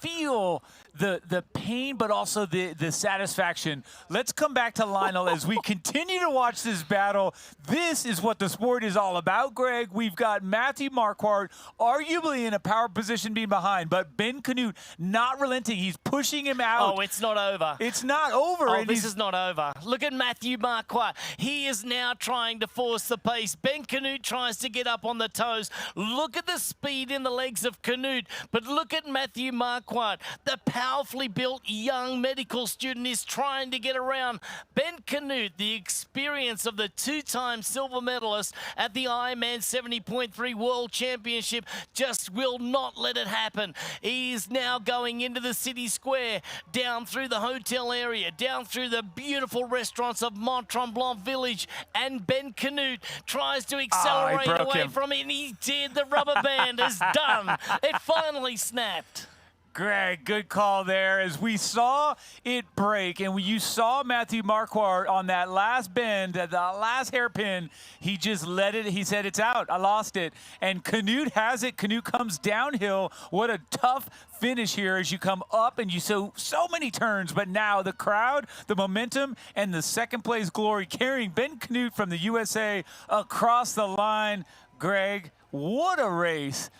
feel the pain, but also the satisfaction. Let's come back to Lionel as we continue to watch this battle. This is what the sport is all about, Greg. We've got Matthew Marquardt arguably in a power position being behind, but Ben Canute not relenting. He's pushing him out.
Oh, it's not over.
It's not over.
Oh, this is not over. Look at Matthew Marquardt. He is now trying to force the pace. Ben Canute tries to get up on the toes. Look at the speed in the legs of Canute, but look at Matthew Marquardt. The powerfully built young medical student is trying to get around Ben Canute. The experience of the two-time silver medalist at the Ironman 70.3 World Championship just will not let it happen. He is now going into the city square, down through the hotel area, down through the beautiful restaurants of Mont-Tremblant Village, and Ben Canute tries to accelerate away from it, and he did. The rubber band is done. It finally snapped.
Greg, good call there. As we saw it break, and you saw Matthew Marquardt on that last bend, at the last hairpin, he just let it. He said, it's out. I lost it. And Canute has it. Canute comes downhill. What a tough finish here as you come up and you so many turns. But now the crowd, the momentum, and the second place glory carrying Ben Canute from the USA across the line. Greg, what a race.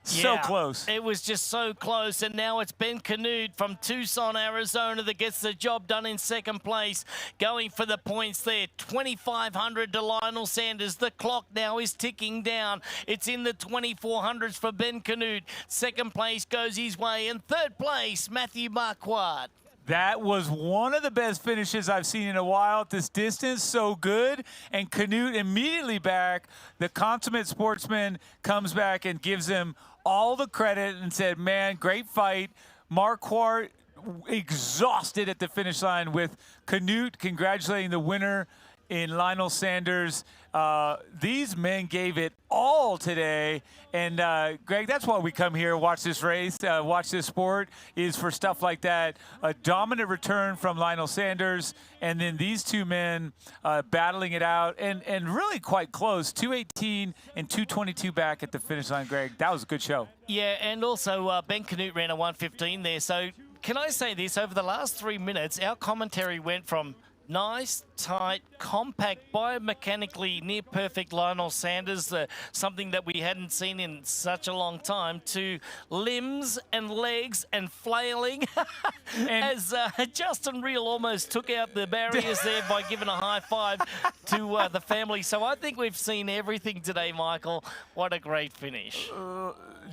So close.
It was just so close, and now it's Ben Canute from Tucson, Arizona that gets the job done in second place, going for the points there. 2,500 to Lionel Sanders. The clock now is ticking down. It's in the 2,400s for Ben Canute. Second place goes his way, and third place, Matthew Marquardt.
That was one of the best finishes I've seen in a while at this distance. So good. And Canute immediately back. The consummate sportsman comes back and gives him all the credit and said, man, great fight. Marquardt exhausted at the finish line, with Canute congratulating the winner in Lionel Sanders. These men gave it all today. And Greg, that's why we come here, watch this race, watch this sport, is for stuff like that. A dominant return from Lionel Sanders, and then these two men battling it out, and really quite close. 2:18 and 2:22 back at the finish line, Greg. That was a good show.
Yeah, and also Ben Canute ran a 1:15 there. So can I say this? Over the last 3 minutes, our commentary went from nice, tight, compact, biomechanically near-perfect Lionel Sanders, something that we hadn't seen in such a long time, to limbs and legs and flailing as Justin Reel almost took out the barriers there by giving a high five to the family. So I think we've seen everything today, Michael. What a great finish.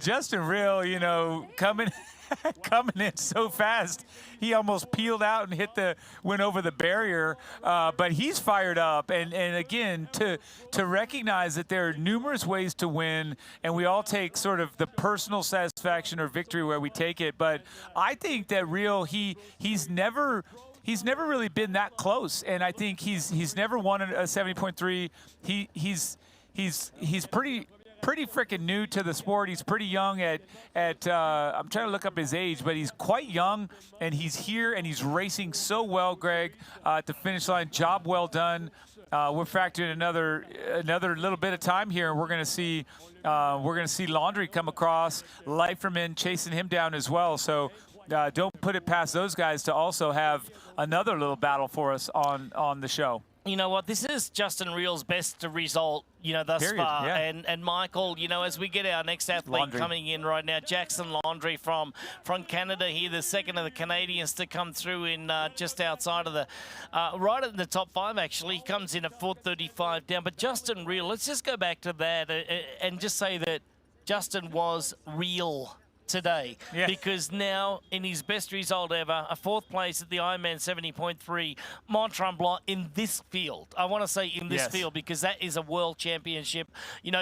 Justin Reel, coming in so fast, he almost peeled out and went over the barrier. But he's fired up, and again, to recognize that there are numerous ways to win, and we all take sort of the personal satisfaction or victory where we take it. But I think that Reel, he's never really been that close, and I think he's never won a 70.3. He's pretty pretty freaking new to the sport. He's pretty young at I'm trying to look up his age, but he's quite young, and he's here, and he's racing so well, Greg, at the finish line. Job well done. We're factoring another little bit of time here, and we're going to see Laundry come across, Leiferman chasing him down as well. So don't put it past those guys to also have another little battle for us on the show.
You know what? This is Justin Reel's best result, thus far.
Yeah.
And Michael, as we get our next athlete
Laundry
coming in right now, Jackson Laundry from Canada here, the second of the Canadians to come through in just outside of the, right at the top 5, actually. He comes in at 4:35 down. But Justin Reel, let's just go back to that and just say that Justin was real today, because now in his best result ever, a 4th place at the Ironman 70.3 Mont-Tremblant in this field. I want to say in this field, because that is a world championship,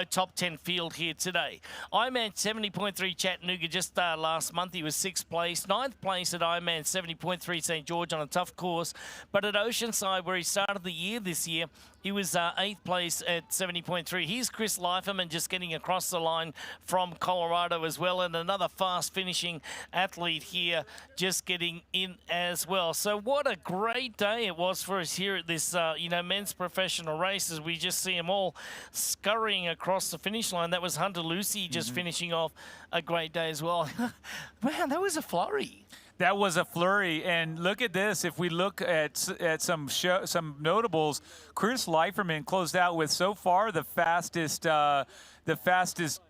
top 10 field here today. Ironman 70.3 Chattanooga just last month, he was 6th place, 9th place at Ironman 70.3 St. George on a tough course, but at Oceanside, where he started the year this year, he was 8th place at 70.3. Here's Chris Leiferman just getting across the line from Colorado as well, and another fast finishing athlete here just getting in as well. So what a great day it was for us here at this, men's professional races. We just see them all scurrying across the finish line. That was Hunter Lucy just finishing off a great day as well. Man, that was a flurry.
That was a flurry, and look at this. If we look at some notables, Chris Leiferman closed out with so far the fastest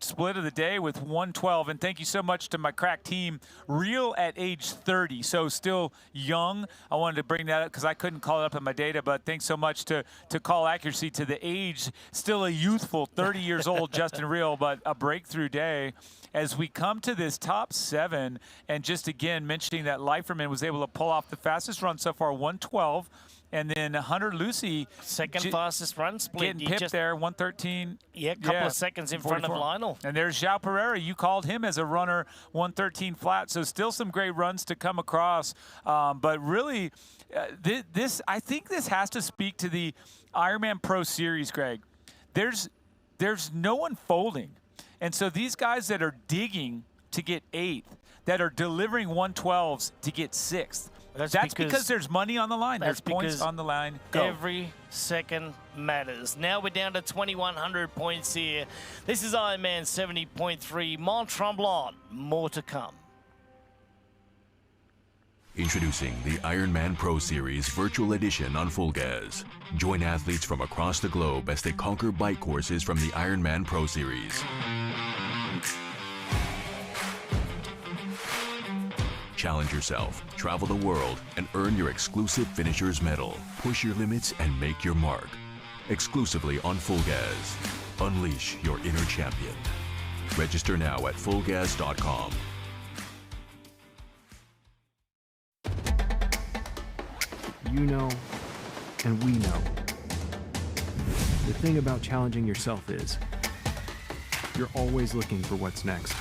split of the day with 1:12. And thank you so much to my crack team. Real at age 30, so still young. I wanted to bring that up because I couldn't call it up in my data, but thanks so much to call accuracy to the age. Still a youthful 30 years old, Justin Real, but a breakthrough day. As we come to this top 7, and just again mentioning that Leiferman was able to pull off the fastest run so far, 1:12, and then Hunter Lucy,
second fastest run split.
Getting pipped there, 1:13.
Yeah, a couple of seconds in front of Lionel.
And there's João Pereira. You called him as a runner, 1:13 flat. So still some great runs to come across. But really, I think this has to speak to the Ironman Pro Series, Greg. There's no one folding. And so these guys that are digging to get 8th, that are delivering 1:12s to get 6th, that's because there's money on the line. There's points on the line. Go.
Every second matters. Now we're down to 2,100 points here. This is Ironman 70.3 Mont-Tremblant. More to come.
Introducing the Ironman Pro Series Virtual Edition on Full Gas. Join athletes from across the globe as they conquer bike courses from the Ironman Pro Series. Challenge yourself, travel the world, and earn your exclusive Finisher's Medal. Push your limits and make your mark. Exclusively on Full Gas. Unleash your inner champion. Register now at fullgas.com.
You know, and we know. The thing about challenging yourself is you're always looking for what's next.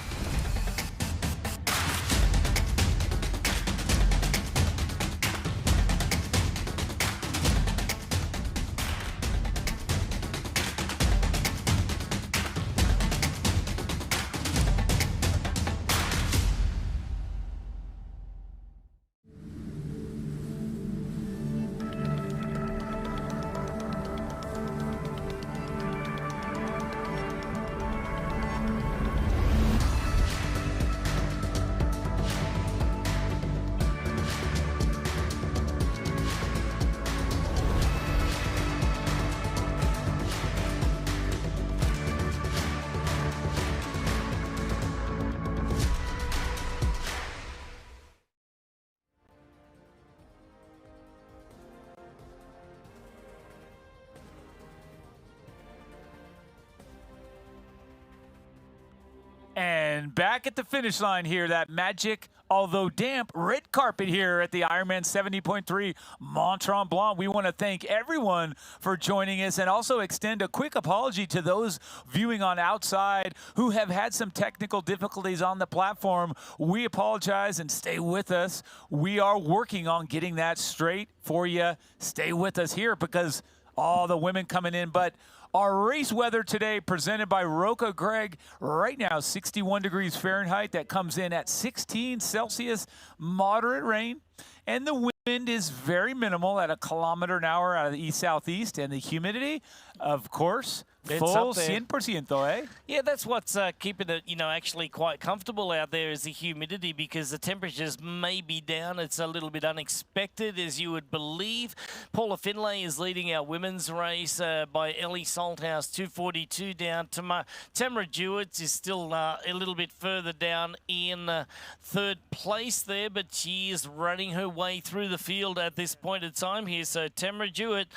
And back at the finish line here, that magic, although damp, red carpet here at the Ironman 70.3 Mont-Tremblant. We want to thank everyone for joining us and also extend a quick apology to those viewing on outside who have had some technical difficulties on the platform. We apologize and stay with us. We are working on getting that straight for you. Stay with us here because all the women coming in. But our race weather today presented by Roca Greg. Right now, 61 degrees Fahrenheit. That comes in at 16 Celsius, moderate rain. And the wind is very minimal at 1 kilometer an hour out of the east-southeast. And the humidity, of course,
It's
full
up there.
100%, eh?
Yeah, that's what's keeping it, actually quite comfortable out there is the humidity, because the temperatures may be down. It's a little bit unexpected, as you would believe. Paula Finlay is leading our women's race by Ellie Salthouse, 2:42 down. Tamara Jewett is still a little bit further down in third place there, but she is running her way through the field at this point in time here. So Tamara Jewett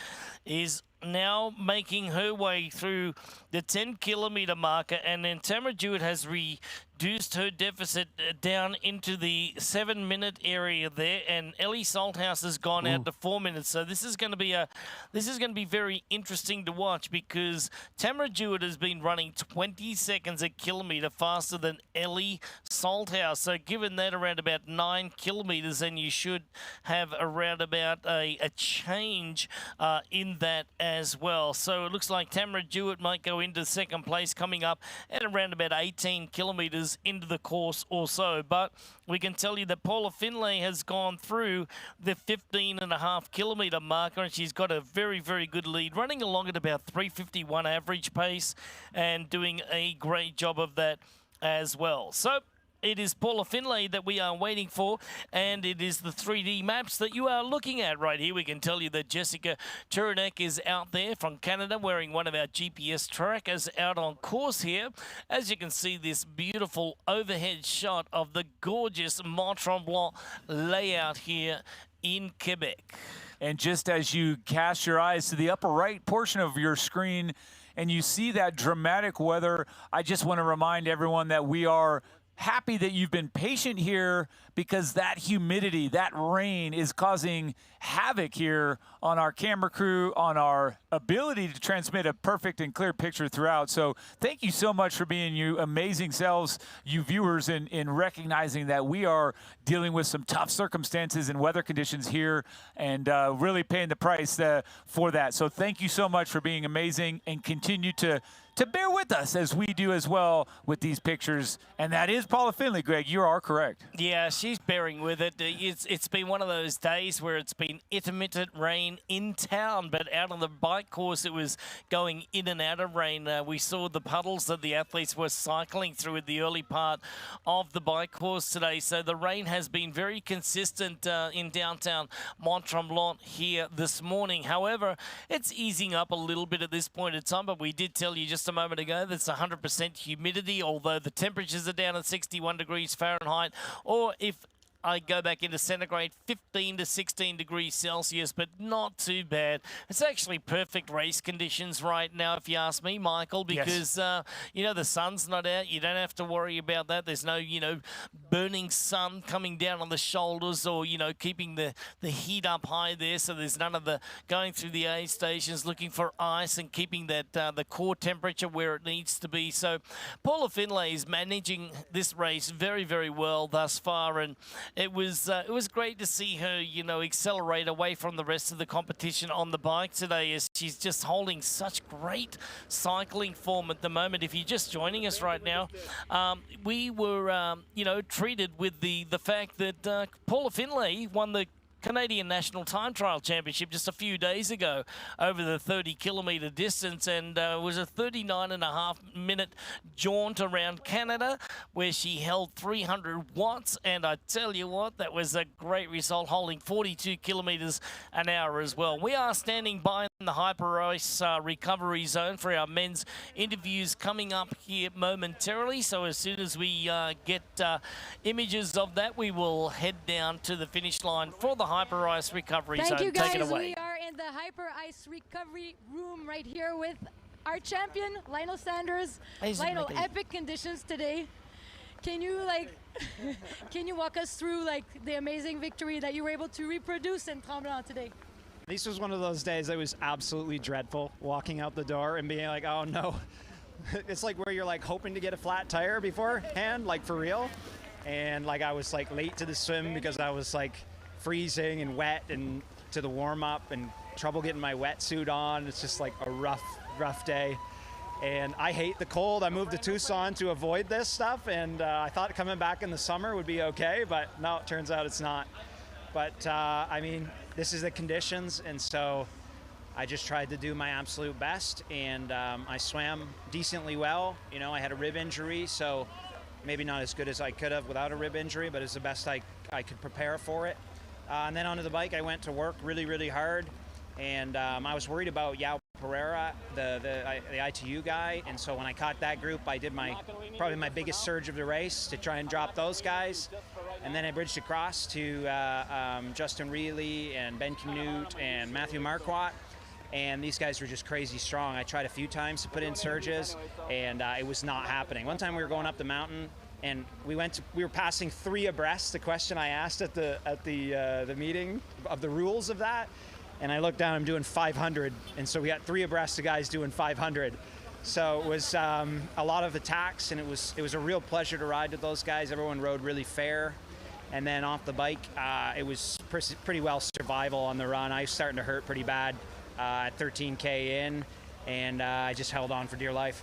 is now making her way through the 10-kilometer marker, and then Tamara Jewett has reduced her deficit down into the 7-minute area there, and Ellie Salthouse has gone out to 4 minutes. So this is going to be very interesting to watch, because Tamara Jewett has been running 20 seconds a kilometer faster than Ellie Salthouse. So given that around about 9 kilometers, then you should have around about a change in that as well. So it looks like Tamara Jewett might go into second place, coming up at around about 18 kilometers into the course or so. But we can tell you that Paula Finlay has gone through the 15.5 kilometer marker, and she's got a very, very good lead, running along at about 3:51 average pace and doing a great job of that as well. So it is Paula Finlay that we are waiting for, and it is the 3D maps that you are looking at right here. We can tell you that Jessica Turanek is out there from Canada, wearing one of our GPS trackers out on course here. As you can see, this beautiful overhead shot of the gorgeous Mont-Tremblant layout here in Quebec.
And just as you cast your eyes to the upper right portion of your screen and you see that dramatic weather, I just want to remind everyone that we are happy that you've been patient here, because that humidity, that rain is causing havoc here on our camera crew, on our ability to transmit a perfect and clear picture throughout. So thank you so much for being you amazing selves, you viewers, in recognizing that we are dealing with some tough circumstances and weather conditions here, and really paying the price for that. So thank you so much for being amazing, and continue to bear with us as we do as well with these pictures. And that is Paula Finlay, Greg. You are correct.
Yeah, she's bearing with it. It's been one of those days where it's been intermittent rain in town, but out on the bike course it was going in and out of rain. We saw the puddles that the athletes were cycling through at the early part of the bike course today. So the rain has been very consistent in downtown Mont-Tremblant here this morning. However, it's easing up a little bit at this point in time, but we did tell you just a moment ago that's 100% humidity, although the temperatures are down at 61 degrees Fahrenheit, or if I go back into centigrade, 15 to 16 degrees Celsius, but not too bad. It's actually perfect race conditions right now, if you ask me, Michael, because, the sun's not out. You don't have to worry about that. There's no, burning sun coming down on the shoulders, or, keeping the heat up high there. So there's none of the going through the aid stations looking for ice and keeping that the core temperature where it needs to be. So Paula Finlay is managing this race very, very well thus far, and it was great to see her, accelerate away from the rest of the competition on the bike today, as she's just holding such great cycling form at the moment. If you're just joining us right now, we were, treated with the fact that Paula Finlay won the Canadian National Time Trial Championship just a few days ago over the 30-kilometer distance, and was a 39.5-minute jaunt around Canada where she held 300 watts, and I tell you what, that was a great result, holding 42 kilometers an hour as well. We are standing by in the Hyper Ice recovery zone for our men's interviews coming up here momentarily, so as soon as we get images of that, we will head down to the finish line for the Hyper Ice recovery zone.
Thank you, guys.
Take it away.
We are in the Hyper Ice recovery room right here with our champion, Lionel Sanders. Lionel, epic conditions today. Can you can you walk us through the amazing victory that you were able to reproduce in Tremblant today?
This was one of those days that was absolutely dreadful, walking out the door and being like, oh no. It's like where you're hoping to get a flat tire beforehand, for real. And I was late to the swim because I was freezing and wet and to the warm up and trouble getting my wetsuit on. It's just like a rough day. And I hate the cold. I moved to Tucson to avoid this stuff, and I thought coming back in the summer would be okay, but no, it turns out it's not. But I mean, this is the conditions, and so I just tried to do my absolute best, and I swam decently well. You know, I had a rib injury, so maybe not as good as I could have without a rib injury, but it's the best I could prepare for it. And then onto the bike, I went to work really hard, and I was worried about Yao Pereira, the ITU guy, and so when I caught that group, I did probably my biggest surge of the race to try and drop those guys, and then I bridged across to Justin Reilly and Ben Canute and Matthew Marquardt, and these guys were just crazy strong. I tried a few times to put in surges, and it was not happening. One time we were going up the mountain, and we were passing 3 abreast. The question I asked at the meeting of the rules of that. And I looked down, I'm doing 500. And so we got 3 abreast of guys doing 500. So it was a lot of attacks, and it was a real pleasure to ride with those guys. Everyone rode really fair. And then off the bike, it was pretty well survival on the run. I was starting to hurt pretty bad at 13K in, and I just held on for dear life.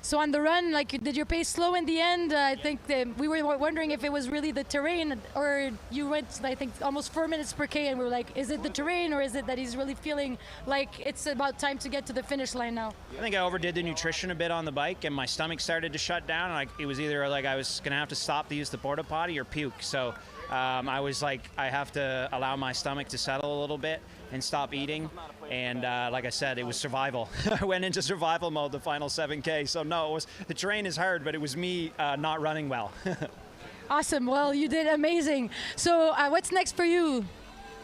So on the run, like, did your pace slow in the end? I think we were wondering if it was really the terrain, or you went, I think, almost 4 minutes per K, and we were like, is it the terrain, or is it that he's really feeling like it's about time to get to the finish line now?
I think I overdid the nutrition a bit on the bike, and my stomach started to shut down. Like, it was either like I was going to have to stop to use the porta potty or puke. So I was like, I have to allow my stomach to settle a little bit and stop eating. And like I said, it was survival. I went into survival mode the final 7K. So no, the terrain is hard, but it was me not running well.
Awesome. Well, you did amazing. So what's next for you?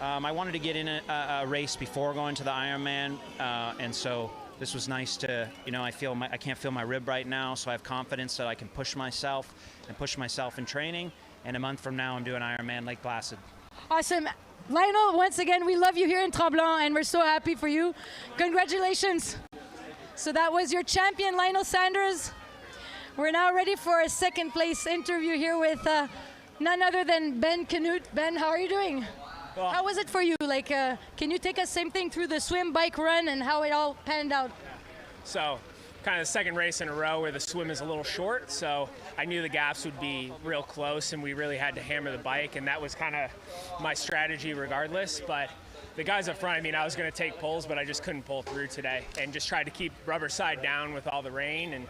I wanted to get in a race before going to the Ironman, and so this was nice to, you know, I can't feel my rib right now, so I have confidence that I can push myself in training. And a month from now, I'm doing Ironman Lake Placid.
Awesome. Lionel, once again, we love you here in Tremblant, and we're so happy for you. Congratulations. So that was your champion, Lionel Sanders. We're now ready for a second place interview here with none other than Ben Canute. Ben, how are you doing?
Well,
how was it for you? Like, can you take us same thing through the swim, bike, run, and how it all panned out?
So, kind of the second race in a row where the swim is a little short, so I knew the gaps would be real close, and we really had to hammer the bike, and that was kind of my strategy regardless. But the guys up front, I mean, I was going to take pulls, but I just couldn't pull through today, and just tried to keep rubber side down with all the rain, and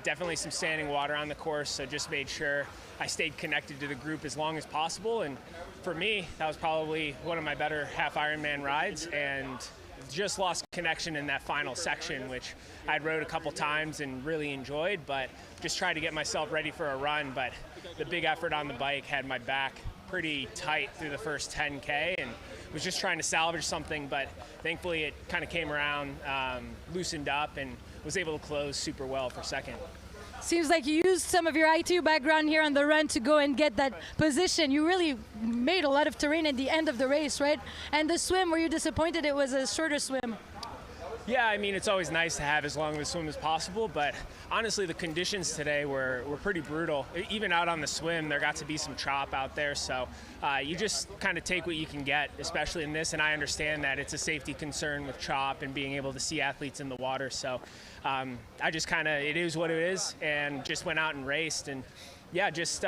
definitely some standing water on the course, so just made sure I stayed connected to the group as long as possible. And for me, that was probably one of my better half Ironman rides, and just lost connection in that final section, which I'd rode a couple times and really enjoyed, but just tried to get myself ready for a run. But the big effort on the bike had my back pretty tight through the first 10K, and was just trying to salvage something, but thankfully it kind of came around, loosened up, and was able to close super well for second.
Seems like you used some of your ITU background here on the run to go and get that position. You really made a lot of terrain at the end of the race, right? And the swim, were you disappointed it was a shorter swim?
Yeah, I mean, it's always nice to have as long of a swim as possible, but honestly, the conditions today were pretty brutal. Even out on the swim, there got to be some chop out there, so you just kind of take what you can get, especially in this, and I understand that it's a safety concern with chop and being able to see athletes in the water, so I just kind of, it is what it is, and just went out and raced. And yeah, just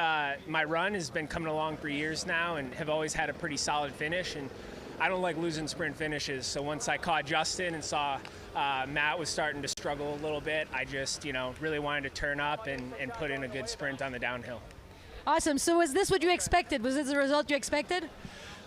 my run has been coming along for years now and have always had a pretty solid finish, and I don't like losing sprint finishes. So once I caught Justin and saw Matt was starting to struggle a little bit, I just, you know, really wanted to turn up and put in a good sprint on the downhill.
Awesome. So was this what you expected? Was this the result you expected?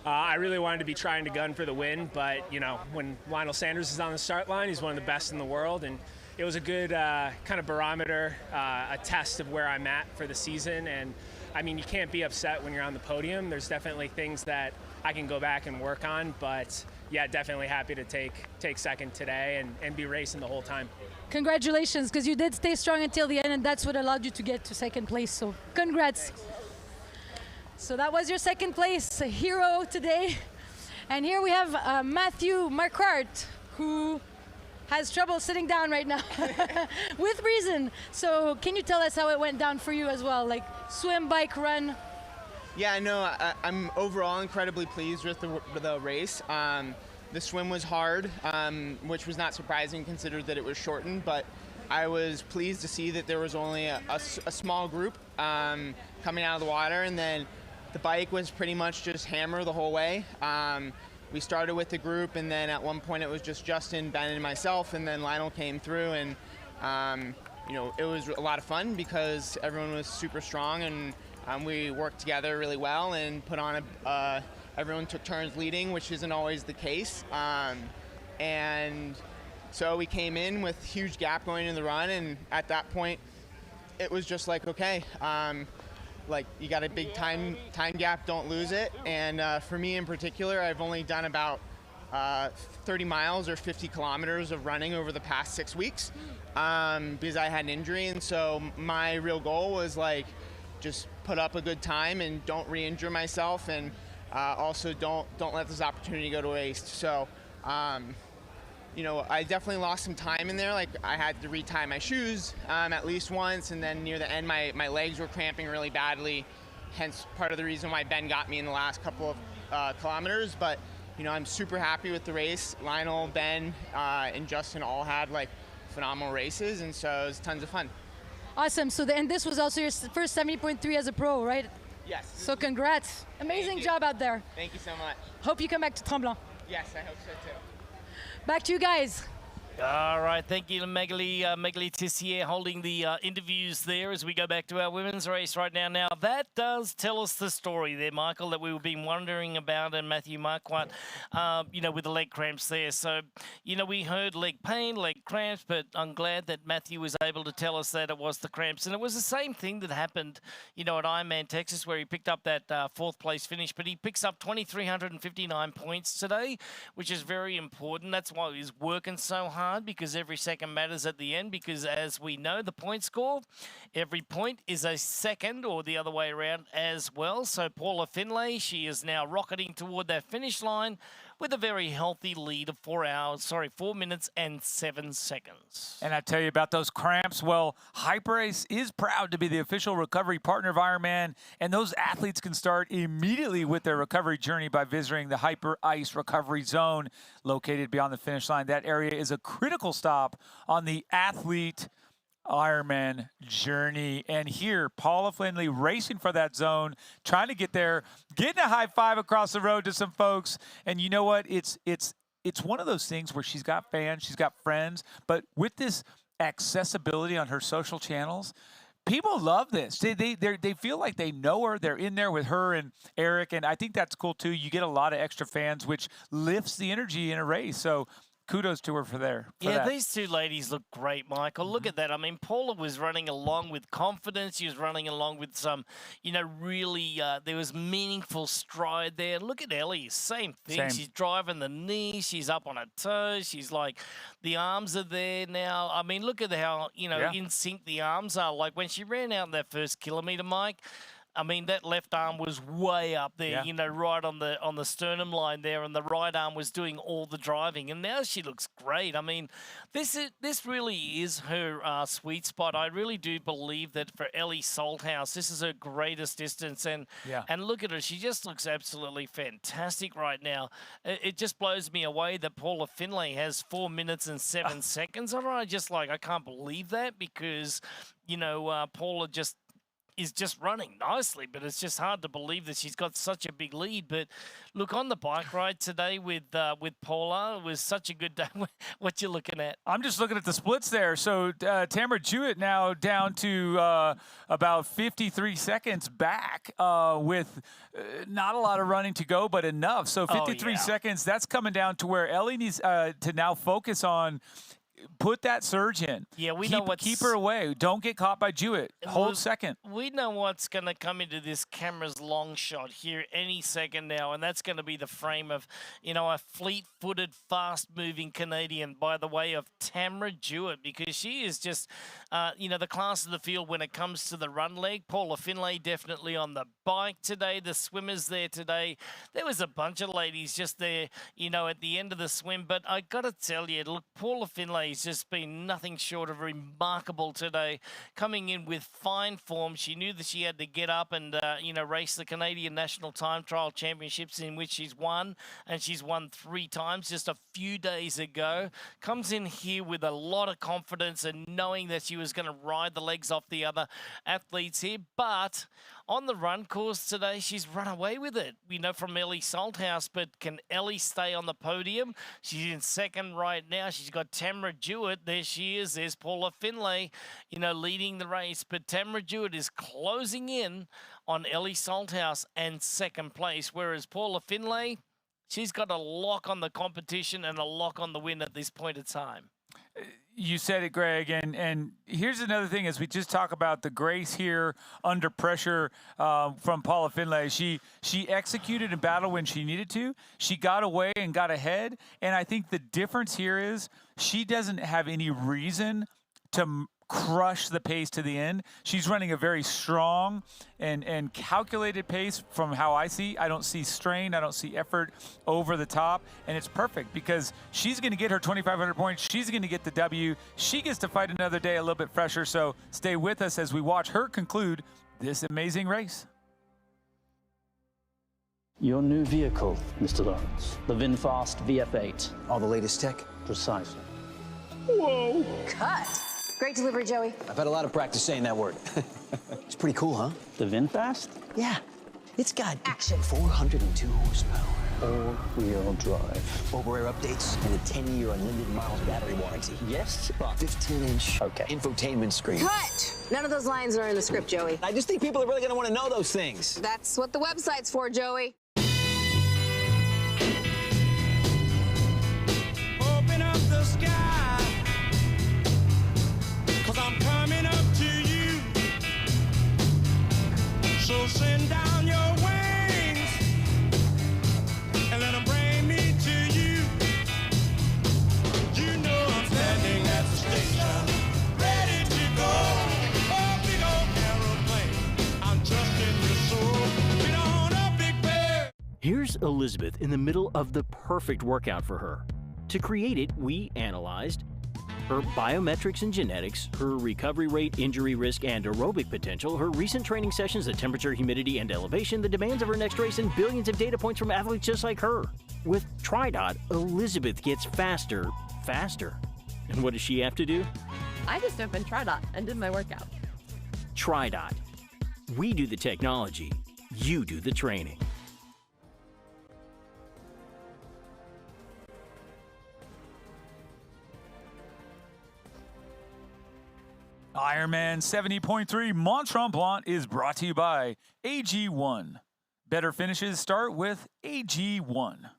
I really wanted to be trying to gun for the win, but, you know, when Lionel Sanders is on the start line, he's one of the best in the world, and it was a good kind of barometer, a test of where I'm at for the season. And I mean, you can't be upset when you're on the podium. There's definitely things that I can go back and work on, but yeah, definitely happy to take second today and be racing the whole time.
Congratulations, because you did stay strong until the end, and that's what allowed you to get to second place, so congrats. So that was your second place hero today. And here we have Matthew Marquardt, who has trouble sitting down right now with reason. So can you tell us how it went down for you as well, like swim, bike, run?
Yeah, no, I'm overall incredibly pleased with the race. The swim was hard, which was not surprising considered that it was shortened, but I was pleased to see that there was only a small group coming out of the water, and then the bike was pretty much just hammer the whole way. We started with the group, and then at one point it was just Justin, Ben, and myself, and then Lionel came through, and it was a lot of fun because everyone was super strong, and we worked together really well and put on everyone took turns leading, which isn't always the case. And so we came in with huge gap going into the run, and at that point, it was just like, okay, like you got a big time gap, don't lose it. And for me in particular, I've only done about 30 miles or 50 kilometers of running over the past 6 weeks because I had an injury, and so my real goal was like just put up a good time and don't re-injure myself, and also don't let this opportunity go to waste. So I definitely lost some time in there. Like I had to retie my shoes at least once, and then near the end my legs were cramping really badly, hence part of the reason why Ben got me in the last couple of kilometers. But I'm super happy with the race. Lionel, Ben, and Justin all had like phenomenal races, and so it was tons of fun.
Awesome. So and this was also your first 70.3 as a pro, right?
Yes.
So congrats. Amazing job out there.
Thank you so much.
Hope you come back to Tremblant.
Yes, I hope so too.
Back to you guys.
All right, thank you to Magali Tissier holding the interviews there as we go back to our women's race right now. Now, that does tell us the story there, Michael, that we've been wondering about, and Matthew Marquardt, with the leg cramps there. So, we heard leg pain, leg cramps, but I'm glad that Matthew was able to tell us that it was the cramps. And it was the same thing that happened, at Ironman Texas, where he picked up that fourth place finish, but he picks up 2,359 points today, which is very important. That's why he's working so hard, because every second matters at the end, because as we know, the point score, every point is a second, or the other way around as well. So Paula Finlay, she is now rocketing toward that finish line with a very healthy lead of 4 minutes and 7 seconds.
And I tell you about those cramps. Well, Hyperace is proud to be the official recovery partner of Ironman, and those athletes can start immediately with their recovery journey by visiting the Hyperice Recovery Zone located beyond the finish line. That area is a critical stop on the athlete Ironman journey. And here, Paula Finley racing for that zone, trying to get there, getting a high five across the road to some folks. And you know what? It's one of those things where she's got fans, she's got friends, but with this accessibility on her social channels, people love this. They feel like they know her. They're in there with her and Eric, and I think that's cool too. You get a lot of extra fans, which lifts the energy in a race. So kudos to her for that.
These two ladies look great, Michael. Look at that. I mean, Paula was running along with confidence. She was running along with some, really, there was meaningful stride there. Look at Ellie. Same thing. She's driving the knee. She's up on her toes. She's like, the arms are there now. I mean, look at how, in sync the arms are. Like when she ran out in that first kilometer, Mike, I mean, that left arm was way up there, right on the sternum line there, and the right arm was doing all the driving. And now she looks great. I mean, this really is her sweet spot. I really do believe that for Ellie Salthouse, this is her greatest distance. And look at her. She just looks absolutely fantastic right now. It just blows me away that Paula Finlay has 4 minutes and 7 seconds on her. I can't believe that because, Paula is just running nicely, but it's just hard to believe that she's got such a big lead. But look, on the bike ride today with Paula, it was such a good day. What you looking at?
I'm just looking at the splits there. So Tamara Jewett now down to about 53 seconds back with not a lot of running to go, but enough. So 53 seconds, that's coming down to where Ellie needs to now focus on put that surge in.
Yeah,
keep her away. Don't get caught by Jewett. Hold second.
We know what's going to come into this camera's long shot here any second now, and that's going to be the frame of, a fleet-footed, fast-moving Canadian by the way of Tamara Jewett, because she is just, the class of the field when it comes to the run leg. Paula Finlay definitely on the bike today. The swimmers there today. There was a bunch of ladies just there, at the end of the swim. But I got to tell you, look, Paula Finlay She's just been nothing short of remarkable today, coming in with fine form. She knew that she had to get up and, race the Canadian National Time Trial Championships, in which she's won, and she's won 3 times just a few days ago. Comes in here with a lot of confidence and knowing that she was going to ride the legs off the other athletes here, but on the run course today, she's run away with it. We know from Ellie Salthouse, but can Ellie stay on the podium? She's in second right now. She's got Tamara Jewett. There she is. There's Paula Finlay, leading the race. But Tamara Jewett is closing in on Ellie Salthouse and second place, whereas Paula Finlay, she's got a lock on the competition and a lock on the win at this point in time.
You said it, Greg, and here's another thing as we just talk about the grace here under pressure from Paula Finlay. She executed and battled when she needed to. She got away and got ahead, and I think the difference here is she doesn't have any reason to crush the pace to the end. She's running a very strong and calculated pace from how I see. I don't see strain. I don't see effort over the top. And it's perfect because she's going to get her 2,500 points. She's going to get the W. She gets to fight another day a little bit fresher. So stay with us as we watch her conclude this amazing race.
Your new vehicle, Mr. Lawrence. The VinFast VF8.
All the latest tech?
Precisely.
Whoa.
Cut. Great delivery, Joey.
I've had a lot of practice saying that word. It's pretty cool, huh?
The VinFast?
Yeah. It's got
action.
402 horsepower.
All-wheel drive.
Over-air updates and a 10-year unlimited miles battery warranty.
Yes?
15-inch infotainment screen.
Cut. None of those lines are in the script, Joey.
I just think people are really going to want to know those things.
That's what the website's for, Joey.
Open up the sky, 'cause I'm coming up to you. So send down your wings and let them bring me to you. You know I'm standing at the station, ready to go. Oh, big old aeroplane, I'm trusting your soul. Get on up, big bear.
Here's Elizabeth in the middle of the perfect workout for her. To create it, we analyzed her biometrics and genetics, her recovery rate, injury risk, and aerobic potential, her recent training sessions, the temperature, humidity, and elevation, the demands of her next race, and billions of data points from athletes just like her. With TriDot, Elizabeth gets faster. And what does she have to do?
I just opened TriDot and did my workout.
TriDot. We do the technology, you do the training.
IRONMAN 70.3 Mont-Tremblant is brought to you by AG1. Better finishes start with AG1.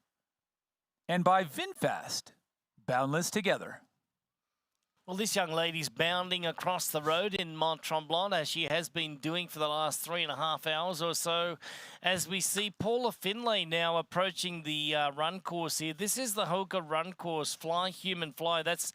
And by VinFast, boundless together.
Well, this young lady's bounding across the road in Mont-Tremblant, as she has been doing for the last 3.5 hours or so, as we see Paula Finlay now approaching the run course here. This is the Hoka run course, Fly Human Fly. That's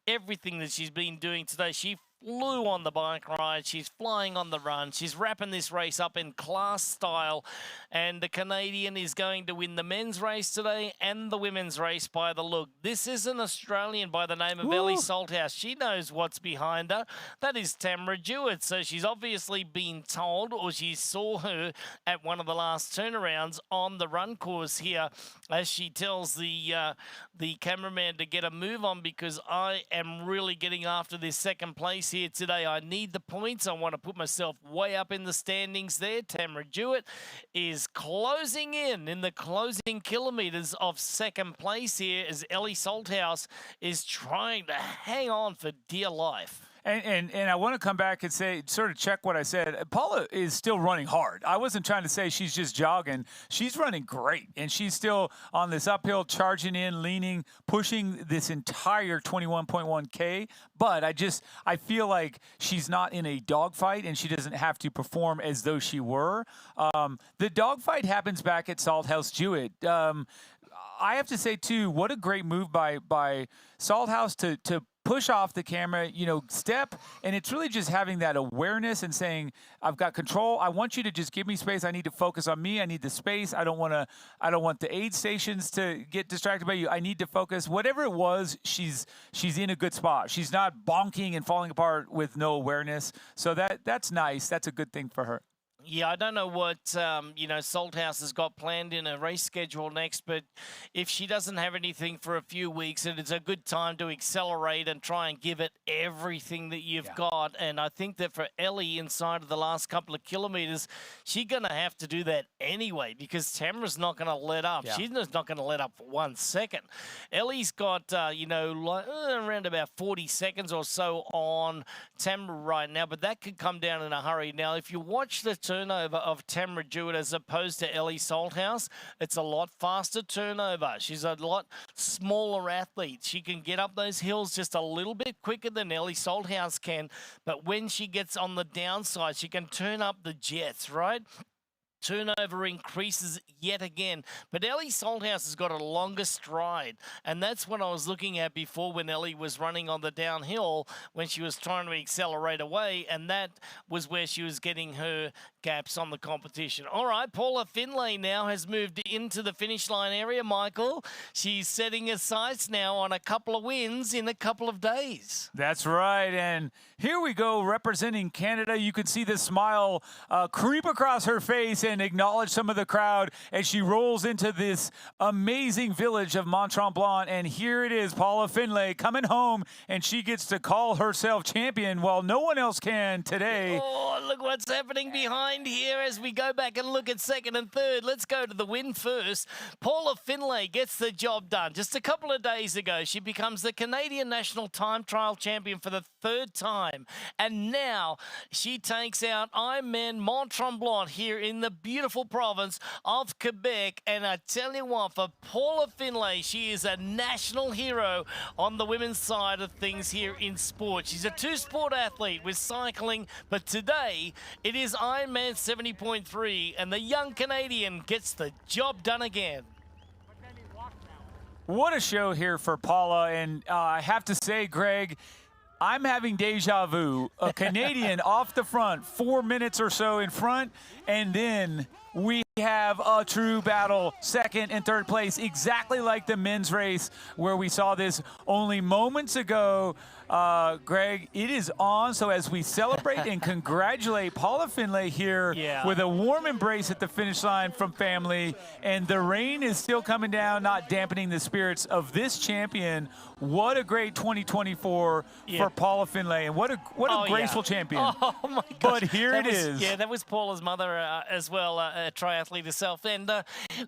everything that she's been doing today. She flew on the bike ride. She's flying on the run. She's wrapping this race up in class style. And the Canadian is going to win the men's race today and the women's race by the look. This is an Australian by the name of Ellie Salthouse. She knows what's behind her. That is Tamara Jewett. So she's obviously been told, or she saw her at one of the last turnarounds on the run course here, as she tells the cameraman to get a move on, because I am really getting after this second place here today. I need the points. I want to put myself way up in the standings there. Tamara Jewett is closing in the closing kilometres of second place here, as Ellie Salthouse is trying to hang on for dear life.
And I want to come back and say, sort of check what I said. Paula is still running hard. I wasn't trying to say she's just jogging. She's running great, and she's still on this uphill, charging in, leaning, pushing this entire 21.1K. But I feel like she's not in a dogfight, and she doesn't have to perform as though she were. The dogfight happens back at Salthouse Jewett. I have to say, too, what a great move by Salthouse to push off the camera, step, and it's really just having that awareness and saying, I've got control. I want you to just give me space. I need to focus on me. I need the space. I don't want the aid stations to get distracted by you. I need to focus. Whatever it was, she's in a good spot. She's not bonking and falling apart with no awareness. So that's nice. That's a good thing for her.
Yeah, I don't know what, Salthouse has got planned in a race schedule next, but if she doesn't have anything for a few weeks, it's a good time to accelerate and try and give it everything that you've got. And I think that for Ellie, inside of the last couple of kilometers, she's going to have to do that anyway because Tamara's not going to let up.
Yeah.
She's just not going to let up for 1 second. Ellie's got, around about 40 seconds or so on Tamara right now, but that could come down in a hurry. Now, if you watch the turnover of Tamara Jewett as opposed to Ellie Salthouse, it's a lot faster turnover. She's a lot smaller athlete. She can get up those hills just a little bit quicker than Ellie Salthouse can, but when she gets on the downside, she can turn up the jets, right? Turnover increases yet again. But Ellie Salthouse has got a longer stride, and that's what I was looking at before when Ellie was running on the downhill when she was trying to accelerate away, and that was where she was getting her gaps on the competition. All right, Paula Finlay now has moved into the finish line area, Michael. She's setting her sights now on a couple of wins in a couple of days.
That's right, and here we go, representing Canada. You can see the smile creep across her face and acknowledge some of the crowd as she rolls into this amazing village of Mont-Tremblant. And here it is, Paula Finlay coming home, and she gets to call herself champion while no one else can today.
Oh, look what's happening behind here as we go back and look at second and third. Let's go to the win first. Paula Finlay gets the job done. Just a couple of days ago, she becomes the Canadian National Time Trial Champion for the third time. And now she takes out Ironman Mont-Tremblant here in the beautiful province of Quebec. And I tell you what, for Paula Finlay, she is a national hero on the women's side of things here in sport. She's a two-sport athlete with cycling, but today it is Ironman 70.3, and the young Canadian gets the job done again.
What a show here for Paula, and I have to say, Greg, I'm having deja vu. A Canadian off the front, 4 minutes or so in front, and then we have a true battle, second and third place, exactly like the men's race where we saw this only moments ago. Greg, it is on. So as we celebrate and congratulate Paula Finlay here with a warm embrace at the finish line from family, and the rain is still coming down, not dampening the spirits of this champion. What a great 2024 for Paula Finlay, and what a graceful champion.
Oh my gosh.
But here it is.
Yeah, that was Paula's mother as well, a triathlete herself. And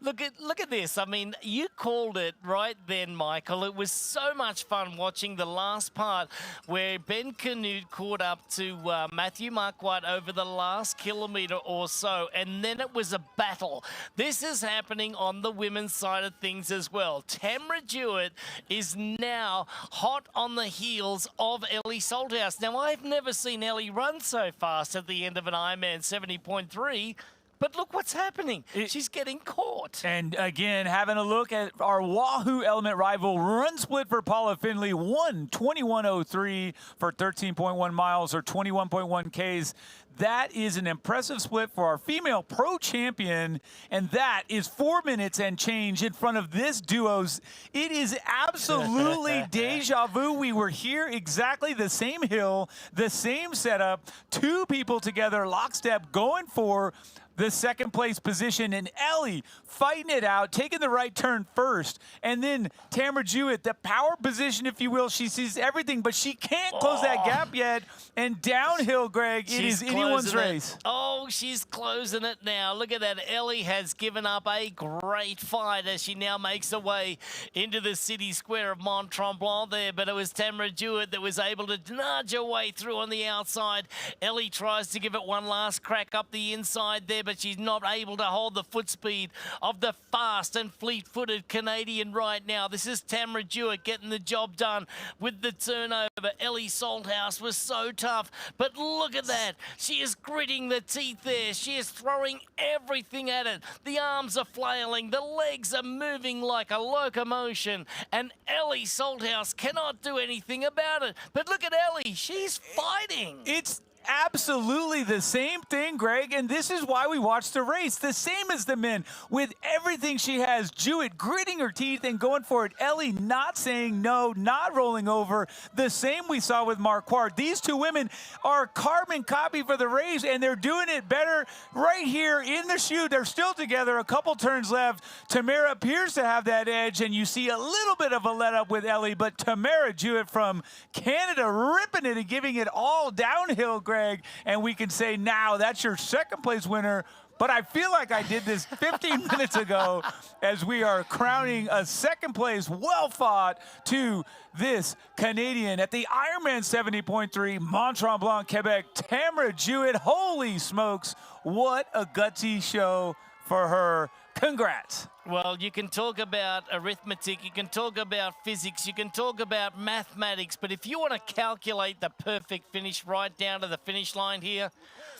look at this. I mean, you called it right then, Michael. It was so much fun watching the last part where Ben Canute caught up to Matthew Marquardt over the last kilometre or so, and then it was a battle. This is happening on the women's side of things as well. Tamara Jewett is now hot on the heels of Ellie Salthouse. Now, I've never seen Ellie run so fast at the end of an Ironman 70.3, but look what's happening. She's getting caught.
And again, having a look at our Wahoo Element rival run split for Paula Finlay, 1:21:03 for 13.1 miles or 21.1 Ks. That is an impressive split for our female pro champion, and that is 4 minutes and change in front of this duo's. It is absolutely deja vu. We were here, exactly the same hill, the same setup, two people together, lockstep, going for the second place position, and Ellie fighting it out, taking the right turn first. And then Tamara Jewett, the power position, if you will. She sees everything, but she can't close that gap yet. And downhill, Greg, it is anyone's race.
Oh, she's closing it now. Look at that. Ellie has given up a great fight as she now makes her way into the city square of Mont-Tremblant there. But it was Tamara Jewett that was able to nudge her way through on the outside. Ellie tries to give it one last crack up the inside there, but she's not able to hold the foot speed of the fast and fleet-footed Canadian right now. This is Tamara Jewett getting the job done with the turnover. Ellie Salthouse was so tough, but look at that. She is gritting the teeth there. She is throwing everything at it. The arms are flailing. The legs are moving like a locomotion, and Ellie Salthouse cannot do anything about it. But look at Ellie. She's fighting.
It's absolutely the same thing, Greg, and this is why we watched the race. The same as the men. With everything she has, Jewett gritting her teeth and going for it. Ellie not saying no, not rolling over. The same we saw with Marquardt. These two women are carbon copy for the race, and they're doing it better right here in the chute. They're still together, a couple turns left. Tamara appears to have that edge, and you see a little bit of a let up with Ellie, but Tamara Jewett from Canada ripping it and giving it all downhill, Greg. And we can say now that's your second place winner. But I feel like I did this 15 minutes ago as we are crowning a second place, well fought, to this Canadian at the Ironman 70.3 Mont-Tremblant, Quebec, Tamara Jewett. Holy smokes, what a gutsy show for her. Congrats.
Well, you can talk about arithmetic, you can talk about physics, you can talk about mathematics, but if you want to calculate the perfect finish right down to the finish line here,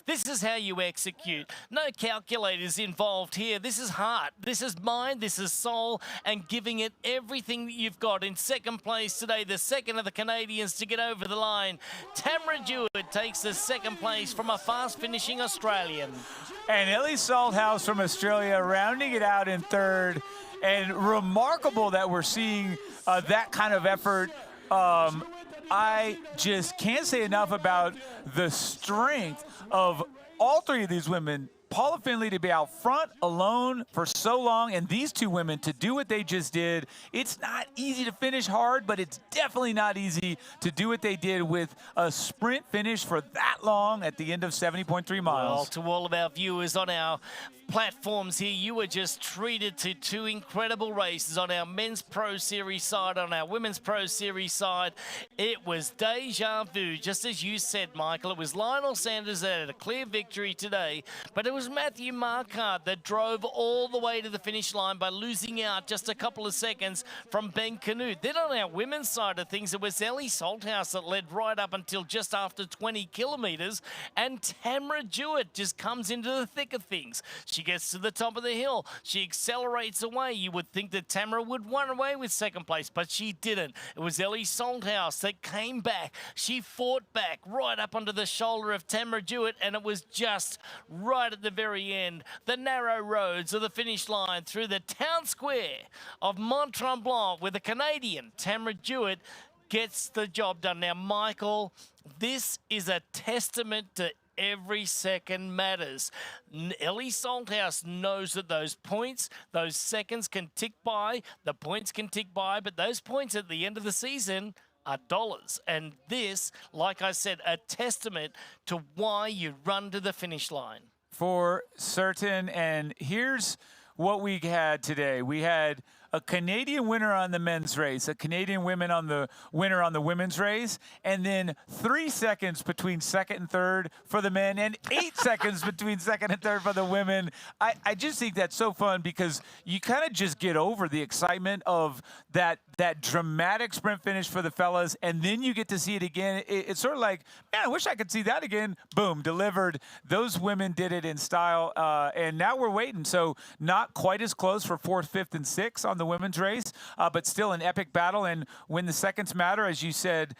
this is how you execute. No calculators involved here. This is heart, this is mind, this is soul, and giving it everything that you've got. In second place today, the second of the Canadians to get over the line, Tamara Jewett takes the second place from a fast-finishing Australian.
And Ellie Salthouse from Australia rounding it out in third. And remarkable that we're seeing that kind of effort. I just can't say enough about the strength of all three of these women. Paula Findlay to be out front alone for so long, and these two women to do what they just did. It's not easy to finish hard, but it's definitely not easy to do what they did with a sprint finish for that long at the end of 70.3 miles.
Well, to all of our viewers on our platforms here, you were just treated to two incredible races on our men's pro series side, on our women's pro series side. It was deja vu, just as you said, Michael. It was Lionel Sanders that had a clear victory today, but it was Matthew Marquardt that drove all the way to the finish line by losing out just a couple of seconds from Ben Canute. Then on our women's side of things, it was Ellie Salthouse that led right up until just after 20 kilometers, and Tamara Jewett just comes into the thick of things. She gets to the top of the hill. She accelerates away. You would think that Tamara would run away with second place, but she didn't. It was Ellie Salthouse that came back. She fought back right up onto the shoulder of Tamara Jewett, and it was just right at the very end. The narrow roads of the finish line through the town square of Mont-Tremblant, where the Canadian Tamara Jewett gets the job done. Now, Michael, this is a testament to every second matters. Ellie Salthouse knows that those points, those seconds can tick by, the points can tick by, but those points at the end of the season are dollars. And this, like I said, a testament to why you run to the finish line.
For certain, and here's what we had today. We had a Canadian winner on the men's race, a Canadian winner on the women's race, and then 3 seconds between second and third for the men, and 8 seconds between second and third for the women. I just think that's so fun because you kind of just get over the excitement of that dramatic sprint finish for the fellas, and then you get to see it again. It's sort of like, man, I wish I could see that again. Boom, delivered. Those women did it in style, and now we're waiting. So not quite as close for fourth, fifth, and sixth on the women's race, but still an epic battle. And when the seconds matter, as you said,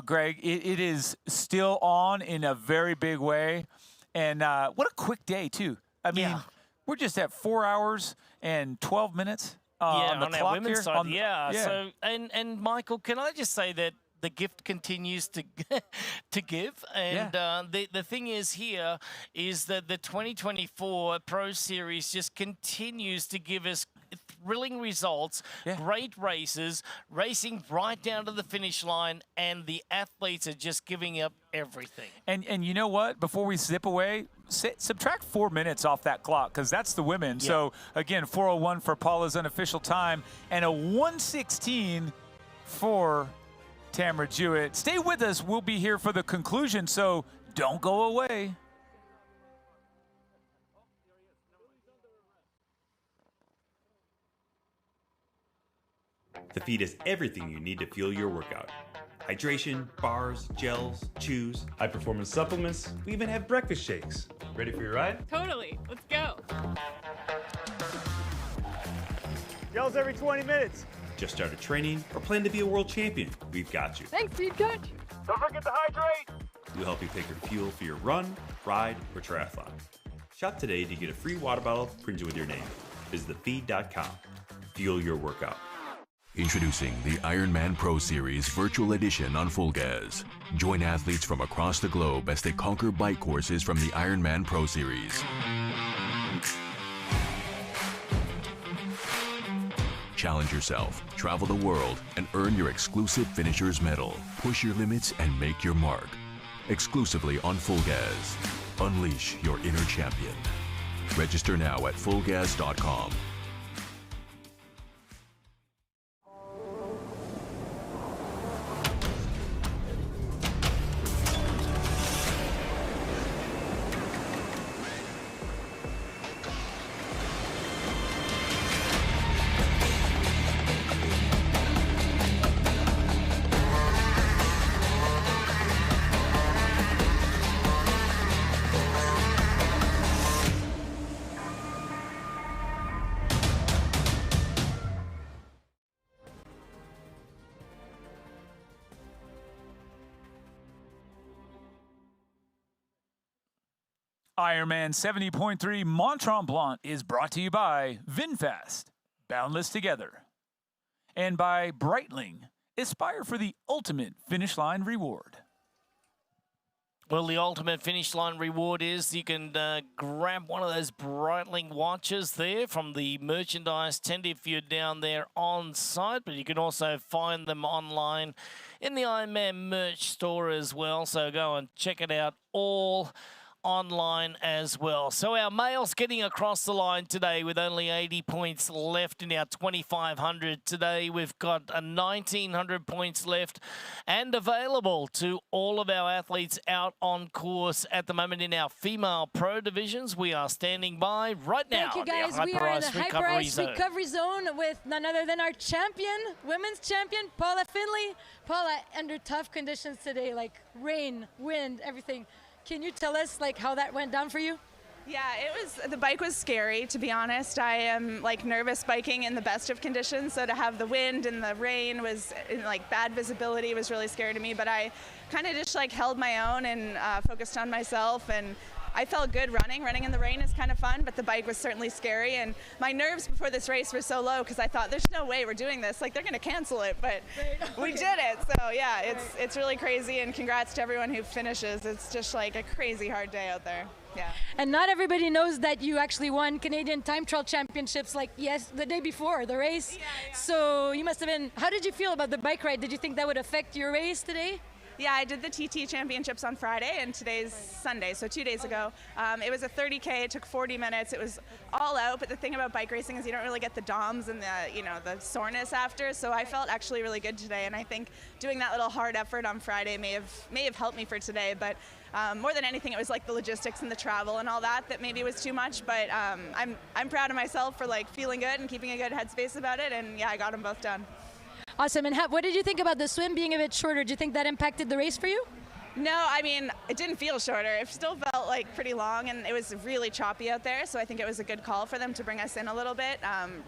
Greg, it is still on in a very big way. And what a quick day, too. I mean, we're just at 4 hours and 12 minutes. On the
on
clock
our women's
here.
side, So, and Michael, can I just say that the gift continues to to give, and the thing is here is that the 2024 Pro Series just continues to give us thrilling results, great races, racing right down to the finish line, and the athletes are just giving up everything.
And you know what? Before we zip away, subtract 4 minutes off that clock because that's the women. So, again, 4:01 for Paula's unofficial time and a 1:16 for Tamara Jewett. Stay with us. We'll be here for the conclusion, so don't go away.
The feed has everything you need to fuel your workout. Hydration, bars, gels, chews, high-performance supplements. We even have breakfast shakes. Ready for your ride?
Totally. Let's go.
Gels every 20 minutes. Just started training or plan to be a world champion? We've got you.
Thanks, Feed Coach.
Don't forget to hydrate. We'll help you pick your fuel for your run, ride, or triathlon. Shop today to get a free water bottle printed with your name. Visit thefeed.com. Fuel your workout.
Introducing the Ironman Pro Series Virtual Edition on Full Gas. Join athletes from across the globe as they conquer bike courses from the Ironman Pro Series. Challenge yourself, travel the world, and earn your exclusive finisher's medal. Push your limits and make your mark. Exclusively on Full Gas. Unleash your inner champion. Register now at fullgas.com.
IRONMAN 70.3 Mont-Tremblant is brought to you by VinFast, Boundless Together, and by Breitling, aspire for the ultimate finish line reward.
Well, the ultimate finish line reward is you can grab one of those Breitling watches there from the merchandise tent if you're down there on site, but you can also find them online in the Ironman merch store as well, so go and check it out all online as well. So our males getting across the line today with only 80 points left in our 2500 today. We've got 1900 points left and available to all of our athletes out on course at the moment in our female pro divisions. We are standing by right now.
Thank you, guys. We are in the Hyper Ice Recovery Zone with none other than our champion, women's champion, Paula Finley. Paula, under tough conditions today, like rain, wind, everything. Can you tell us like how that went down for you?
Yeah, the bike was scary, to be honest. I am like nervous biking in the best of conditions, so to have the wind and the rain was like bad visibility was really scary to me, but I kind of just like held my own and focused on myself, and I felt good running. Running in the rain is kind of fun, but the bike was certainly scary, and my nerves before this race were so low because I thought there's no way we're doing this. Like they're going to cancel it, but we did it. So yeah, it's really crazy, and congrats to everyone who finishes. It's just like a crazy hard day out there. Yeah.
And not everybody knows that you actually won Canadian Time Trial Championships like the day before the race. Yeah. So you must have been, how did you feel about the bike ride? Did you think that would affect your race today?
Yeah, I did the TT Championships on Friday, and today's Sunday, so 2 days ago. It was a 30K, it took 40 minutes, it was all out, but the thing about bike racing is you don't really get the DOMs and the soreness after, so I felt actually really good today, and I think doing that little hard effort on Friday may have helped me for today, but more than anything, it was like the logistics and the travel and all that maybe was too much, but I'm proud of myself for like feeling good and keeping a good headspace about it, and yeah, I got them both done.
Awesome. And what did you think about the swim being a bit shorter? Do you think that impacted the race for you?
No, I mean, it didn't feel shorter. It still felt like pretty long, and it was really choppy out there, so I think it was a good call for them to bring us in a little bit.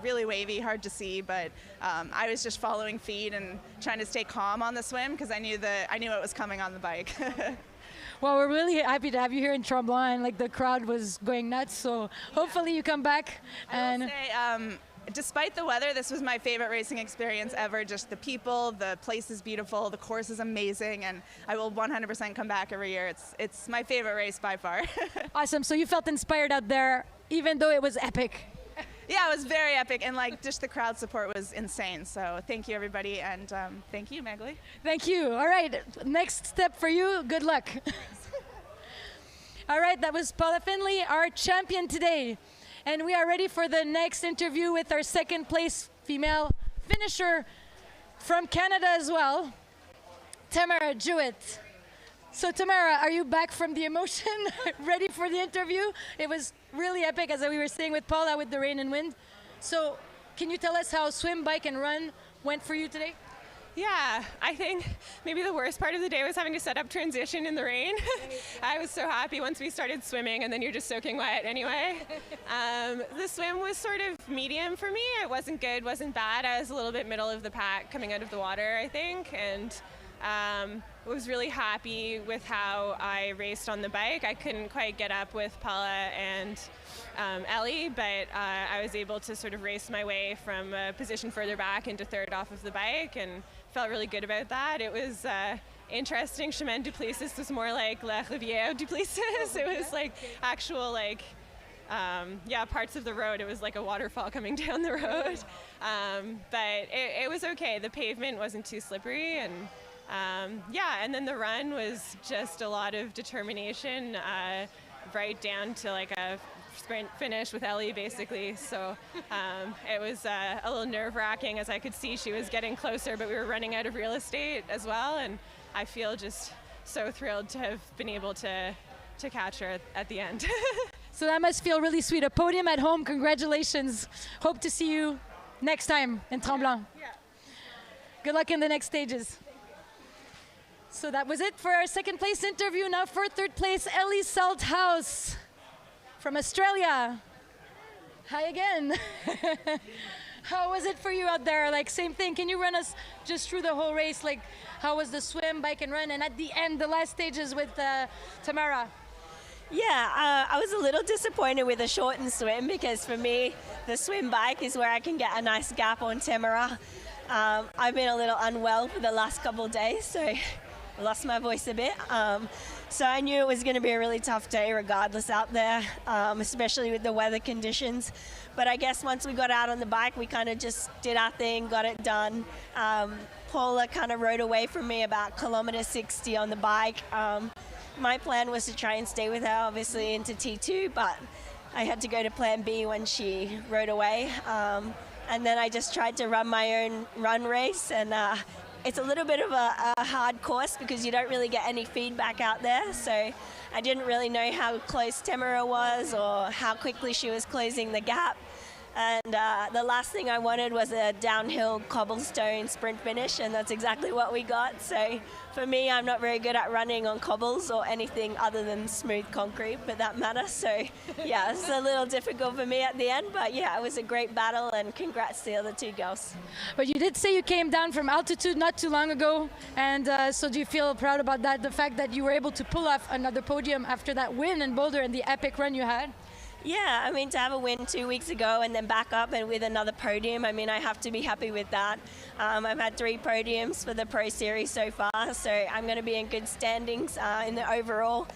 Really wavy, hard to see, but I was just following feed and trying to stay calm on the swim because I knew what was coming on the bike.
Well, we're really happy to have you here in Tremblant. Like the crowd was going nuts, so hopefully you come back. And
I will say, despite the weather, this was my favorite racing experience ever. Just the people, the place is beautiful, the course is amazing, and I will 100% come back every year. It's my favorite race by far.
Awesome. So you felt inspired out there, even though it was epic.
Yeah, it was very epic, and like just the crowd support was insane. So thank you, everybody, and thank you, Megley.
Thank you. All right, next step for you. Good luck. All right, that was Paula Finley, our champion today. And we are ready for the next interview with our second place female finisher from Canada as well, Tamara Jewett. So Tamara, are you back from the emotion, ready for the interview? It was really epic, as we were saying with Paula, with the rain and wind. So can you tell us how swim, bike, and run went for you today?
Yeah, I think maybe the worst part of the day was having to set up transition in the rain. I was so happy once we started swimming, and then you're just soaking wet anyway. The swim was sort of medium for me. It wasn't good, wasn't bad. I was a little bit middle of the pack coming out of the water, I think, and was really happy with how I raced on the bike. I couldn't quite get up with Paula and Ellie, but I was able to sort of race my way from a position further back into third off of the bike, and felt really good about that. It was interesting. Chemin du Plessis was more like La Rivière du Plessis. It was like actual parts of the road. It was like a waterfall coming down the road. But it was okay. The pavement wasn't too slippery, and and then the run was just a lot of determination, right down to like a sprint finish with Ellie, basically. So it was a little nerve-wracking, as I could see she was getting closer, but we were running out of real estate as well, and I feel just so thrilled to have been able to catch her at the end.
So that must feel really sweet. A podium at home, congratulations. Hope to see you next time in Tremblant. Yeah. Good luck in the next stages. So that was it for our second place interview. Now for third place, Ellie Salthouse from Australia. Hi again. How was it for you out there? Like, same thing. Can you run us just through the whole race? Like, how was the swim, bike, and run? And at the end, the last stages with Tamara.
Yeah, I was a little disappointed with the shortened swim, because for me, the swim bike is where I can get a nice gap on Tamara. I've been a little unwell for the last couple of days, so I lost my voice a bit. So I knew it was going to be a really tough day regardless out there, especially with the weather conditions. But I guess once we got out on the bike, we kind of just did our thing, got it done. Paula kind of rode away from me about kilometer 60 on the bike. My plan was to try and stay with her, obviously, into T2, but I had to go to plan B when she rode away. And then I just tried to run my own run race, and it's a little bit of a hard course because you don't really get any feedback out there. So I didn't really know how close Tamara was or how quickly she was closing the gap. And the last thing I wanted was a downhill cobblestone sprint finish, and that's exactly what we got. So for me, I'm not very good at running on cobbles or anything other than smooth concrete for that matter. So yeah, it's a little difficult for me at the end, but yeah, it was a great battle, and congrats to the other two girls.
But you did say you came down from altitude not too long ago, and so do you feel proud about that, the fact that you were able to pull off another podium after that win in Boulder and the epic run you had?
Yeah, I mean, to have a win 2 weeks ago and then back up and with another podium, I mean, I have to be happy with that. I've had 3 podiums for the Pro Series so far, so I'm going to be in good standings in the overall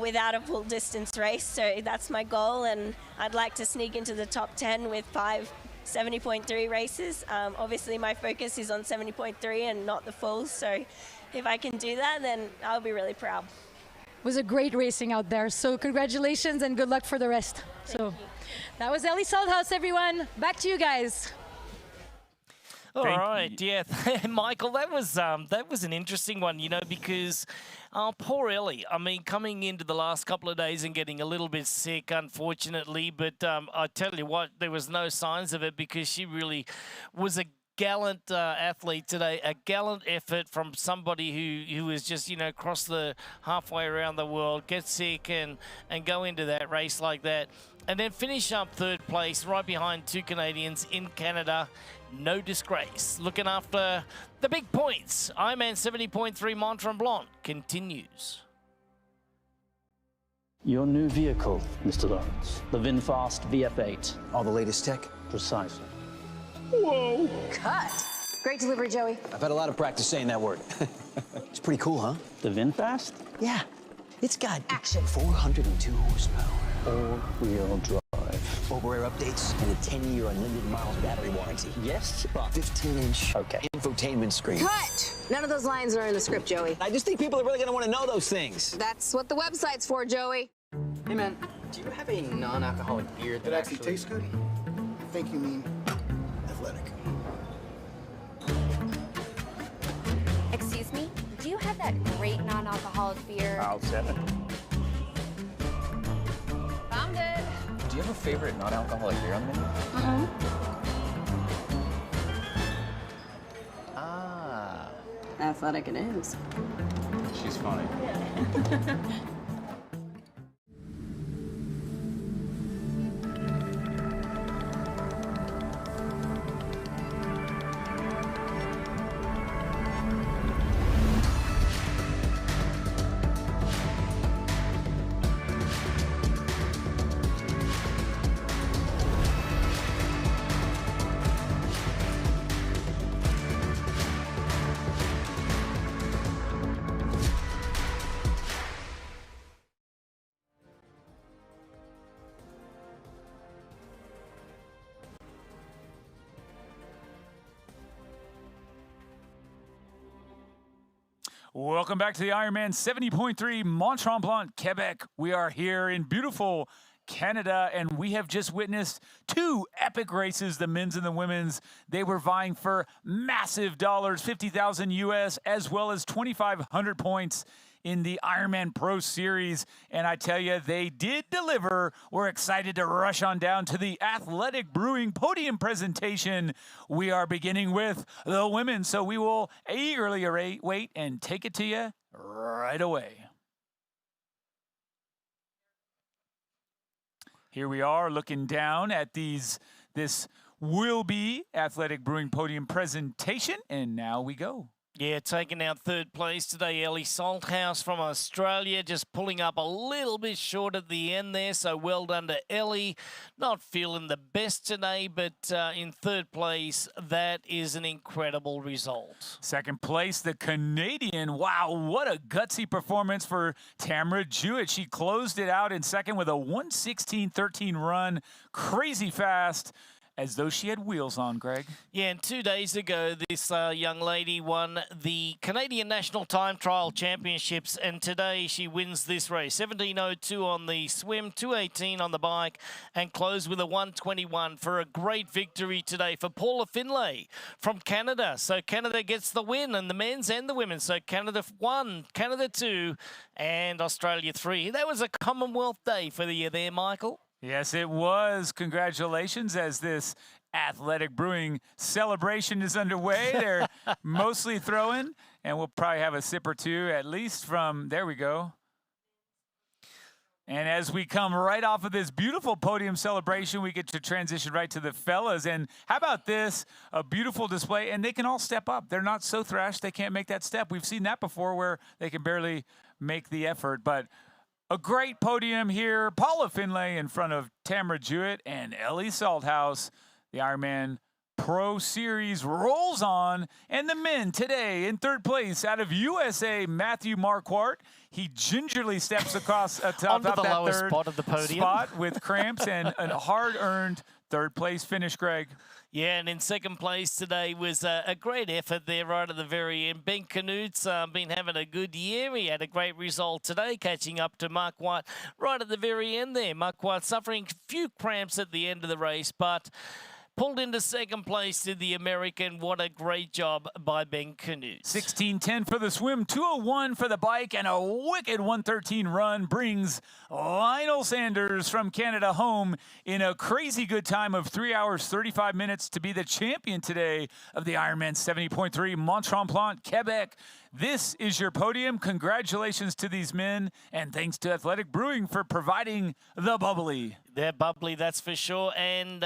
without a full distance race. So that's my goal, and I'd like to sneak into the top 10 with 5 70.3 races. Obviously, my focus is on 70.3 and not the full, so if I can do that, then I'll be really proud.
It was a great racing out there, so congratulations and good luck for the rest.
Thank you.
That was Ellie Salthouse, everyone. Back to you guys.
All right, yeah, Michael, that was an interesting one, you know, because poor Ellie. I mean, coming into the last couple of days and getting a little bit sick, unfortunately, but I tell you what, there was no signs of it because she really was a gallant athlete today, a gallant effort from somebody who is just, you know, cross the halfway around the world, get sick and go into that race like that, and then finish up third place right behind 2 Canadians in Canada. No disgrace. Looking after the big points. IRONMAN 70.3 Mont-Tremblant continues.
Your new vehicle, Mr. Lawrence, the VinFast VF8.
All the latest tech?
Precisely.
Whoa!
Cut. Great delivery, Joey.
I've had a lot of practice saying that word. It's pretty cool, huh?
The VinFast?
Yeah. It's got action. 402 horsepower.
All-wheel drive.
Over-air updates and a 10-year unlimited miles battery warranty.
Yes, but
15-inch
okay.
infotainment screen.
Cut. None of those lines are in the script, Joey.
I just think people are really going to want to know those things.
That's what the website's for, Joey.
Hey, man, do you have a non-alcoholic beer that actually tastes good?
I think you mean athletic.
Excuse me? Do you have that great non-alcoholic beer?
I'll set it.
Found it.
Do you have a favorite non-alcoholic beer on the menu?
Athletic it is.
She's funny.
Welcome back to the Ironman 70.3 Mont-Tremblant, Quebec. We are here in beautiful Canada, and we have just witnessed two epic races, the men's and the women's. They were vying for massive dollars, 50,000 US, as well as 2,500 points in the Ironman Pro Series. And I tell you, they did deliver. We're excited to rush on down to the Athletic Brewing podium presentation. We are beginning with the women, so we will eagerly wait and take it to you right away. Here we are looking down at this will be Athletic Brewing podium presentation, and now we go.
Yeah, taking out third place today, Ellie Salthouse from Australia, just pulling up a little bit short at the end there, so well done to Ellie. Not feeling the best today, but in third place, that is an incredible result.
Second place, the Canadian. Wow, what a gutsy performance for Tamara Jewett. She closed it out in second with a 1:16.13 run. Crazy fast, as though she had wheels on, Greg.
Yeah, and 2 days ago, this young lady won the Canadian National Time Trial Championships, and today she wins this race. 17:02 on the swim, 2:18 on the bike, and closed with a 1:21 for a great victory today for Paula Finlay from Canada. So Canada gets the win, and the men's and the women's. So Canada 1, Canada 2, and Australia 3. That was a Commonwealth Day for the year there, Michael.
Yes, it was. Congratulations as this Athletic Brewing celebration is underway. They're mostly throwing, and we'll probably have a sip or two at least from, there we go. And as we come right off of this beautiful podium celebration, we get to transition right to the fellas. And how about this? A beautiful display, and they can all step up. They're not so thrashed they can't make that step. We've seen that before where they can barely make the effort, but a great podium here. Paula Finlay in front of Tamara Jewett and Ellie Salthouse. The Ironman Pro Series rolls on. And the men today in third place out of USA, Matthew Marquardt. He gingerly steps across
onto the
that
lowest
third
spot of the podium
spot with cramps and a hard-earned third place finish, Greg.
Yeah, and in second place today was a great effort there right at the very end. Ben Canute's been having a good year. He had a great result today, catching up to Mark White right at the very end there. Mark White suffering a few cramps at the end of the race, but pulled into second place to the American. What a great job by Ben Canute.
16:10 for the swim, 2:01 for the bike, and a wicked 1:13 run brings Lionel Sanders from Canada home in a crazy good time of 3 hours, 35 minutes to be the champion today of the Ironman 70.3 Mont-Tremblant, Quebec. This is your podium. Congratulations to these men, and thanks to Athletic Brewing for providing the bubbly.
They're bubbly, that's for sure. And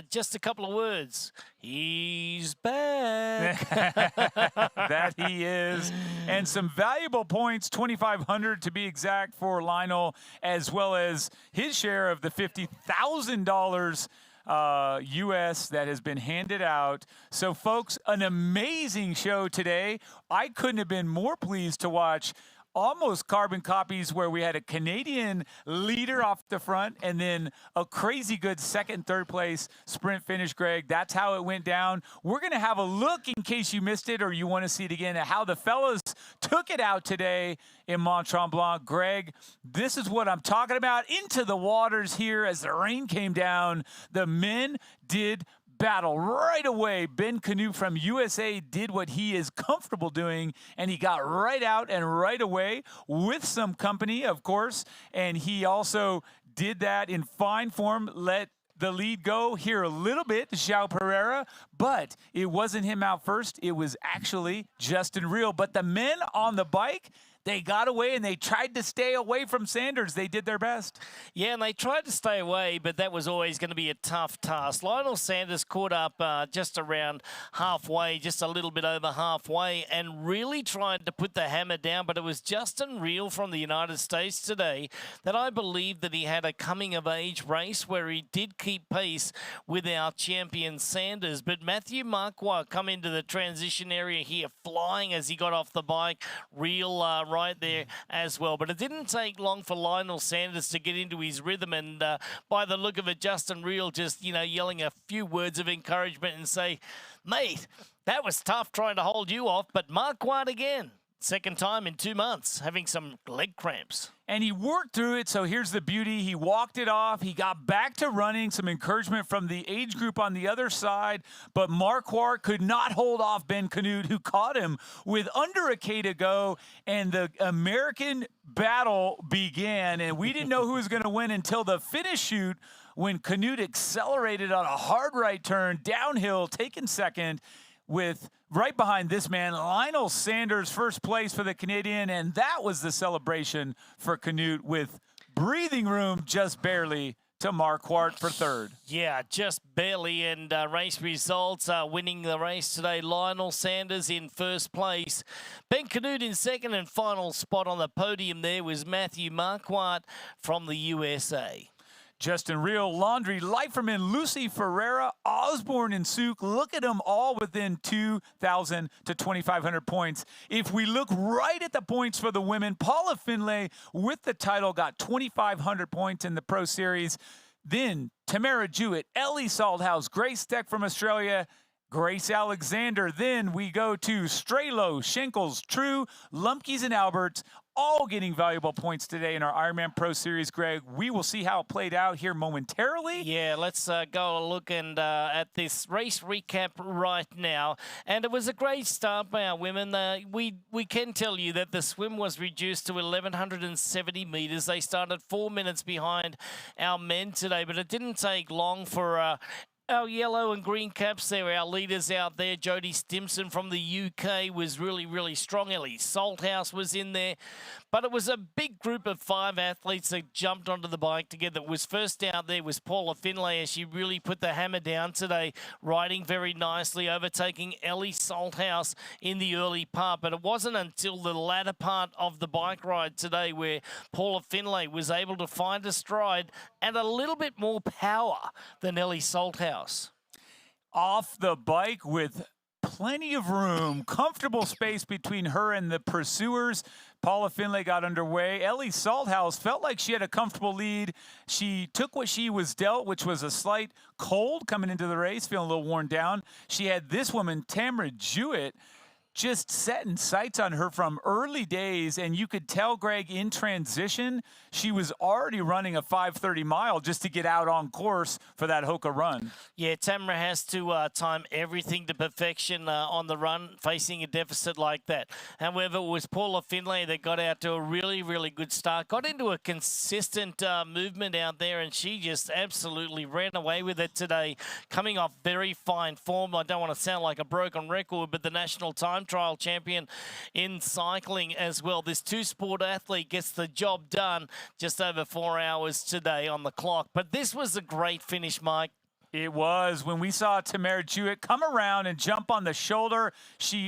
just a couple of words. He's back.
That he is. And some valuable points, 2,500 to be exact for Lionel, as well as his share of the $50,000 US that has been handed out. So, folks, an amazing show today. I couldn't have been more pleased to watch almost carbon copies where we had a Canadian leader off the front and then a crazy good second, third place sprint finish, Greg. That's how it went down. We're going to have a look, in case you missed it or you want to see it again, at how the fellas took it out today in Mont-Tremblant. Greg, this is what I'm talking about. Into the waters here as the rain came down. The men did battle right away. Ben Canute from USA did what he is comfortable doing, and he got right out and right away with some company, of course, and he also did that in fine form, let the lead go here a little bit, João Pereira, but it wasn't him out first. It was actually Justin Reel. But the men on the bike, they got away and they tried to stay away from Sanders. They did their best.
Yeah, and they tried to stay away, but that was always going to be a tough task. Lionel Sanders caught up just around halfway, just a little bit over halfway, and really tried to put the hammer down. But it was Justin Reel from the United States today that I believe that he had a coming-of-age race where he did keep pace with our champion Sanders. But Matthew Marquardt come into the transition area here, flying as he got off the bike. Reel right there as well. But it didn't take long for Lionel Sanders to get into his rhythm, and by the look of it, Justin Reel just, yelling a few words of encouragement and say, mate, that was tough trying to hold you off, but Marquardt again. Second time in 2 months, having some leg cramps.
And he worked through it, so here's the beauty. He walked it off. He got back to running, some encouragement from the age group on the other side, but Marquardt could not hold off Ben Canute, who caught him with under a K to go, and the American battle began, and we didn't know who was going to win until the finish shoot when Canute accelerated on a hard right turn, downhill, taking second, with right behind this man, Lionel Sanders, first place for the Canadian, and that was the celebration for Canute with breathing room just barely to Marquardt for third.
Yeah, just barely, and race results winning the race today. Lionel Sanders in first place. Ben Canute in second, and final spot on the podium there was Matthew Marquardt from the USA.
Justin Reel, Laundry, Leiferman, Lucy Ferreira, Osborne, and Souk. Look at them all within 2,000 to 2,500 points. If we look right at the points for the women, Paula Finlay with the title got 2,500 points in the Pro Series. Then Tamara Jewett, Ellie Salthouse, Grace Steck from Australia, Grace Alexander. Then we go to Strelo, Schenkels, True, Lumpkes, and Alberts, all getting valuable points today in our Ironman Pro Series, Greg. We will see how it played out here momentarily.
Yeah, let's go look and at this race recap right now. And it was a great start by our women. We can tell you that the swim was reduced to 1,170 metres. They started 4 minutes behind our men today, but it didn't take long for our yellow and green caps there, our leaders out there. Jodie Stimson from the UK was really, really strong. Ellie Salthouse was in there. But it was a big group of 5 athletes that jumped onto the bike together. Was first out there was Paula Finlay, as she really put the hammer down today, riding very nicely, overtaking Ellie Salthouse in the early part. But it wasn't until the latter part of the bike ride today where Paula Finlay was able to find a stride and a little bit more power than Ellie Salthouse.
Off the bike with plenty of room, comfortable space between her and the pursuers. Paula Finlay got underway. Ellie Salthouse felt like she had a comfortable lead. She took what she was dealt, which was a slight cold coming into the race, feeling a little worn down. She had this woman, Tamara Jewett, just setting sights on her from early days, and you could tell, Greg, in transition, she was already running a 5:30 mile just to get out on course for that Hoka run.
Yeah, Tamara has to time everything to perfection on the run, facing a deficit like that. However, it was Paula Finlay that got out to a really, really good start, got into a consistent movement out there, and she just absolutely ran away with it today, coming off very fine form. I don't want to sound like a broken record, but the national time trial champion in cycling as well. This two-sport athlete gets the job done just over 4 hours today on the clock. But this was a great finish, Mike.
It was. When we saw Tamara Jewett come around and jump on the shoulder,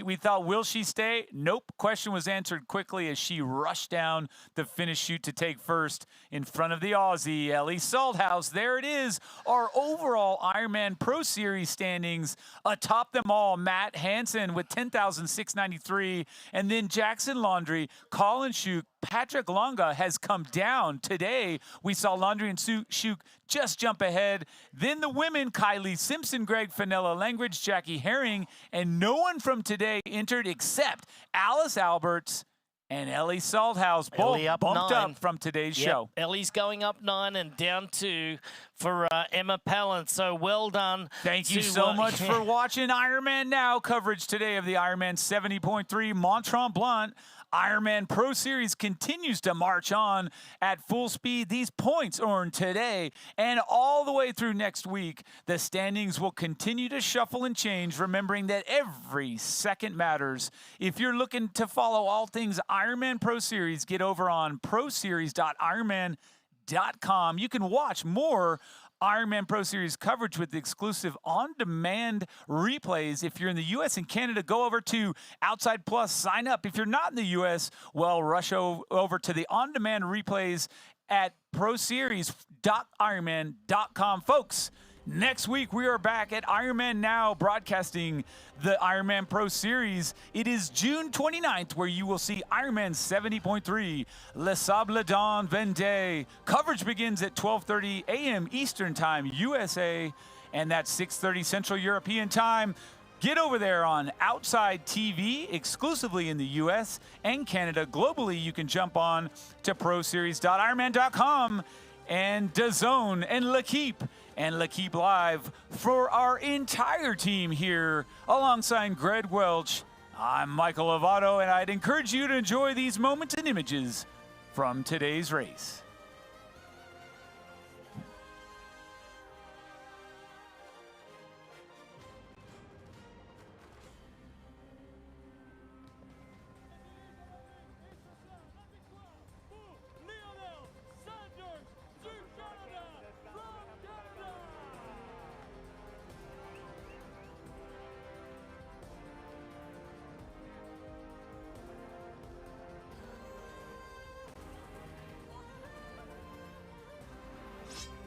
we thought, will she stay? Nope. Question was answered quickly as she rushed down the finish chute to take first in front of the Aussie, Ellie Salthouse. There it is, our overall Ironman Pro Series standings. Atop them all, Matt Hansen with 10,693, and then Jackson Laundry, Colin Schuch, Patrick Longa has come down. Today, we saw Laundry and Schuch just jump ahead. Then the women, Kylie Simpson, Greg Fenella Langridge, Jackie Herring, and no one from today entered except Alice Alberts and Ellie Salthouse, both bumped up from today's show.
Ellie's going up 9 and down 2 for Emma Pallant. So well done.
Thank you so much for watching Ironman Now coverage today of the Ironman 70.3 Mont-Tremblant. Ironman Pro Series continues to march on at full speed. These points earned today and all the way through next week. The standings will continue to shuffle and change, remembering that every second matters. If you're looking to follow all things Ironman Pro Series, get over on proseries.ironman.com. You can watch more Ironman Pro Series coverage with exclusive on-demand replays. If you're in the U.S. and Canada, go over to Outside Plus, sign up. If you're not in the U.S., well, rush over to the on-demand replays at proseries.ironman.com. Folks, next week, we are back at Ironman Now, broadcasting the Ironman Pro Series. It is June 29th, where you will see Ironman 70.3 Le Sable d'An Vendée. Coverage begins at 12:30 a.m. Eastern Time, USA, and that's 6:30 Central European Time. Get over there on Outside TV, exclusively in the U.S. and Canada. Globally, you can jump on to proseries.ironman.com and DAZN and L'Equipe and L'Equipe Live. For our entire team here, alongside Greg Welch, I'm Michael Lovato, and I'd encourage you to enjoy these moments and images from today's race.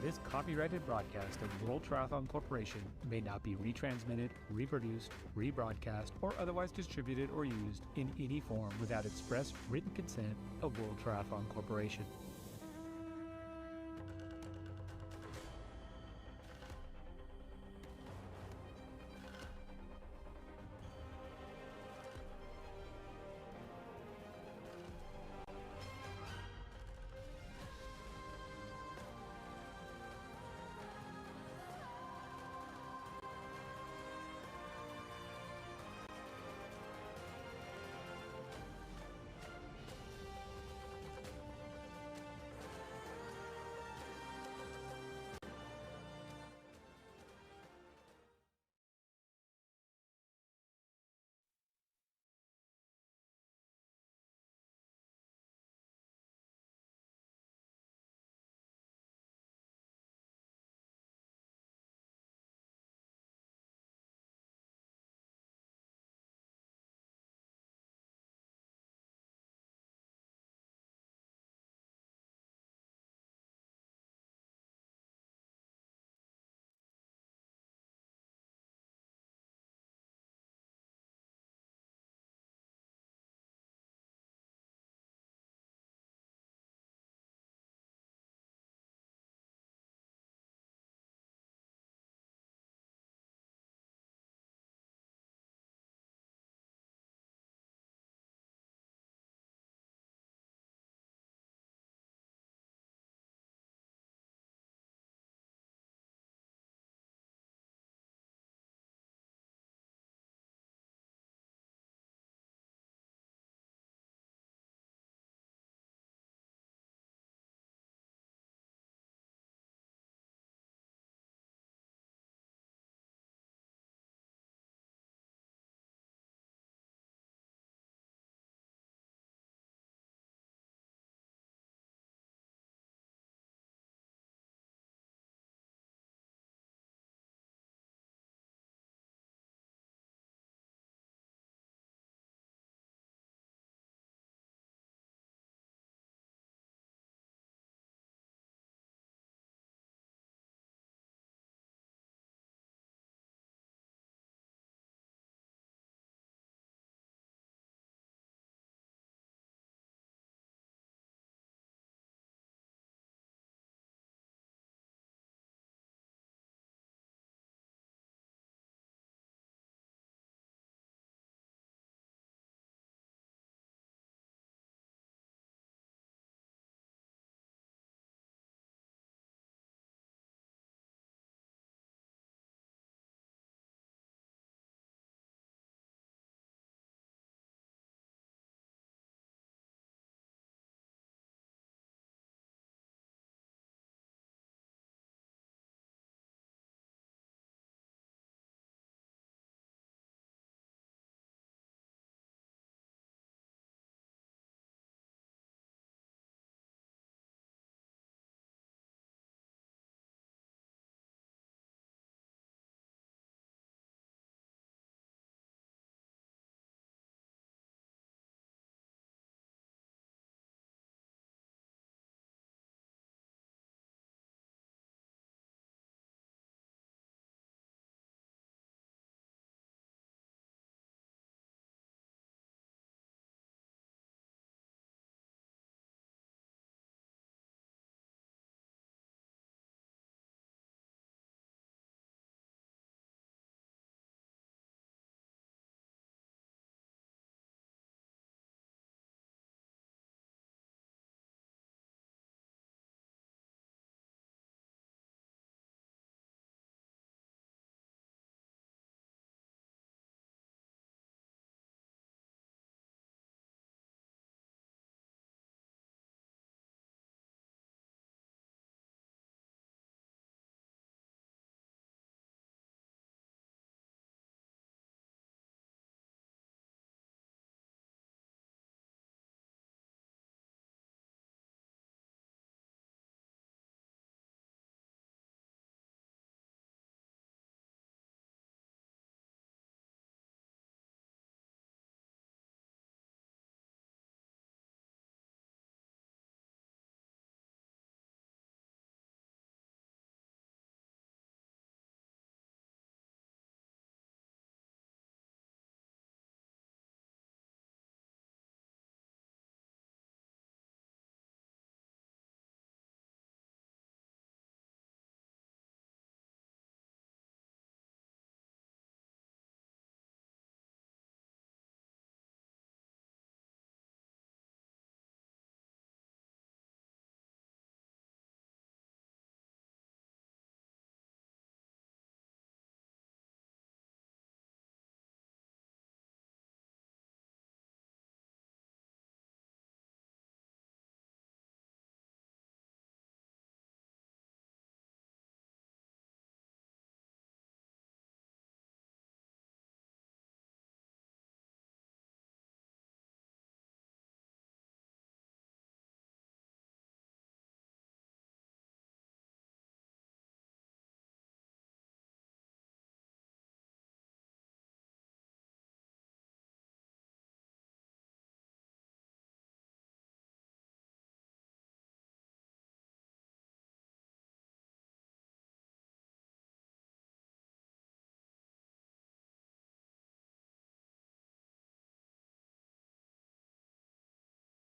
This copyrighted broadcast of World Triathlon Corporation may not be retransmitted, reproduced, rebroadcast, or otherwise distributed or used in any form without express written consent of World Triathlon Corporation.